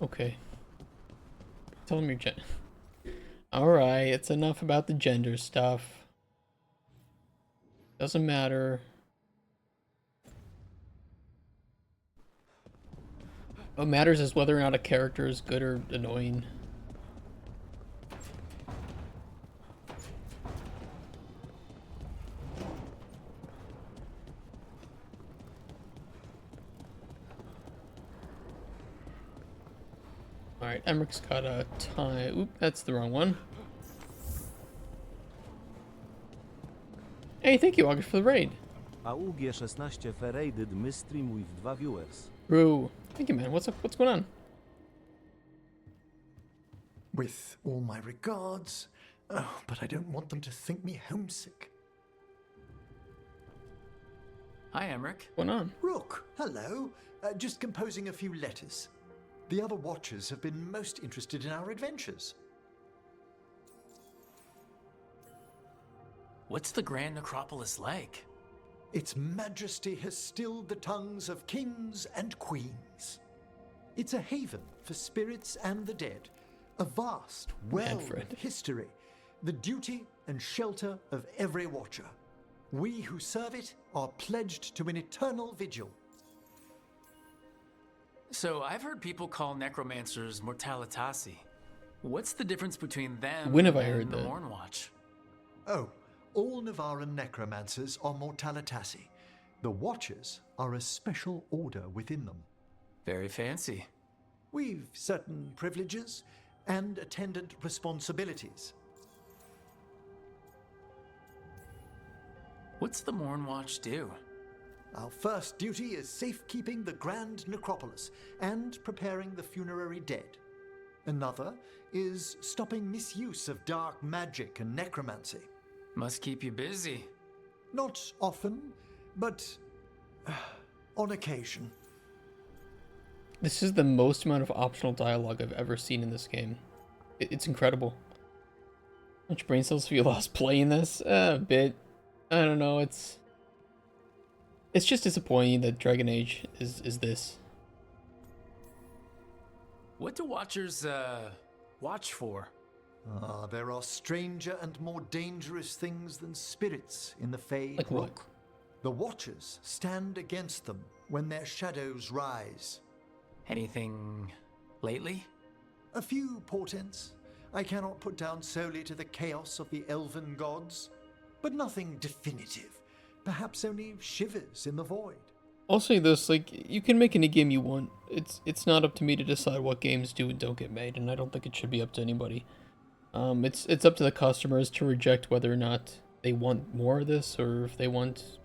S1: Okay. Tell him you're Alright, it's enough about the gender stuff. Doesn't matter. What matters is whether or not a character is good or annoying. Alright, Emmerich's got a time. Oop, that's the wrong one. Hey, thank you, August, for the raid.
S8: AUG16 Feraided Mystream with 2 viewers.
S1: Bro, thank you, man. What's up? What's going on?
S18: With all my regards, but I don't want them to think me homesick.
S3: Hi, Emmerich.
S1: What's going on?
S18: Rook, hello. Just composing a few letters. The other Watchers have been most interested in our adventures.
S3: What's the Grand Necropolis like?
S18: Its Majesty has stilled the tongues of kings and queens. It's a haven for spirits and the dead, a vast well of history, the duty and shelter of every Watcher. We who serve it are pledged to an eternal vigil.
S3: So I've heard people call necromancers mortalitasi. What's the difference between them
S1: When have I
S3: and
S1: heard
S3: the
S1: that?
S3: Mournwatch?
S18: Oh, all Navaran necromancers are mortalitasi. The Watchers are a special order within them.
S3: Very fancy.
S18: We've certain privileges and attendant responsibilities.
S3: What's the Mournwatch do?
S18: Our first duty is safekeeping the Grand Necropolis and preparing the funerary dead. Another is stopping misuse of dark magic and necromancy.
S3: Must keep you busy.
S18: Not often, but on occasion.
S1: This is the most amount of optional dialogue I've ever seen in this game. It's incredible. How much brain cells have you lost playing this? A bit. I don't know, it's just disappointing that Dragon Age is this.
S3: What do Watchers, watch for?
S18: There are stranger and more dangerous things than spirits in the Fey.
S1: Like what?
S18: The Watchers stand against them when their shadows rise.
S3: Anything lately?
S18: A few portents I cannot put down solely to the chaos of the elven gods, but nothing definitive. Perhaps only shivers in the void.
S1: I'll say this, like, you can make any game you want. It's not up to me to decide what games do and don't get made, and I don't think it should be up to anybody. It's up to the customers to reject whether or not they want more of this or if they want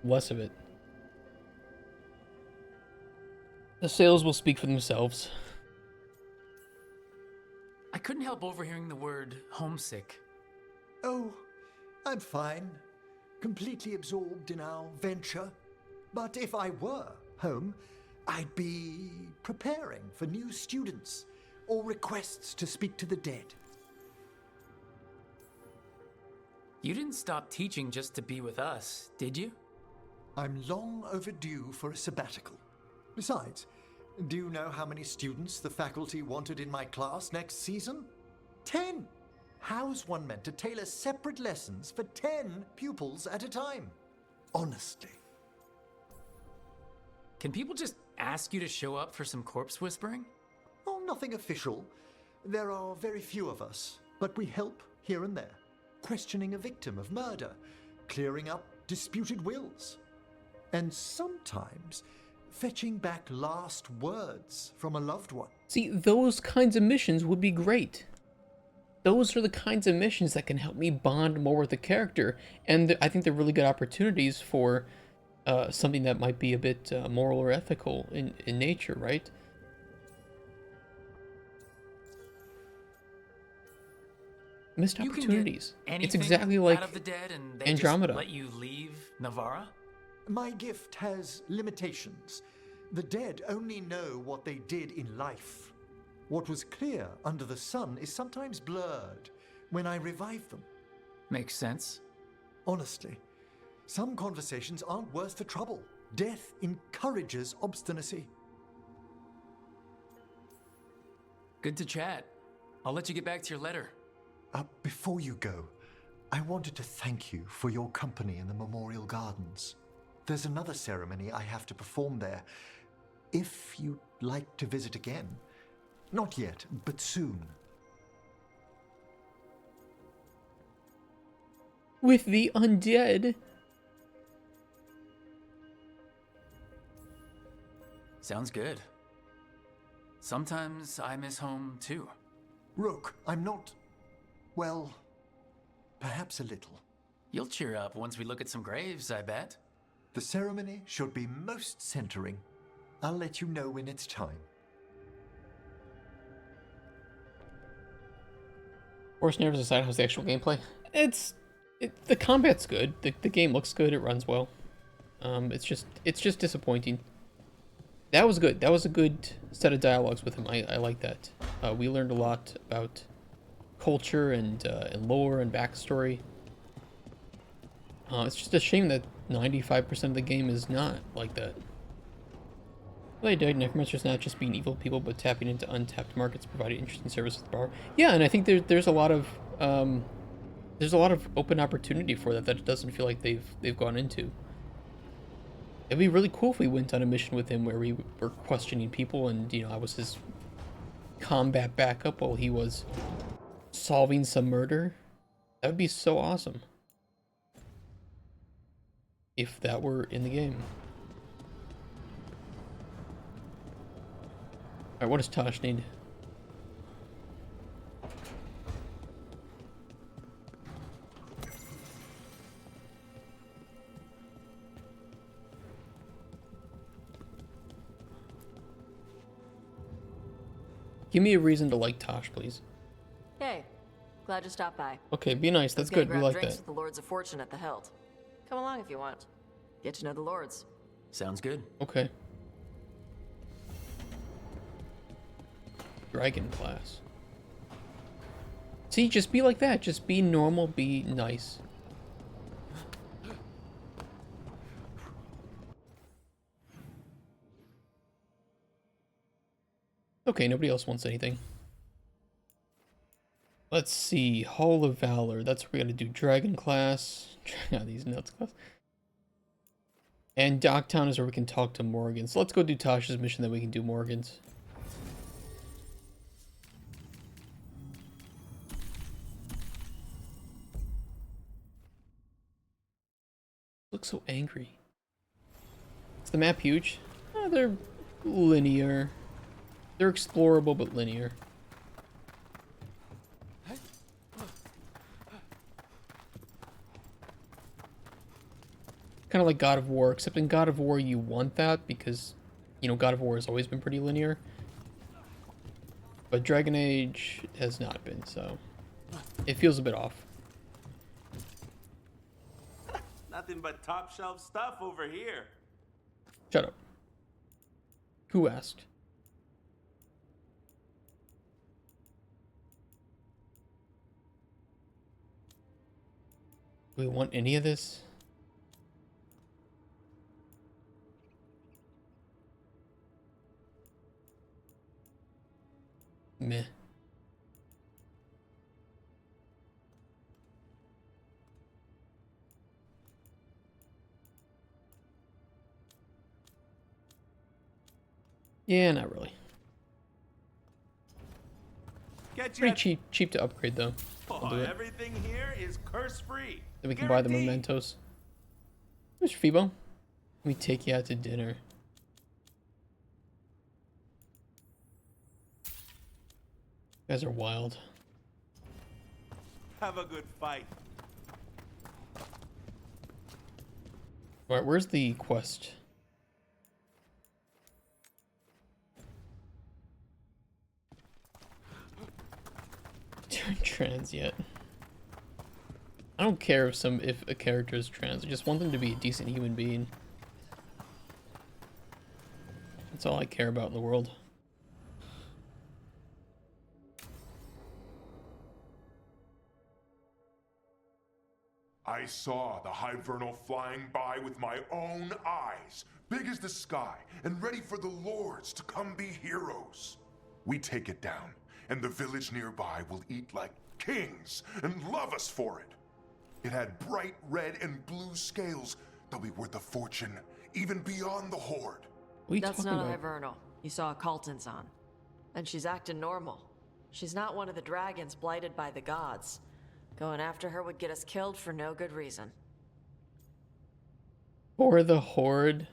S1: less of it. The sales will speak for themselves.
S3: I couldn't help overhearing the word homesick.
S18: Oh, I'm fine. Completely absorbed in our venture. But if I were home, I'd be preparing for new students or requests to speak to the dead.
S3: You didn't stop teaching just to be with us, did you?
S18: I'm long overdue for a sabbatical. Besides, do you know how many students the faculty wanted in my class next season? 10! How's one meant to tailor separate lessons for 10 pupils at a time? Honestly.
S3: Can people just ask you to show up for some corpse whispering?
S18: Oh, nothing official. There are very few of us, but we help here and there. Questioning a victim of murder, clearing up disputed wills, and sometimes fetching back last words from a loved one.
S1: See, those kinds of missions would be great. Those are the kinds of missions that can help me bond more with the character, and I think they're really good opportunities for something that might be a bit moral or ethical in nature, right? Missed opportunities. It's exactly like
S3: out of the dead and they
S1: Andromeda.
S3: Just let you leave Navara?
S18: My gift has limitations. The dead only know what they did in life. What was clear under the sun is sometimes blurred when I revive them.
S3: Makes sense.
S18: Honestly, some conversations aren't worth the trouble. Death encourages obstinacy.
S3: Good to chat. I'll let you get back to your letter.
S18: Before you go, I wanted to thank you for your company in the Memorial Gardens. There's another ceremony I have to perform there. If you'd like to visit again. Not yet, but soon.
S1: With the undead?
S3: Sounds good. Sometimes I miss home too.
S18: Rook, I'm not... well, perhaps a little.
S3: You'll cheer up once we look at some graves, I bet.
S18: The ceremony should be most centering. I'll let you know when it's time.
S1: Force never decided how's the actual gameplay. The combat's good. The game looks good. It runs well. It's just disappointing. That was good. That was a good set of dialogues with him. I like that. We learned a lot about culture and lore and backstory. It's just a shame that 95% of the game is not like that. Well, they died. Necromancers not just being evil people, but tapping into untapped markets, providing interesting service with power. Yeah, and I think there's a lot of open opportunity for that it doesn't feel like they've gone into. It'd be really cool if we went on a mission with him where we were questioning people, and I was his combat backup while he was solving some murder. That would be so awesome. If that were in the game. Alright, what does Tosh need? Give me a reason to like Tosh, please.
S21: Hey, glad you stopped by.
S1: Okay, be nice. That's
S21: Let's go
S1: good. We
S21: grab
S1: like
S21: drinks
S1: that.
S21: with the Lords of Fortune at the Hilt. Come along if you want. Get to know the Lords.
S3: Sounds good.
S1: Okay. Dragon class. See, just be like that. Just be normal, be nice. Okay, nobody else wants anything. Let's see. Hall of Valor. That's what we gotta do. Dragon class. These nuts class. And Docktown is where we can talk to Morgan. So let's go do Tasha's mission, then we can do Morgan's. Looks so angry. Is the map huge? They're linear. They're explorable, but linear. Kind of like God of War, except in God of War you want that because, God of War has always been pretty linear. But Dragon Age has not been, so it feels a bit off.
S13: Nothing but top shelf stuff over here.
S1: Shut up. Who asked? Do we want any of this? Meh. Yeah, not really. Pretty cheap to upgrade though. I'll do it.
S13: Everything here is curse free.
S1: Then we can buy the mementos. Mr. Phoebo, let me take you out to dinner. You guys are wild.
S13: Have a good fight.
S1: Alright, where's the quest? Turn trans yet? I don't care if a character is trans. I just want them to be a decent human being. That's all I care about in the world.
S17: I saw the Hivernal flying by with my own eyes, big as the sky, and ready for the lords to come be heroes. We take it down, and the village nearby will eat like kings, and love us for it. It had bright red and blue scales. They'll be worth a fortune, even beyond the Horde.
S21: That's not a Hivernal. You saw a Kaltanzan. And she's acting normal. She's not one of the dragons blighted by the gods. Going after her would get us killed for no good reason.
S1: Or the Horde.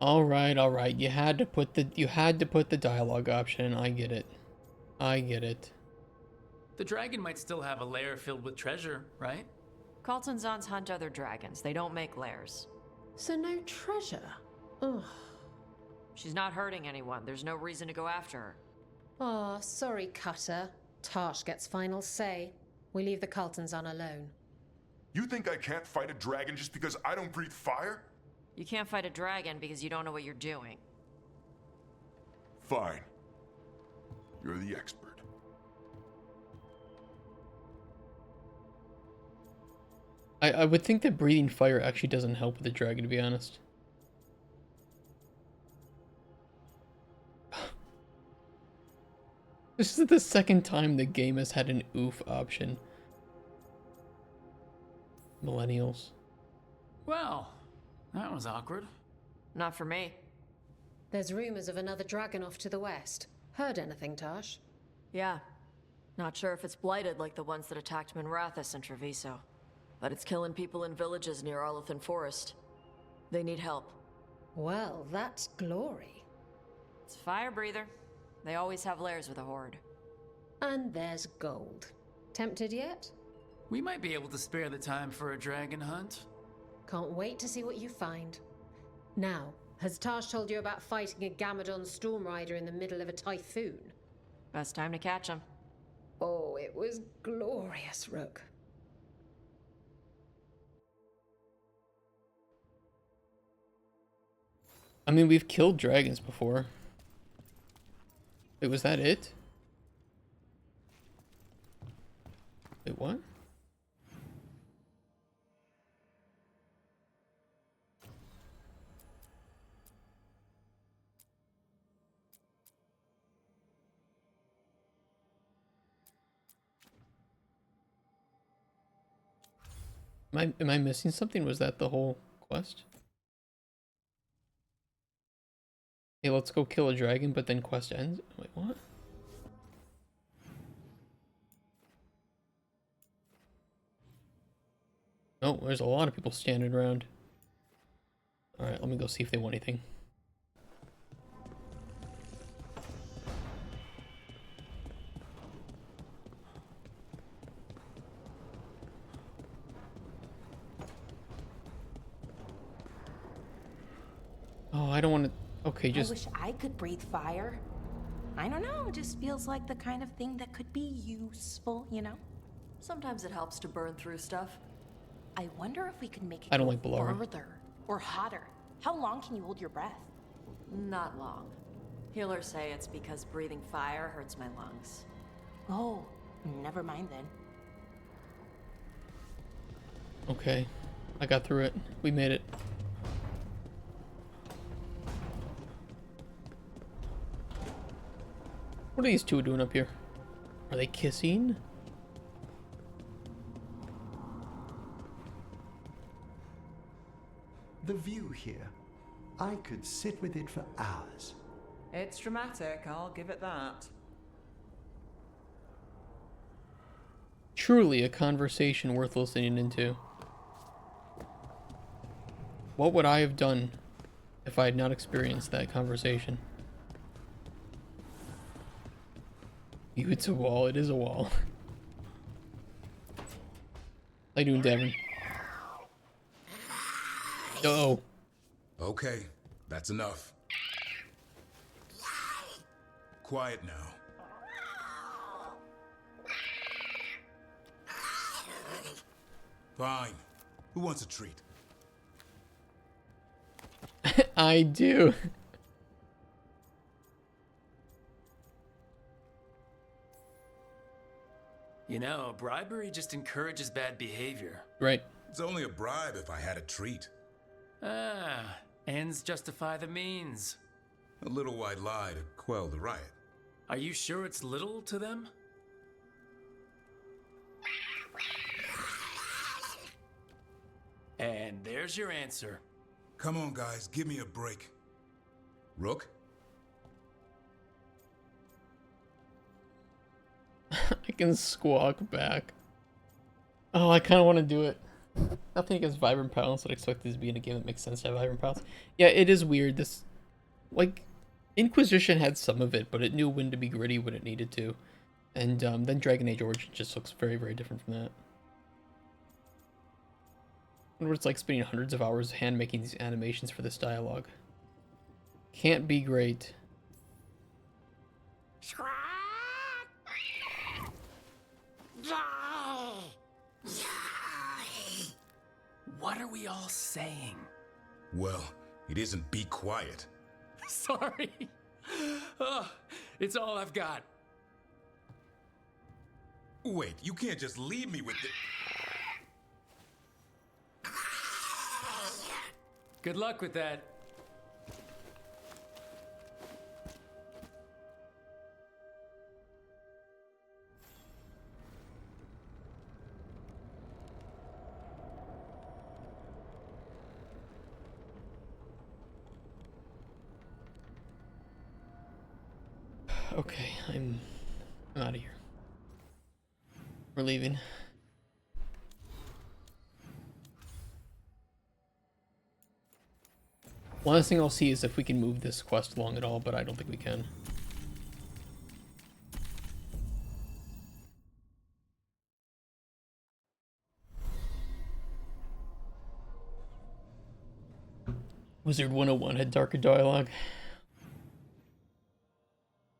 S1: All right. You had to put the dialogue option. I get it.
S3: The dragon might still have a lair filled with treasure, right?
S21: Kaltanzans hunt other dragons. They don't make lairs.
S2: So no treasure? Ugh.
S21: She's not hurting anyone. There's no reason to go after her.
S2: Oh, sorry, Cutter. Tarsh gets final say. We leave the Kaltanzan alone.
S17: You think I can't fight a dragon just because I don't breathe fire?
S21: You can't fight a dragon because you don't know what you're doing.
S17: Fine. You're the expert.
S1: I would think that breathing fire actually doesn't help with the dragon, to be honest. This is the second time the game has had an oof option. Millennials.
S3: Well, that was awkward.
S21: Not for me.
S2: There's rumors of another dragon off to the west. Heard anything, Tarsh?
S21: Yeah. Not sure if it's blighted like the ones that attacked Minrathous and Treviso. But it's killing people in villages near Arlethan Forest. They need help.
S2: Well, that's glory.
S21: It's a fire breather. They always have lairs with a horde.
S2: And there's gold. Tempted yet?
S3: We might be able to spare the time for a dragon hunt.
S2: Can't wait to see what you find. Now, has Tarsh told you about fighting a Gamadon Stormrider in the middle of a typhoon?
S21: Best time to catch him.
S2: Oh, it was glorious, Rook.
S1: I mean, we've killed dragons before. Wait, was that it? Wait, what? Am I missing something? Was that the whole quest? Hey, let's go kill a dragon, but then quest ends? Wait, what? Oh, there's a lot of people standing around. Alright, let me go see if they want anything. Oh, I don't want to... Okay, just...
S20: I wish I could breathe fire. I don't know, it just feels like the kind of thing that could be useful, you know?
S21: Sometimes it helps to burn through stuff.
S20: I wonder if we could make it
S1: I don't
S20: go
S1: like Bellara.
S20: further or hotter. How long can you hold your breath?
S21: Not long. Healers say it's because breathing fire hurts my lungs.
S20: Oh, never mind then.
S1: Okay, I got through it. We made it. What are these two doing up here? Are they kissing?
S18: The view here. I could sit with it for hours.
S7: It's dramatic, I'll give it that.
S1: Truly a conversation worth listening into. What would I have done if I had not experienced that conversation? It's a wall. It is a wall. How you doing, Devin? Uh-oh.
S4: Okay, that's enough. Quiet now. Fine. Who wants a treat?
S1: I do.
S3: You know, bribery just encourages bad behavior.
S1: Right.
S4: It's only a bribe if I had a treat.
S3: Ah, ends justify the means.
S12: A little white lie to quell the riot.
S3: Are you sure it's little to them? And there's your answer.
S12: Come on, guys, give me a break. Rook?
S1: I can squawk back. Oh, I kind of want to do it. Nothing against vibrant pals. I'd expect this to be in a game that makes sense to have vibrant pals. Yeah, it is weird. This, like, Inquisition had some of it, but it knew when to be gritty when it needed to. And then Dragon Age Origins just looks very, very different from that. I wonder what it's like spending hundreds of hours hand making these animations for this dialogue. Can't be great.
S3: What are we all saying?
S12: Well, it isn't be quiet.
S3: Sorry. Oh, it's all I've got.
S12: Wait, you can't just leave me with the...
S3: Good luck with that.
S1: Okay, I'm out of here. We're leaving. Last thing I'll see is if we can move this quest along at all, but I don't think we can. Wizard 101 had darker dialogue.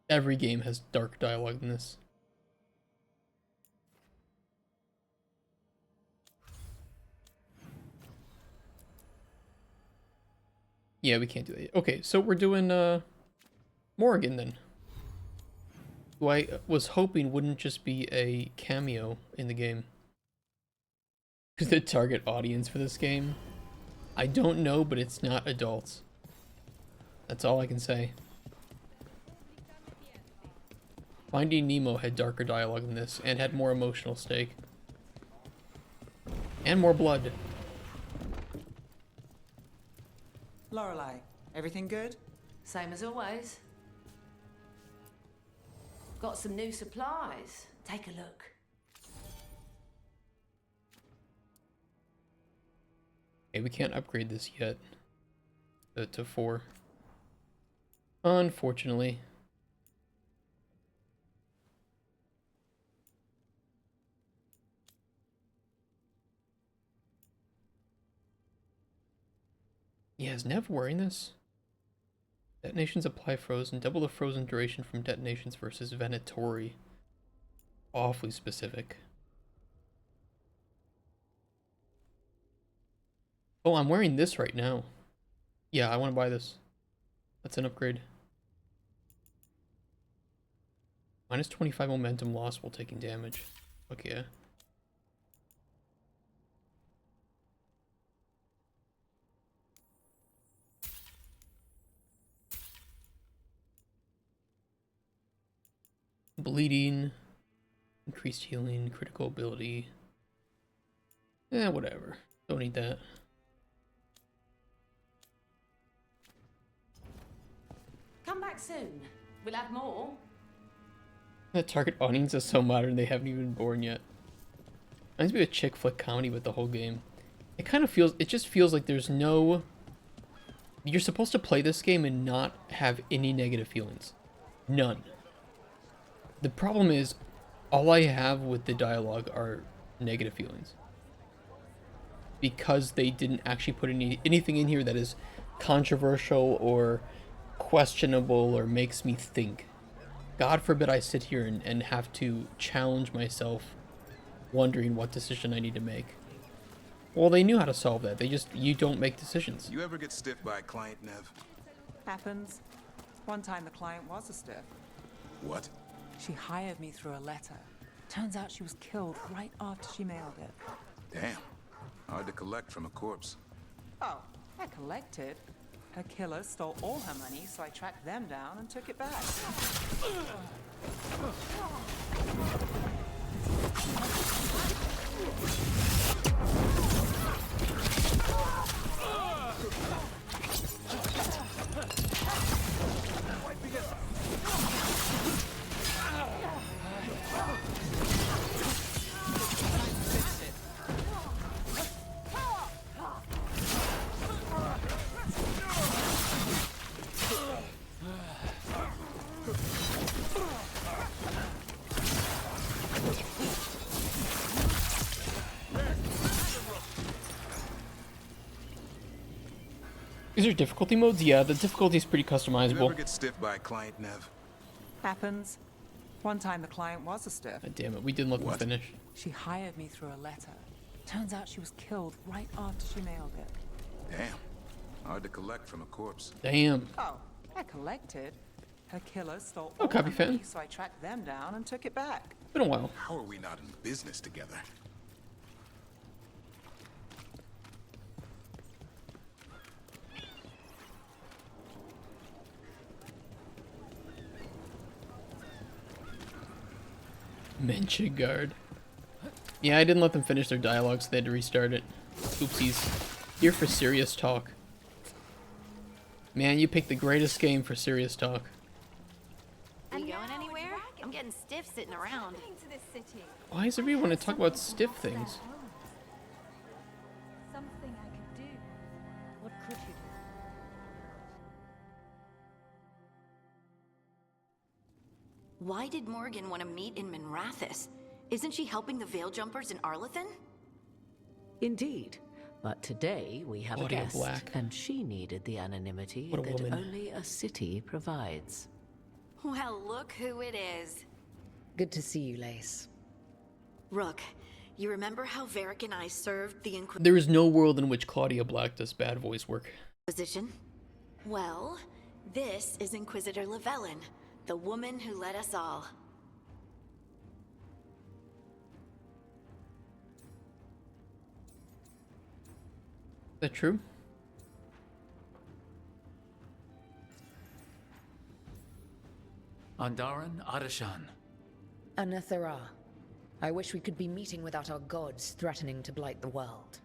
S1: Every game has dark dialogue in this. Yeah, we can't do that. Okay, so we're doing Morrigan then. Who I was hoping wouldn't just be a cameo in the game. Because the target audience for this game, I don't know, but it's not adults. That's all I can say. Finding Nemo had darker dialogue than this, and had more emotional stake. And more blood.
S7: Lorelei, everything good?
S11: Same as always. Got some new supplies. Take a look.
S1: Okay, we can't upgrade this yet. To 4. Unfortunately. Yeah, is Nev wearing this? Detonations apply frozen. Double the frozen duration from detonations versus Venatori. Awfully specific. Oh, I'm wearing this right now. Yeah, I want to buy this. That's an upgrade. Minus 25 momentum loss while taking damage. Fuck yeah. Bleeding, increased healing, critical ability. Whatever. Don't need that.
S11: Come back soon. We'll have more.
S1: The target audience is so modern they haven't even been born yet. Reminds me of a chick flick comedy with the whole game. It kind of feels, it just feels like there's no... You're supposed to play this game and not have any negative feelings. None. The problem is, all I have with the dialogue are negative feelings. Because they didn't actually put anything in here that is controversial or questionable or makes me think. God forbid I sit here and have to challenge myself wondering what decision I need to make. Well, they knew how to solve that. They just, you don't make decisions.
S12: You ever get stiffed by a client, Nev?
S7: Happens. One time the client was a stiff.
S12: What?
S7: She hired me through a letter. Turns out she was killed right after she mailed it.
S12: Damn. Hard to collect from a corpse.
S7: Oh, I collected. Her killer stole all her money, so I tracked them down and took it back.
S1: Is there difficulty modes? Yeah, the difficulty is pretty
S12: You
S1: customizable.
S12: ever get stiffed by a client, Nev?
S7: Happens. One time the client was a stiff.
S1: God damn it, we didn't let them finish.
S7: She hired me through a letter. Turns out she was killed right after she mailed it.
S12: Damn. Hard to collect from a corpse.
S1: Damn.
S7: Oh, I collected. Her killer stole
S1: Oh,
S7: all
S1: copy
S7: her
S1: fan.
S7: money, so I tracked them down and took it back.
S1: Been a while.
S12: How are we not in business together?
S1: Veilguard. Yeah, I didn't let them finish their dialogue, so they had to restart it. Oopsies. Here for serious talk. Man, you picked the greatest game for serious talk.
S5: Are you going anywhere? I'm getting stiff sitting around.
S1: Why does everyone want to talk about stiff things?
S5: Something I could do. What could you do? Why did Morgan want to meet in Minrathous? Isn't she helping the Veil Jumpers in Arlathan?
S11: Indeed. But today we have a
S1: Body of
S11: guest,
S1: black.
S11: and she needed the anonymity
S1: What a
S11: that
S1: woman.
S11: only a city provides.
S5: Well, look who it is.
S2: Good to see you, Lace.
S5: Rook, you remember how Varric and I served the
S1: There is no world in which Claudia Black does bad voice work.
S5: Inquisition? Well, this is Inquisitor Llewellyn, the woman who led us all.
S1: Is that true?
S3: Andaran Adashan.
S2: Anathara. I wish we could be meeting without our gods threatening to blight the world.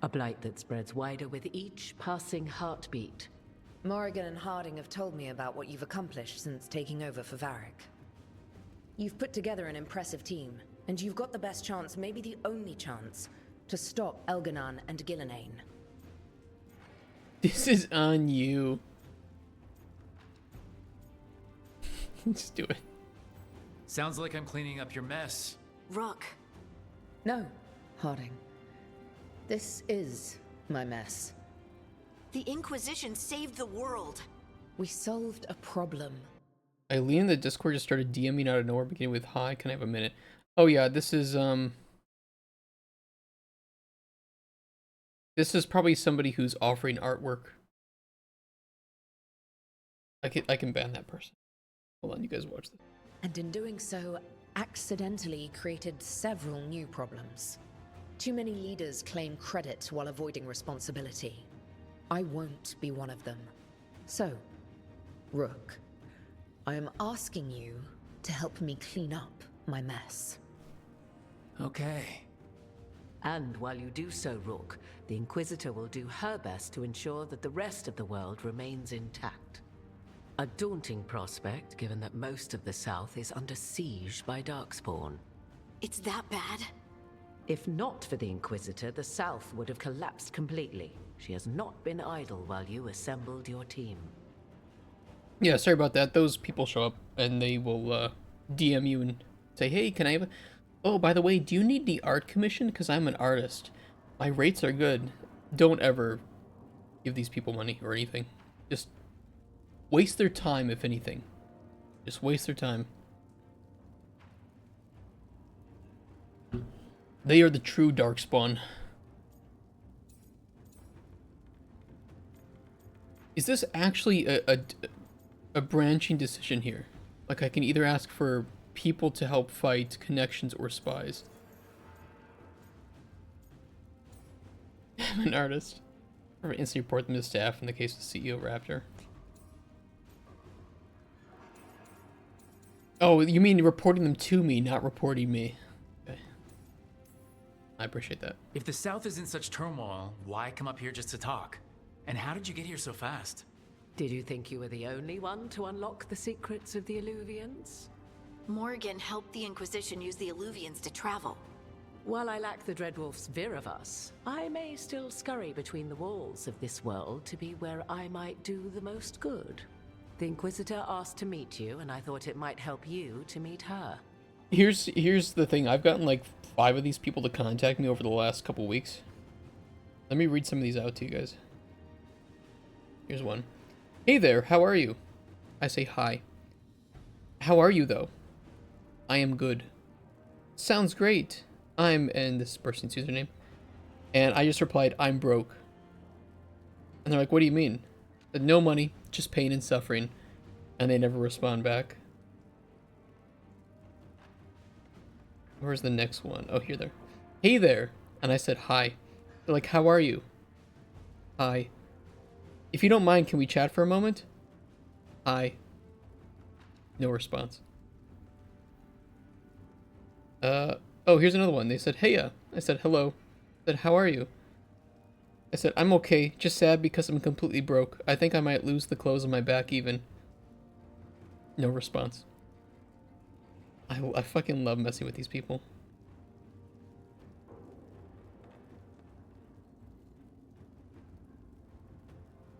S11: A blight that spreads wider with each passing heartbeat.
S2: Morrigan and Harding have told me about what you've accomplished since taking over for Varric. You've put together an impressive team, and you've got the best chance, maybe the only chance, to stop Elganon and Gillenane.
S1: This is on you. Just do it.
S22: Sounds like I'm cleaning up your mess.
S5: Rook.
S2: No, Harding. This is my mess.
S5: The Inquisition saved the world.
S2: We solved a problem.
S1: Eileen in the Discord just started DMing out of nowhere, beginning with "Hi, can I have a minute?" Oh yeah, this is probably somebody who's offering artwork. I can ban that person. Hold on, you guys watch this.
S2: And in doing so, accidentally created several new problems. Too many leaders claim credit while avoiding responsibility. I won't be one of them. So, Rook, I am asking you to help me clean up my mess.
S11: Okay. And while you do so, Rook, the Inquisitor will do her best to ensure that the rest of the world remains intact. A daunting prospect, given that most of the South is under siege by Darkspawn.
S5: It's that bad?
S11: If not for the Inquisitor, the South would have collapsed completely. She has not been idle while you assembled your team.
S1: Yeah, sorry about that. Those people show up and they will DM you and say, "Hey, can I have a... Oh, by the way, do you need the art commission? Because I'm an artist. My rates are good." Don't ever give these people money or anything. Just waste their time, if anything. Just waste their time. They are the true Darkspawn. Is this actually a branching decision here? Like, I can either ask for people to help fight, connections, or spies. I'm an artist. Or instantly report them to staff in the case of CEO Raptor. Oh, you mean reporting them to me, not reporting me. Okay. I appreciate that.
S22: If the South is in such turmoil, why come up here just to talk? And how did you get here so fast?
S9: Did you think you were the only one to unlock the secrets of the Illuvians?
S5: Morgan helped the Inquisition use the Illuvians to travel.
S9: While I lack the Dreadwolf's Viravus, I may still scurry between the walls of this world to be where I might do the most good. The Inquisitor asked to meet you, and I thought it might help you to meet her.
S1: Here's the thing. I've gotten like 5 of these people to contact me over the last couple weeks. Let me read some of these out to you guys. Here's one. Hey there, how are you? I say hi. How are you though? I am good. Sounds great. And this person's username. And I just replied, I'm broke. And they're like, what do you mean? I said, no money, just pain and suffering. And they never respond back. Where's the next one? Oh, here there. Hey there. And I said, hi. They're like, how are you? Hi. If you don't mind, can we chat for a moment? Hi. No response. Oh, here's another one. They said, heya. I said, hello. I said, how are you? I said, I'm okay. Just sad because I'm completely broke. I think I might lose the clothes on my back even. No response. I fucking love messing with these people.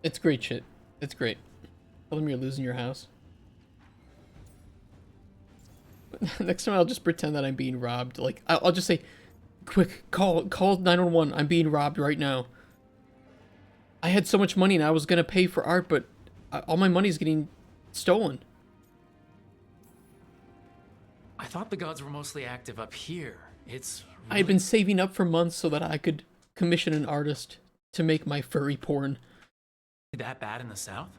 S1: It's great shit. It's great. Tell them you're losing your house. Next time I'll just pretend that I'm being robbed. Like, I'll just say, quick, call 911. I'm being robbed right now. I had so much money and I was gonna pay for art, but all my money's getting stolen.
S22: I thought the gods were mostly active up here. It's
S1: I had been saving up for months so that I could commission an artist to make my furry porn.
S22: that bad in the South?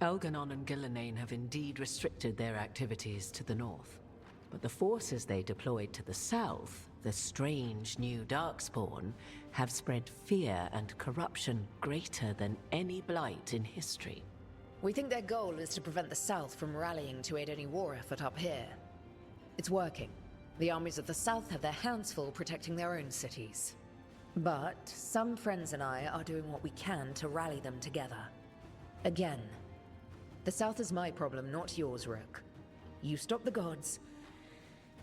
S9: Elganon and Gillenane have indeed restricted their activities to the north. But the forces they deployed to the south, the strange new Darkspawn, have spread fear and corruption greater than any blight in history.
S2: We think their goal is to prevent the South from rallying to aid any war effort up here. It's working. The armies of the South have their hands full protecting their own cities. But some friends and I are doing what we can to rally them together. Again, the South is my problem, not yours, Rook. You stop the gods,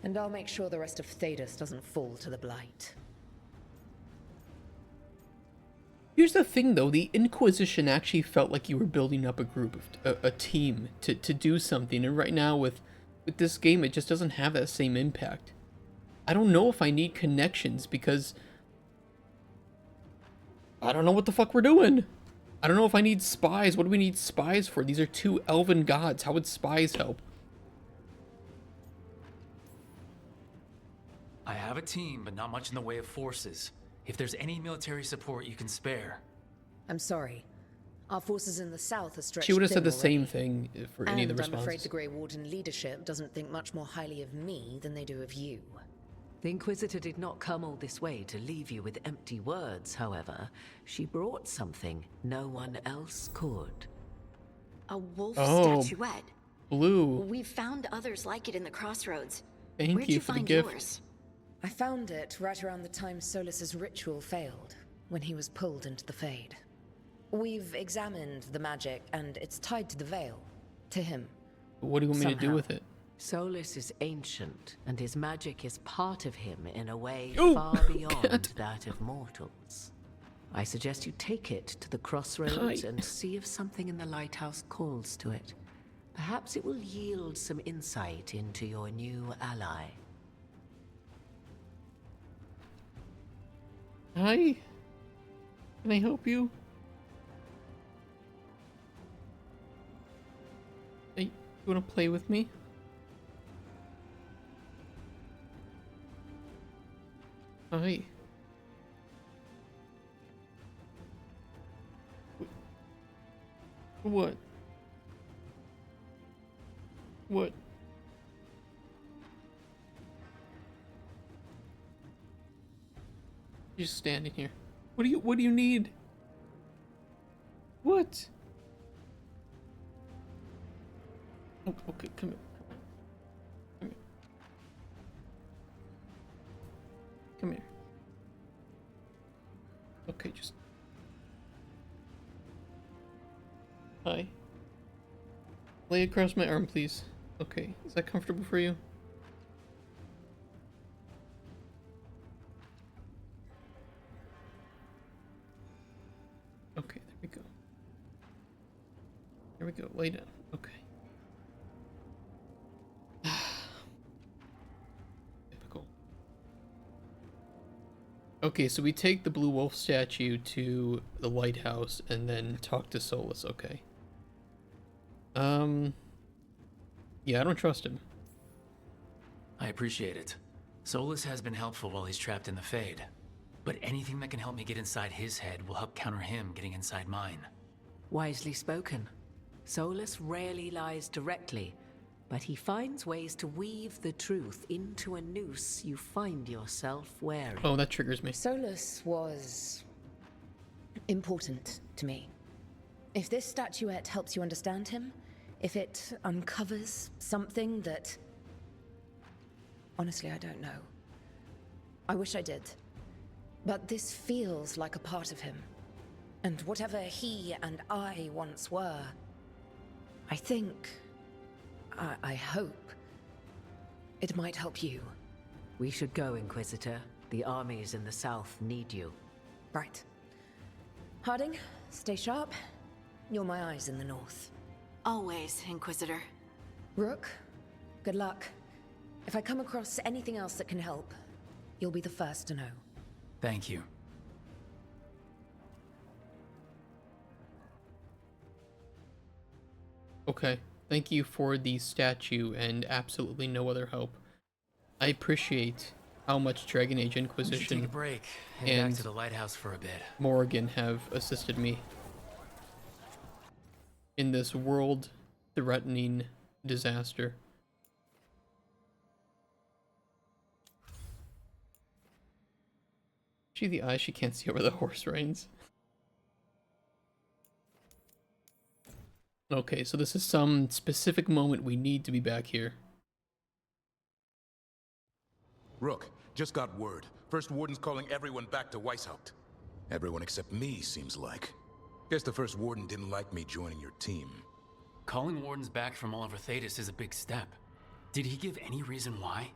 S2: and I'll make sure the rest of Thedas doesn't fall to the blight.
S1: Here's the thing, though. The Inquisition actually felt like you were building up a group, a team to do something. And right now, with this game, it just doesn't have that same impact. I don't know if I need connections because I don't know what the fuck we're doing. I don't know if I need spies. What do we need spies for? These are 2 elven gods. How would spies help?
S22: I have a team, but not much in the way of forces. If there's any military support you can spare.
S2: I'm sorry. Our forces in the south are stretched
S1: She would have said
S2: thin
S1: the same
S2: already.
S1: thing for any of the
S2: And I'm
S1: responses.
S2: afraid the Grey Warden leadership doesn't think much more highly of me than they do of you.
S9: The Inquisitor did not come all this way to leave you with empty words, however. She brought something no one else could.
S5: A wolf
S1: Oh,
S5: statuette.
S1: Blue.
S5: We've found others like it in the crossroads.
S1: Thank
S5: Where'd
S1: you
S5: you
S1: for the
S5: find
S1: gift.
S5: yours?
S2: I found it right around the time Solus's ritual failed, when he was pulled into the Fade. We've examined the magic, and it's tied to the veil. To him.
S1: What do you want me to do
S2: Somehow.
S1: with it?
S9: Solus is ancient, and his magic is part of him in a way
S1: Oh,
S9: far beyond that of mortals. I suggest you take it to the crossroads and see if something in the lighthouse calls to it. Perhaps it will yield some insight into your new ally.
S1: Hi. Can I help you? Hey, you want to play with me? Hi. What? What? You're just standing here. What do you need? What? Oh, okay, come here. Come here. Come here. Okay, just... Hi. Lay across my arm, please. Okay, is that comfortable for you? Okay, there we go. There we go, lay down. Okay. Typical. Okay, so we take the blue wolf statue to the lighthouse and then talk to Solus, okay. Yeah, I don't trust him.
S3: I appreciate it. Solus has been helpful while he's trapped in the Fade. But anything that can help me get inside his head will help counter him getting inside mine.
S9: Wisely spoken. Solus rarely lies directly, but he finds ways to weave the truth into a noose you find yourself wearing.
S1: Oh, that triggers me.
S2: Solus was important to me. If this statuette helps you understand him, if it uncovers something that... Honestly, I don't know. I wish I did. But this feels like a part of him. And whatever he and I once were, I think, I hope, it might help you.
S9: We should go, Inquisitor. The armies in the south need you.
S2: Right. Harding, stay sharp. You're my eyes in the north.
S5: Always, Inquisitor.
S2: Rook, good luck. If I come across anything else that can help, you'll be the first to know.
S3: Thank you.
S1: Okay, thank you for the statue and absolutely no other help. I appreciate how much Dragon Age Inquisition
S3: Take a break. Head back to the lighthouse for a bit.
S1: Morrigan have assisted me in this world-threatening disaster. She the eye she can't see over the horse reins. Okay, so this is some specific moment we need to be back here.
S12: Rook, just got word. First Warden's calling everyone back to Weishaupt. Everyone except me, seems like. Guess the First Warden didn't like me joining your team.
S3: Calling Wardens back from all over Thetis is a big step. Did he give any reason why?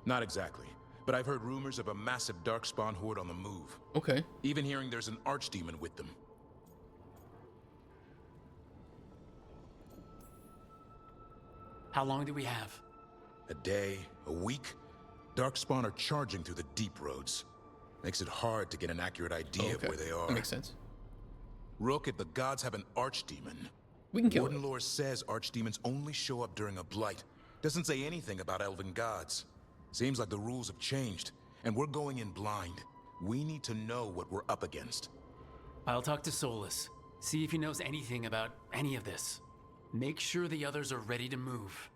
S12: Not exactly, but I've heard rumors of a massive Darkspawn horde on the move.
S1: Okay.
S12: Even hearing there's an archdemon with them.
S3: How long do we have?
S12: A day, a week? Darkspawn are charging through the deep roads. Makes it hard to get an accurate idea of where they are.
S1: That makes sense.
S12: Rook, if the gods have an archdemon,
S1: we can kill
S12: Warden lore says archdemons only show up during a blight. Doesn't say anything about elven gods. Seems like the rules have changed, and we're going in blind. We need to know what we're up against.
S3: I'll talk to Solus. See if he knows anything about any of this. Make sure the others are ready to move.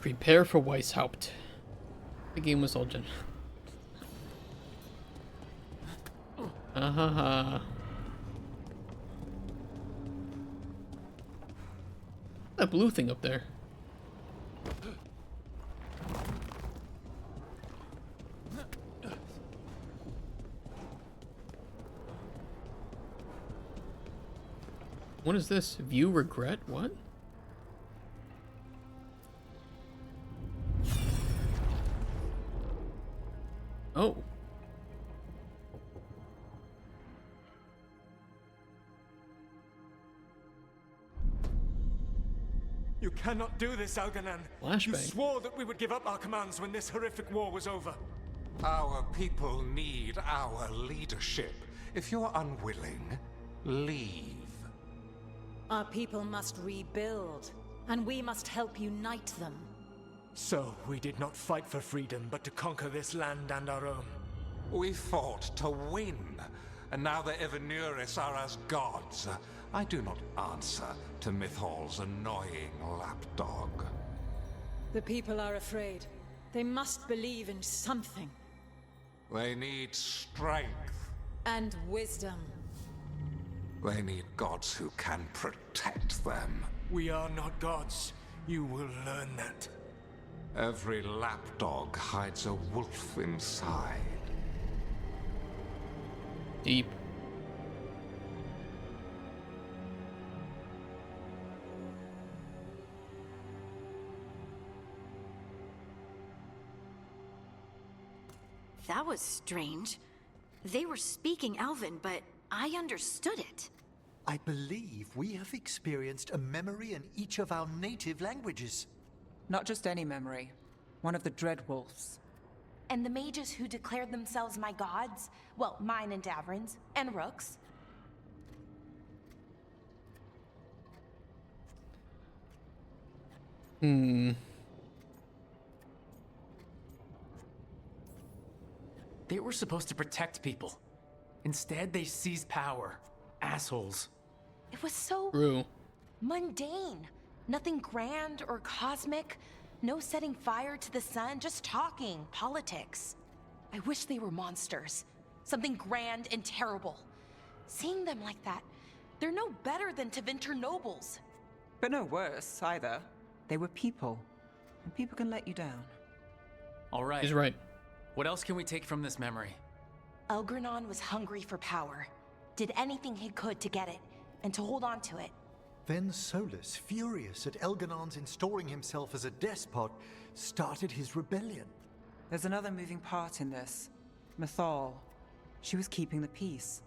S1: Prepare for Weishaupt. The game was all gen. That blue thing up there. What is this? View regret? What? Oh.
S6: You cannot do this, Alganan.
S1: Flashbang.
S6: You swore that we would give up our commands when this horrific war was over.
S10: Our people need our leadership. If you're unwilling, leave.
S14: Our people must rebuild, and we must help unite them.
S6: So, we did not fight for freedom, but to conquer this land and our own.
S10: We fought to win, and now the Evenuris are as gods. I do not answer to Mythal's annoying lapdog.
S14: The people are afraid. They must believe in something.
S10: They need strength.
S14: And wisdom.
S10: They need gods who can protect them.
S3: We are not gods. You will learn that.
S10: Every lapdog hides a wolf inside.
S1: Deep.
S5: That was strange. They were speaking Elven, but I understood it.
S18: I believe we have experienced a memory in each of our native languages.
S7: Not just any memory. One of the Dreadwolves.
S20: And the mages who declared themselves my gods? Well, mine and Davrin's, and Rook's.
S22: They were supposed to protect people. Instead, they seized power. Assholes.
S20: It was so
S1: True.
S20: mundane. Nothing grand or cosmic. No setting fire to the sun, just talking, politics. I wish they were monsters. Something grand and terrible. Seeing them like that, they're no better than Tevinter nobles.
S7: But no worse, either. They were people. And people can let you down.
S22: All right.
S1: He's right.
S22: What else can we take from this memory?
S20: Elgranon was hungry for power. Did anything he could to get it, and to hold on to it.
S18: Then Solus, furious at Elganon's installing himself as a despot, started his rebellion.
S7: There's another moving part in this. Mythal. She was keeping the peace.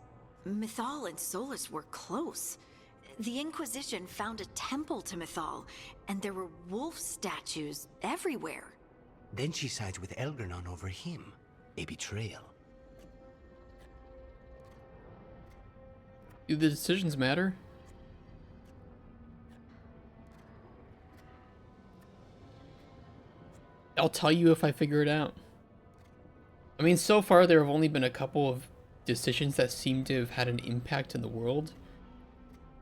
S5: Mythal and Solus were close. The Inquisition found a temple to Mythal, and there were wolf statues everywhere.
S15: Then she sides with Elgranon over him. A betrayal.
S1: Do the decisions matter? I'll tell you if I figure it out. I mean, so far there have only been a couple of decisions that seem to have had an impact in the world.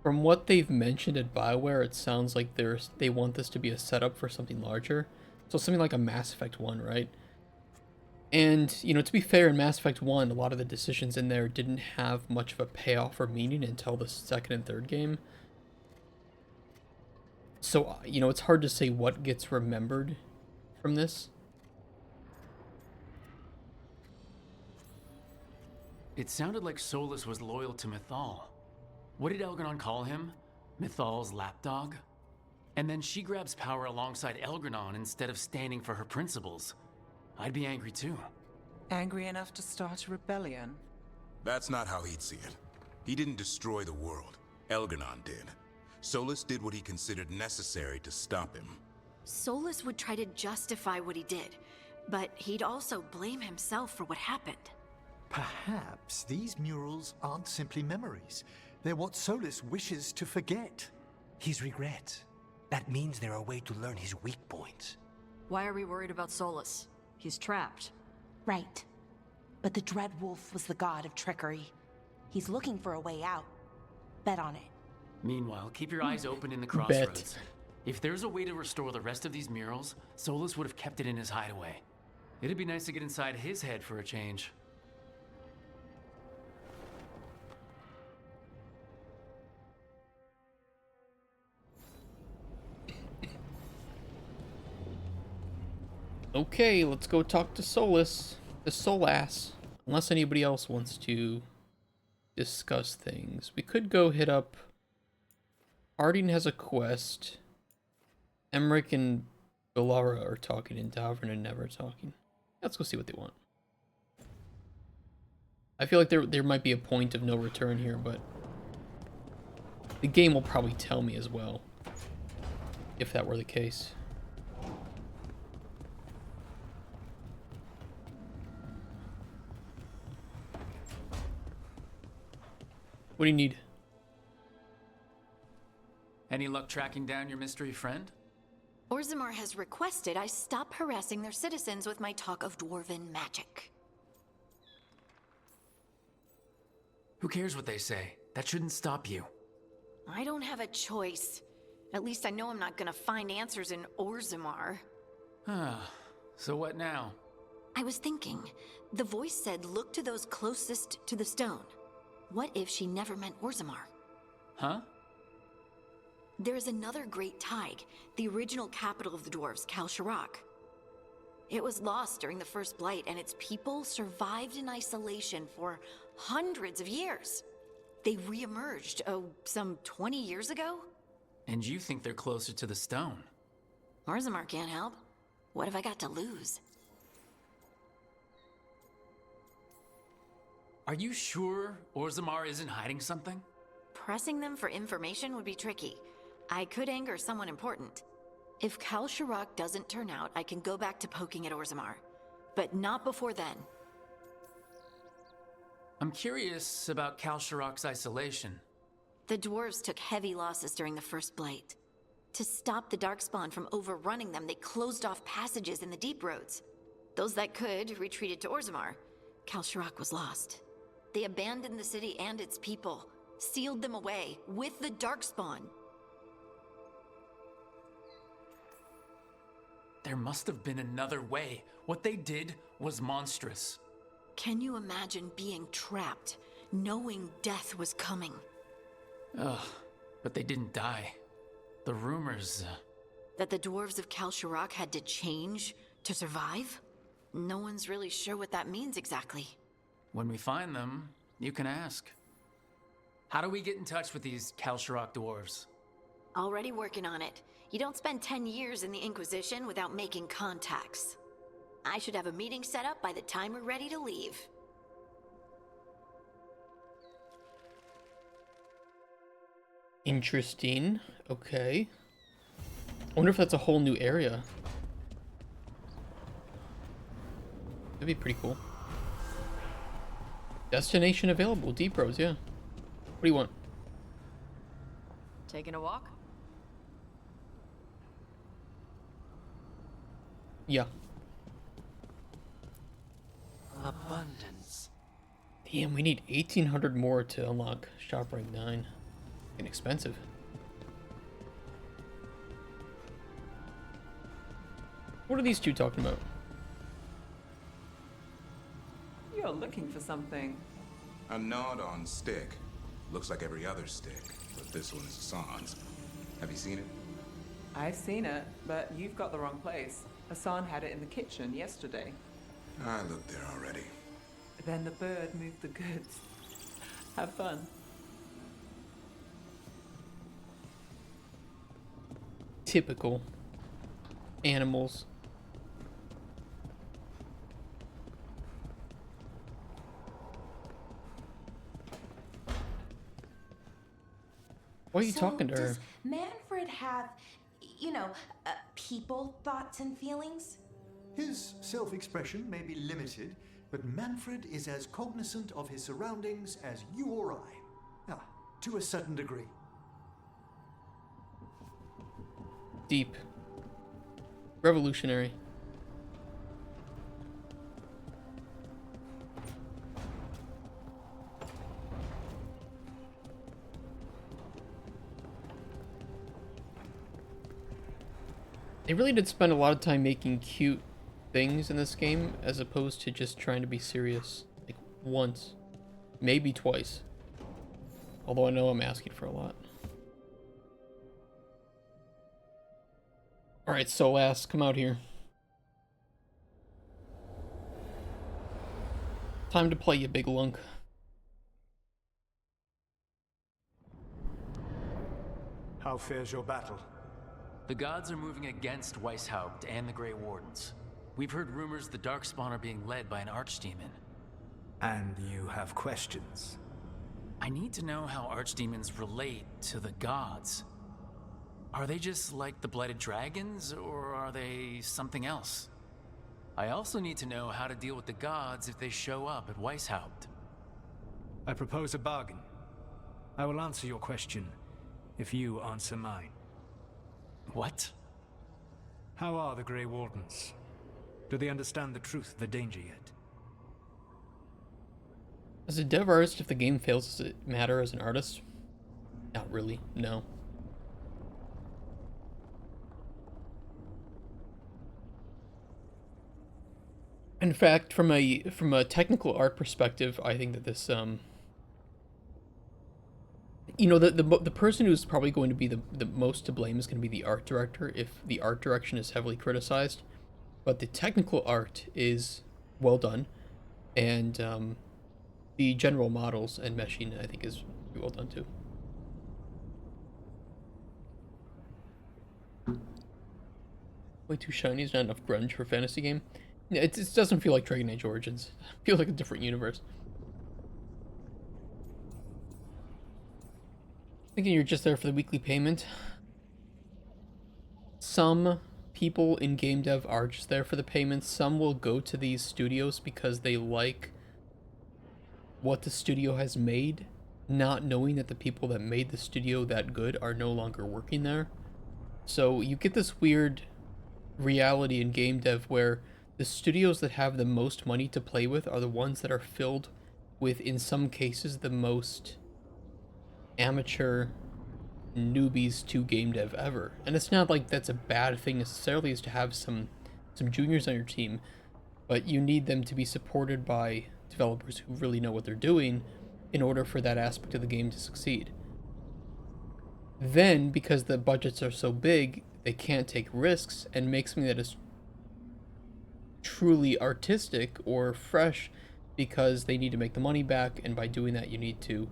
S1: From what they've mentioned at BioWare, it sounds like they want this to be a setup for something larger. So something like a Mass Effect 1, right? And, you know, to be fair, in Mass Effect 1, a lot of the decisions in there didn't have much of a payoff or meaning until the second and third game. So, you know, it's hard to say what gets remembered from this.
S22: It sounded like Solus was loyal to Mythal. What did Elgranon call him? Mythal's lapdog? And then she grabs power alongside Elgranon instead of standing for her principles. I'd be angry too.
S7: Angry enough to start a rebellion?
S4: That's not how he'd see it. He didn't destroy the world. Elgranon did. Solus did what he considered necessary to stop him.
S5: Solus would try to justify what he did, but he'd also blame himself for what happened.
S18: Perhaps these murals aren't simply memories. They're what Solus wishes to forget.
S15: His regrets. That means they're a way to learn his weak points.
S21: Why are we worried about Solus? He's trapped.
S20: Right. But the Dreadwolf was the god of trickery. He's looking for a way out. Bet on it.
S22: Meanwhile, keep your eyes open in the crossroads. If there's a way to restore the rest of these murals, Solus would have kept it in his hideaway. It'd be nice to get inside his head for a change.
S1: Okay, let's go talk to Solus. The Solas. Unless anybody else wants to discuss things. We could go hit up... Harding has a quest. Emmerich and Belara are talking, and Davrin and Never talking. Let's go see what they want. I feel like there might be a point of no return here, but... the game will probably tell me as well. If that were the case. What do you need?
S22: Any luck tracking down your mystery friend?
S5: Orzammar has requested I stop harassing their citizens with my talk of dwarven magic.
S22: Who cares what they say? That shouldn't stop you.
S5: I don't have a choice. At least I know I'm not gonna find answers in Orzammar.
S22: Ah,
S3: So what now?
S5: I was thinking, the voice said look to those closest to the stone. What if she never meant Orzammar?
S3: Huh?
S5: There is another great Tig, the original capital of the dwarves, Kalsharak. It was lost during the First Blight, and its people survived in isolation for hundreds of years. They re-emerged, some 20 years ago?
S3: And you think they're closer to the stone?
S5: Orzammar can't help. What have I got to lose?
S3: Are you sure Orzammar isn't hiding something?
S5: Pressing them for information would be tricky. I could anger someone important. If Kalsharak doesn't turn out, I can go back to poking at Orzammar. But not before then.
S3: I'm curious about Kalsharak's isolation.
S5: The dwarves took heavy losses during the First Blight. To stop the Darkspawn from overrunning them, they closed off passages in the deep roads. Those that could retreated to Orzammar. Kalsharak was lost. They abandoned the city and its people, sealed them away with the Darkspawn.
S3: There must have been another way. What they did was monstrous.
S5: Can you imagine being trapped, knowing death was coming?
S3: Ugh, but they didn't die. The rumors...
S5: That the dwarves of Kalsharak had to change to survive? No one's really sure what that means exactly.
S3: When we find them, you can ask. How do we get in touch with these Kalsharak dwarves?
S5: Already working on it. You don't spend 10 years in the Inquisition without making contacts. I should have a meeting set up by the time we're ready to leave.
S1: Interesting. Okay. I wonder if that's a whole new area. That'd be pretty cool. Destination available. Deep Roads, yeah. What do you want?
S21: Taking a walk?
S1: Yeah.
S11: Abundance.
S1: Damn, we need 1,800 more to unlock Shop Rank 9. Inexpensive. What are these two talking about?
S7: You're looking for something.
S12: A nod-on stick. Looks like every other stick, but this one is Hassan's. Have you seen it?
S7: I've seen it, but you've got the wrong place. Hassan had it in the kitchen yesterday.
S12: I looked there already.
S7: Then the bird moved the goods. Have fun.
S1: Typical animals. Why are you talking to her?
S20: Does Manfred have, people thoughts and feelings?
S18: His self-expression may be limited, but Manfred is as cognizant of his surroundings as you or I. To a certain degree.
S1: Deep. Revolutionary. They really did spend a lot of time making cute things in this game as opposed to just trying to be serious. Like once. Maybe twice. Although I know I'm asking for a lot. Alright, Solas, come out here. Time to play, you big lunk.
S16: How fares your battle?
S3: The gods are moving against Weishaupt and the Grey Wardens. We've heard rumors the Darkspawn are being led by an archdemon.
S16: And you have questions?
S3: I need to know how archdemons relate to the gods. Are they just like the Blighted Dragons, or are they something else? I also need to know how to deal with the gods if they show up at Weishaupt.
S16: I propose a bargain. I will answer your question if you answer mine.
S3: What?
S16: How are the Grey Wardens? Do they understand the truth of the danger yet?
S1: As a dev artist, if the game fails, does it matter as an artist? Not really, no. In fact, from a technical art perspective, I think that this the person who's probably going to be the most to blame is going to be the art director if the art direction is heavily criticized, but the technical art is well done, and the general models and meshing I think is pretty well done too. Way too shiny is not enough grunge for a fantasy game. Yeah, it doesn't feel like Dragon Age Origins. It feels like a different universe. Thinking you're just there for the weekly payment. Some people in game dev are just there for the payments. Some will go to these studios because they like what the studio has made, not knowing that the people that made the studio that good are no longer working there. So you get this weird reality in game dev where the studios that have the most money to play with are the ones that are filled with, in some cases, the most amateur newbies to game dev ever. And it's not like that's a bad thing necessarily, is to have some juniors on your team, but you need them to be supported by developers who really know what they're doing in order for that aspect of the game to succeed. Then, because the budgets are so big, they can't take risks and make something that is truly artistic or fresh because they need to make the money back, and by doing that you need to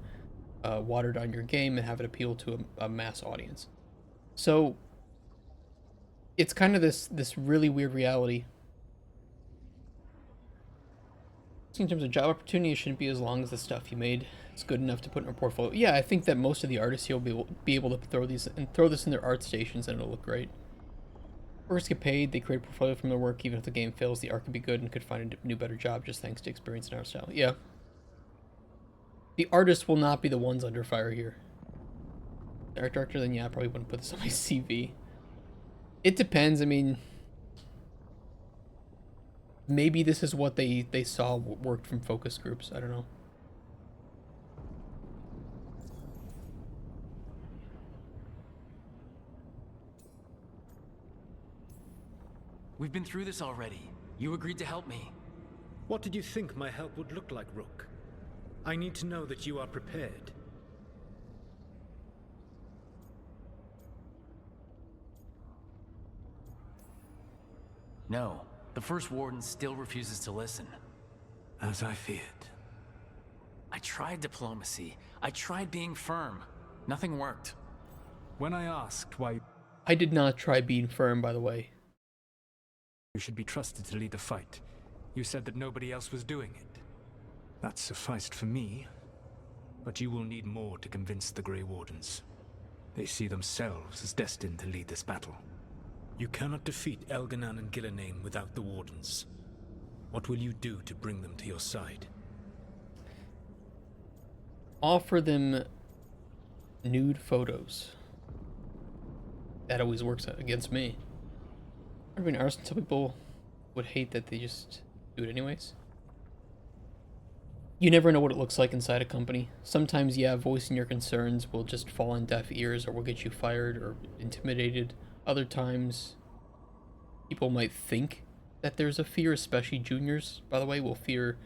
S1: water down your game and have it appeal to a mass audience. So it's kind of this really weird reality. In terms of job opportunity, it shouldn't be as long as the stuff you made is good enough to put in a portfolio. Yeah, I think that most of the artists here will be able to throw this in their art stations and it'll look great. Workers get paid, they create a portfolio from their work. Even if the game fails, the art could be good and could find a new, better job just thanks to experience and art style. Yeah. The artists will not be the ones under fire here. The art director, then yeah, I probably wouldn't put this on my CV. It depends. I mean, maybe this is what they saw worked from focus groups. I don't know.
S22: We've been through this already. You agreed to help me.
S16: What did you think my help would look like, Rook? I need to know that you are prepared.
S22: No, the First Warden still refuses to listen.
S16: As I feared.
S22: I tried diplomacy. I tried being firm. Nothing worked.
S16: When I asked why...
S1: I did not try being firm, by the way.
S16: You should be trusted to lead the fight. You said that nobody else was doing it. That sufficed for me. But you will need more to convince the Grey Wardens. They see themselves as destined to lead this battle. You cannot defeat Elganon and Gillenane without the Wardens. What will you do to bring them to your side?
S1: Offer them nude photos. That always works against me. I mean, arson, some people would hate that they just do it anyways. You never know what it looks like inside a company. Sometimes, yeah, voicing your concerns will just fall on deaf ears or will get you fired or intimidated. Other times, people might think that there's a fear, especially juniors, by the way, will fear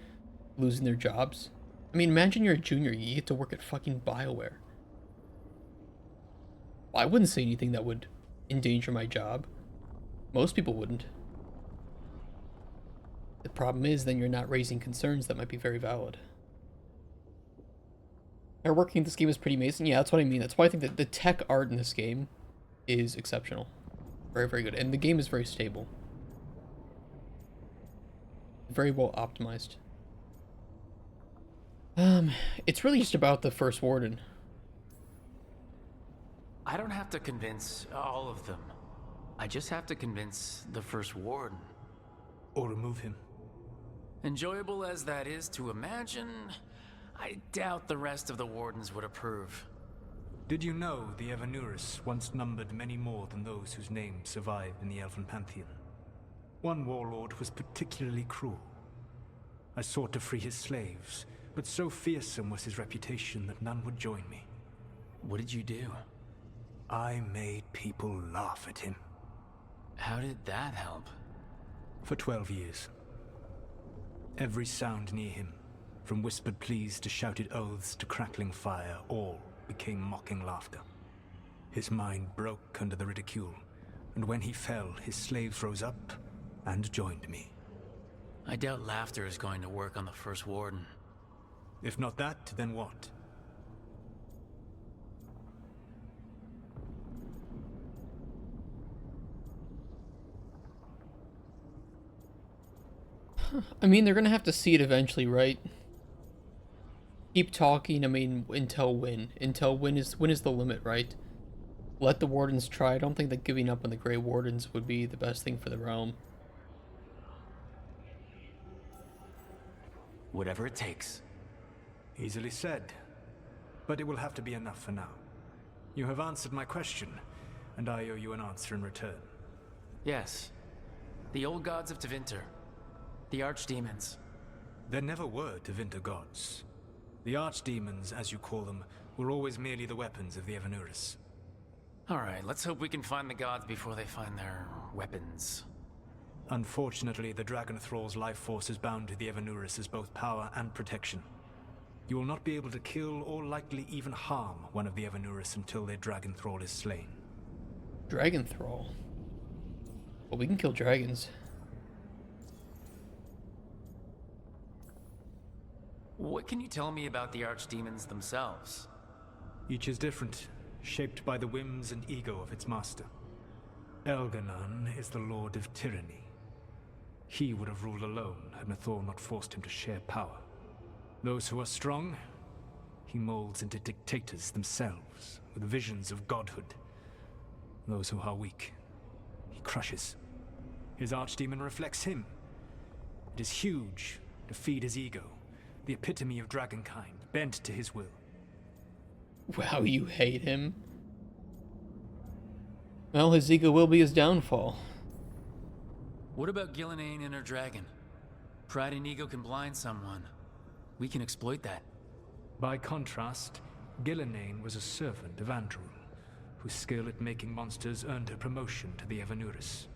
S1: losing their jobs. I mean, imagine you're a junior, you get to work at fucking BioWare. Well, I wouldn't say anything that would endanger my job. Most people wouldn't. The problem is then you're not raising concerns that might be very valid. Our working in this game is pretty amazing. Yeah, that's what I mean. That's why I think that the tech art in this game is exceptional. Very, very good. And the game is very stable. Very well optimized. It's really just about the First Warden.
S22: I don't have to convince all of them. I just have to convince the First Warden.
S16: Or remove him.
S22: Enjoyable as that is to imagine, I doubt the rest of the Wardens would approve.
S16: Did you know the Evanuris once numbered many more than those whose names survive in the Elven Pantheon? One warlord was particularly cruel. I sought to free his slaves, but so fearsome was his reputation that none would join me.
S22: What did you do?
S16: I made people laugh at him.
S22: How did that help?
S16: For 12 years. Every sound near him, from whispered pleas to shouted oaths to crackling fire, all became mocking laughter. His mind broke under the ridicule, and when he fell, his slaves rose up and joined me.
S22: I doubt laughter is going to work on the first warden.
S16: If not that, then what?
S1: I mean, they're gonna have to see it eventually, right? Keep talking, I mean, until when? Until when is the limit, right? Let the wardens try. I don't think that giving up on the Grey Wardens would be the best thing for the realm.
S22: Whatever it takes.
S16: Easily said. But it will have to be enough for now. You have answered my question, and I owe you an answer in return.
S22: Yes. The old gods of Tevinter. The archdemons.
S16: There never were Tevinter gods. The archdemons, as you call them, were always merely the weapons of the Evanuris.
S22: Alright, let's hope we can find the gods before they find their weapons.
S16: Unfortunately, the Dragon Thrall's life force is bound to the Evanuris as both power and protection. You will not be able to kill or likely even harm one of the Evanuris until their Dragon Thrall is slain.
S1: Dragon Thrall? Well, we can kill dragons.
S22: What can you tell me about the archdemons themselves?
S16: Each is different, shaped by the whims and ego of its master. Elganon is the Lord of Tyranny. He would have ruled alone had Mythal not forced him to share power. Those who are strong, he molds into dictators themselves, with visions of godhood. Those who are weak, he crushes. His archdemon reflects him. It is huge to feed his ego, the epitome of dragonkind, bent to his will.
S1: Wow, you hate him? Well, his ego will be his downfall.
S22: What about Gillenane and her dragon? Pride and ego can blind someone. We can exploit that.
S16: By contrast, Gillenane was a servant of Andrew, whose skill at making monsters earned her promotion to the Evanuris.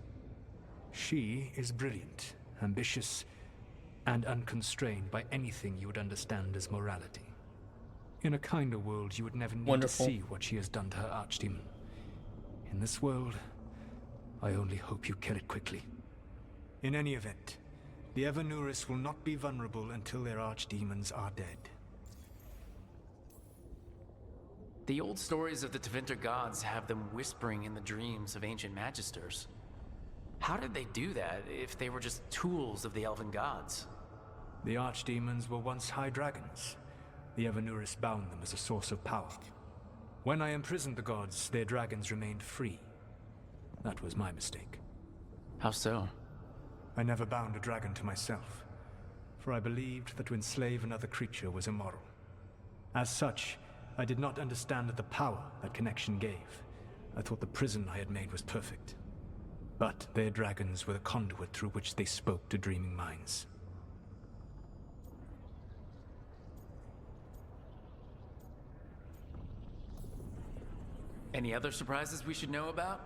S16: She is brilliant, ambitious, and unconstrained by anything you would understand as morality. In a kinder world, you would never need to see what she has done to her archdemon. In this world, I only hope you kill it quickly. In any event, the Evanuris will not be vulnerable until their archdemons are dead.
S22: The old stories of the Tevinter gods have them whispering in the dreams of ancient magisters. How did they do that if they were just tools of the elven gods?
S16: The archdemons were once high dragons. The Evanuris bound them as a source of power. When I imprisoned the gods, their dragons remained free. That was my mistake.
S22: How so?
S16: I never bound a dragon to myself, for I believed that to enslave another creature was immoral. As such, I did not understand the power that connection gave. I thought the prison I had made was perfect. But their dragons were the conduit through which they spoke to dreaming minds.
S22: Any other surprises we should know about?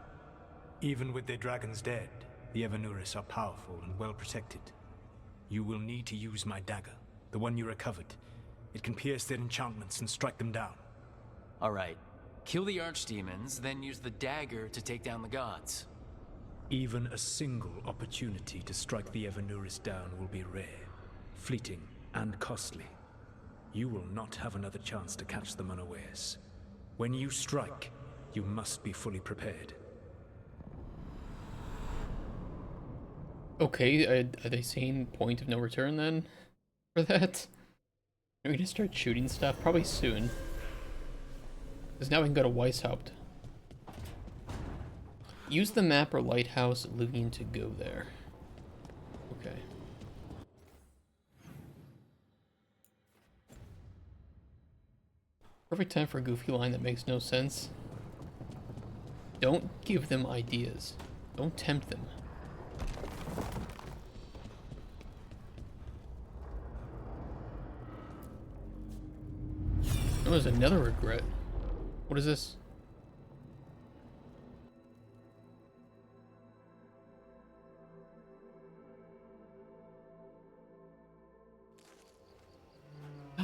S16: Even with their dragons dead, the Evanuris are powerful and well protected. You will need to use my dagger, the one you recovered. It can pierce their enchantments and strike them down.
S22: Alright. Kill the archdemons, then use the dagger to take down the gods.
S16: Even a single opportunity to strike the Evanuris down will be rare, fleeting, and costly. You will not have another chance to catch them unawares. When you strike, you must be fully prepared.
S1: Okay, are they saying point of no return then? For that? Are we gonna start shooting stuff? Probably soon. Because now we can go to Weishaupt. Use the map or lighthouse leading to go there. Okay. Perfect time for a goofy line that makes no sense. Don't give them ideas. Don't tempt them. Oh, there's another regret. What is this?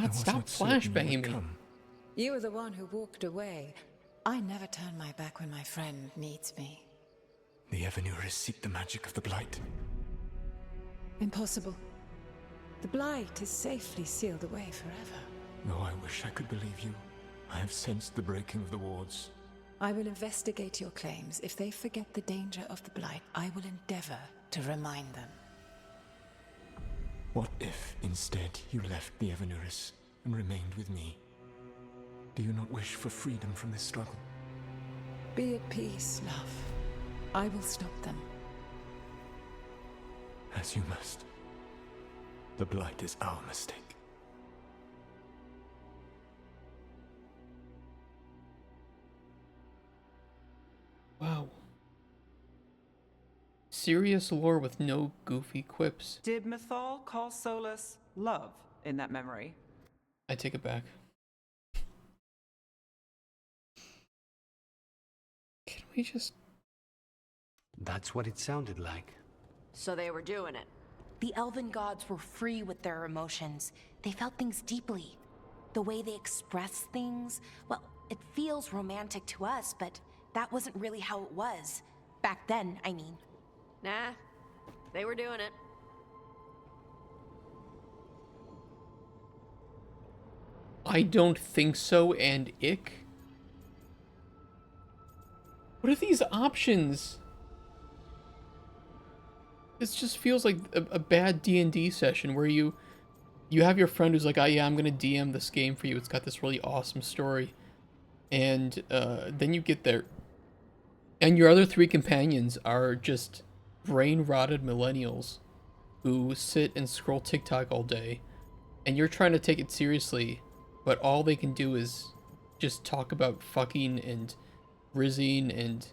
S1: God, stop flashbanging me.
S14: You were the one who walked away. I never turn my back when my friend needs me.
S16: The Evanurus seek the magic of the Blight.
S14: Impossible. The Blight is safely sealed away forever.
S16: Though I wish I could believe you. I have sensed the breaking of the wards.
S14: I will investigate your claims. If they forget the danger of the Blight, I will endeavor to remind them.
S16: What if, instead, you left the Evanurus and remained with me? Do you not wish for freedom from this struggle?
S14: Be at peace, love. I will stop them.
S16: As you must. The Blight is our mistake.
S1: Wow. Serious lore with no goofy quips.
S7: Did Mythal call Solus love in that memory?
S1: I take it back. Can we just...
S15: That's what it sounded like.
S21: So they were doing it.
S20: The elven gods were free with their emotions. They felt things deeply. The way they express things, well, it feels romantic to us, but that wasn't really how it was. Back then, I mean.
S21: Nah, they were doing it.
S1: I don't think so, and ick. What are these options? This just feels like a bad D&D session where you have your friend who's like, oh yeah, I'm gonna DM this game for you. It's got this really awesome story. And then you get there. And your other three companions are just brain-rotted millennials who sit and scroll TikTok all day. And you're trying to take it seriously, but all they can do is just talk about fucking and rizzing and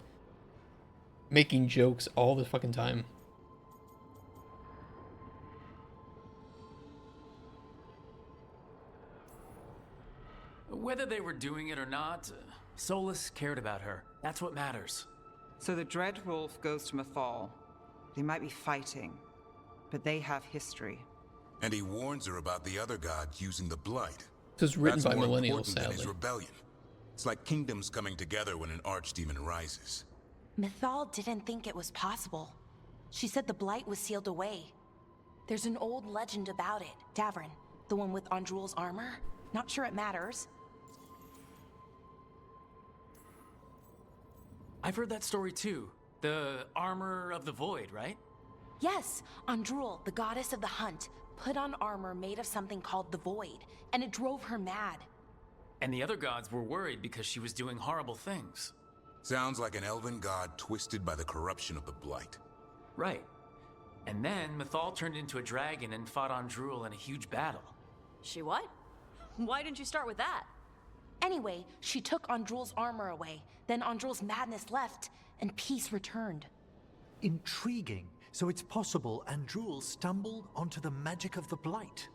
S1: making jokes all the fucking time.
S22: Whether they were doing it or not, Solus cared about her. That's what matters.
S7: So the Dreadwolf goes to Mythal. They might be fighting, but they have history.
S12: And he warns her about the other gods using the Blight.
S1: This is written
S12: That's
S1: by
S12: more
S1: millennials,
S12: important than his
S1: sadly.
S12: rebellion. It's like kingdoms coming together when an archdemon rises.
S20: Mythal didn't think it was possible. She said the Blight was sealed away. There's an old legend about it. Davrin, the one with Andrul's armor. Not sure it matters.
S22: I've heard that story too. The armor of the void, right?
S20: Yes, Andrul, the goddess of the hunt, put on armor made of something called the Void, and it drove her mad.
S22: And the other gods were worried because she was doing horrible things.
S12: Sounds like an elven god twisted by the corruption of the Blight.
S22: Right. And then Mythal turned into a dragon and fought Andrul in a huge battle.
S21: She what? Why didn't you start with that?
S20: Anyway, she took Andrul's armor away, then Andrul's madness left, and peace returned.
S18: Intriguing. So it's possible Andrul stumbled onto the magic of the Blight.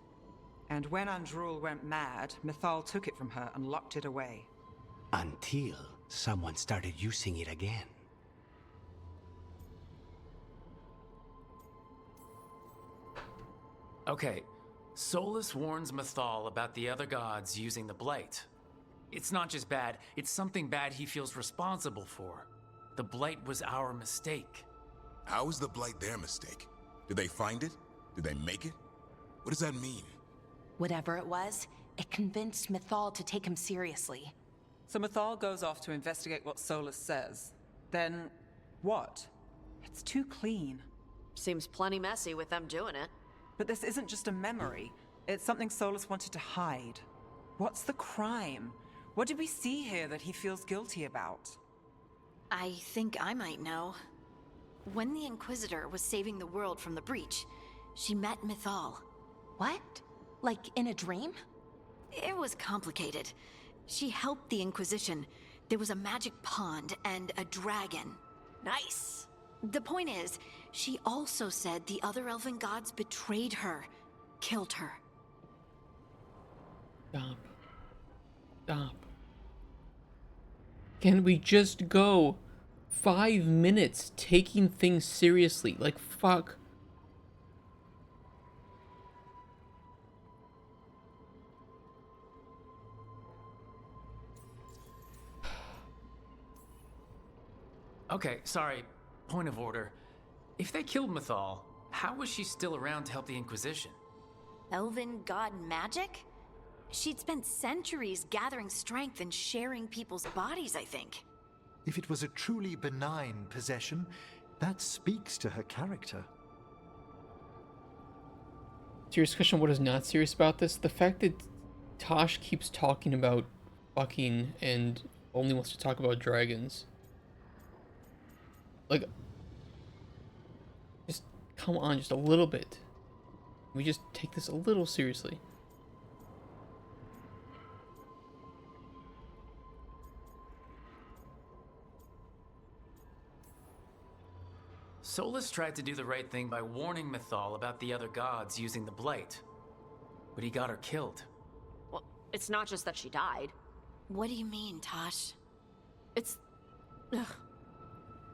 S7: And when Andrul went mad, Mythal took it from her and locked it away.
S15: Until someone started using it again.
S22: Okay, Solus warns Mythal about the other gods using the Blight. It's not just bad, it's something bad he feels responsible for. The Blight was our mistake.
S12: How is the Blight their mistake? Did they find it? Did they make it? What does that mean?
S20: Whatever it was, it convinced Mythal to take him seriously.
S7: So Mythal goes off to investigate what Solus says. Then, what? It's too clean.
S21: Seems plenty messy with them doing it.
S7: But this isn't just a memory. It's something Solus wanted to hide. What's the crime? What did we see here that he feels guilty about?
S5: I think I might know. When the Inquisitor was saving the world from the breach, she met Mythal.
S20: What? Like in a dream?
S5: It was complicated. She helped the Inquisition. There was a magic pond and a dragon.
S21: Nice.
S5: The point is, she also said the other elven gods betrayed her, killed her.
S1: Stop. Stop. Can we just go 5 minutes taking things seriously? Like, fuck.
S22: Okay, sorry. Point of order. If they killed Mythal, how was she still around to help the Inquisition?
S5: Elven god magic? She'd spent centuries gathering strength and sharing people's bodies, I think.
S18: If it was a truly benign possession, that speaks to her character.
S1: Serious question, what is not serious about this? The fact that Tosh keeps talking about fucking and only wants to talk about dragons. Like, just come on, just a little bit. We just take this a little seriously.
S22: Solus tried to do the right thing by warning Mythal about the other gods using the Blight. But he got her killed.
S21: Well, it's not just that she died.
S5: What do you mean, Tosh?
S21: It's... Ugh.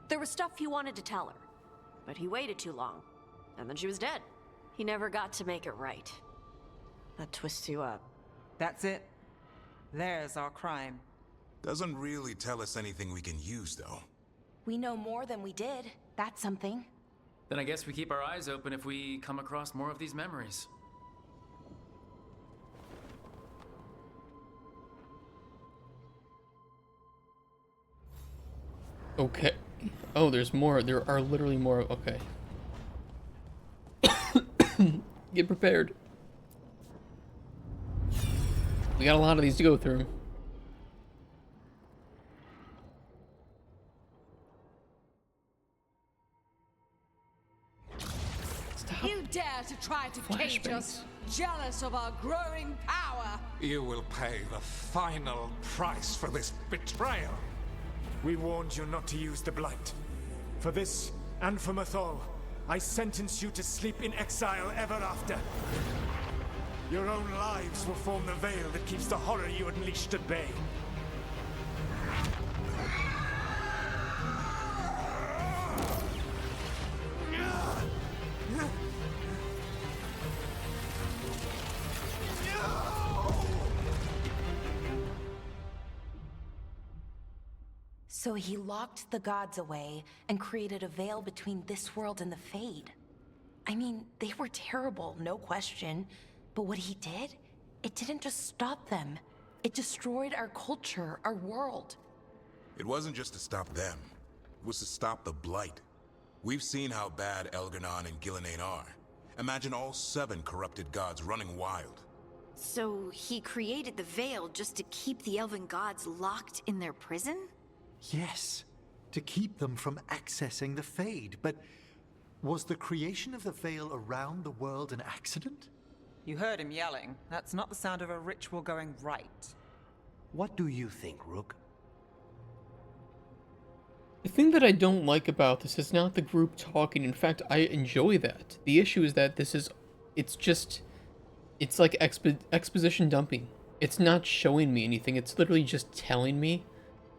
S21: There was stuff he wanted to tell her, but he waited too long, and then she was dead. He never got to make it right. That twists you up.
S7: That's it. There's our crime.
S12: Doesn't really tell us anything we can use, though.
S20: We know more than we did. That's something.
S22: Then I guess we keep our eyes open if we come across more of these memories.
S1: Okay. Oh, there's more. There are literally more. Okay. Get prepared. We got a lot of these to go through.
S8: You dare to try to cage us, jealous of our growing power.
S10: You will pay the final price for this betrayal.
S16: We warned you not to use the Blight. For this, and for Mythal, I sentence you to sleep in exile ever after. Your own lives will form the veil that keeps the horror you unleashed at bay.
S20: So he locked the gods away and created a veil between this world and the Fade. I mean, they were terrible, no question. But what he did, it didn't just stop them. It destroyed our culture, our world.
S12: It wasn't just to stop them. It was to stop the Blight. We've seen how bad Elgar'nan and Gillenane are. Imagine all 7 corrupted gods running wild.
S5: So he created the Veil just to keep the elven gods locked in their prison?
S18: Yes, to keep them from accessing the Fade. But was the creation of the Veil around the world an accident?
S7: You heard him yelling. That's not the sound of a ritual going right.
S15: What do you think, Rook?
S1: The thing that I don't like about this is not the group talking. In fact, I enjoy that. The issue is that it's like exposition dumping. It's not showing me anything. It's literally just telling me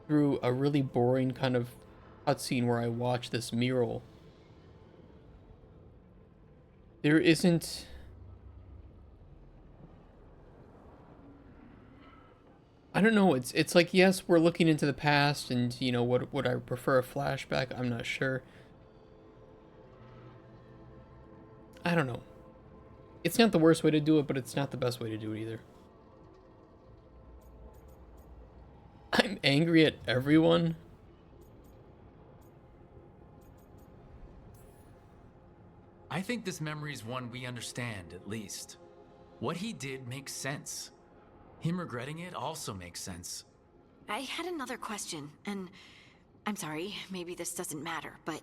S1: through a really boring kind of cutscene where I watch this mural. There isn't... I don't know, it's like, yes, we're looking into the past, and, you know, would I prefer a flashback? I'm not sure. I don't know. It's not the worst way to do it, but it's not the best way to do it either. I'm angry at everyone.
S22: I think this memory is one we understand, at least. What he did makes sense. Him regretting it also makes sense.
S5: I had another question, and I'm sorry, maybe this doesn't matter, but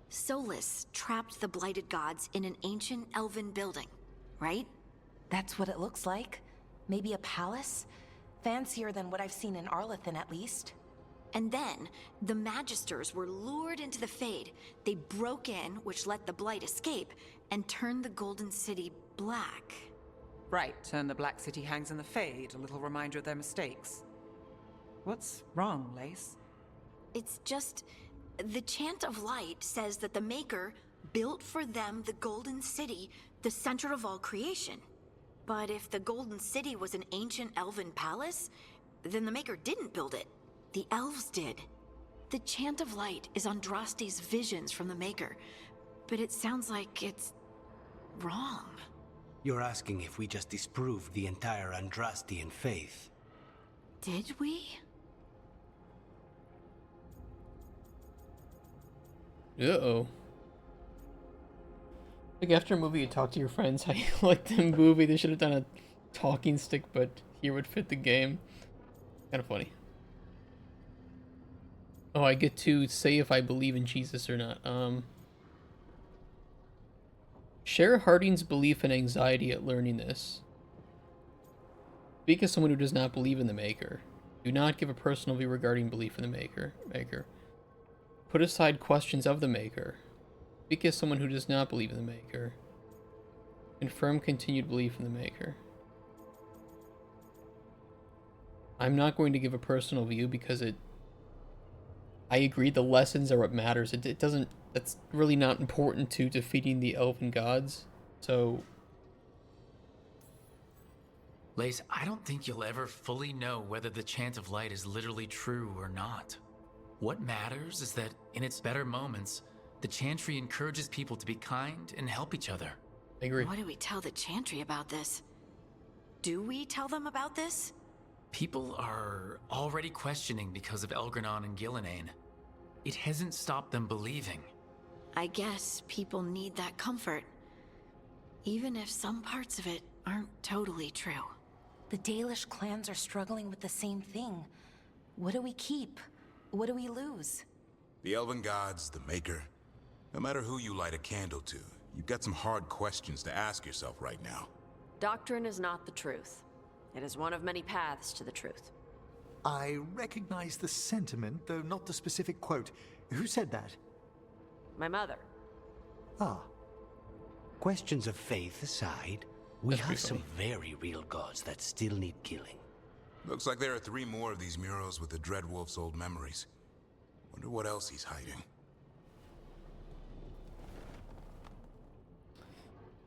S5: Solus trapped the blighted gods in an ancient elven building, right?
S20: That's what it looks like. Maybe a palace? Fancier than what I've seen in Arlethan, at least.
S5: And then, the Magisters were lured into the Fade. They broke in, which let the Blight escape, and turned the Golden City black.
S7: Right, and the Black City hangs in the Fade, a little reminder of their mistakes. What's wrong, Lace?
S5: It's just... the Chant of Light says that the Maker built for them the Golden City, the center of all creation. But if the Golden City was an ancient elven palace, then the Maker didn't build it. The elves did. The Chant of Light is Andraste's visions from the Maker, but it sounds like it's wrong.
S15: You're asking if we just disproved the entire Andrastian faith.
S5: Did we?
S1: Uh-oh. Like after a movie, you talk to your friends how you like the movie. They should have done a talking stick, but here would fit the game. Kind of funny. Oh, I get to say if I believe in Jesus or not. Share Harding's belief and anxiety at learning this. Speak as someone who does not believe in the Maker. Do not give a personal view regarding belief in the Maker. Put aside questions of the Maker. Speak as someone who does not believe in the Maker. Confirm continued belief in the Maker. I'm not going to give a personal view because I agree the lessons are what matters. It doesn't... That's really not important to defeating the elven gods. So...
S3: Lace, I don't think you'll ever fully know whether the Chant of Light is literally true or not. What matters is that in its better moments, the Chantry encourages people to be kind and help each other.
S1: I agree.
S5: What do we tell the Chantry about this? Do we tell them about this?
S3: People are already questioning because of Elgranon and Gillenane. It hasn't stopped them believing.
S5: I guess people need that comfort, even if some parts of it aren't totally true.
S20: The Dalish clans are struggling with the same thing. What do we keep? What do we lose?
S12: The elven gods, the Maker. No matter who you light a candle to, you've got some hard questions to ask yourself right now.
S21: Doctrine is not the truth. It is one of many paths to the truth.
S18: I recognize the sentiment, though not the specific quote. Who said that?
S21: My mother.
S15: Ah. Questions of faith aside, we have some very real gods that still need killing.
S12: Looks like there are 3 more of these murals with the Dreadwolf's old memories. Wonder what else he's hiding.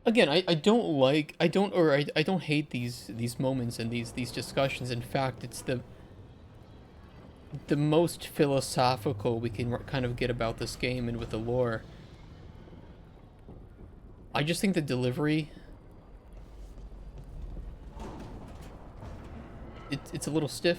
S1: Again, I don't hate these moments and these discussions. In fact, it's the most philosophical we can kind of get about this game and with the lore. I just think the delivery, it's a little stiff.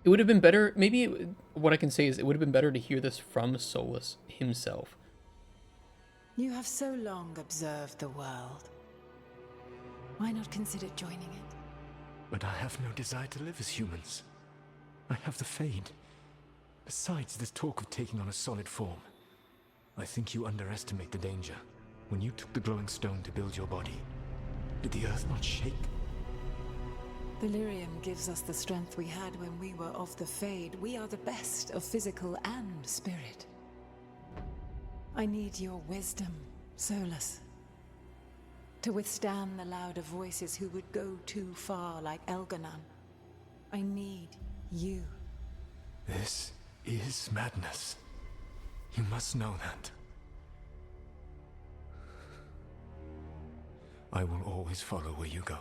S1: It would have been better, maybe what I can say is it would have been better to hear this from Solus himself.
S14: You have so long observed the world. Why not consider joining it?
S16: But I have no desire to live as humans. I have the Fade. Besides, this talk of taking on a solid form. I think you underestimate the danger. When you took the glowing stone to build your body, did the earth not shake?
S14: Delirium gives us the strength we had when we were of the Fade. We are the best of physical and spirit. I need your wisdom, Solus. To withstand the louder voices who would go too far like Elganon. I need you.
S16: This is madness. You must know that. I will always follow where you go.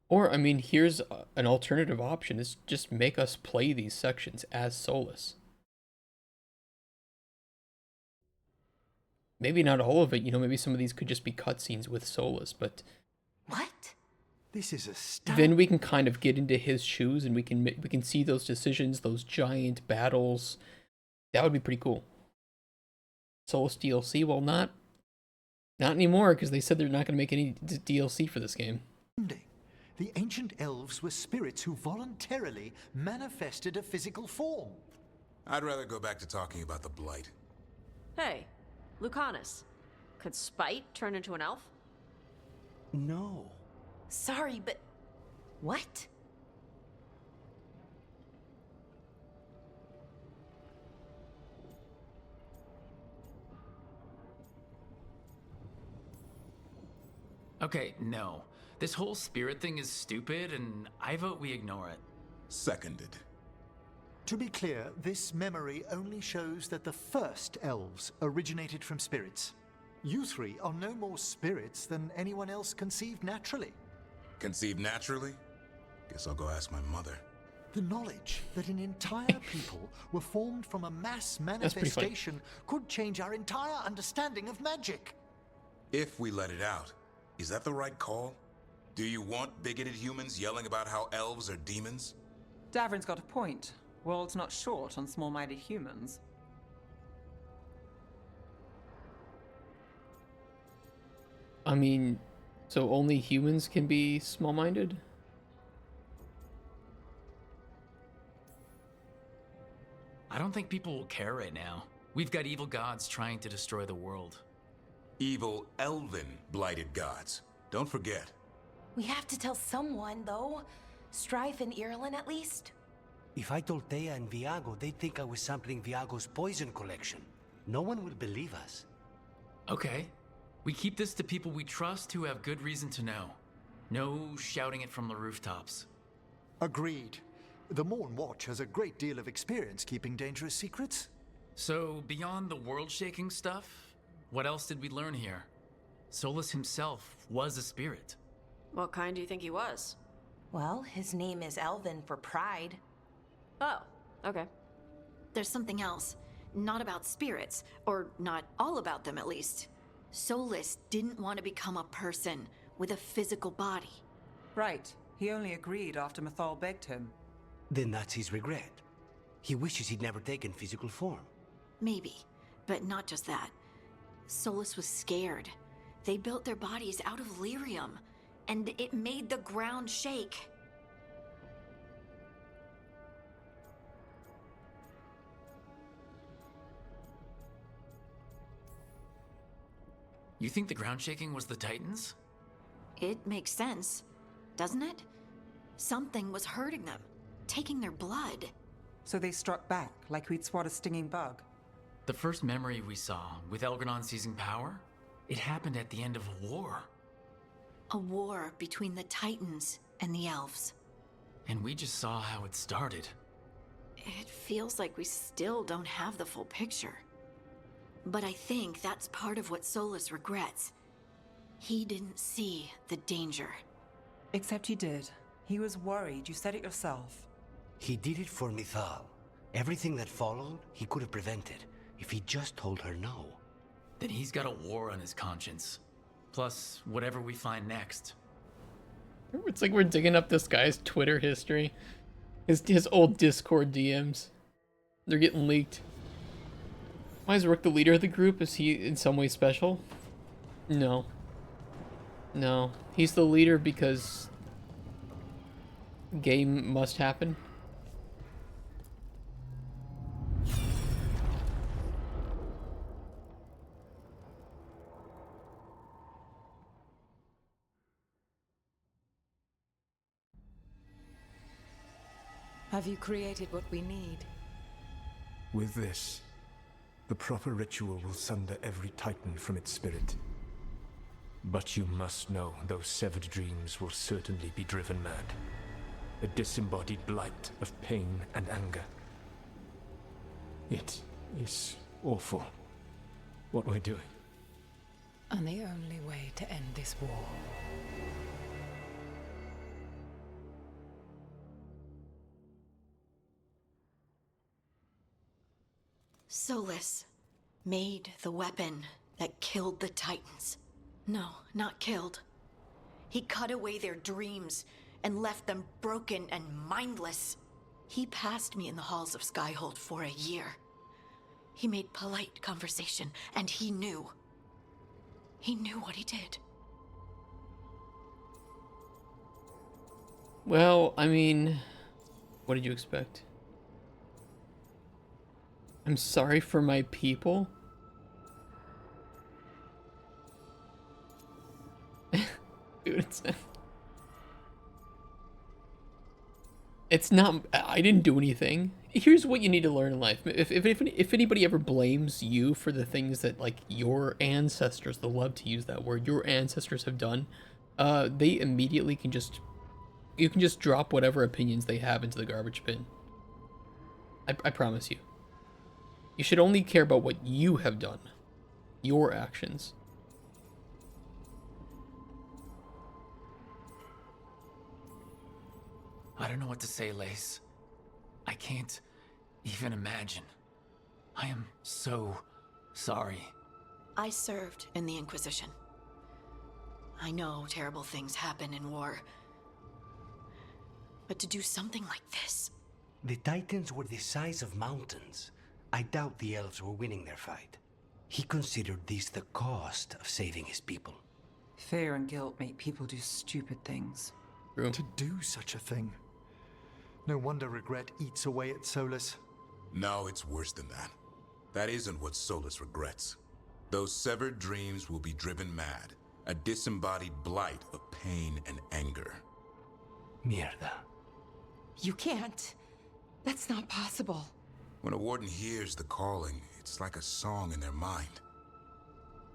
S1: Or, I mean, here's an alternative option, is just make us play these sections as Solus. Maybe not all of it, you know, maybe some of these could just be cutscenes with Solus, but...
S5: What?
S18: This is a
S1: then we can kind of get into his shoes and we can see those decisions, those giant battles. That would be pretty cool. Solus DLC, well, not anymore, because they said they're not going to make any DLC for this game.
S18: The ancient elves were spirits who voluntarily manifested a physical form.
S12: I'd rather go back to talking about the Blight.
S21: Hey, Lucanus. Could Spite turn into an elf?
S15: No.
S20: Sorry, but... what?
S3: Okay, no. This whole spirit thing is stupid, and I vote we ignore it.
S12: Seconded.
S18: To be clear, this memory only shows that the first elves originated from spirits. You three are no more spirits than anyone else conceived naturally.
S12: Conceived naturally? Guess I'll go ask my mother.
S18: The knowledge that an entire people were formed from a mass manifestation could change our entire understanding of magic.
S12: If we let it out, is that the right call? Do you want bigoted humans yelling about how elves are demons?
S7: Davrin's got a point. World's not short on small-minded humans.
S1: I mean, so only humans can be small-minded?
S3: I don't think people will care right now. We've got evil gods trying to destroy the world.
S12: Evil elven blighted gods. Don't forget.
S20: We have to tell someone, though. Strife and Ireland, at least.
S15: If I told Thea and Viago, they'd think I was sampling Viago's poison collection. No one will believe us.
S3: Okay. We keep this to people we trust who have good reason to know. No shouting it from the rooftops.
S18: Agreed. The Morn Watch has a great deal of experience keeping dangerous secrets.
S3: So, beyond the world-shaking stuff, what else did we learn here? Solus himself was a spirit.
S21: What kind do you think he was?
S20: Well, his name is Elven for pride.
S21: Oh, okay.
S5: There's something else. Not about spirits, or not all about them at least. Solus didn't want to become a person with a physical body.
S7: Right. He only agreed after Mythal begged him.
S15: Then that's his regret. He wishes he'd never taken physical form.
S5: Maybe, but not just that. Solus was scared. They built their bodies out of lyrium, and it made the ground shake.
S3: You think the ground shaking was the Titans?
S5: It makes sense, doesn't it? Something was hurting them, taking their blood.
S7: So they struck back, like we'd swat a stinging bug.
S3: The first memory we saw, with Elgranon seizing power, it happened at the end of a war.
S5: A war between the Titans and the elves.
S3: And we just saw how it started.
S5: It feels like we still don't have the full picture. But I think that's part of what Solus regrets. He didn't see the danger.
S7: Except he did. He was worried. You said it yourself.
S15: He did it for Mythal. Everything that followed, he could have prevented, if he just told her no.
S3: Then he's got a war on his conscience. Plus, whatever we find next.
S1: It's like we're digging up this guy's Twitter history. His old Discord DMs. They're getting leaked. Why is Rook the leader of the group? Is he in some way special? No. No. He's the leader because game must happen.
S14: Have you created what we need?
S16: With this, the proper ritual will sunder every Titan from its spirit. But you must know those severed dreams will certainly be driven mad. A disembodied blight of pain and anger. It is awful what we're doing.
S14: And the only way to end this war.
S5: Solus made the weapon that killed the Titans. No, not killed. He cut away their dreams and left them broken and mindless. He passed me in the halls of Skyhold for a year. He made polite conversation, and he knew. He knew what he did.
S1: Well, I mean, what did you expect? I'm sorry for my people. Dude, it's not. I didn't do anything. Here's what you need to learn in life. If anybody ever blames you for the things that like your ancestors, they'll love to use that word, your ancestors have done, they immediately can just, you can just drop whatever opinions they have into the garbage bin. I promise you. You should only care about what you have done, your actions.
S3: I don't know what to say, Lace. I can't even imagine. I am so sorry.
S5: I served in the Inquisition. I know terrible things happen in war. But to do something like this...
S15: The Titans were the size of mountains. I doubt the elves were winning their fight. He considered this the cost of saving his people.
S7: Fear and guilt make people do stupid things.
S18: To do such a thing. No wonder regret eats away at Solus.
S12: No, it's worse than that. That isn't what Solus regrets. Those severed dreams will be driven mad. A disembodied blight of pain and anger.
S15: Mierda.
S20: You can't. That's not possible.
S12: When a warden hears the calling, it's like a song in their mind.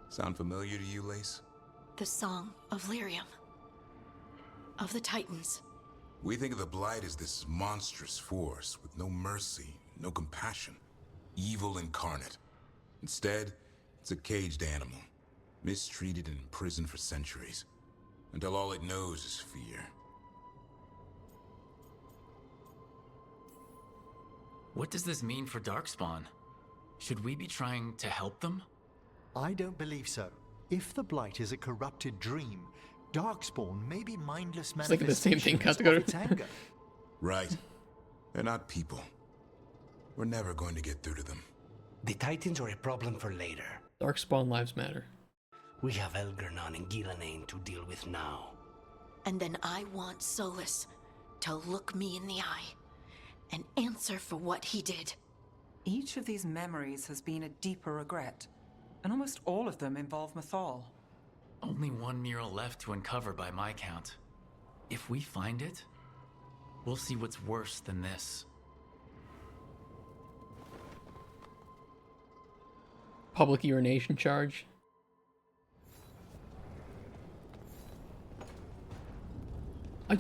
S12: Sound familiar to you, Lace?
S5: The song of Lyrium. Of the Titans.
S12: We think of the Blight as this monstrous force with no mercy, no compassion. Evil incarnate. Instead, it's a caged animal. Mistreated and imprisoned for centuries. Until all it knows is fear.
S3: What does this mean for Darkspawn? Should we be trying to help them?
S18: I don't believe so. If the Blight is a corrupted dream, Darkspawn may be mindless
S1: It's like the same thing,
S18: manifestations of its anger.
S12: Right. They're not people. We're never going to get through to them.
S15: The Titans are a problem for later.
S1: Darkspawn lives matter.
S15: We have Elgernon and Gillenane to deal with now.
S5: And then I want Solus to look me in the eye and answer for what he did.
S7: Each of these memories has been a deeper regret, and almost all of them involve Mythal.
S3: Only one mural left to uncover by my count. If we find it, we'll see what's worse than this.
S1: Public urination charge.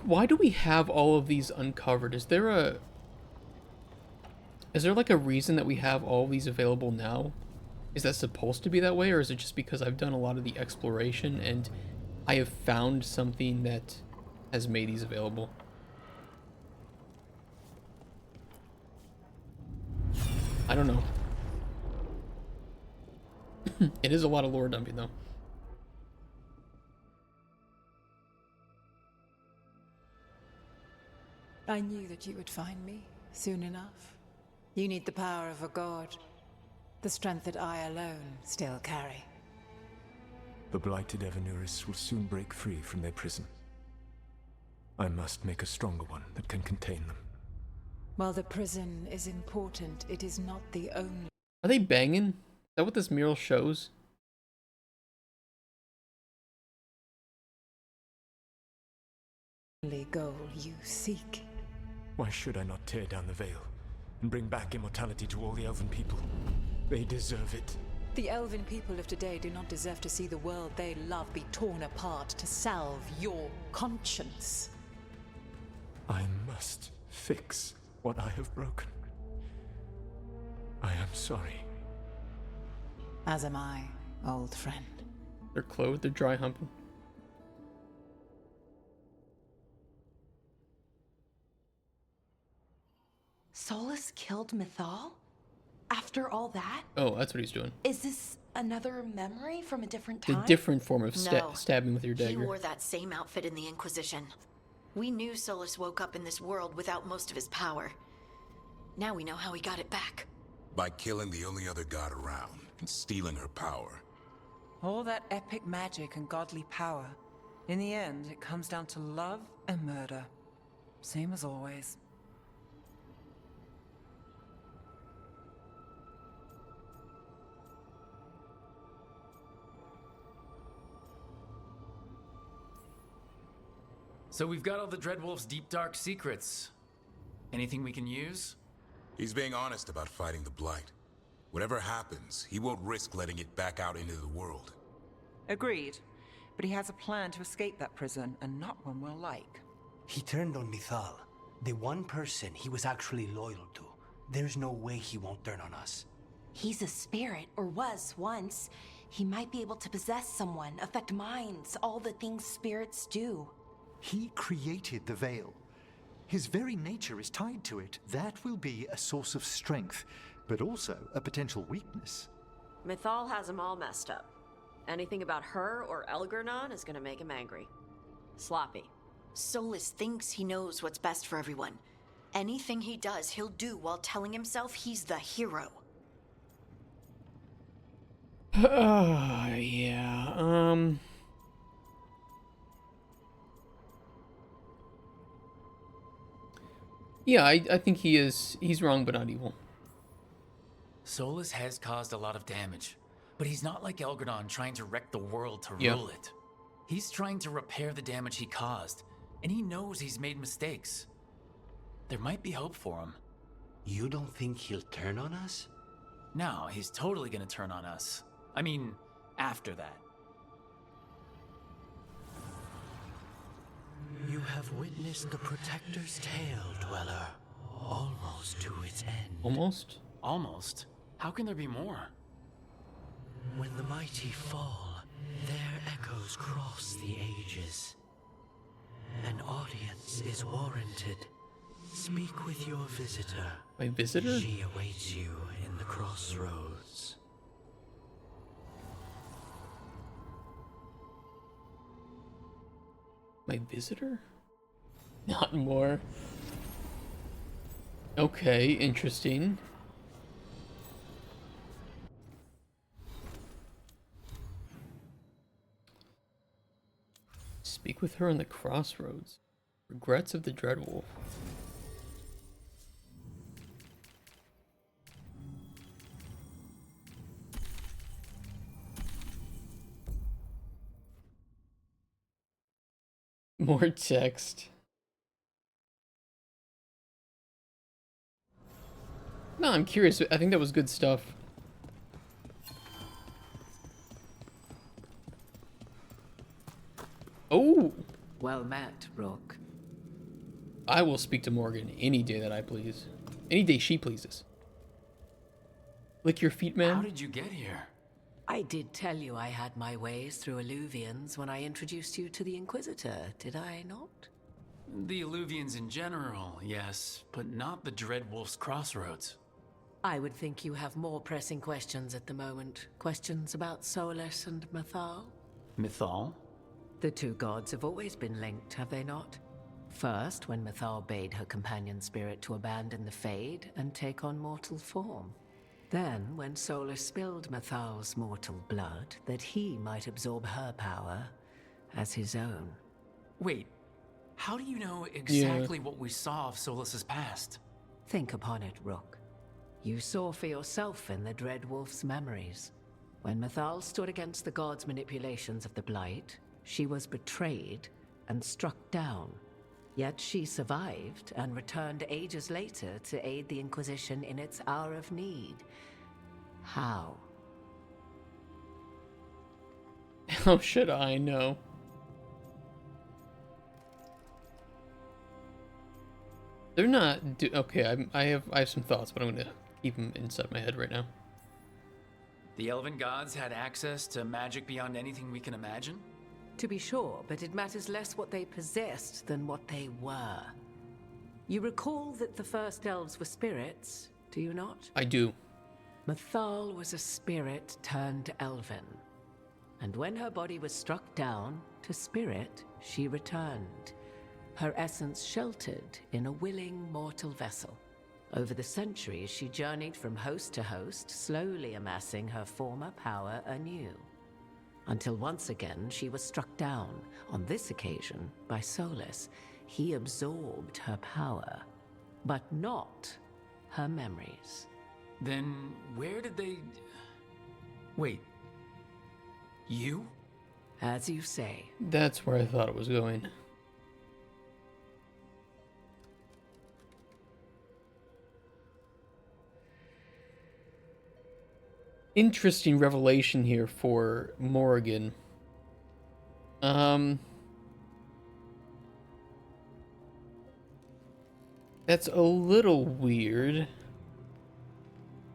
S1: Why do we have all of these uncovered? Is there like a reason that we have all of these available now? Is that supposed to be that way, or is it just because I've done a lot of the exploration and I have found something that has made these available? I don't know. It is a lot of lore dumping, though.
S14: I knew that you would find me soon enough. You need the power of a god. The strength that I alone still carry.
S16: The blighted Evanuris will soon break free from their prison. I must make a stronger one that can contain them.
S14: While the prison is important, it is not the only...
S1: Are they banging? Is that what this mural shows?
S14: goal you seek.
S16: Why should I not tear down the veil and bring back immortality to all the elven people? They deserve it.
S14: The elven people of today do not deserve to see the world they love be torn apart to salve your conscience.
S16: I must fix what I have broken. I am sorry.
S14: As am I, old friend.
S1: They're clothed, they're dry humping.
S20: Solus killed Mythal? After all that?
S1: Oh, that's what he's doing.
S20: Is this another memory from a different
S1: The
S20: time?
S1: different form of
S5: No.
S1: stabbing with your
S5: He
S1: dagger.
S5: wore that same outfit in the Inquisition. We knew Solus woke up in this world without most of his power. Now we know how he got it back.
S12: By killing the only other god around and stealing her power.
S7: All that epic magic and godly power. In the end, it comes down to love and murder. Same as always.
S3: So we've got all the Dreadwolf's deep dark secrets. Anything we can use?
S12: He's being honest about fighting the Blight. Whatever happens, he won't risk letting it back out into the world.
S7: Agreed. But he has a plan to escape that prison, and not one we'll like.
S15: He turned on Mythal, the one person he was actually loyal to. There's no way he won't turn on us.
S20: He's a spirit, or was once. He might be able to possess someone, affect minds, all the things spirits do.
S18: He created the Veil. His very nature is tied to it. That will be a source of strength, but also a potential weakness.
S21: Mythal has him all messed up. Anything about her or Elgernon is gonna make him angry. Sloppy.
S5: Solus thinks he knows what's best for everyone. Anything he does, he'll do while telling himself he's the hero.
S1: Yeah, Yeah, I think he's wrong but not evil.
S22: Solus has caused a lot of damage, but he's not like Elgernon trying to wreck the world to
S1: Yeah.
S22: rule it. He's trying to repair the damage he caused, and he knows he's made mistakes. There might be hope for him.
S15: You don't think he'll turn on us?
S22: No, he's totally gonna turn on us. I mean, after that.
S15: You have witnessed the Protector's tale, Dweller. Almost to its end.
S1: Almost?
S22: Almost? How can there be more?
S15: When the mighty fall, their echoes cross the ages. An audience is warranted. Speak with your visitor.
S1: My visitor?
S15: She awaits you in the crossroads.
S1: My visitor? Not more. Okay, interesting. Speak with her in the crossroads. Regrets of the Dreadwolf. More text. No, I'm curious. I think that was good stuff. Oh!
S9: Well met, Rook.
S1: I will speak to Morgan any day that I please. Any day she pleases. Lick your feet, man.
S22: How did you get here?
S9: I did tell you I had my ways through Illuvians when I introduced you to the Inquisitor, did I not?
S22: The Illuvians in general, yes, but not the Dreadwolf's crossroads.
S9: I would think you have more pressing questions at the moment. Questions about Solus and Mythal?
S22: Mythal?
S9: The two gods have always been linked, have they not? First, when Mythal bade her companion spirit to abandon the Fade and take on mortal form. Then, when Solus spilled Mythal's mortal blood, that he might absorb her power as his own.
S22: Wait, how do you know exactly what we saw of Solus's past?
S9: Think upon it, Rook. You saw for yourself in the Dreadwolf's memories. When Mythal stood against the gods' manipulations of the Blight, she was betrayed and struck down. Yet she survived and returned ages later to aid the Inquisition in its hour of need. How?
S1: How should I know? They're not. Okay, I have some thoughts, but I'm gonna keep them inside my head right now.
S22: The Elven gods had access to magic beyond anything we can imagine?
S9: To be sure, but it matters less what they possessed than what they were. You recall that the first elves were spirits, do you not?
S1: I do.
S9: Mythal was a spirit turned elven. And when her body was struck down, to spirit she returned. Her essence sheltered in a willing mortal vessel. Over the centuries, she journeyed from host to host, slowly amassing her former power anew. Until once again she was struck down, on this occasion by Solus. He absorbed her power, but not her memories.
S22: Then where did they... Wait. You?
S9: As you say.
S1: That's where I thought it was going. Interesting revelation here for Morgan. That's a little weird.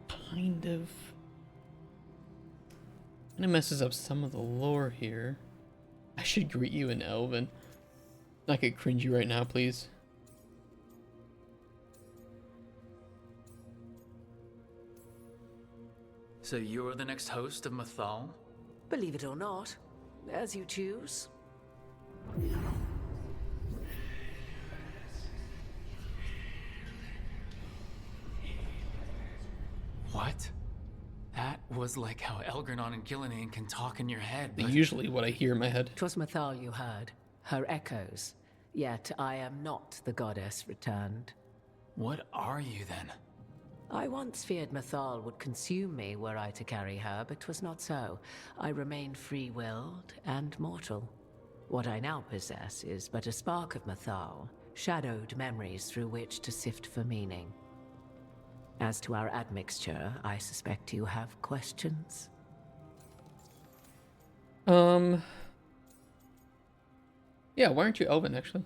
S1: Kind of messes up some of the lore here. I should greet you in Elven. Not get cringy right now, please.
S22: So you're the next host of Mythal?
S9: Believe it or not, as you choose.
S22: What? That was like how Elgranon and Gillenane can talk in your head, but...
S1: Usually what I hear in my head.
S9: 'Twas Mythal you heard, her echoes. Yet I am not the goddess returned.
S22: What are you then?
S9: I once feared Mythal would consume me were I to carry her, but 'twas not so. I remain free-willed and mortal. What I now possess is but a spark of Mythal, shadowed memories through which to sift for meaning. As to our admixture, I suspect you have questions.
S1: Yeah, why aren't you Elven, actually?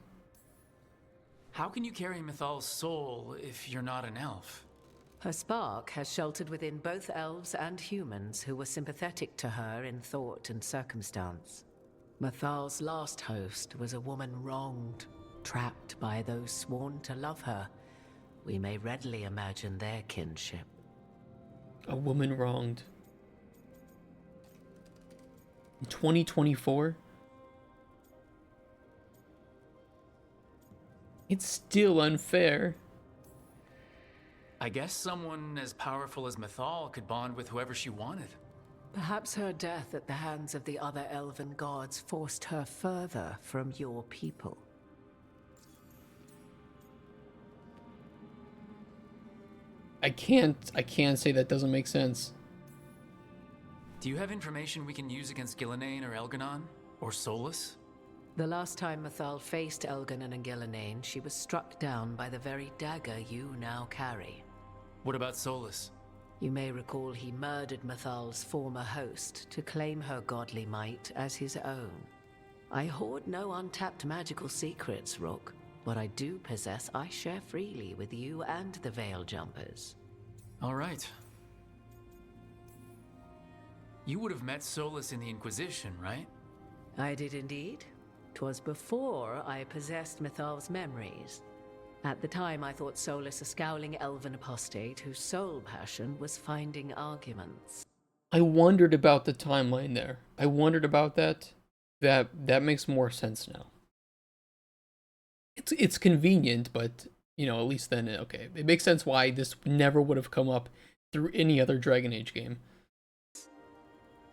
S22: How can you carry Mythal's soul if you're not an elf?
S9: Her spark has sheltered within both elves and humans who were sympathetic to her in thought and circumstance. Mythal's last host was a woman wronged, trapped by those sworn to love her. We may readily imagine their kinship.
S1: A woman wronged. In 2024? It's still unfair.
S22: I guess someone as powerful as Mythal could bond with whoever she wanted.
S9: Perhaps her death at the hands of the other elven gods forced her further from your people.
S1: I can't say that doesn't make sense.
S22: Do you have information we can use against Gillenane or Elgranon? Or Solus?
S9: The last time Mythal faced Elganon and Gillenane, she was struck down by the very dagger you now carry.
S22: What about Solus?
S9: You may recall he murdered Mythal's former host to claim her godly might as his own. I hoard no untapped magical secrets, Rook. What I do possess, I share freely with you and the Veil Jumpers.
S22: All right. You would have met Solus in the Inquisition, right?
S9: I did indeed. 'Twas before I possessed Mythal's memories. At the time, I thought Solus a scowling elven apostate whose sole passion was finding arguments.
S1: I wondered about the timeline there. I wondered about that. That makes more sense now. It's convenient, but you know, at least then okay, it makes sense why this never would have come up through any other Dragon Age game.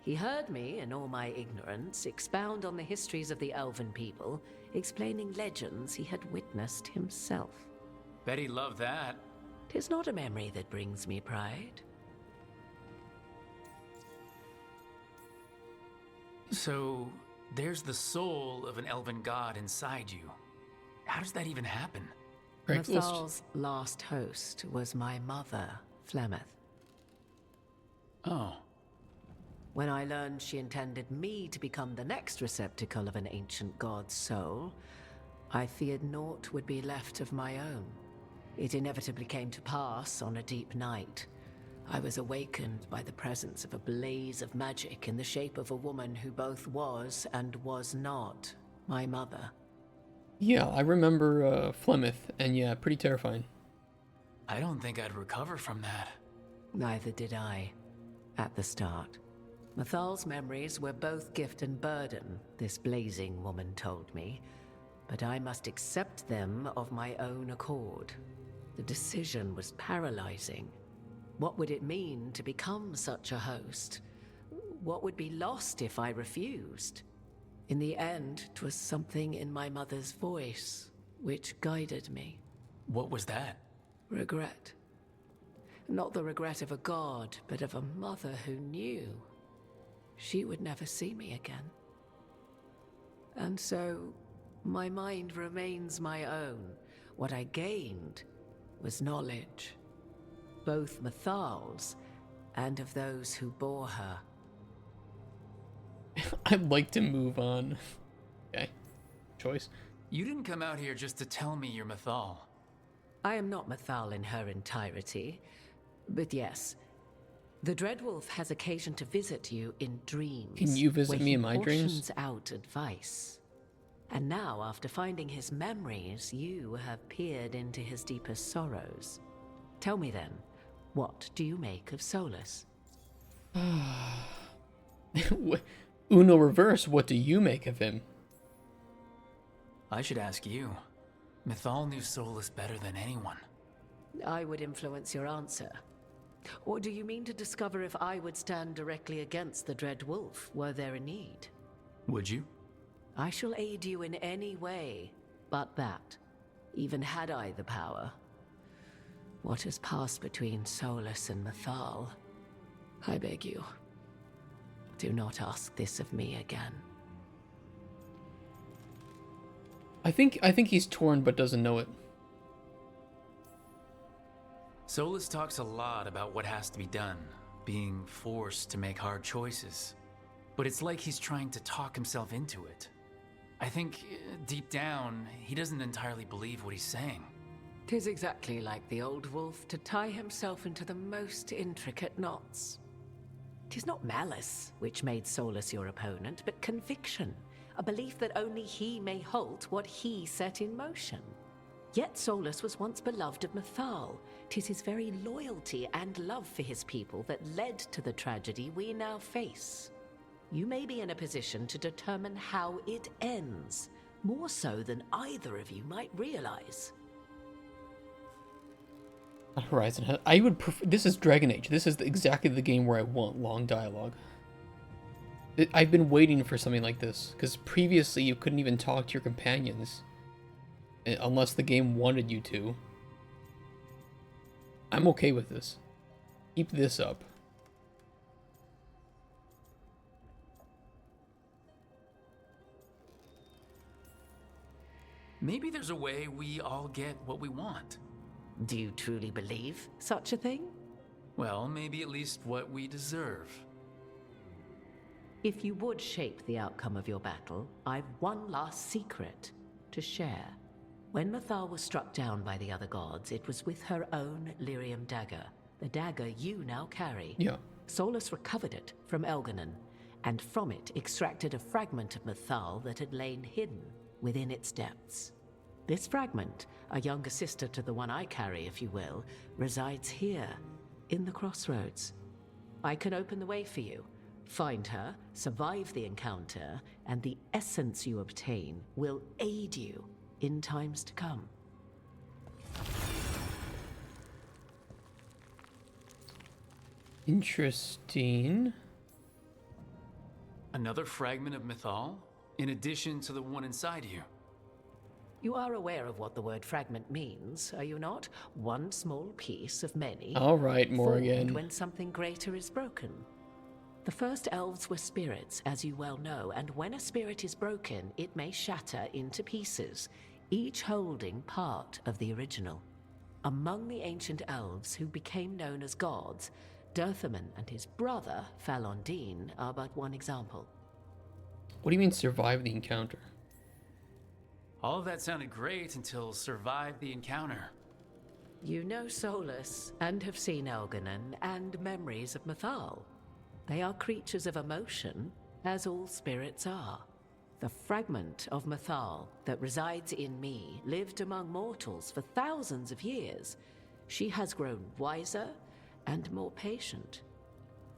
S9: He heard me, in all my ignorance, expound on the histories of the elven people, explaining legends he had witnessed himself.
S22: Bet he loved that.
S9: 'Tis not a memory that brings me pride.
S22: So, there's the soul of an elven god inside you. How does that even happen?
S9: Mythal's last host was my mother, Flemeth.
S22: Oh.
S9: When I learned she intended me to become the next receptacle of an ancient god's soul, I feared naught would be left of my own. It inevitably came to pass on a deep night. I was awakened by the presence of a blaze of magic in the shape of a woman who both was and was not my mother.
S1: Yeah, I remember Flemeth, and yeah, pretty terrifying.
S22: I don't think I'd recover from that.
S9: Neither did I, at the start. Mythal's memories were both gift and burden, this blazing woman told me, but I must accept them of my own accord. The decision was paralyzing. What would it mean to become such a host? What would be lost if I refused? In the end, 'twas something in my mother's voice which guided me.
S22: What was that?
S9: Regret. Not the regret of a god, but of a mother who knew she would never see me again. And so, my mind remains my own. What I gained was knowledge, both Mythal's and of those who bore her.
S1: I'd like to move on. Okay. Choice.
S22: You didn't come out here just to tell me you're Mythal.
S9: I am not Mythal in her entirety, but yes, the Dreadwolf has occasion to visit you in dreams.
S1: Can you visit
S9: where
S1: me
S9: he
S1: in my dreams?
S9: portions out advice. And now, after finding his memories, you have peered into his deepest sorrows. Tell me then, what do you make of Solus?
S1: Uno reverse, what do you make of him?
S22: I should ask you. Mythal knew Solus better than anyone.
S9: I would influence your answer. Or do you mean to discover if I would stand directly against the Dread Wolf were there a need?
S22: Would you?
S9: I shall aid you in any way but that, even had I the power. What has passed between Solus and Mythal, I beg you, do not ask this of me again.
S1: I think he's torn but doesn't know it.
S22: Solus talks a lot about what has to be done, being forced to make hard choices. But it's like he's trying to talk himself into it. I think, deep down, he doesn't entirely believe what he's saying.
S9: 'Tis exactly like the old wolf to tie himself into the most intricate knots. 'Tis not malice which made Solus your opponent, but conviction, a belief that only he may halt what he set in motion. Yet Solus was once beloved of Mythal. 'Tis his very loyalty and love for his people that led to the tragedy we now face. You may be in a position to determine how it ends, more so than either of you might realize.
S1: Horizon, I would prefer, this is Dragon Age. This is exactly the game where I want long dialogue. I've been waiting for something like this, because previously you couldn't even talk to your companions unless the game wanted you to. I'm okay with this. Keep this up.
S22: Maybe there's a way we all get what we want.
S9: Do you truly believe such a thing?
S22: Well, maybe at least what we deserve.
S9: If you would shape the outcome of your battle, I've one last secret to share. When Mythal was struck down by the other gods, it was with her own lyrium dagger, the dagger you now carry.
S1: Yeah.
S9: Solus recovered it from Elganon, and from it extracted a fragment of Mythal that had lain hidden within its depths. This fragment, a younger sister to the one I carry, if you will, resides here, in the crossroads. I can open the way for you. Find her, survive the encounter, and the essence you obtain will aid you in times to come.
S1: Interesting.
S22: Another fragment of Mythal, in addition to the one inside you.
S9: You are aware of what the word fragment means, are you not? One small piece of many.
S1: All right, Morgan.
S9: Formed when something greater is broken. The first elves were spirits, as you well know, and when a spirit is broken, it may shatter into pieces, each holding part of the original. Among the ancient elves who became known as gods, Dirthaman and his brother, Falondine, are but one example.
S1: What do you mean survive the encounter?
S22: All of that sounded great until survive the encounter.
S9: You know Solus, and have seen Elganon, and memories of Mythal. They are creatures of emotion, as all spirits are. The fragment of Mythal that resides in me lived among mortals for thousands of years. She has grown wiser and more patient.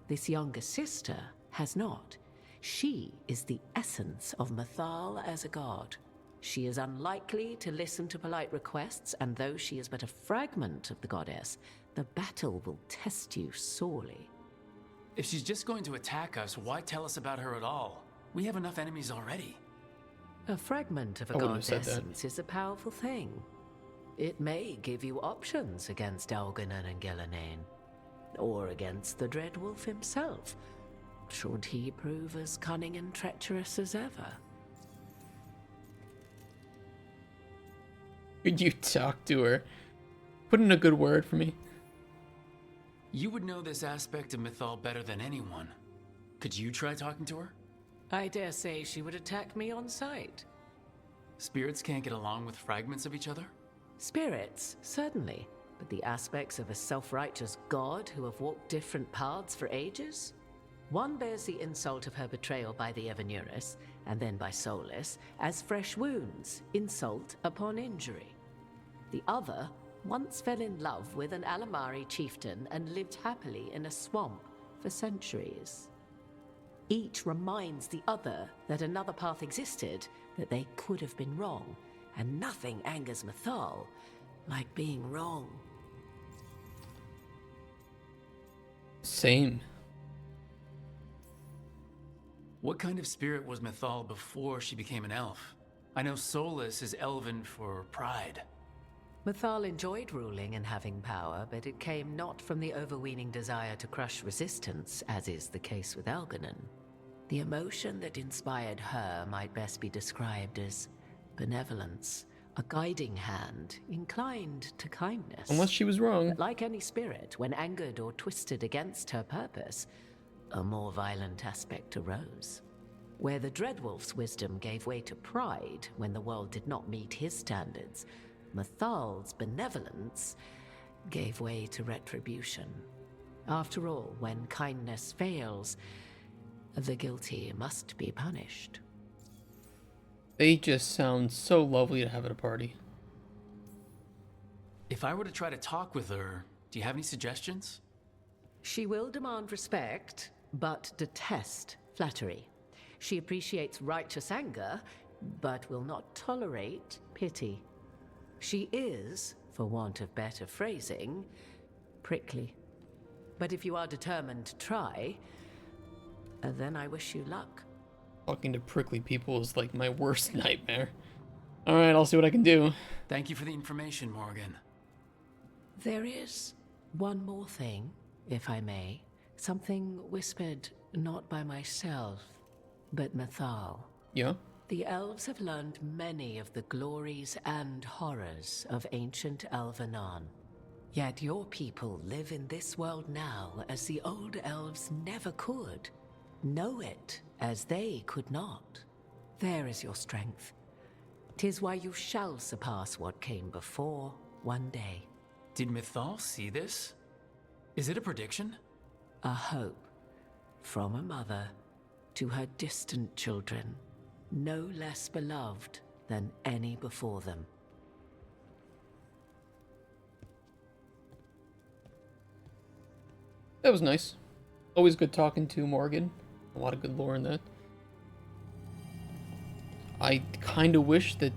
S9: This younger sister has not. She is the essence of Mythal as a god. She is unlikely to listen to polite requests, and though she is but a fragment of the goddess, the battle will test you sorely.
S22: If she's just going to attack us, why tell us about her at all? We have enough enemies already.
S9: A fragment of a god's essence is a powerful thing. It may give you options against Elganon and Gillenane, or against the Dread Wolf himself, should he prove as cunning and treacherous as ever.
S1: Could you talk to her? Put in a good word for me.
S22: You would know this aspect of Mythal better than anyone. Could you try talking to her?
S9: I dare say she would attack me on sight.
S22: Spirits can't get along with fragments of each other?
S9: Spirits, certainly. But the aspects of a self-righteous god who have walked different paths for ages? One bears the insult of her betrayal by the Evanuris, and then by Solus, as fresh wounds, insult upon injury. The other once fell in love with an Alamari chieftain and lived happily in a swamp for centuries. Each reminds the other that another path existed, that they could have been wrong, and nothing angers Mythal like being wrong.
S1: Same.
S22: What kind of spirit was Mythal before she became an elf? I know Solus is elven for pride.
S9: Mythal enjoyed ruling and having power, but it came not from the overweening desire to crush resistance, as is the case with Algernon. The emotion that inspired her might best be described as benevolence, a guiding hand, inclined to kindness.
S1: Unless she was wrong.
S9: But like any spirit, when angered or twisted against her purpose, a more violent aspect arose. Where the Dreadwolf's wisdom gave way to pride when the world did not meet his standards, Mythal's benevolence gave way to retribution. After all, when kindness fails, the guilty must be punished.
S1: They just sound so lovely to have at a party.
S22: If I were to try to talk with her, do you have any suggestions?
S9: She will demand respect, but detest flattery. She appreciates righteous anger, but will not tolerate pity. She is, for want of better phrasing, prickly. But if you are determined to try, then I wish you luck.
S1: Talking to prickly people is like my worst nightmare. Alright, I'll see what I can do.
S22: Thank you for the information, Morgan.
S9: There is one more thing, if I may. Something whispered not by myself, but Mythal.
S1: Yeah?
S9: The elves have learned many of the glories and horrors of ancient Elvenon. Yet your people live in this world now as the old elves never could. Know it as they could not. There is your strength. 'Tis why you shall surpass what came before one day.
S22: Did Mythal see this? Is it a prediction?
S9: A hope from a mother to her distant children, no less beloved than any before them.
S1: That was nice. Always good talking to Morgan. A lot of good lore in that. I kind of wish that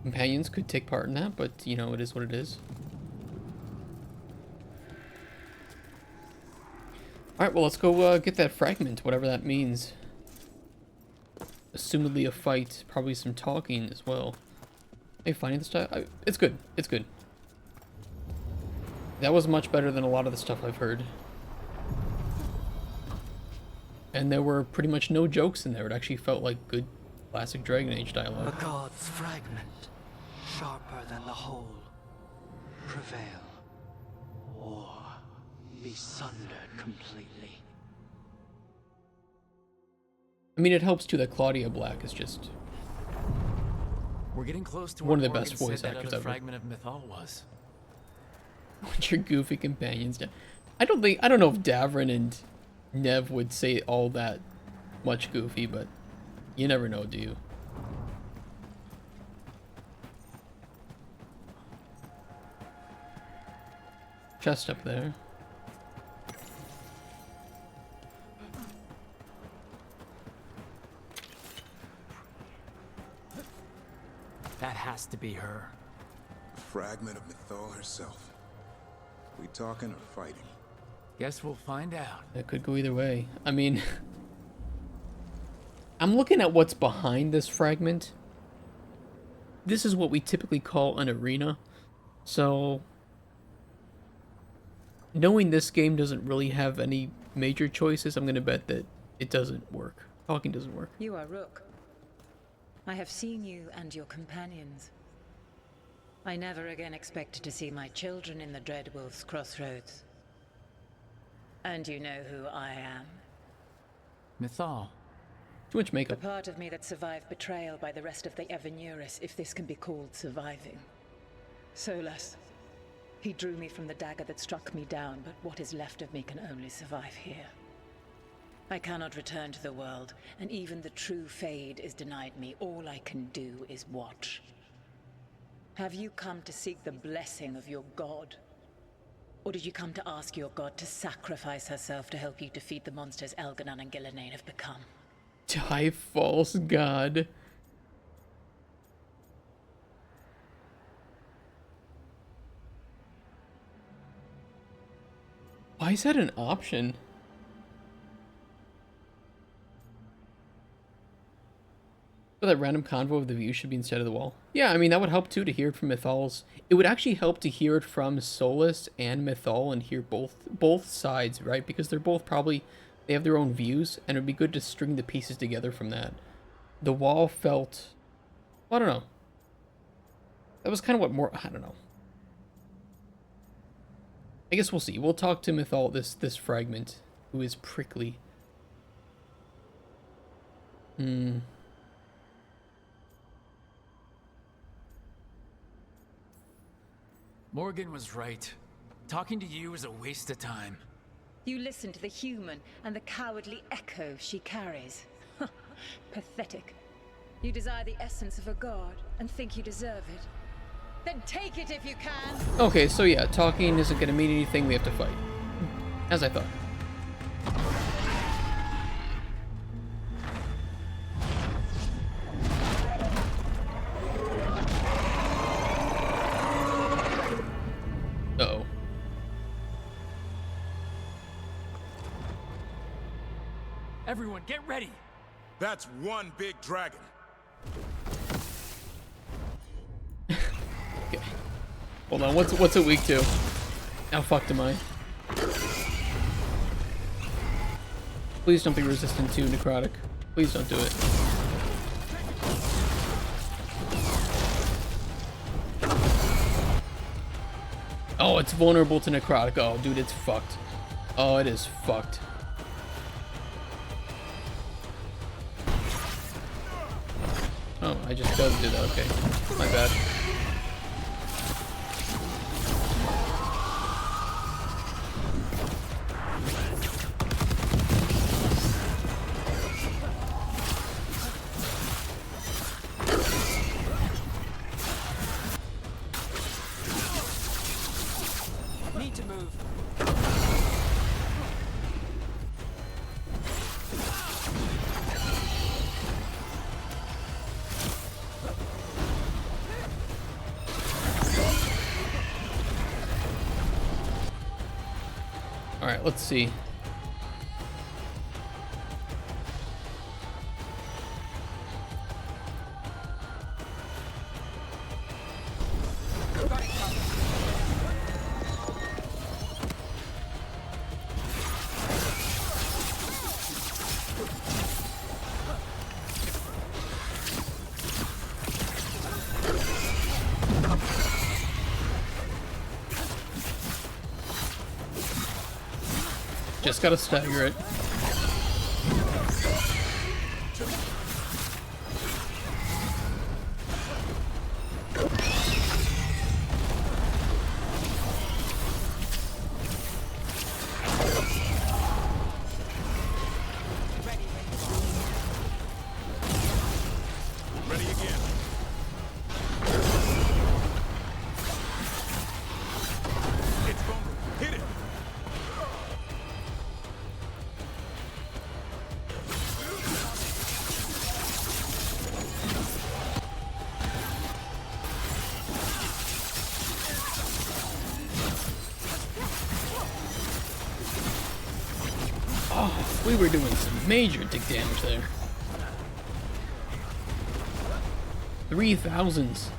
S1: companions could take part in that, but, you know, it is what it is. Alright, well, let's go get that fragment, whatever that means. Assumedly a fight, probably some talking as well. Hey, finding the stuff? It's good. It's good. That was much better than a lot of the stuff I've heard. And there were pretty much no jokes in there. It actually felt like good classic Dragon Age dialogue.
S15: A god's fragment, sharper than the whole, prevail, or be sundered completely.
S1: I mean, it helps too that Claudia Black is just
S22: We're getting close to
S1: one of
S22: where
S1: the best
S22: Morgan
S1: voice
S22: said that
S1: actors
S22: other
S1: ever.
S22: fragment of Mythal was.
S1: What your goofy companions do. I don't know if Davrin and Nev would say all that much goofy, but you never know, do you? Chest up there.
S22: That has to be her.
S12: Fragment of Mythal herself. We talking or fighting?
S22: Guess we'll find out.
S1: It could go either way. I mean, I'm looking at what's behind this fragment. This is what we typically call an arena. So, knowing this game doesn't really have any major choices, I'm going to bet that it doesn't work. Talking doesn't work.
S14: You are Rook. I have seen you and your companions. I never again expected to see my children in the Dreadwolf's crossroads. And you know who I am.
S22: Mythal.
S1: Too much makeup.
S14: The part of me that survived betrayal by the rest of the Evanuris, if this can be called surviving. Solus. He drew me from the dagger that struck me down, but what is left of me can only survive here. I cannot return to the world, and even the true Fade is denied me. All I can do is watch. Have you come to seek the blessing of your god?
S13: Or did you come to ask your god to sacrifice herself to help you defeat the monsters Elganon and Gillenane have become?
S1: Die, false god. Why is that an option? So that random convo of the view should be instead of the wall. Yeah, I mean, that would help too to hear it from Mythal's. It would actually help to hear it from Solus and Mythal and hear both sides, right? Because they're both probably, they have their own views, and it would be good to string the pieces together from that. The wall felt, I don't know. That was kind of what more, I don't know. I guess we'll see. We'll talk to Mythal, this fragment, who is prickly.
S3: Morgan was right. Talking to you is a waste of time.
S13: You listen to the human and the cowardly echo she carries. Pathetic. You desire the essence of a god and think you deserve it. Then take it if you can.
S1: Okay, so yeah, talking isn't gonna mean anything. We have to fight. As I thought. Uh-oh.
S3: Everyone, get ready!
S4: That's one big dragon.
S1: Okay. Hold on, what's it weak to? How fucked am I? Please don't be resistant to necrotic. Please don't do it. Oh, it's vulnerable to necrotic. Oh, dude, it's fucked. Oh, it is fucked. Oh, I just doesn't do that. Okay, my bad.
S7: Need to move.
S1: Alright, let's see. Just gotta stagger it.
S4: Ready again. It's vulnerable. Hit it.
S1: Oh, we were doing some major dick damage there. 3,000s.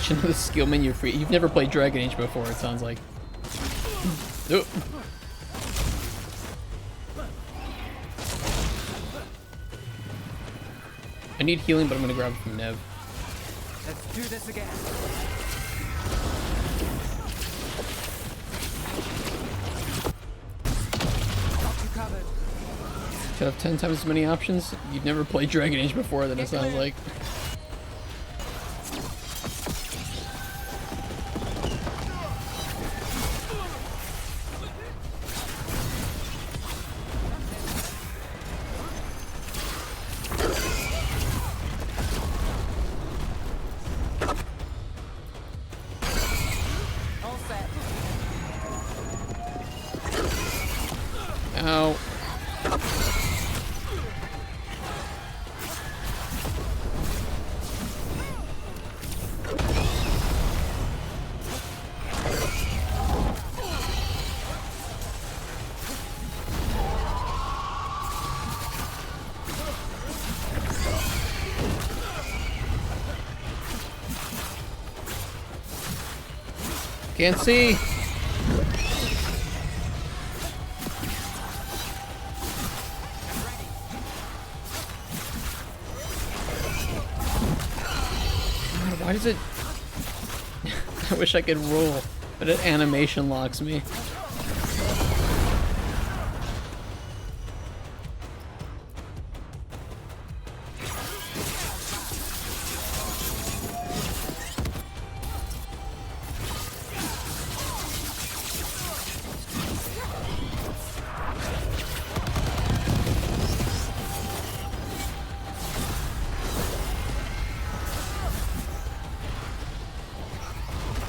S1: Should know the skill menu free. You've never played Dragon Age before, it sounds like. Nope. I need healing, but I'm gonna grab it from Nev.
S7: Let's do this again. Got you covered.
S1: Should have 10 times as many options. You've never played Dragon Age before, then it sounds like. Ow. Can't see. God, why does it... I wish I could roll, but it animation locks me.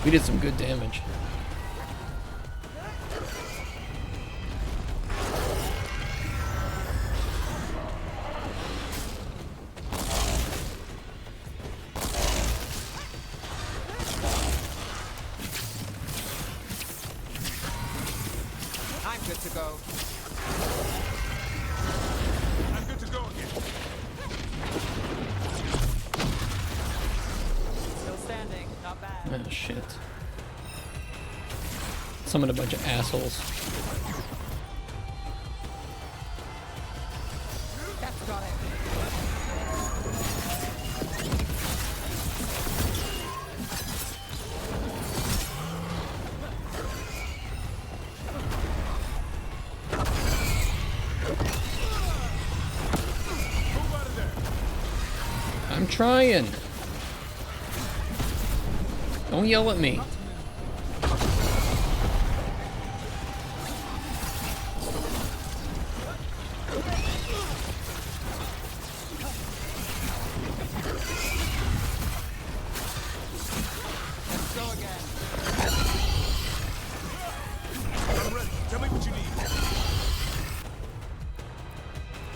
S1: We did some good damage.
S17: I'm good to go. I'm good to go again. Still standing, not bad.
S1: Oh shit. Summoned a bunch of assholes.
S17: That's got it.
S1: I'm trying. Don't yell at me.
S17: Let's go again. I'm ready. Tell me what you need.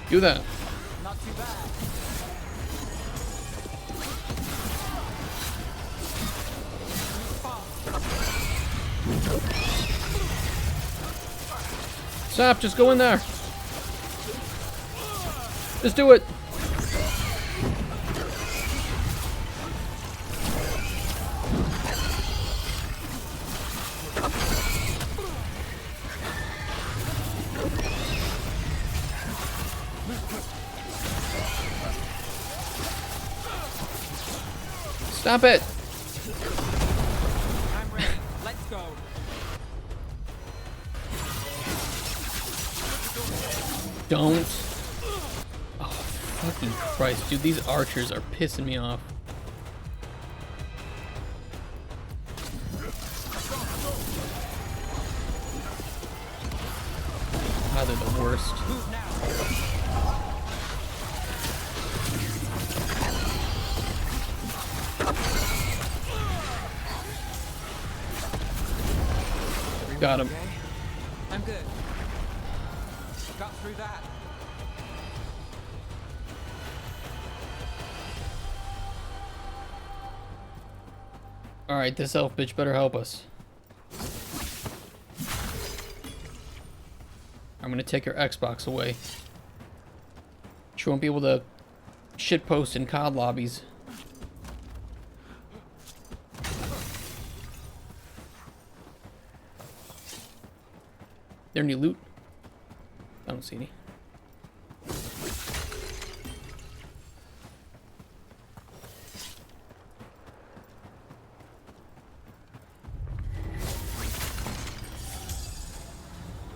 S1: Do that.
S17: Not too bad.
S1: Stop, just go in there. Just do it. Stop it.
S17: I'm ready. Let's go.
S1: Don't. Oh, fucking Christ, dude. These archers are pissing me off. God, they're the worst. Got him.
S17: I'm good. Got through that.
S1: Alright, this elf bitch better help us. I'm gonna take her Xbox away. She won't be able to shitpost in COD lobbies. There any loot? I don't see any.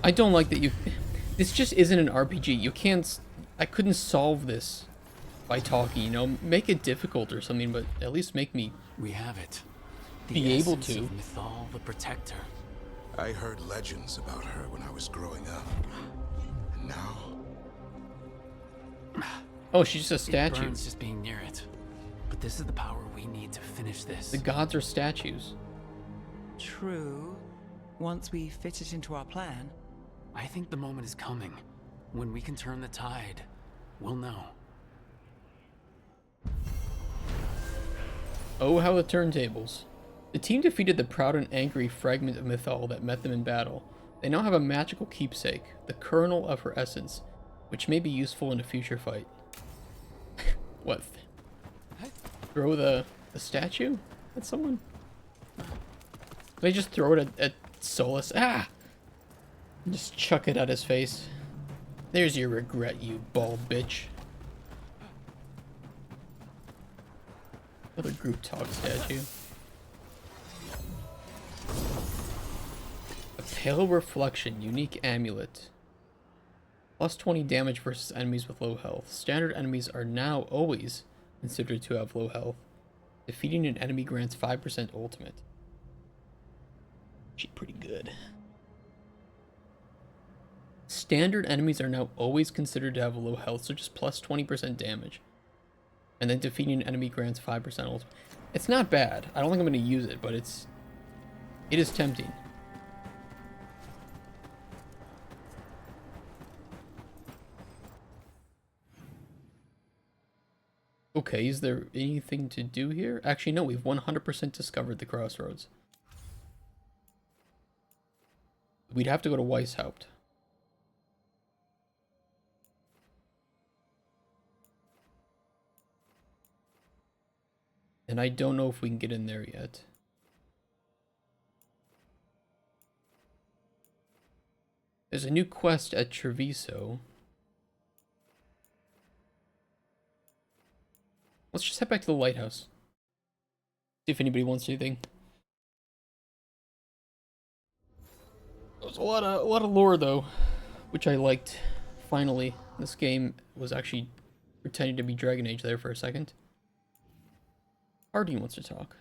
S1: I don't like that you... This just isn't an RPG. You can't... I couldn't solve this by talking, you know? Make it difficult or something, but at least make me...
S3: We have it.
S1: Be able
S3: essence
S1: to.
S3: of Mythal the Protector.
S4: I heard legends about her when I was growing up. And now...
S1: Oh, she's just a
S3: It
S1: statue.
S3: burns just being near it. But this is the power we need to finish this.
S1: The gods are statues.
S7: True. Once we fit it into our plan.
S3: I think the moment is coming. When we can turn the tide, we'll know.
S1: Oh, how the turntables. The team defeated the proud and angry fragment of Mythal that met them in battle. They now have a magical keepsake, the kernel of her essence, which may be useful in a future fight. What? Throw the statue at someone? They just throw it at Solus. Ah! And just chuck it at his face. There's your regret, you bald bitch. Another group talk statue. A pale reflection, unique amulet. Plus 20 damage versus enemies with low health. Standard enemies are now always considered to have low health. Defeating an enemy grants 5% ultimate. She's pretty good. Standard enemies are now always considered to have low health, so just plus 20% damage. And then defeating an enemy grants 5% ultimate. It's not bad. I don't think I'm going to use it, but it is tempting. Okay, is there anything to do here? Actually, no, we've 100% discovered the crossroads. We'd have to go to Weishaupt. And I don't know if we can get in there yet. There's a new quest at Treviso. Let's just head back to the lighthouse. See if anybody wants anything. There's a lot of lore though, which I liked. Finally, this game was actually pretending to be Dragon Age there for a second. Hardy wants to talk.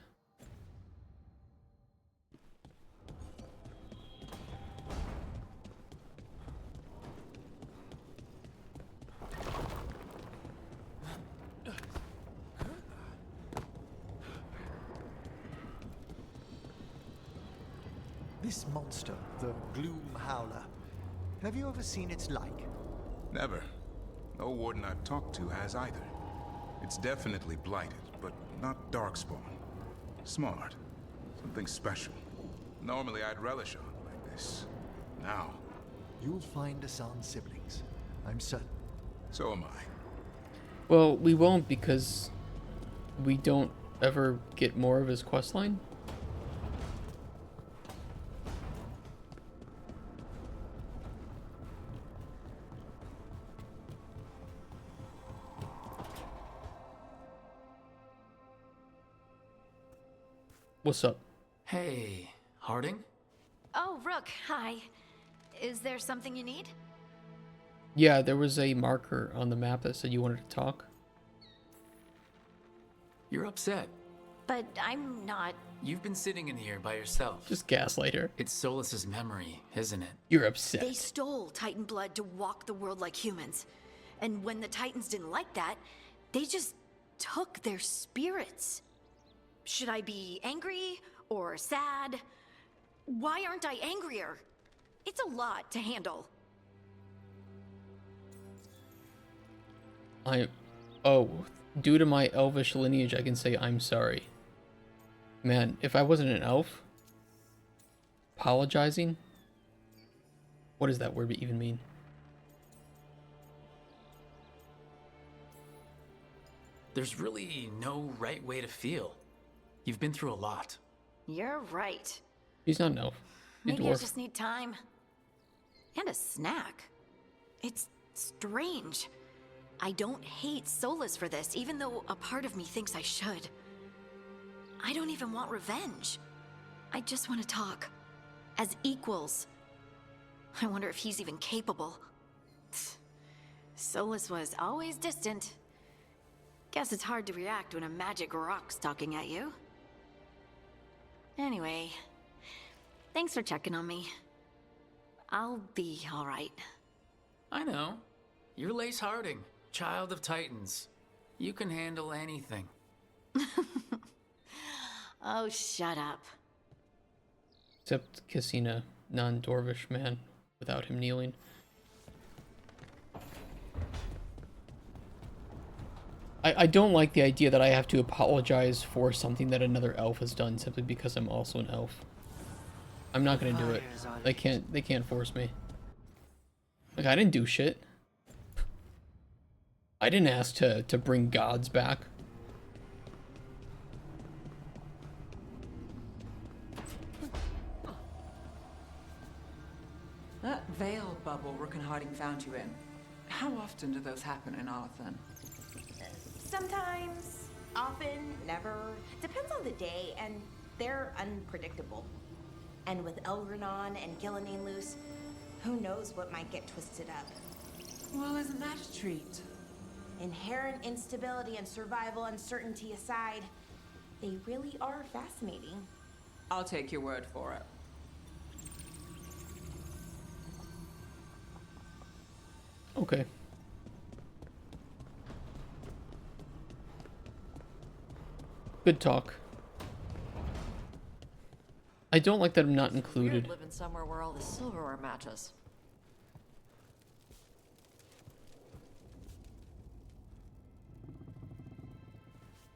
S18: This monster, the Gloom Howler, have you ever seen its like?
S4: Never. No warden I've talked to has either. It's definitely blighted, but not darkspawn. Smart. Something special. Normally I'd relish on like this. Now...
S18: You'll find Asan's siblings. I'm certain.
S4: So am I.
S1: Well, we won't because we don't ever get more of his questline. What's up?
S3: Hey, Harding?
S5: Oh, Rook, hi. Is there something you need?
S1: Yeah, there was a marker on the map that said you wanted to talk.
S3: You're upset.
S5: But I'm not.
S3: You've been sitting in here by yourself.
S1: Just gaslight her.
S3: It's Solus's memory, isn't it?
S1: You're upset.
S5: They stole Titan blood to walk the world like humans. And when the Titans didn't like that, they just took their spirits. Should I be angry or sad? Why aren't I angrier? It's a lot to handle.
S1: Oh, due to my elvish lineage, I can say I'm sorry. Man, if I wasn't an elf, apologizing? What does that word even mean?
S3: There's really no right way to feel. You've been through a lot.
S5: You're right.
S1: He's not an elf.
S5: Maybe I just need time. And a snack. It's strange. I don't hate Solus for this, even though a part of me thinks I should. I don't even want revenge. I just want to talk. As equals. I wonder if he's even capable. Solus was always distant. Guess it's hard to react when a magic rock's talking at you. Anyway, thanks for checking on me. I'll be all right.
S3: I know. You're Lace Harding, child of Titans. You can handle anything.
S5: Oh, shut up.
S1: Except kissing a non-Dwarvish man without him kneeling. I don't like the idea that I have to apologize for something that another elf has done simply because I'm also an elf. I'm not gonna do it. They can't force me. Like, I didn't do shit. I didn't ask to bring gods back.
S7: That veil bubble Rook and Harding found you in. How often do those happen in Arthur?
S2: Sometimes, often, never. Depends on the day, and they're unpredictable. And with Elgranon and Gillenane loose, who knows what might get twisted up.
S7: Well, isn't that a treat?
S2: Inherent instability and survival uncertainty aside, they really are fascinating.
S7: I'll take your word for it.
S1: Okay. Good talk. I don't like that I'm not included.
S21: Weird living somewhere where all the silverware matches.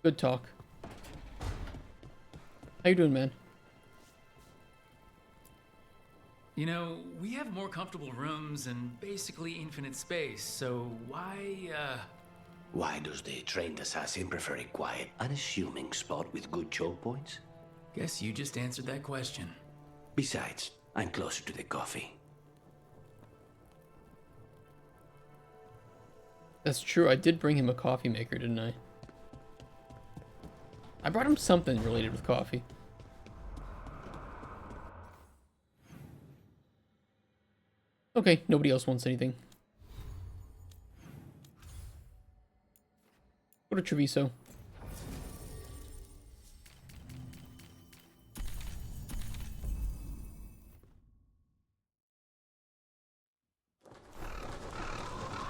S1: Good talk. How you doing, man?
S22: You know, we have more comfortable rooms and basically infinite space, so
S15: Why does the trained assassin prefer a quiet, unassuming spot with good choke points?
S22: Guess you just answered that question.
S15: Besides, I'm closer to the coffee.
S1: That's true. I did bring him a coffee maker, didn't I? I brought him something related with coffee. Okay, nobody else wants anything. Go to Treviso.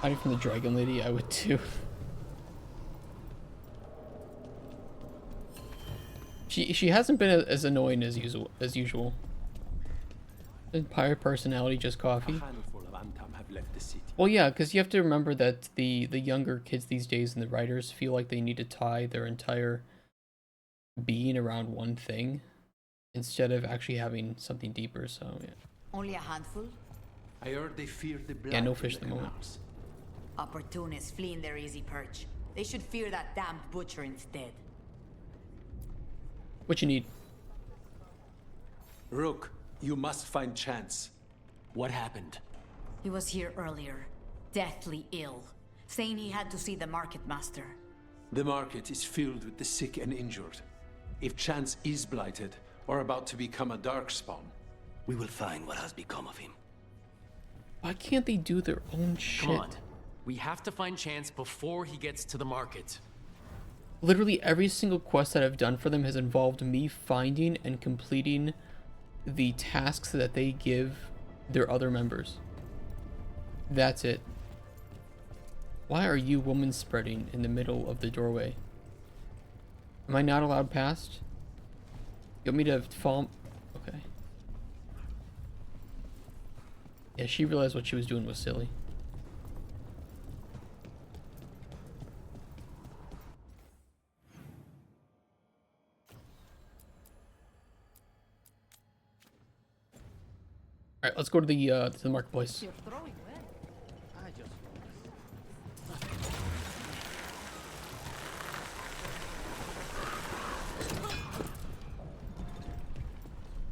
S1: Hiding from the dragon lady, I would too. She hasn't been as annoying as usual. Empire personality, just coffee. Well, yeah, because you have to remember that the younger kids these days and the writers feel like they need to tie their entire being around one thing instead of actually having something deeper. So yeah.
S8: Only a handful?
S19: I heard they fear the blood.
S1: Yeah, no fish at the moment.
S8: Opportunists fleeing their easy perch. They should fear that damned butcher instead.
S1: What you need?
S19: Rook, you must find Chance.
S22: What happened?
S8: He was here earlier, deathly ill, saying he had to see the market master.
S19: The market is filled with the sick and injured. If Chance is blighted or about to become a darkspawn,
S15: we will find what has become of him.
S1: Why can't they do their own shit?
S22: Come on. We have to find Chance before he gets to the market.
S1: Literally every single quest that I've done for them has involved me finding and completing the tasks that they give their other members. That's it. Why are you woman spreading in the middle of the doorway? Am I not allowed past? You want me to fall? Okay. Yeah, she realized what she was doing was silly. All right, let's go to the marketplace.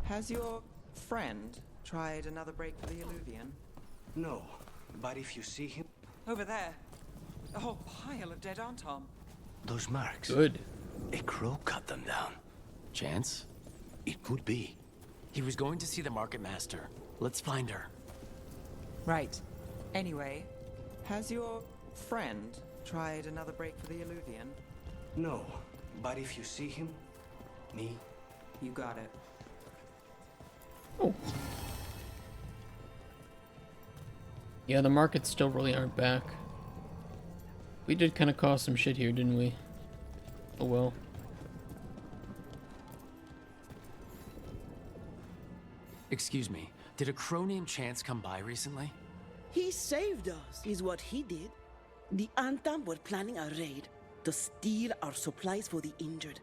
S7: Has your friend tried another break for the Illuvian?
S15: No, but if you see him...
S7: Over there. A whole pile of dead Antom.
S15: Those marks.
S1: Good.
S15: A crow cut them down.
S22: Chance?
S15: It could be.
S22: He was going to see the market master. Let's find her.
S7: Right. Anyway, has your friend tried another break for the Illuvian?
S15: No, but if you see him, me...
S7: You got it.
S1: Oh. Yeah, the markets still really aren't back. We did kind of cause some shit here, didn't we? Oh well.
S22: Excuse me.
S3: Did a crow named Chance come by recently?
S6: He saved us, is what he did. The Antam were planning a raid to steal our supplies for the injured.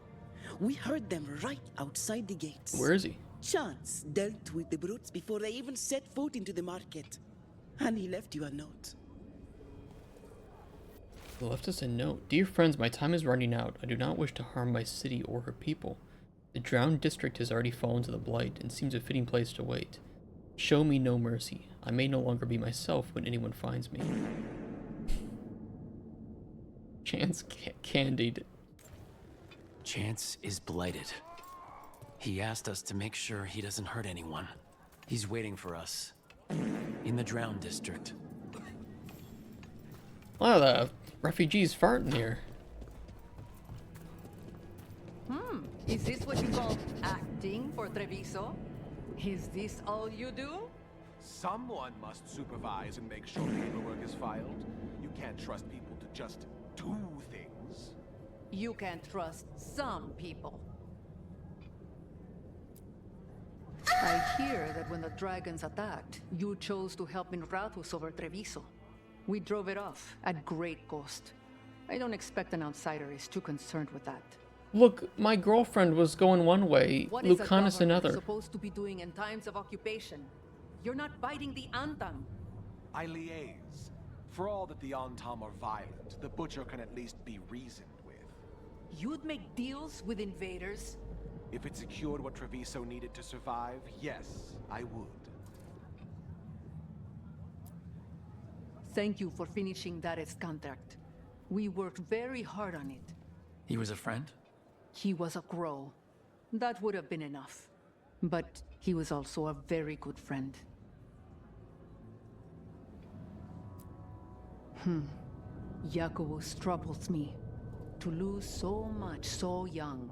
S6: We heard them right outside the gates.
S1: Where is he?
S6: Chance dealt with the brutes before they even set foot into the market. And he left you a note.
S1: He left us a note. Dear friends, my time is running out. I do not wish to harm my city or her people. The drowned district has already fallen to the blight and seems a fitting place to wait. Show me no mercy. I may no longer be myself when anyone finds me. Chance candied.
S3: Chance is blighted. He asked us to make sure he doesn't hurt anyone. He's waiting for us. In the drowned district.
S1: A lot of refugees farting here.
S8: Is this what you call acting for Treviso? Is this all you do?
S11: Someone must supervise and make sure paperwork is filed. You can't trust people to just do things.
S8: You can't trust some people. I hear that when the dragons attacked, you chose to help Minrathus over Treviso. We drove it off at great cost. I don't expect an outsider is too concerned with that.
S1: Look, my girlfriend was going one way,
S8: What is a
S1: Lucanus
S8: governor
S1: another.
S8: supposed to be doing in times of occupation? You're not fighting the Antam.
S11: I liaise. For all that the Antam are violent, the Butcher can at least be reasoned with.
S8: You'd make deals with invaders?
S11: If it secured what Treviso needed to survive, yes, I would.
S8: Thank you for finishing Dared's contract. We worked very hard on it.
S3: He was a friend?
S8: He was a crow. That would have been enough. But he was also a very good friend. Yakubus troubles me. To lose so much so young.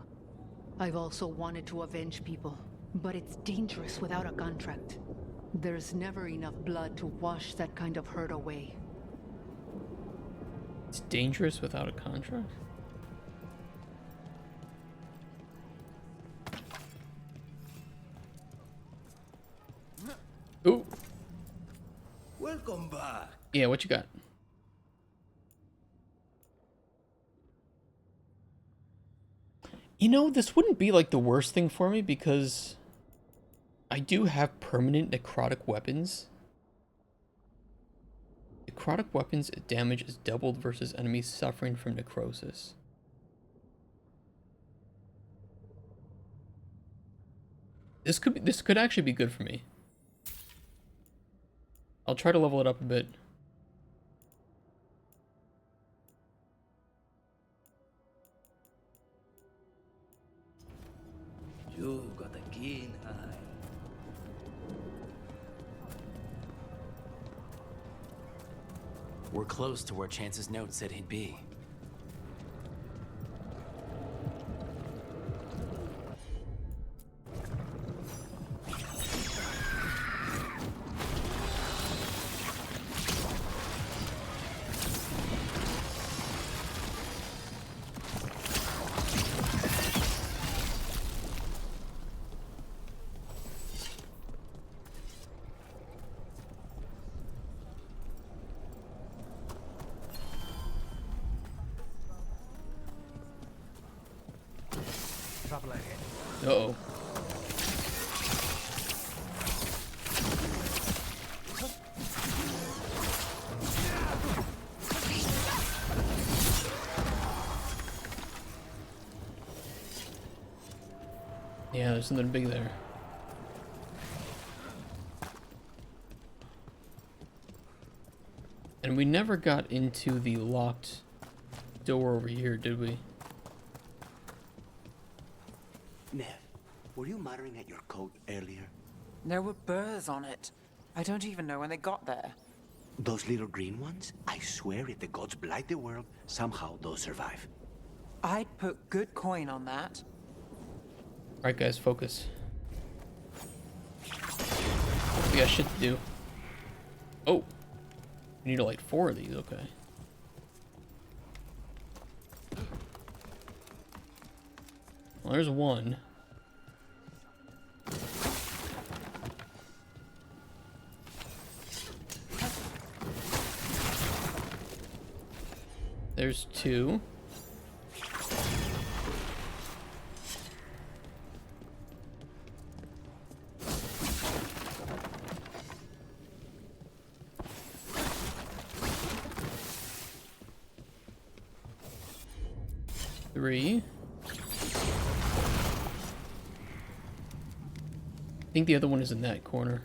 S8: I've also wanted to avenge people, but it's dangerous without a contract. There's never enough blood to wash that kind of hurt away.
S1: It's dangerous without a contract? Ooh.
S23: Welcome back.
S1: Yeah, what you got? You know, this wouldn't be like the worst thing for me because I do have permanent necrotic weapons. Necrotic weapons damage is doubled versus enemies suffering from necrosis. This could actually be good for me. I'll try to level it up a bit.
S23: You've got a keen eye.
S3: We're close to where Chance's note said he'd be.
S23: Trouble ahead.
S1: Uh-oh. Yeah, there's something big there. And we never got into the locked door over here, did we?
S15: Nev, were you muttering at your coat earlier?
S7: There were burrs on it. I don't even know when they got there.
S15: Those little green ones? I swear if the gods blight the world, somehow those survive.
S7: I'd put good coin on that.
S1: Alright guys, focus. We got shit to do. Oh! We need to light 4 of these, okay. Well, there's one. There's 2. Three. I think the other one is in that corner.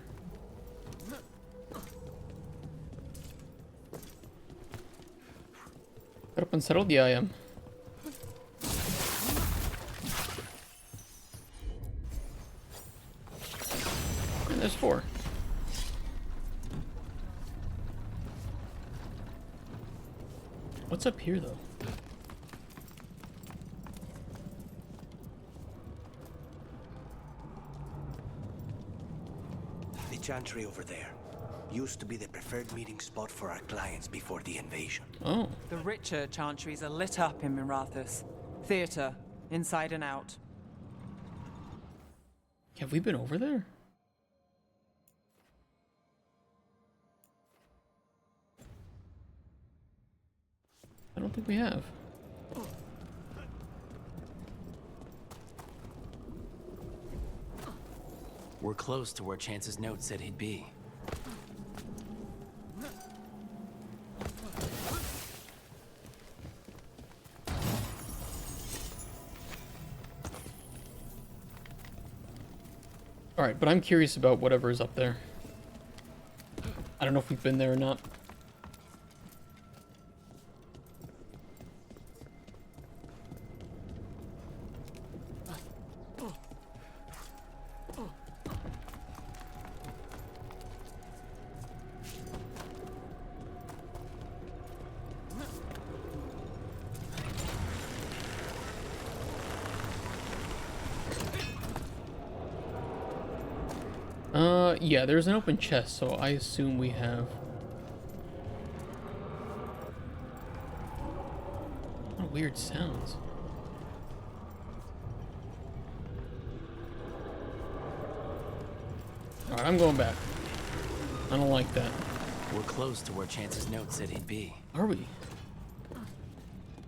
S1: Got up and settled? Yeah, I am. And there's 4. What's up here, though?
S15: The chantry over there used to be the preferred meeting spot for our clients before the invasion.
S1: Oh.
S7: The richer chantries are lit up in Mirathus. Theater, inside and out.
S1: Have we been over there? I don't think we have.
S3: We're close to where Chance's note said he'd be.
S1: Alright, but I'm curious about whatever is up there. I don't know if we've been there or not. Yeah, there's an open chest, so I assume we have... What weird sounds. Alright, I'm going back. I don't like that.
S3: We're close to where Chance's note said he'd be.
S1: Are we?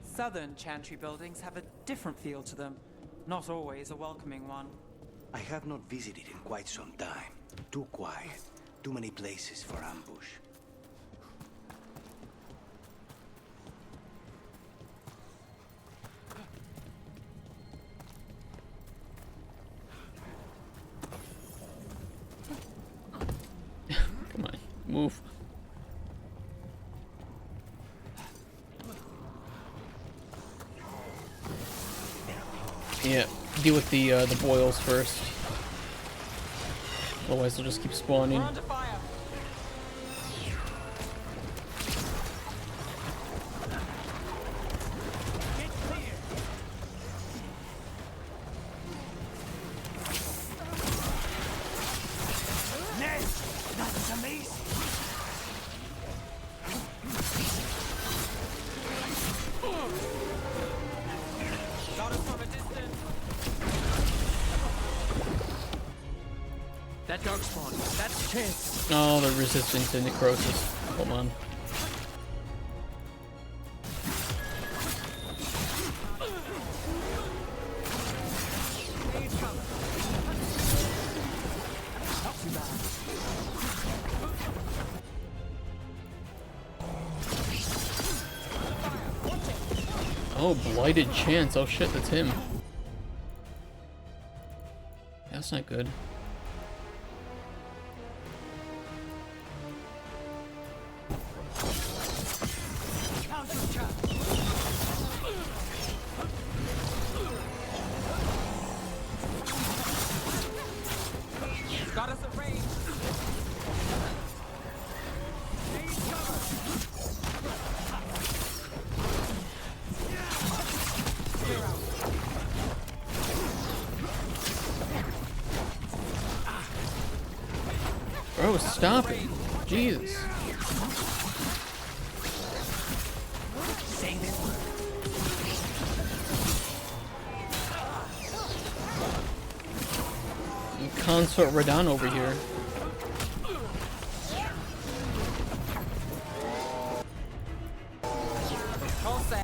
S7: Southern chantry buildings have a different feel to them. Not always a welcoming one.
S15: I have not visited in quite some time. Too quiet. Too many places for ambush.
S1: Come on, move. Yeah, deal with the boils first. Otherwise, they'll just keep spawning.
S7: We're under fire.
S15: That's amazing.
S7: Got us from a distance.
S22: That darkspawn, that's Chance.
S1: Oh, the resistance to necrosis. Hold on. Oh, blighted Chance. Oh shit, that's him. That's not good.
S7: Got us at range.
S1: Bro, stop it. Jesus. Consort Radon over here.
S7: All set.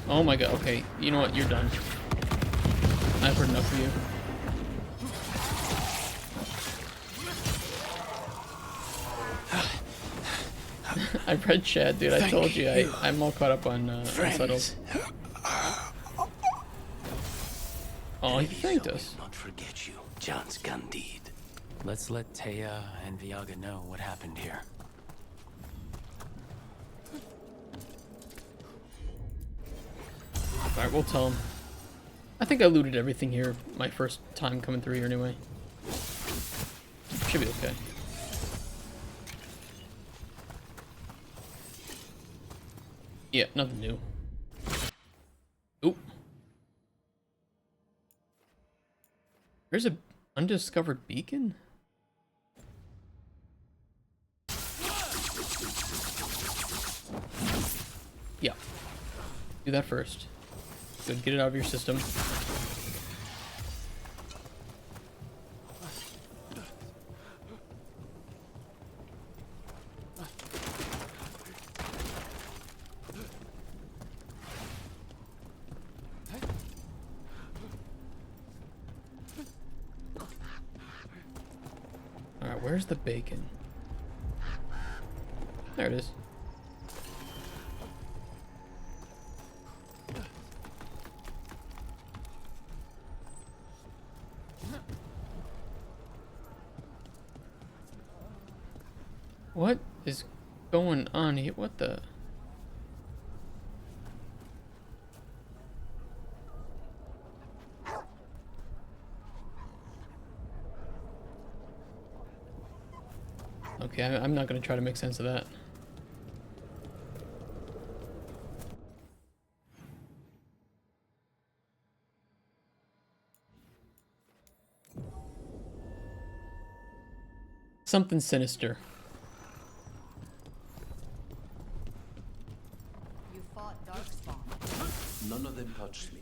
S1: Oh my god, okay. You know what? You're done. I've heard enough of you. I read chat, dude. I told you, I'm all caught up on unsettled. Oh, he thanked us.
S15: Not forget you, John's Candide.
S3: Let's let Taya and Viaga know what happened here.
S1: Alright, we'll tell him. I think I looted everything here my first time coming through here anyway. Should be okay. Yeah, nothing new. Oop. There's a undiscovered beacon? Yeah. Do that first. Good, get it out of your system. Alright, where's the bacon? There it is. What is going on here? What the? Okay, I'm not gonna try to make sense of that. Something sinister.
S10: You fought Darkspawn.
S15: None of them touched me.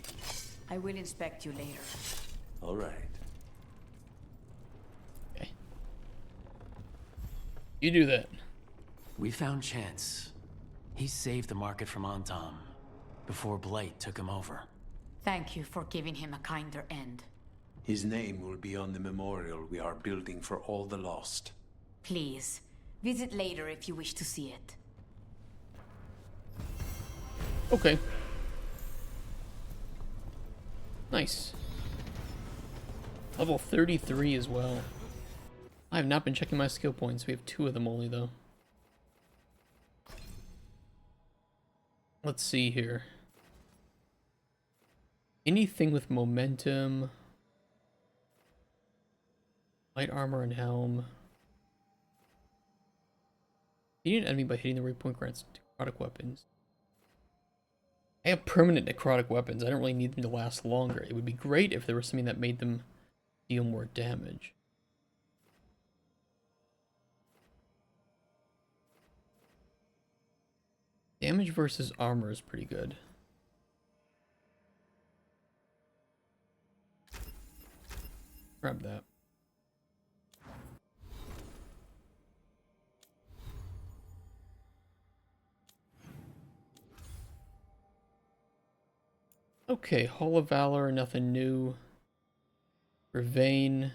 S10: I will inspect you later.
S15: All right.
S1: Okay. You do that.
S3: We found Chance. He saved the market from Antam before Blight took him over.
S10: Thank you for giving him a kinder end.
S19: His name will be on the memorial we are building for all the lost.
S10: Please, visit later if you wish to see it.
S1: Okay. Nice. Level 33 as well. I have not been checking my skill points. We have 2 of them only, though. Let's see here. Anything with momentum. Light armor and helm. Beat an enemy by hitting the weak point grants necrotic weapons. I have permanent necrotic weapons. I don't really need them to last longer. It would be great if there was something that made them deal more damage. Damage versus armor is pretty good. Grab that. Okay, Hall of Valor, nothing new. Vervain.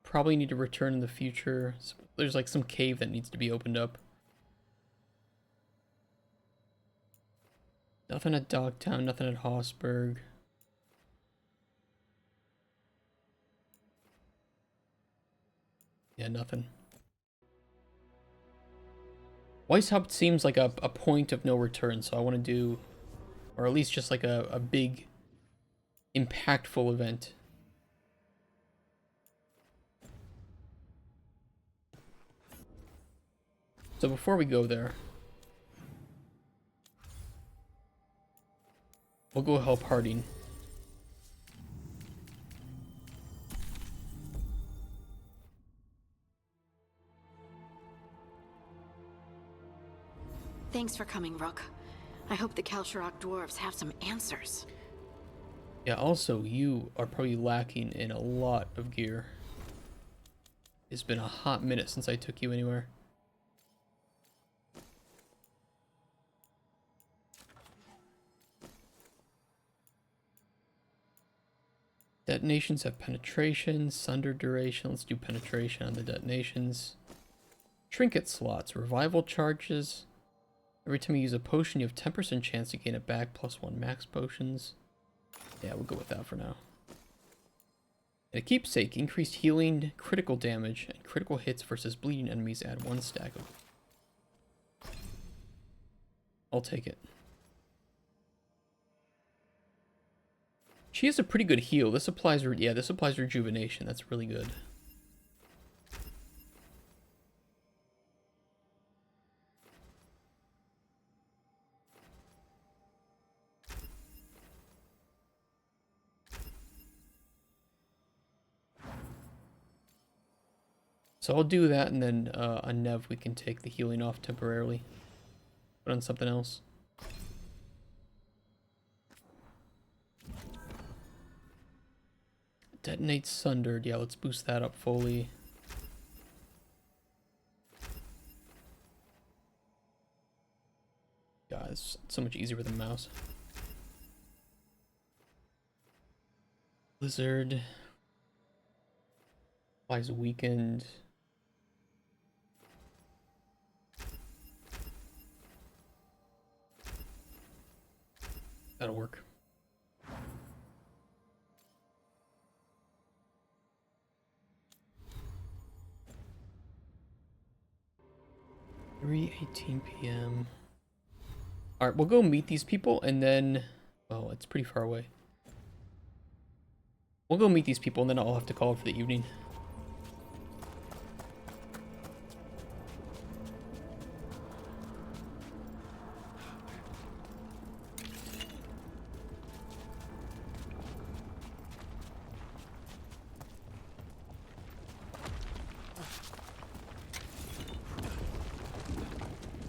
S1: Probably need to return in the future. There's like some cave that needs to be opened up. Nothing at Dogtown, nothing at Hossberg. Yeah, nothing. Weishaupt seems like a point of no return, so I want to do, or at least just like a big, impactful event. So before we go there, we'll go help Harding.
S5: Thanks for coming, Rook. I hope the Kalsharok dwarves have some answers.
S1: Yeah, also, you are probably lacking in a lot of gear. It's been a hot minute since I took you anywhere. Detonations have penetration, sunder duration. Let's do penetration on the detonations. Trinket slots, revival charges. Every time you use a potion, you have 10% chance to gain it back, +1 max potions. Yeah, we'll go with that for now. And a keepsake, increased healing, critical damage, and critical hits versus bleeding enemies add 1 stack of. I'll take it. She has a pretty good heal. This applies, yeah, this applies rejuvenation. That's really good. So I'll do that, and then on Nev we can take the healing off temporarily. Put on something else. Detonate Sundered. Yeah, let's boost that up fully. God, it's so much easier with a mouse. Blizzard. Applies weakened. That'll work. (3:18 p.m.) Alright, we'll go meet these people and then... Oh, it's pretty far away. We'll go meet these people and then I'll have to call it for the evening.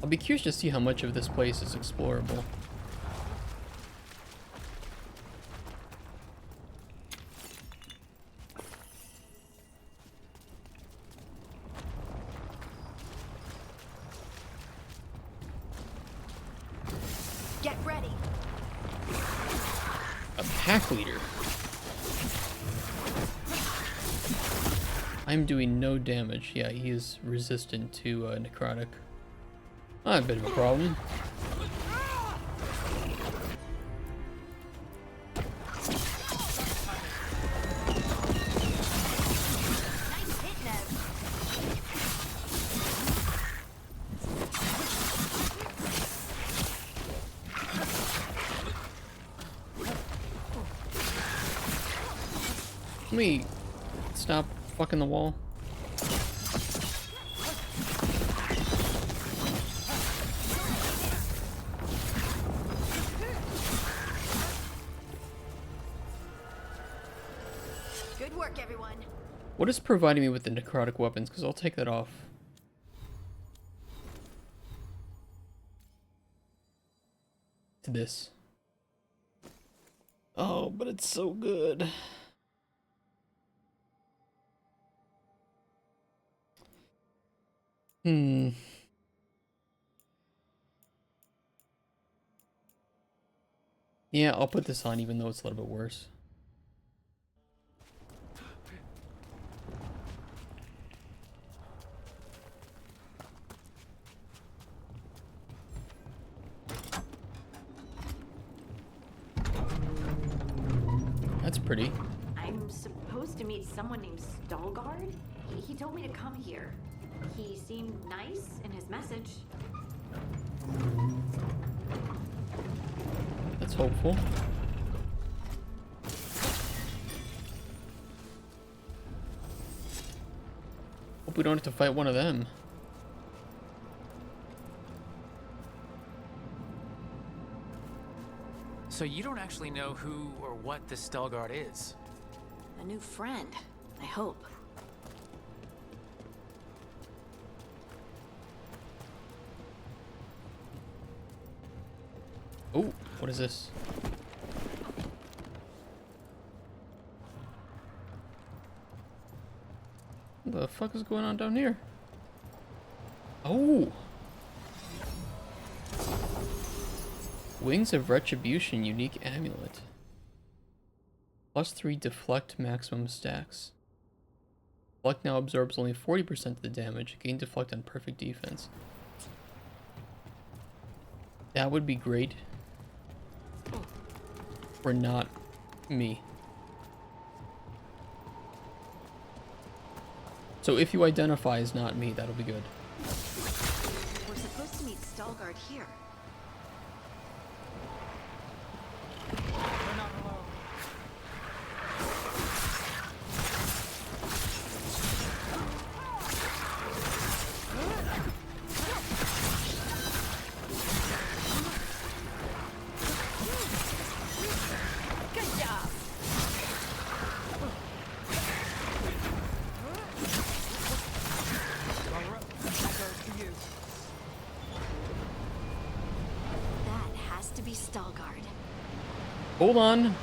S1: I'll be curious to see how much of this place is explorable.
S5: Get ready.
S1: A pack leader. I'm doing no damage. Yeah, he is resistant to necrotic. A bit of a problem. Let me stop fucking the wall.
S5: Good work, everyone.
S1: What is providing me with the necrotic weapons? Because I'll take that off. To this. Oh, but it's so good. Yeah, I'll put this on even though it's a little bit worse. That's pretty.
S5: I'm supposed to meet someone named Veilguard. He told me to come here. He seemed nice in his message.
S1: That's hopeful. Hope we don't have to fight one of them.
S22: So you don't actually know who or what this Veilguard is?
S5: A new friend, I hope.
S1: Oh, what is this? What the fuck is going on down here? Oh! Wings of Retribution, unique amulet. +3 deflect maximum stacks. Deflect now absorbs only 40% of the damage. Gain deflect on perfect defense. That would be great. Or not me. So if you identify as not me, that'll be good.
S5: We're supposed to meet Veilguard here.
S17: We're not alone.
S13: Good job.
S5: That has to be Veilguard.
S1: Hold on.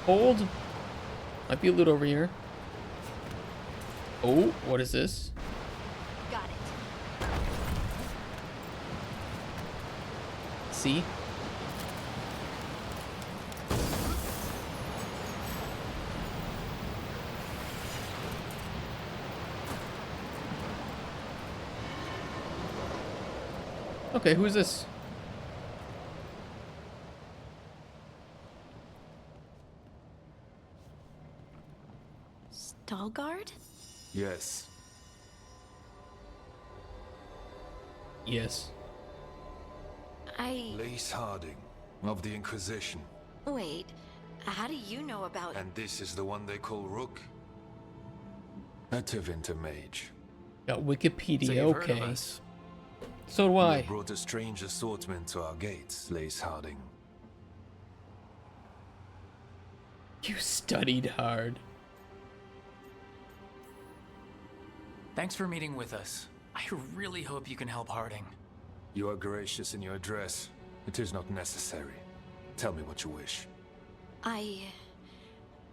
S1: Hold. Might be a loot over here. Oh, what is this?
S5: Got it.
S1: See? Okay, who's this?
S5: Veilguard?
S11: Yes.
S1: Yes.
S9: Lace Harding, of the Inquisition.
S5: Wait, how do you know about...
S9: And this is the one they call Rook? A Tevinter mage.
S1: Got Wikipedia,
S9: So you've heard of
S1: okay.
S9: us.
S1: So do
S9: You
S1: I.
S9: have brought a strange assortment to our gates, Lace Harding.
S1: You studied hard.
S3: Thanks for meeting with us. I really hope you can help Harding.
S9: You are gracious in your address. It is not necessary. Tell me what you wish.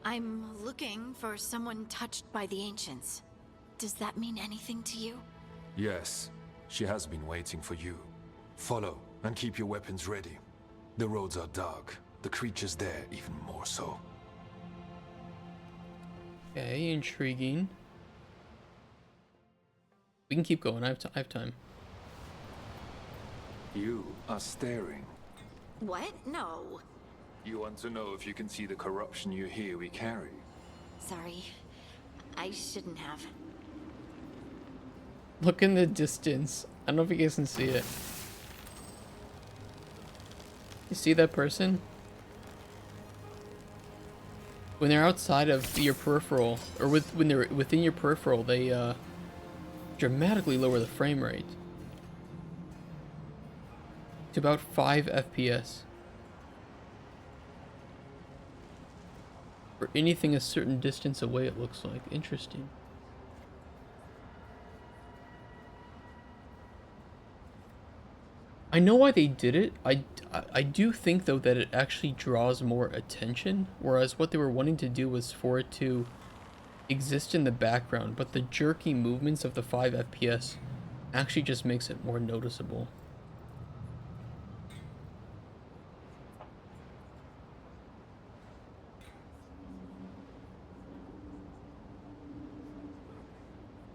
S5: I'm looking for someone touched by the Ancients. Does that mean anything to you?
S9: Yes, she has been waiting for you. Follow, and keep your weapons ready. The roads are dark. The creatures there even more so.
S1: Okay, intriguing. We can keep going. I have time.
S9: You are staring.
S5: What? No.
S9: You want to know if you can see the corruption you hear we carry?
S5: Sorry. I shouldn't have.
S1: Look in the distance. I don't know if you guys can see it. You see that person? When they're outside of your peripheral, or when they're within your peripheral, they dramatically lower the frame rate to about 5 FPS. For anything a certain distance away, it looks like. Interesting. I know why they did it. I do think, though, that it actually draws more attention, whereas what they were wanting to do was for it to exist in the background, but the jerky movements of the 5 FPS actually just makes it more noticeable.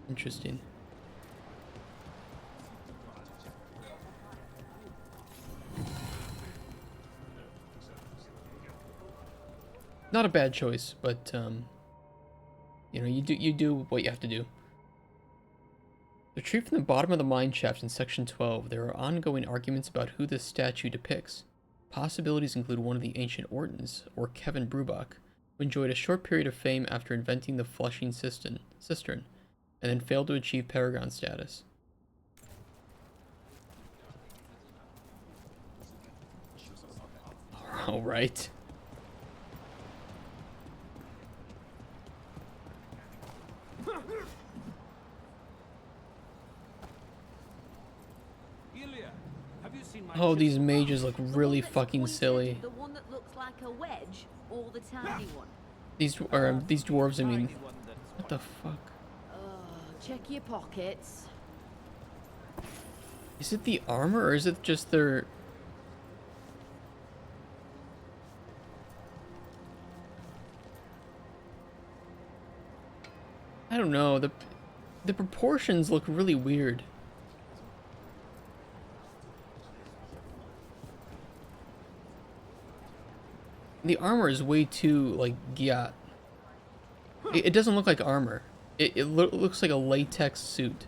S1: Interesting. Not a bad choice, but you know, you do what you have to do. Retrieved from the bottom of the mine shaft in section 12, there are ongoing arguments about who this statue depicts. Possibilities include one of the ancient Ortons, or Kevin Bruback, who enjoyed a short period of fame after inventing the flushing cistern, and then failed to achieve paragon status. All right. Oh, these mages look really fucking silly.
S16: The one that looks like a wedge, or the tiny one?
S1: These dwarves, I mean. What the fuck?
S16: Check your pockets.
S1: Is it the armor, or is it just their... don't know, the proportions look really weird. The armor is way too, like, gyat. It doesn't look like armor. It looks like a latex suit.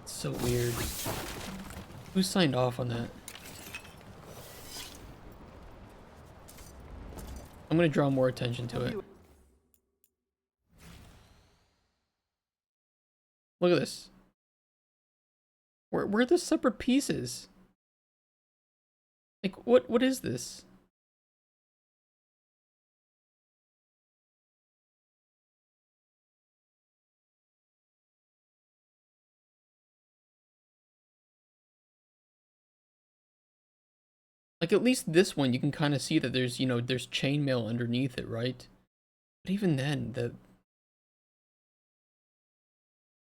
S1: It's so weird. Who signed off on that? I'm gonna draw more attention to it. Look at this. Where are the separate pieces? Like, what is this? Like, at least this one, you can kind of see that there's, you know, there's chainmail underneath it, right? But even then,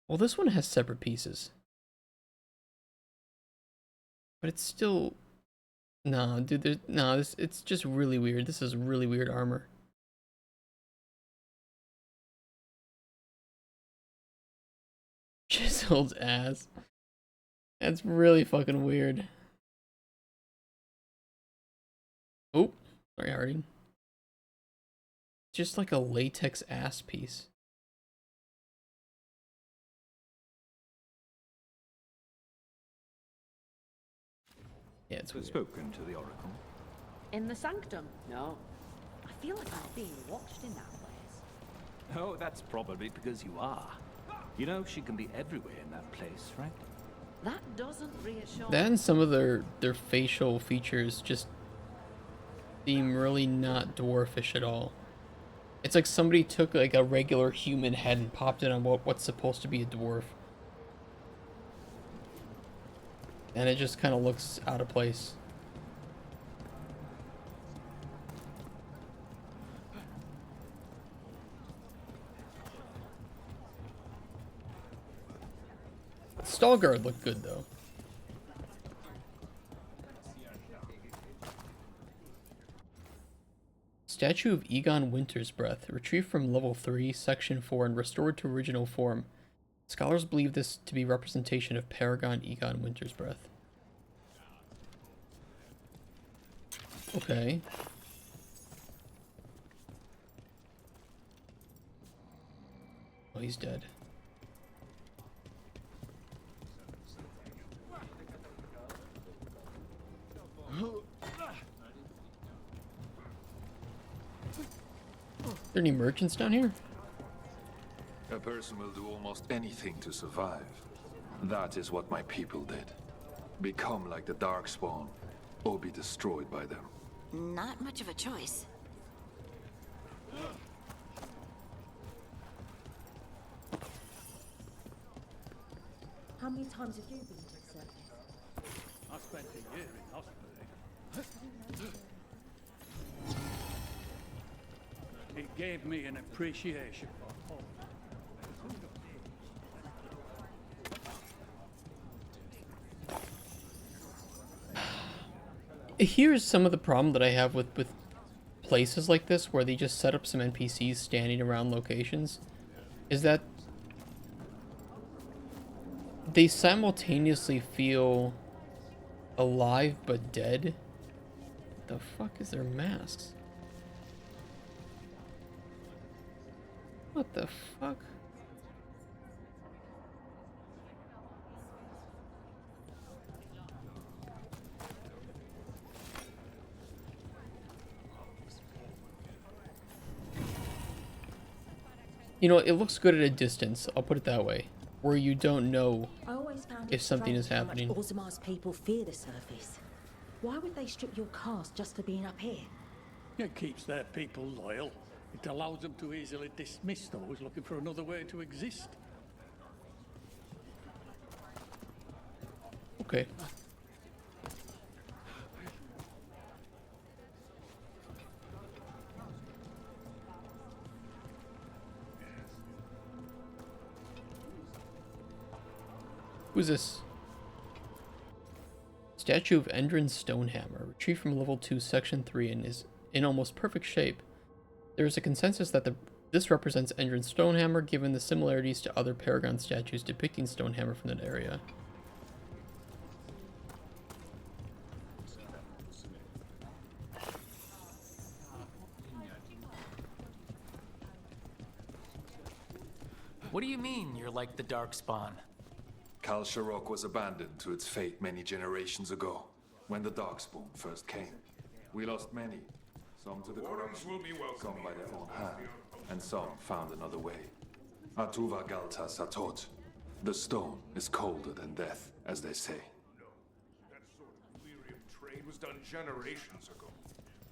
S1: well, this one has separate pieces. But it's still... No, dude, it's just really weird. This is really weird armor. Chiseled ass. That's really fucking weird. Oh, sorry, Harding. Just like a latex ass piece. Yeah, it's weird.
S12: Spoken to the Oracle.
S16: In the sanctum? No. I feel like I'm being watched in that place.
S12: Oh, that's probably because you are. You know, she can be everywhere in that place, right?
S16: That doesn't reassure
S1: That and some of their facial features just seem really not dwarfish at all. It's like somebody took like a regular human head and popped it on what's supposed to be a dwarf. And it just kind of looks out of place. Veilguard looked good though. Statue of Egon Winter's Breath, retrieved from level 3, section 4, and restored to original form. Scholars believe this to be representation of Paragon Egon Winter's Breath. Okay. Oh, he's dead. Are there any merchants down here?
S9: A person will do almost anything to survive. That is what my people did. Become like the Darkspawn, or be destroyed by them.
S5: Not much of a choice.
S16: How many times have you been to the circus?
S14: I spent a year in hospital. It gave me an appreciation for home.
S1: Here's some of the problem that I have with places like this where they just set up some NPCs standing around locations, is that they simultaneously feel alive but dead. What the fuck is their masks? What the fuck? You know, it looks good at a distance, I'll put it that way, where you don't know if something is happening.
S20: How much Orzamar's people fear the surface. Why would they strip your caste just for being up here?
S14: It keeps their people loyal. It allows them to easily dismiss those looking for another way to exist.
S1: Okay. Who's this? Statue of Endrin Stonehammer, retrieved from level 2, section 3, and is in almost perfect shape. There is a consensus that this represents Endron's Stonehammer, given the similarities to other Paragon statues depicting Stonehammer from that area.
S3: What do you mean you're like the Darkspawn?
S9: Kal Sharok was abandoned to its fate many generations ago, when the Darkspawn first came. We lost many, some to the corruption, some by their own hand, and some found another way. Atuva Galta Satot. The stone is colder than death, as they say.
S2: That sort of Lyrium trade was done generations ago.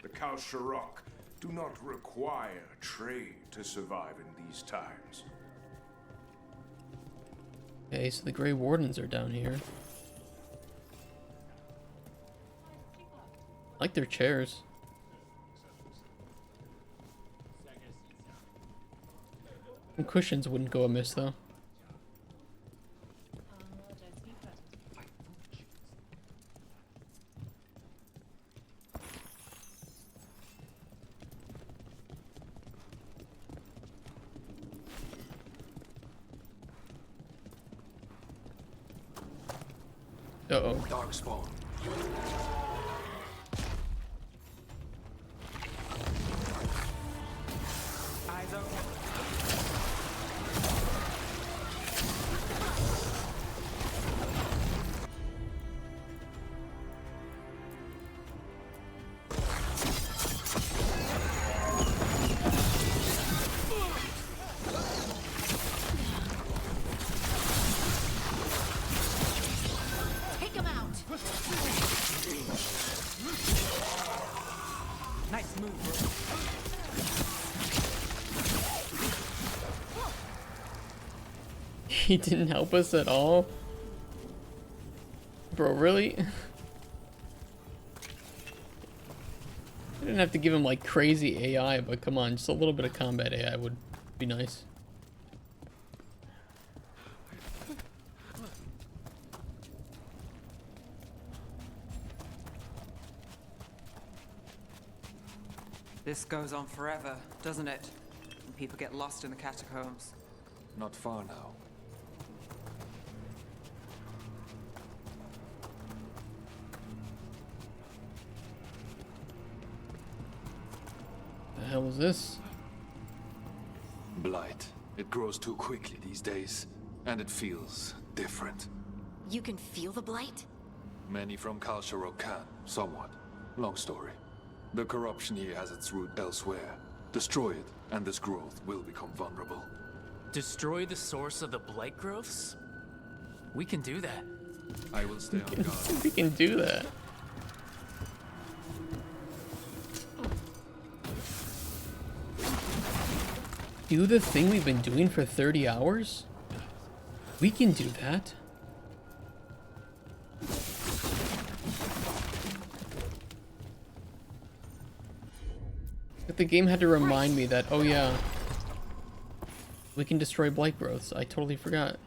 S2: The Kal Sharok do not require trade to survive in these times.
S1: Okay, so the Grey Wardens are down here. I like their chairs. And cushions wouldn't go amiss though. Uh-oh.
S9: Darkspawn.
S7: Eyes open.
S21: Take him out!
S7: Nice move, bro.
S1: He didn't help us at all? Bro, really? I didn't have to give him like crazy AI, but come on, just a little bit of combat AI would be nice.
S7: This goes on forever, doesn't it? And people get lost in the catacombs.
S9: Not far now.
S1: The hell is this?
S9: Blight. It grows too quickly these days, and it feels different.
S5: You can feel the blight?
S9: Many from Kal Sharok can, somewhat. Long story. The corruption here has its root elsewhere. Destroy it, and this growth will become vulnerable.
S3: Destroy the source of the blight growths? We can do that.
S9: I will stay on guard.
S1: We can do that. Do the thing we've been doing for 30 hours? We can do that. But the game had to remind me that, oh yeah, we can destroy blight growths. I totally forgot.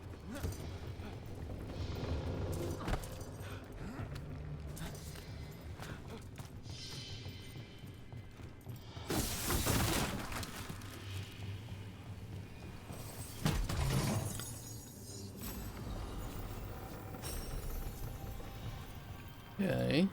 S1: Okay.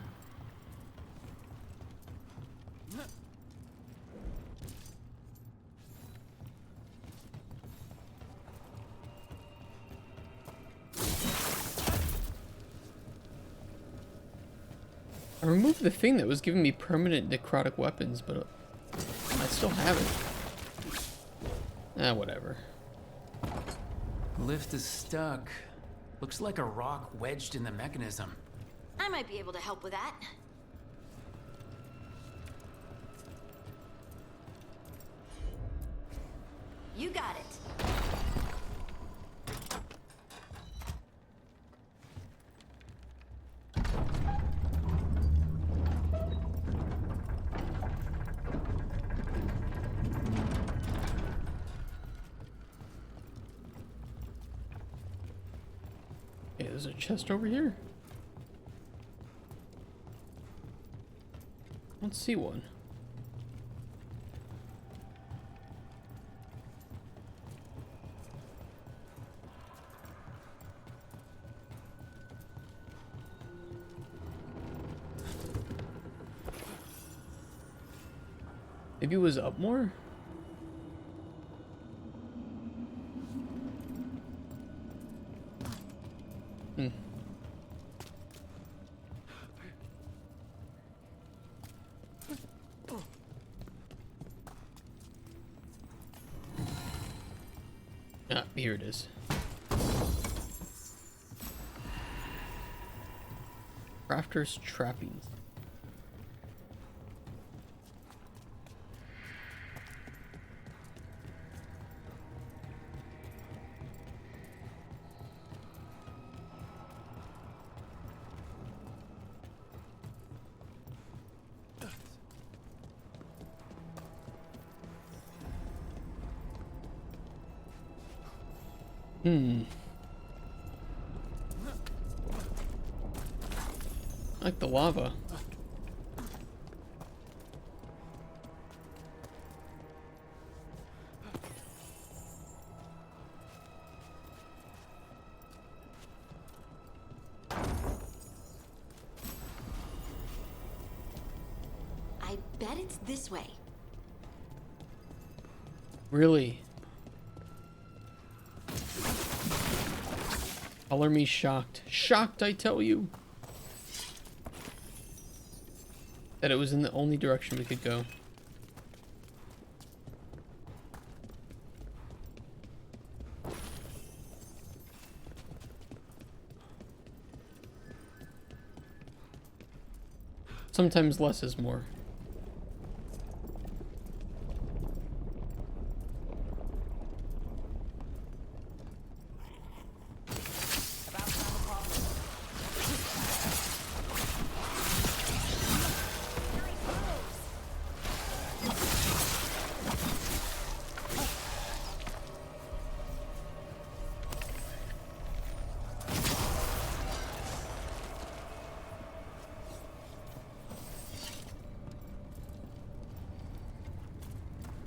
S1: I removed the thing that was giving me permanent necrotic weapons, but I still have it. Ah, whatever.
S3: Lift is stuck. Looks like a rock wedged in the mechanism.
S5: I might be able to help with that. You got it.
S1: Okay, there's a chest over here. Let's see one. Maybe it was up more? Hmm. Ah, here it is. Crafter's trappings. I like the lava.
S5: I bet it's this way.
S1: Really? Color me shocked. Shocked, I tell you. That it was in the only direction we could go. Sometimes less is more.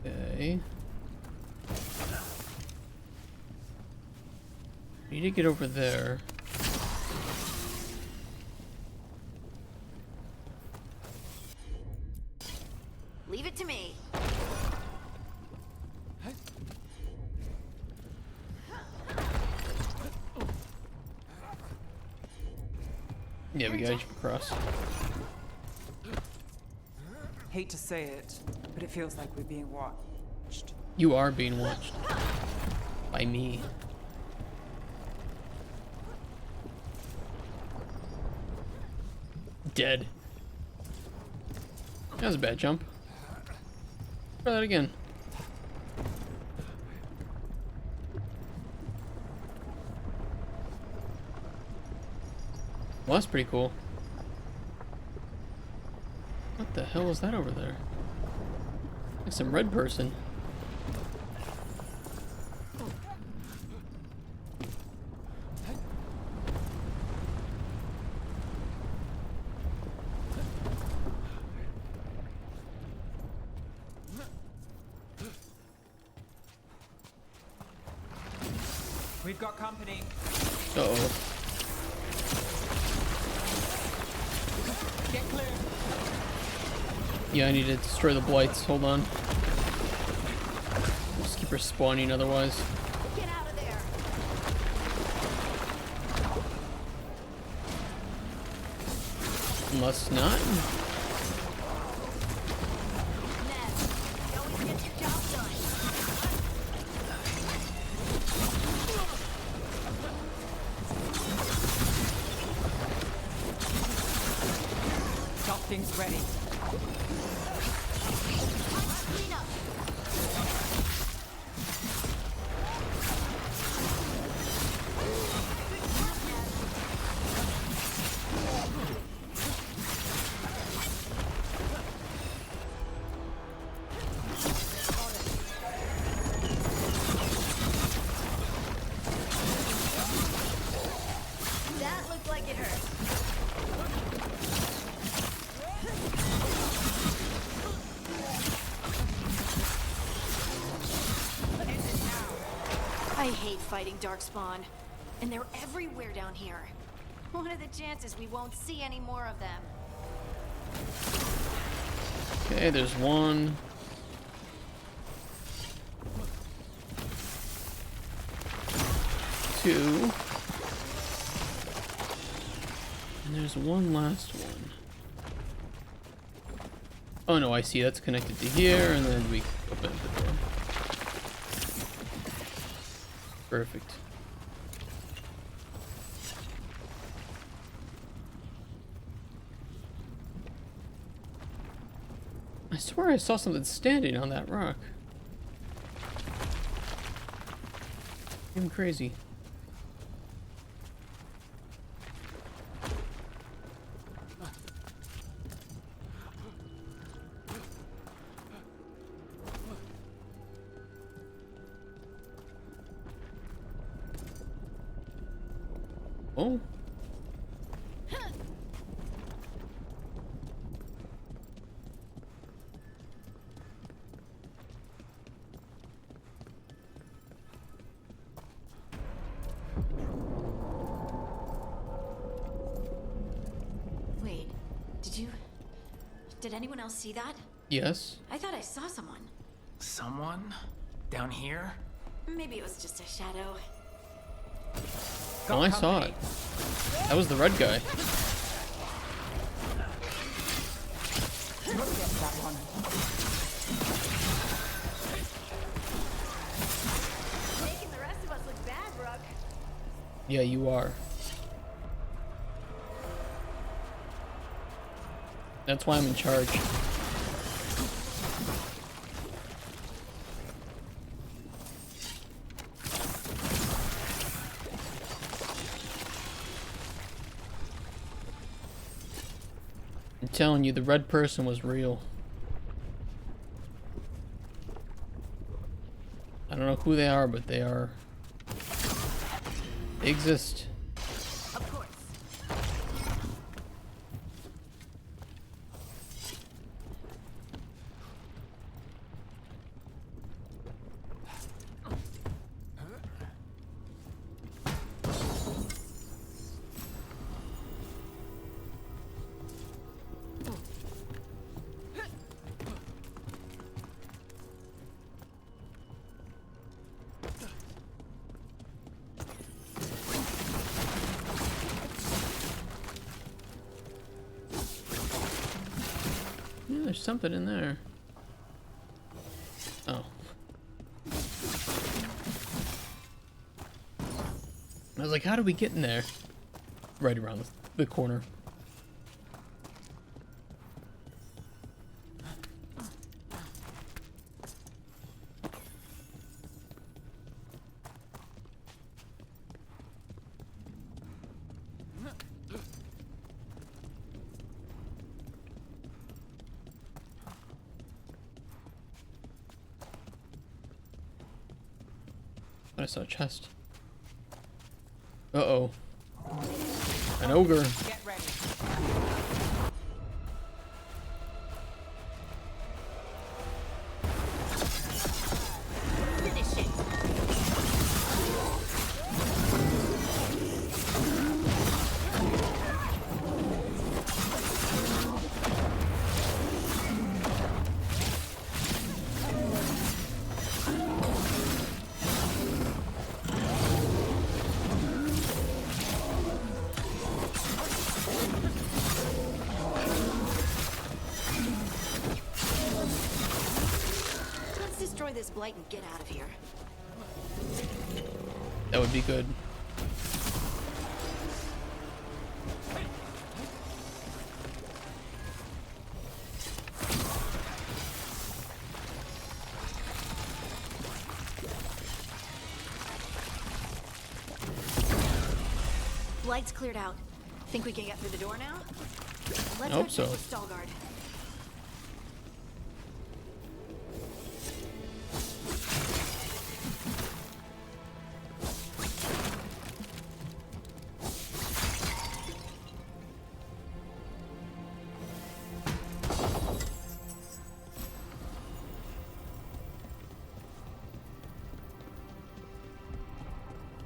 S1: Okay. Need to get over there.
S5: Leave it to me.
S1: Yeah, we gotta jump across.
S7: Hate to say it, but it feels like we're being watched.
S1: You are being watched. By me. Dead. That was a bad jump. Try that again. Well, that's pretty cool. What the hell is that over there? Like some red person.
S7: We've got company.
S1: Uh-oh.
S7: Get clear.
S1: Yeah, I need to destroy the blights. Hold on. Just keep her spawning otherwise.
S5: Get out of there.
S1: Unless not.
S7: Something's ready.
S5: That looked like it hurt. I hate fighting Darkspawn, and they're everywhere down here. What are the chances we won't see any more of them?
S1: Okay, there's one. 2. And there's one last one. Oh no, I see. That's connected to here, and then we open the door. Perfect. I swear I saw something standing on that rock. Even crazy. Oh.
S5: Wait, did anyone else see that?
S1: Yes.
S5: I thought I saw someone.
S22: Someone? Down here?
S5: Maybe it was just a shadow.
S1: Oh, I saw it. That was the red guy.
S21: Making the rest of us look bad, Rook.
S1: Yeah, you are. That's why I'm in charge. I'm telling you, the red person was real. I don't know who they are, but they are. They exist.
S21: Of course.
S1: Yeah, there's something in there. Oh. I was like, how do we get in there? Right around the corner. I saw a chest. Uh-oh. An ogre.
S7: Get ready.
S21: Finish it.
S5: Let's destroy this blight and get out of here.
S1: That would be good.
S5: Blight's cleared out. Think we can get through the door now? Let's
S1: Hope
S5: go
S1: so.
S5: check with Stalgard.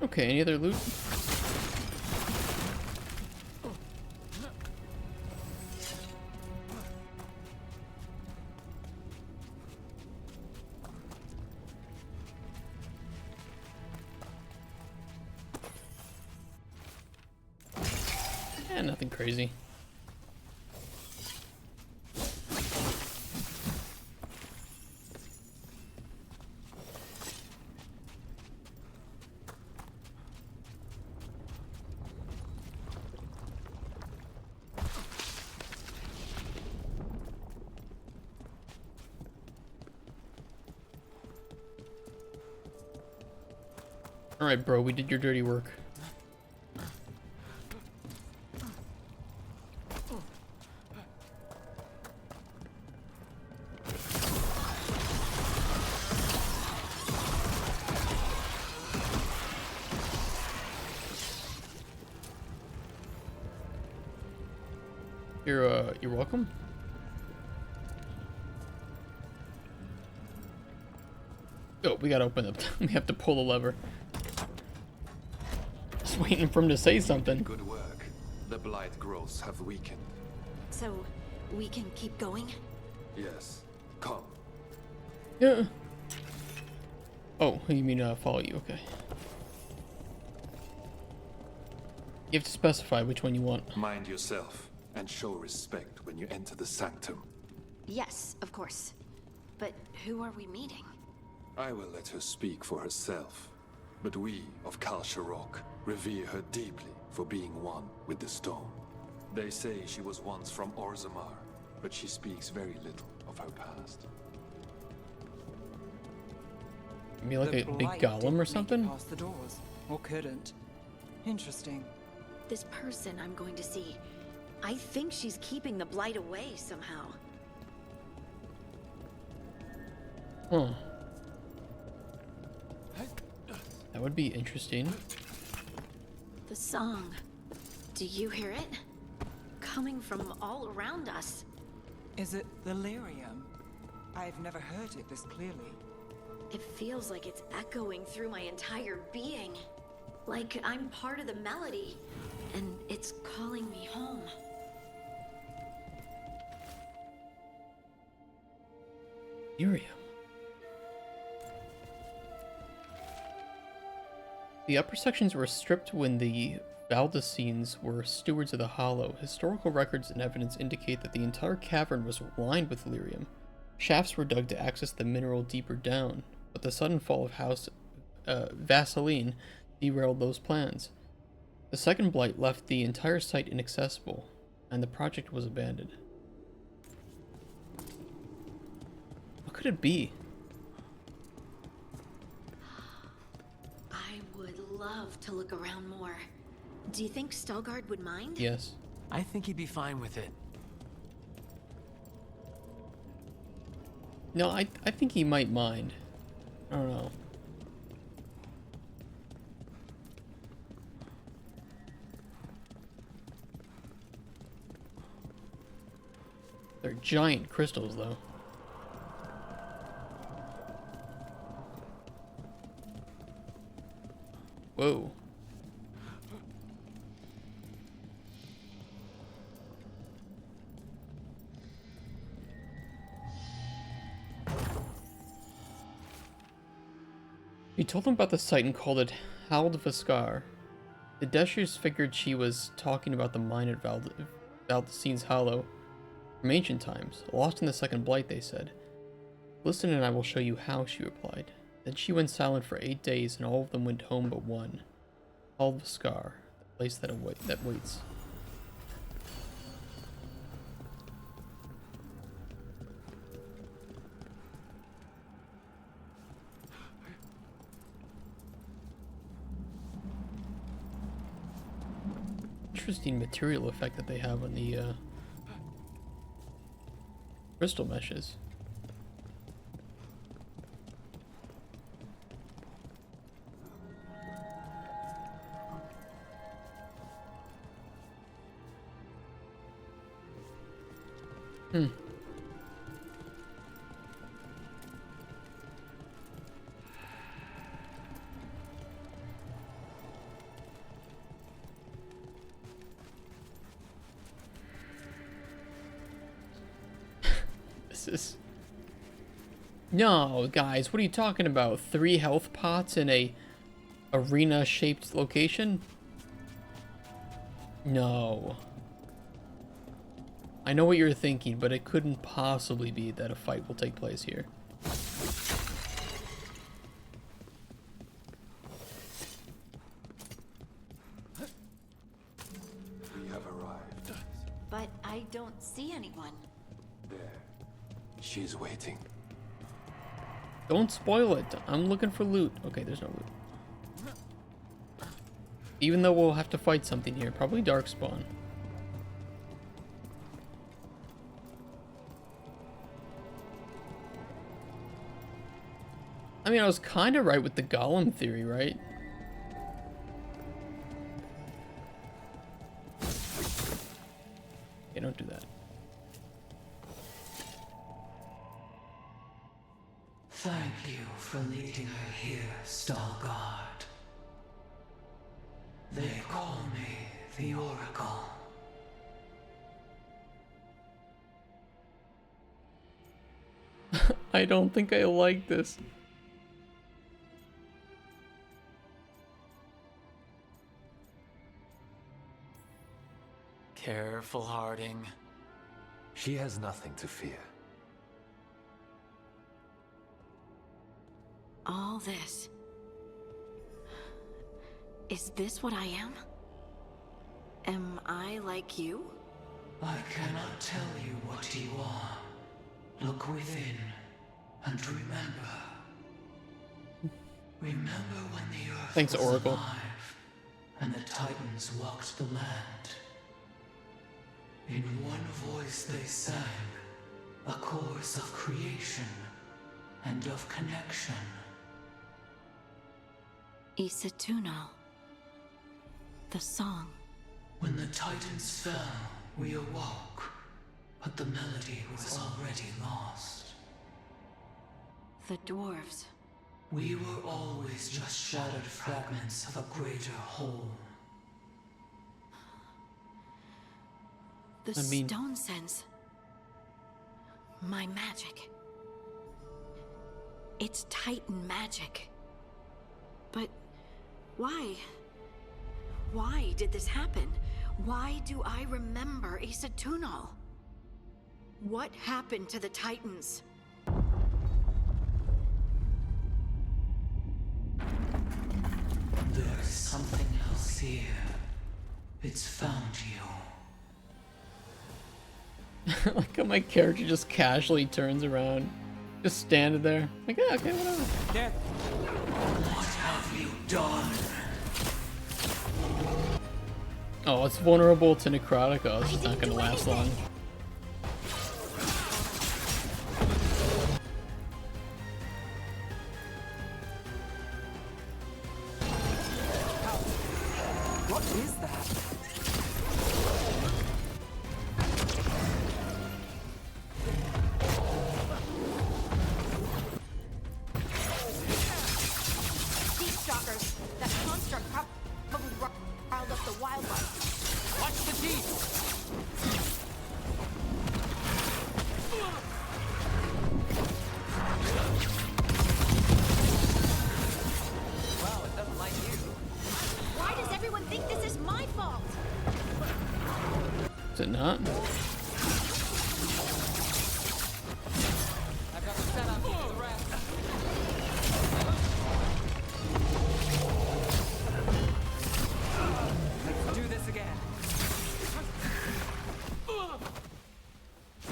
S1: Okay, any other loot? nothing crazy. Alright, bro, we did your dirty work. You're welcome. Oh, we gotta open up. We have to pull the lever. Just waiting for him to say something.
S9: Good work. The blight growths have weakened.
S5: So, we can keep going?
S9: Yes. Come.
S1: Yeah. Oh, you mean follow you? Okay. You have to specify which one you want.
S9: Mind yourself and show respect when you enter the sanctum.
S5: Yes, of course. But who are we meeting?
S9: I will let her speak for herself. But we of Kal Sharok revere her deeply for being one with the stone. They say she was once from Orzammar, but she speaks very little of her past.
S1: Maybe like a big golem or something?
S7: Past the doors, or couldn't. Interesting.
S5: This person I'm going to see, I think she's keeping the blight away somehow.
S1: Huh. That would be interesting.
S5: The song. Do you hear it? Coming from all around us.
S7: Is it delirium? I've never heard it this clearly.
S5: It feels like it's echoing through my entire being. Like I'm part of the melody, and it's calling me home.
S1: Delirium. The upper sections were stripped when the Valdesines were stewards of the Hollow. Historical records and evidence indicate that the entire cavern was lined with lyrium. Shafts were dug to access the mineral deeper down, but the sudden fall of House Vaseline derailed those plans. The second blight left the entire site inaccessible, and the project was abandoned. What could it be?
S5: I would love to look around more. Do you think Stelgard would mind?
S1: Yes.
S3: I think he'd be fine with it.
S1: No, I think he might mind. I don't know. They're giant crystals, though. Whoa. He told them about the site and called it Haldvaskar. The Deshers figured she was talking about the mine at Valdesine's Hollow from ancient times, lost in the second blight, they said. Listen and I will show you how, she replied. Then she went silent for 8 days and all of them went home but one. Haldvaskar, the place that waits. Interesting material effect that they have on the crystal meshes. This is... No, guys, what are you talking about? 3 health pots in a arena-shaped location? No. I know what you're thinking, but it couldn't possibly be that a fight will take place here.
S9: We have arrived.
S5: But I don't see anyone.
S9: There. She's waiting.
S1: Don't spoil it. I'm looking for loot. Okay, there's no loot. Even though we'll have to fight something here. Probably Darkspawn. I mean, I was kind of right with the golem theory, right? Okay, don't do that.
S4: Thank you for leading her here, Veilguard. They call me the Oracle.
S1: I don't think I like this.
S3: Careful, Harding.
S9: She has nothing to fear.
S5: All this. Is this what I am? Am I like you?
S4: I cannot tell you what you are. Look within and remember. Remember when the earth
S1: Thanks,
S4: was
S1: Oracle.
S4: alive and the Titans walked the land. In one voice they sang a chorus of creation and of connection.
S5: Isatuno. The song.
S4: When the Titans fell, we awoke, but the melody was already lost.
S5: The dwarves.
S4: We were always just shattered fragments of a greater whole.
S5: The
S1: I mean-
S5: stone sense. My magic. It's Titan magic. But why? Why did this happen? Why do I remember Isatuno? What happened to the Titans?
S4: There's something else here. It's found you.
S1: Like how my character just casually turns around. Just standing there. Like, yeah, okay, whatever.
S17: Death.
S4: What have you done?
S1: Oh, it's vulnerable to necrotic. Oh, it's just not gonna last long.
S7: What is that?
S21: Deep stalkers. That construct probably riled up the wildlife.
S17: Watch the teeth. Well, it doesn't like you.
S21: Why does everyone think this is my fault?
S1: Is it not?
S17: I've got the setup for the rest. Let's do this again.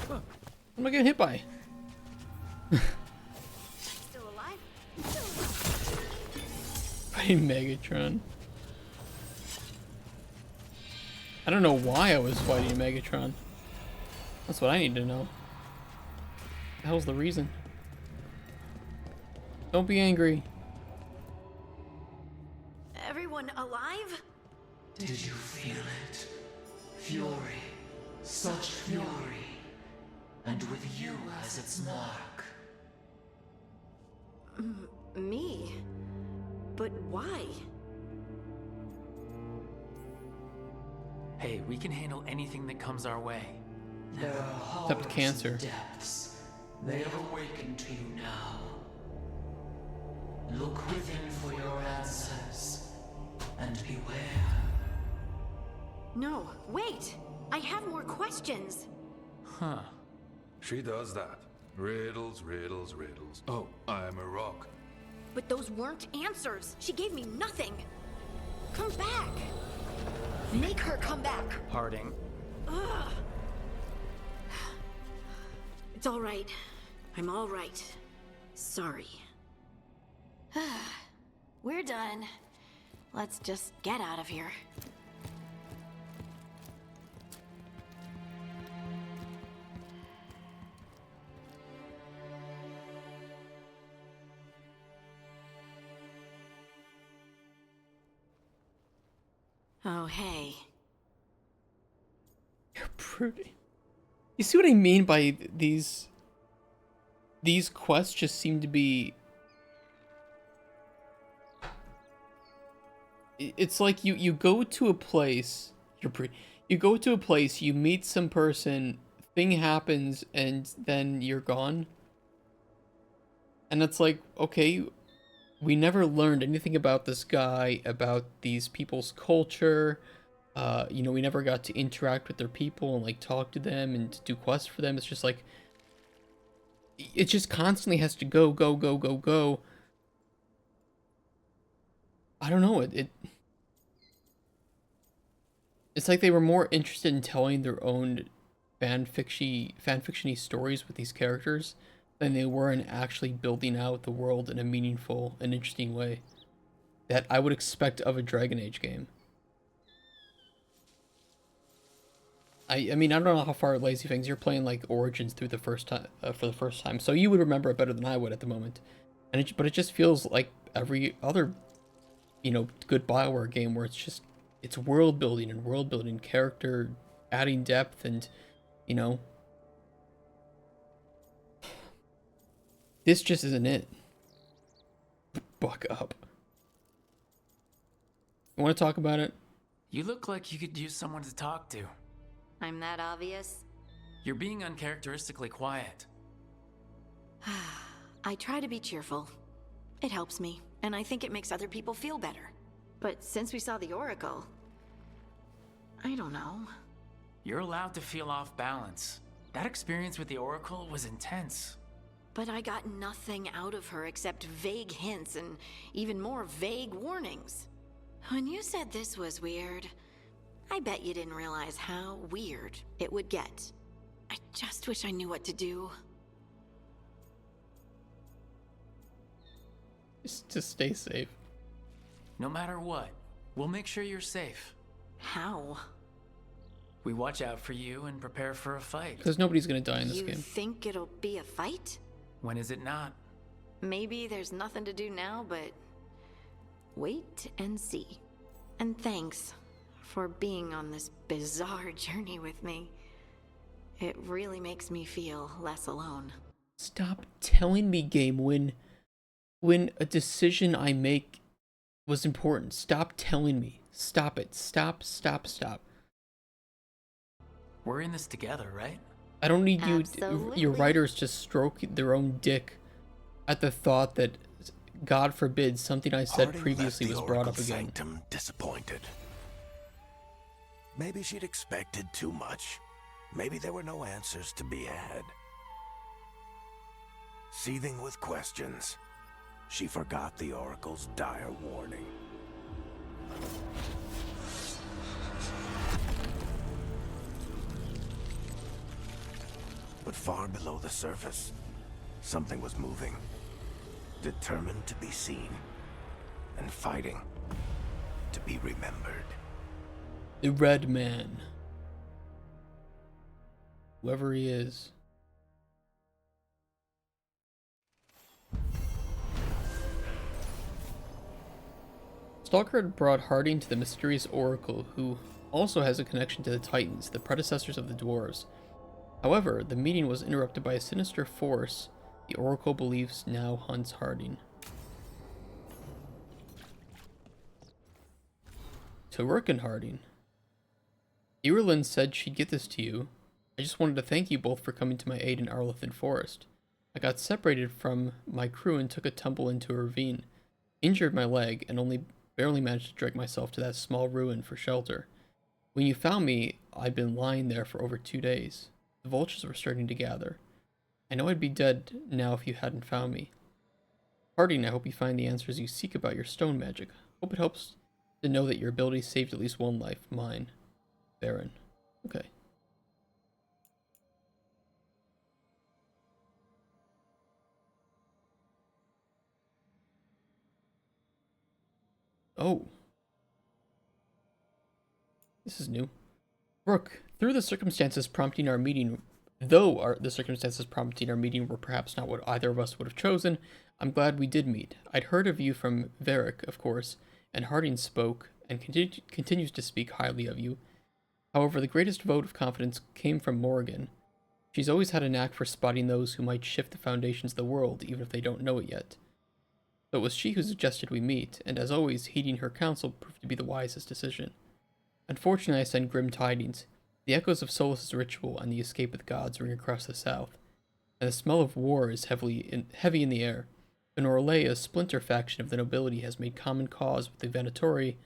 S1: What am I getting hit by?
S21: Still alive?
S1: Fighting Megatron. I don't know why I was fighting Megatron. That's what I need to know. What the hell's the reason? Don't be angry.
S5: Everyone alive?
S4: Did you feel it? Fury. Such fury. And with you as its mark.
S5: Me? But why?
S3: Hey, we can handle anything that comes our way.
S4: There are
S1: Except
S4: horrors
S1: cancer.
S4: and depths. They have awakened to you now. Look within for your answers. And beware.
S5: No, wait! I have more questions!
S22: Huh.
S9: She does that. Riddles, riddles, riddles. Oh, I'm a rock.
S5: But those weren't answers. She gave me nothing. Come back. Make her come back.
S22: Harding.
S5: Ugh. It's all right. I'm all right. Sorry. We're done. Let's just get out of here. Oh, hey.
S1: You're broody. You see what I mean by these quests just seem to be... It's like you go to a place, you go to a place, you meet some person, thing happens, and then you're gone. And it's like, okay, we never learned anything about this guy, about these people's culture. You know, we never got to interact with their people and like talk to them and do quests for them. It's just like, it just constantly has to go, go, go, go, go. I don't know. It's like they were more interested in telling their own fanfiction-y stories with these characters than they were in actually building out the world in a meaningful and interesting way that I would expect of a Dragon Age game. I mean, I don't know how far Lazy Fangs, you're playing like Origins through the first time for the first time, so you would remember it better than I would at the moment. And but it just feels like every other, you know, good BioWare game where it's world building and world building, character adding depth, and you know, this just isn't it. Buck up. You want to talk about it?
S22: You look like you could use someone to talk to.
S5: I'm that obvious?
S22: You're being uncharacteristically quiet.
S5: I try to be cheerful. It helps me, and I think it makes other people feel better. But since we saw the Oracle, I don't know.
S22: You're allowed to feel off balance. That experience with the Oracle was intense.
S5: But I got nothing out of her except vague hints and even more vague warnings. When you said this was weird, I bet you didn't realize how weird it would get. I just wish I knew what to do.
S1: Just stay safe.
S22: No matter what, we'll make sure you're safe.
S5: How?
S22: We watch out for you and prepare for a fight.
S1: Because nobody's gonna die in this
S5: You
S1: game.
S5: think it'll be a fight?
S22: When is it not?
S5: Maybe there's nothing to do now, but wait and see. And thanks for being on this bizarre journey with me. It really makes me feel less alone.
S1: Stop telling me, game, when a decision I make was important. Stop telling me. Stop it. Stop.
S22: We're in this together, right?
S1: I don't need
S5: Absolutely.
S1: your writers to stroke their own dick at the thought that, God forbid, something I said
S6: Harding
S1: previously
S6: left
S1: was
S6: the
S1: brought
S6: Oracle
S1: up again.
S6: Sanctum disappointed. Maybe she'd expected too much. Maybe there were no answers to be had. Seething with questions, she forgot the Oracle's dire warning. But far below the surface, something was moving. Determined to be seen. And fighting to be remembered.
S1: The Red Man. Whoever he is. Stalker had brought Harding to the mysterious Oracle, who also has a connection to the Titans, the predecessors of the Dwarves. However, the meeting was interrupted by a sinister force the Oracle believes now hunts Harding. To work in Harding. Irulan said she'd get this to you. I just wanted to thank you both for coming to my aid in Arlothan Forest. I got separated from my crew and took a tumble into a ravine. Injured my leg and only barely managed to drag myself to that small ruin for shelter. When you found me, I'd been lying there for over 2 days. The The vultures were starting to gather. I know I'd be dead now if you hadn't found me. Harding, I hope you find the answers you seek about your stone magic. Hope it helps to know that your ability saved at least one life, mine. Baron. Okay. Oh. This is new. Rook, the circumstances prompting our meeting were perhaps not what either of us would have chosen, I'm glad we did meet. I'd heard of you from Varric, of course, and Harding spoke, and continues to speak highly of you. However, the greatest vote of confidence came from Morrigan. She's always had a knack for spotting those who might shift the foundations of the world, even if they don't know it yet. So it was she who suggested we meet, and as always, heeding her counsel proved to be the wisest decision. Unfortunately, I send grim tidings. The echoes of Solus's ritual and the escape of the gods ring across the south, and the smell of war is heavy in the air. In Orlais, a splinter faction of the nobility has made common cause with the Venatori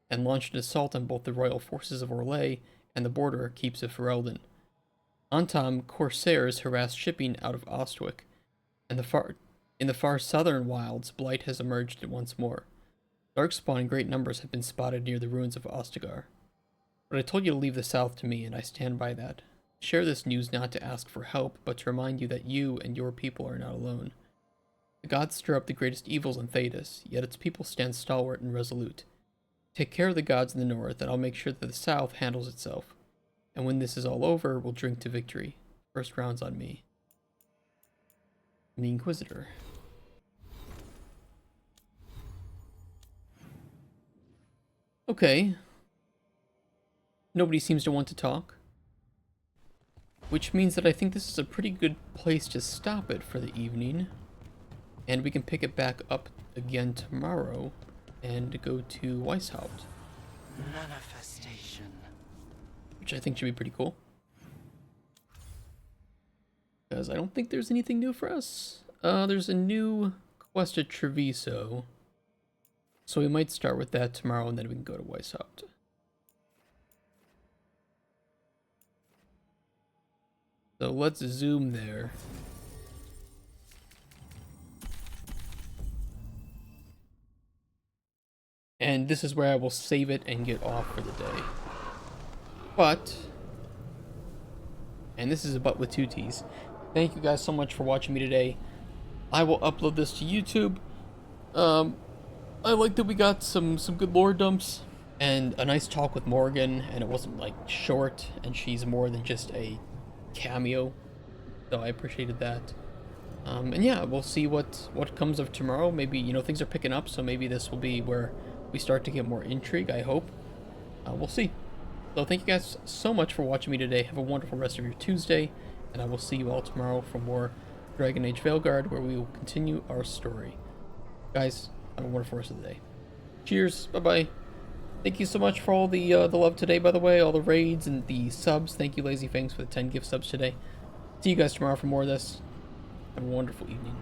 S1: and launched an assault on both the royal forces of Orlais and the border keeps of Ferelden. Antam, corsairs harass shipping out of Ostwick, and in the far southern wilds, blight has emerged once more. Darkspawn in great numbers have been spotted near the ruins of Ostagar. But I told you to leave the south to me, and I stand by that. Share this news not to ask for help, but to remind you that you and your people are not alone. The gods stir up the greatest evils in Thedas, yet its people stand stalwart and resolute. Take care of the gods in the north, and I'll make sure that the south handles itself. And when this is all over, we'll drink to victory. First round's on me. The Inquisitor. Okay. Nobody seems to want to talk. Which means that I think this is a pretty good place to stop it for the evening. And we can pick it back up again tomorrow and go to Weishaupt.
S15: Manifestation.
S1: Which I think should be pretty cool. Because I don't think there's anything new for us. There's a new quest at Treviso. So we might start with that tomorrow and then we can go to Weishaupt. So let's zoom there. And this is where I will save it and get off for the day. But, and this is a but with two T's. Thank you guys so much for watching me today. I will upload this to YouTube. I like that we got some good lore dumps and a nice talk with Morgan, and it wasn't like short, and she's more than just a cameo, so I appreciated that. And yeah, we'll see what comes of tomorrow. Maybe, you know, things are picking up, so maybe this will be where we start to get more intrigue, I hope. We'll see. So thank you guys so much for watching me today. Have a wonderful rest of your Tuesday, and I will see you all tomorrow for more Dragon Age Veilguard, where we will continue our story. Guys, have a wonderful rest of the day. Cheers, bye-bye. Thank you so much for all the love today, by the way, all the raids and the subs. Thank you, Lazy Fangs, for the 10 gift subs today. See you guys tomorrow for more of this. Have a wonderful evening.